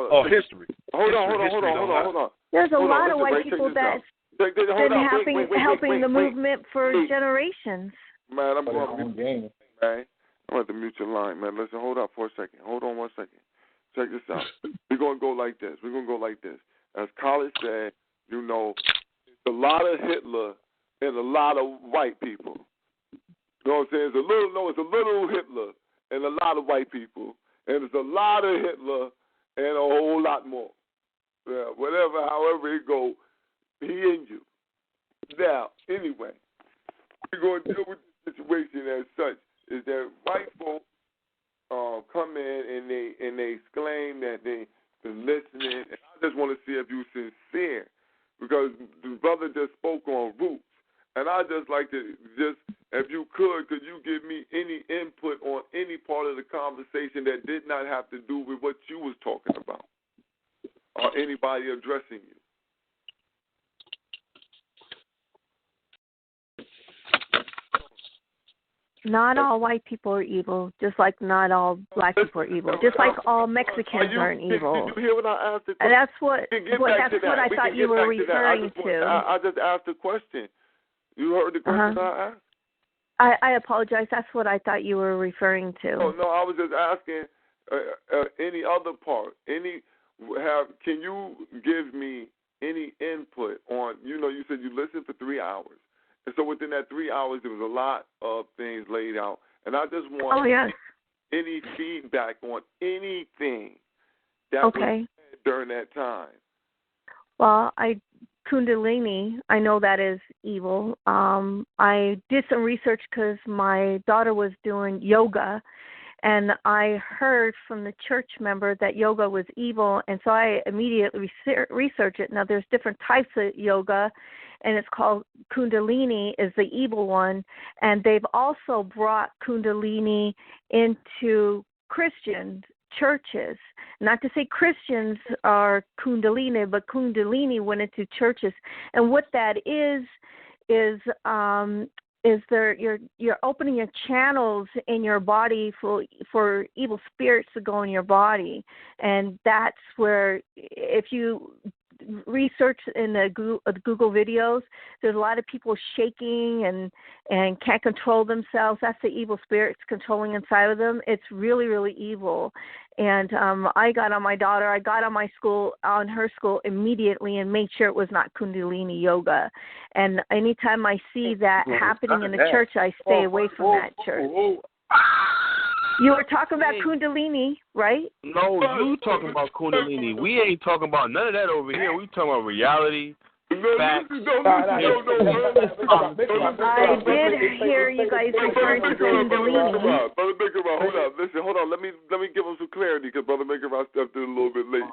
Oh, history. Hold on. There's a lot of white people that's been helping the movement for generations. Man, I'm going to mute. Man, I'm going to mute your line, man. Listen, hold up for a second. Hold on 1 second. Check this out. We're going to go like this. As Khaled said, you know, it's a lot of Hitler and a lot of white people. You know what I'm saying? It's a little Hitler and a lot of white people. And it's a lot of Hitler and a whole lot more. Yeah, however it goes, he in you. Now, anyway, we're going to deal with the situation as such, is that white folks come in and they exclaim that they've been listening. And I just want to see if you're sincere, because the brother just spoke on roots. And I just like to if you could you give me any input on any part of the conversation that did not have to do with what you was talking about or anybody addressing you? Not all white people are evil, just like not all black people are evil, just like all Mexicans aren't evil. Did you hear what I asked? And that's what I thought you were referring to. I just asked a question. You heard the question I asked? I apologize. That's what I thought you were referring to. Oh, no, I was just asking any other part. Can you give me any input on, you said you listened for 3 hours. And so within that 3 hours, there was a lot of things laid out. And I just want any feedback on anything that was said during that time. Well, Kundalini, I know that is evil. I did some research because my daughter was doing yoga, and I heard from the church member that yoga was evil, and so I immediately researched it. Now, there's different types of yoga, and it's called Kundalini is the evil one, and they've also brought Kundalini into Christian churches. Not to say Christians are Kundalini, but Kundalini went into churches, and what that is you're opening your channels in your body for evil spirits to go in your body, and that's where if you research in the Google videos, there's a lot of people shaking and can't control themselves. That's the evil spirits controlling inside of them. It's really, really evil. And I got on my daughter. I got on her school immediately and made sure it was not Kundalini yoga. And anytime I see that happening in the church, I stay away from that church. You were talking about Kundalini, right? No, you talking about Kundalini. We ain't talking about none of that over here. We talking about reality, facts. I did hear you guys referring to Kundalini. Brother Baker, hold on. Let me give him some clarity, because Brother Baker, I stepped in a little bit late.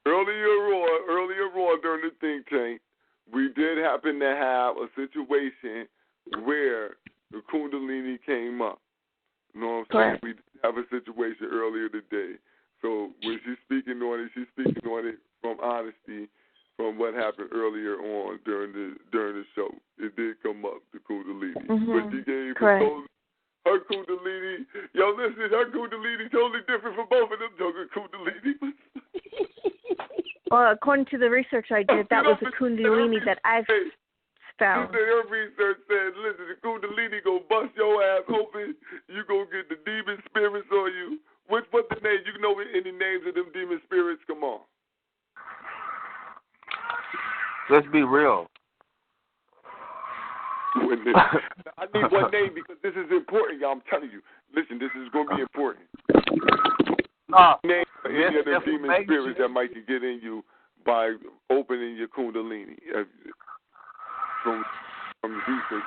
Earlier on during the think tank, we did happen to have a situation where the Kundalini came up. You know what I'm saying? We did have a situation earlier today. So when she's speaking on it from honesty, from what happened earlier on during the show. It did come up, the Kundalini. But she gave her Kundalini. Yo, listen, her Kundalini totally different from both of them joking Kundalini. Well, according to the research I did, that was the Kundalini that I've found. Her research said, listen, the Kundalini gonna bust your ass open. You gonna get the demon spirits on you. What's the name? You know any names of them demon spirits? Come on. Let's be real. I need one name because this is important, y'all. I'm telling you. Listen, this is going to be important. Name any of the demon spirits that might get in you by opening your kundalini from research.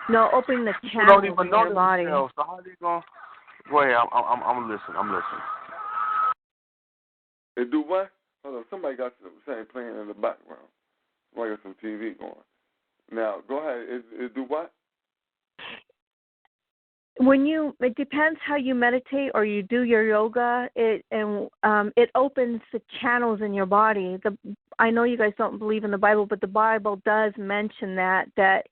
No, opening the People channels don't even in know your body. themselves. So how they going? Go ahead. I'm listening. I'm listening. They do what? Hold on. Somebody got something playing in the background. Somebody got some TV going. Now, go ahead. It do what? It depends how you meditate or you do your yoga. It opens the channels in your body. I know you guys don't believe in the Bible, but the Bible does mention that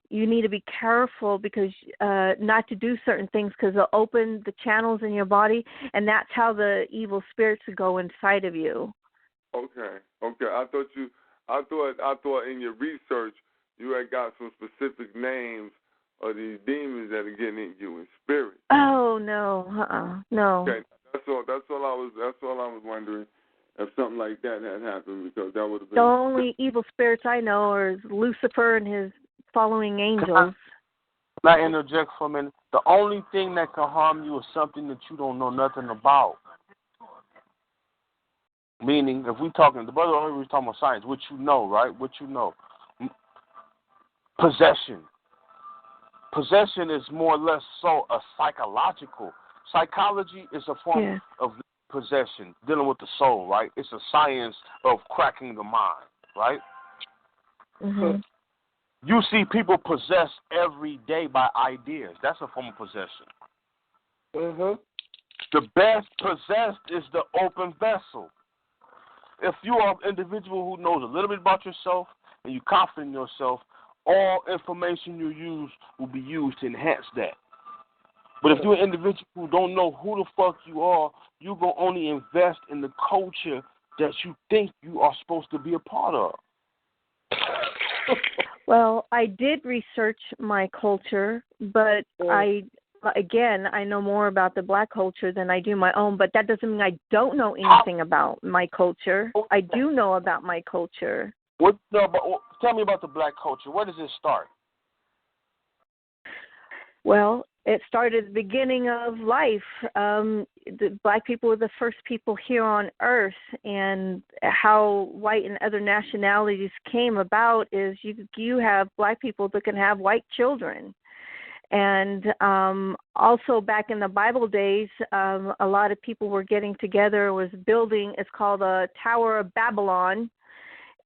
you need to be careful because not to do certain things because they'll open the channels in your body, and that's how the evil spirits go inside of you. Okay. I thought in your research you had got some specific names of these demons that are getting in you in spirit. Oh no, no. Okay, that's all I was wondering if something like that had happened because that would have been The only evil spirits I know are Lucifer and his following angels. Can I interject for a minute? The only thing that can harm you is something that you don't know nothing about. Meaning, if we talking, the brother already was talking about science, what you know, right? What you know. Possession. Possession is more or less so a psychological. Psychology is a form of possession, dealing with the soul, right? It's a science of cracking the mind, right? Mm-hmm. You see people possessed every day by ideas. That's a form of possession. Mm-hmm. The best possessed is the open vessel. If you are an individual who knows a little bit about yourself and you're confident in yourself, all information you use will be used to enhance that. But if you're an individual who don't know who the fuck you are, you're going to only invest in the culture that you think you are supposed to be a part of. Well, I did research my culture, but I know more about the black culture than I do my own, but that doesn't mean I don't know anything about my culture. I do know about my culture. Tell me about the black culture. Where does it start? Well, it started at the beginning of life. The black people were the first people here on earth, and how white and other nationalities came about is you have black people that can have white children. And also back in the Bible days, a lot of people were getting together, was building, it's called the Tower of Babylon,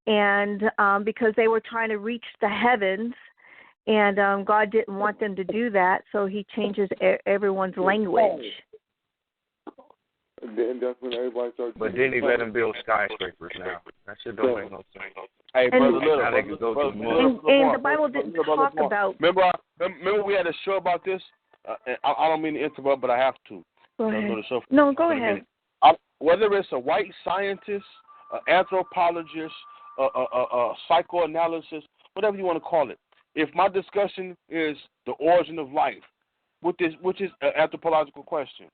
and because they were trying to reach the heavens, and God didn't want them to do that, so he changes everyone's language. And then that's when everybody starts. But then he let them build skyscrapers now. That shit don't make no sense. Hey, brother, now they can go to the moon. And the Bible didn't talk about. Remember we had a show about this? I don't mean to interrupt, but I have to. Go ahead. No, go ahead. Whether it's a white scientist, an anthropologist, a psychoanalysis, whatever you want to call it, if my discussion is the origin of life, which is an anthropological question,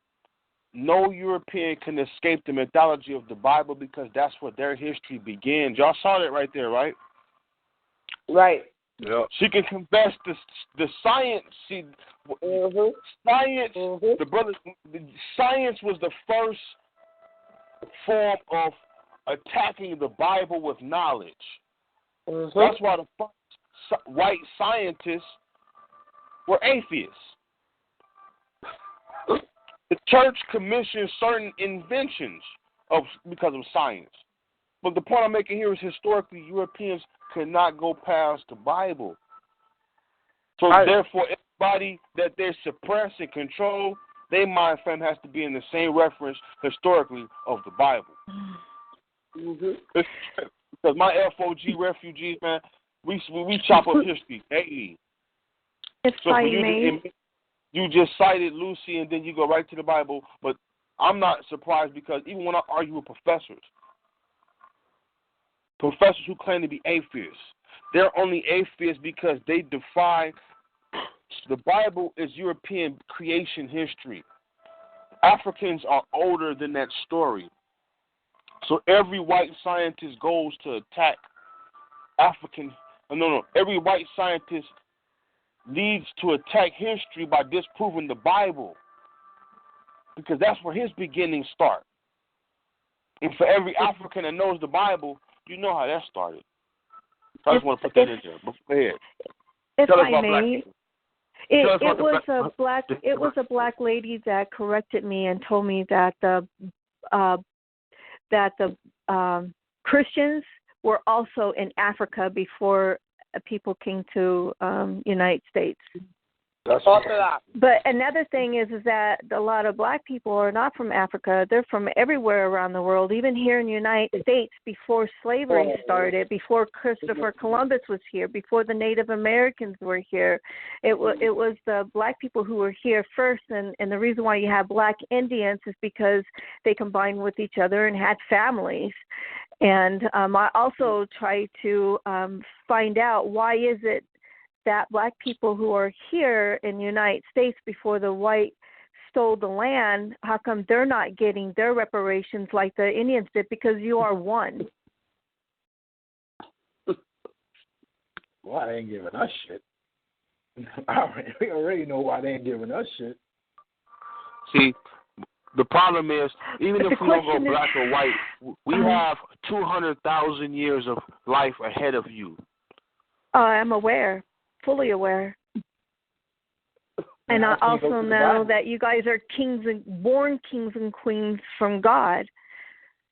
no European can escape the mythology of the Bible because that's where their history begins. Y'all saw that right there, right? Right. Yeah. She can confess the science. Science. The science was the first form of attacking the Bible with knowledge. Mm-hmm. That's why the first white scientists were atheists. The church commissioned certain inventions because of science. But the point I'm making here is historically Europeans could not go past the Bible. So therefore, everybody that they suppress and control, their mind frame has to be in the same reference historically of the Bible. Mm-hmm. Because my FOG refugees, man, we chop up history daily. It's so you just cited Lucy and then you go right to the Bible, but I'm not surprised because even when I argue with professors who claim to be atheists, they're only atheists because they defy the Bible is European creation history. Africans are older than that story. So every white scientist goes to attack every white scientist leads to attack history by disproving the Bible. because that's where his beginnings start. And for every African that knows the Bible, you know how that started. So I just want to put that in there. But go ahead. If Tell us I about black may, people. it was a black lady that corrected me and told me that the Christians were also in Africa before people came to United States. But another thing is that a lot of black people are not from Africa. They're from everywhere around the world, even here in the United States before slavery started, before Christopher Columbus was here, before the Native Americans were here. It was the black people who were here first, and the reason why you have black Indians is because they combined with each other and had families. And I also try to find out why is it that black people who are here in the United States before the white stole the land, how come they're not getting their reparations like the Indians did? Because you are one. Well, they ain't giving us shit. We already know why they ain't giving us shit. See, the problem is, even if we don't go black or white, we have 200,000 years of life ahead of you. I'm aware. Fully aware. And I also know that you guys are born kings and queens from God.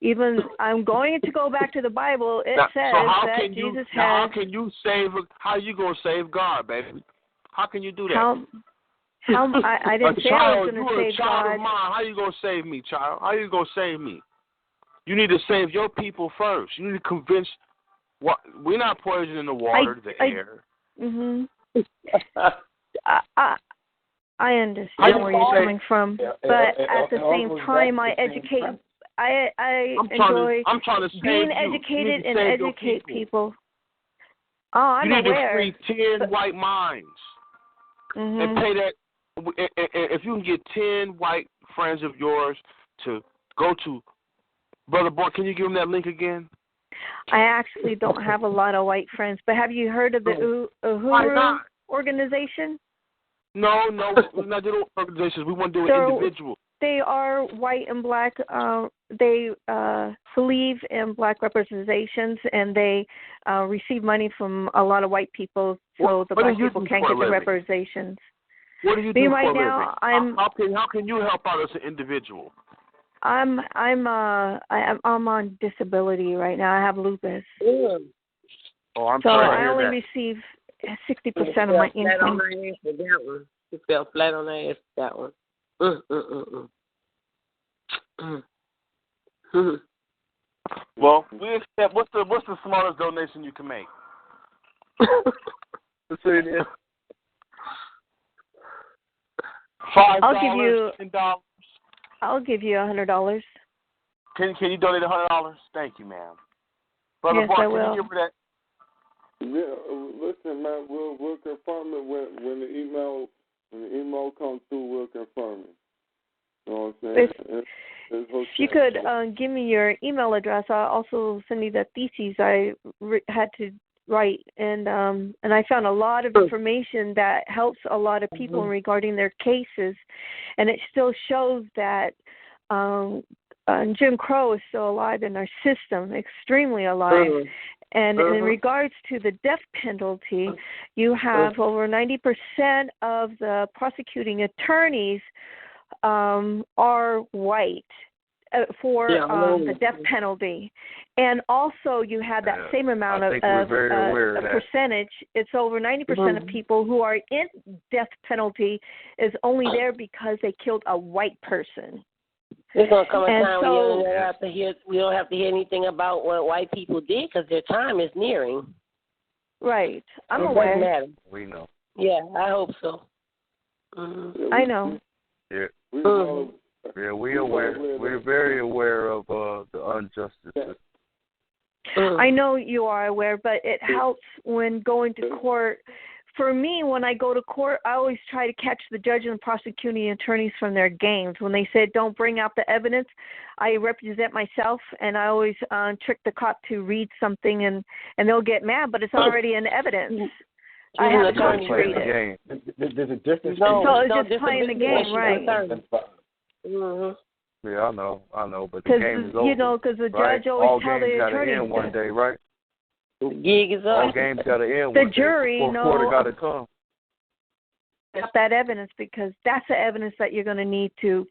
Even I'm going to go back to the Bible. It says that Jesus has. How can you save? How you gonna save God, baby? How can you do that? I didn't say I was going to save God. Of mine. How you gonna save me, child? How you gonna save me? You need to save your people first. You need to convince. We're not poisoning the water, the air. Mhm. I understand where you're coming from, but at the same time, I educate. I enjoy being educated and educate people. Oh, I'm aware. You need to free 10 white minds and pay that. If you can get 10 white friends of yours to go to, Brother Boy, can you give them that link again? I actually don't have a lot of white friends, but have you heard of the Uhuru organization? No, we're not doing organizations. We want to do it individual. They are white and black. They believe in black representations, and they receive money from a lot of white people, so the black people can't get the representations. What do you do right for a now? living? How can you help out as an individual? I'm on disability right now. I have lupus. Oh, I'm so sorry to I hear only that. receive 60% of my income. You fell flat on the ass for that one. Well, we accept. What's the smallest donation you can make? Let's say it is. $5. $10. I'll give you $100. Can you donate $100? Thank you, ma'am. Brother yes, Boy, I will. Can you give her that? Yeah, listen, man. We'll confirm it when the email comes through. We'll confirm it. You know what I'm saying? If you could give me your email address, I'll also send you the theses I had to write, and I found a lot of information that helps a lot of people regarding their cases, and it still shows that Jim Crow is still alive in our system, extremely alive. And in regards to the death penalty, you have over 90% of the prosecuting attorneys are white for the death penalty. And also you have that same amount of percentage. It's over 90% of people who are in death penalty is only there because they killed a white person. There's going to come a time when we don't have to hear anything about what white people did because their time is nearing. Right. I'm aware. Matter. We know. Yeah, I hope so. I know. Yeah. We're aware. We're very aware of the injustice. I know you are aware, but it helps when going to court. For me, when I go to court, I always try to catch the judge and prosecuting attorneys from their games. When they said don't bring out the evidence, I represent myself, and I always trick the cop to read something, and they'll get mad, but it's already in evidence. I have to read it. There's a difference. So it's just playing the game, right? Mm-hmm. Yeah, I know, but the game is over. You know, because the right? judge always all tell games the gotta attorney. end one day, right? The gig is All up. games got to end The one jury, day. Court got to come. That evidence, because that's the evidence that you're going to need to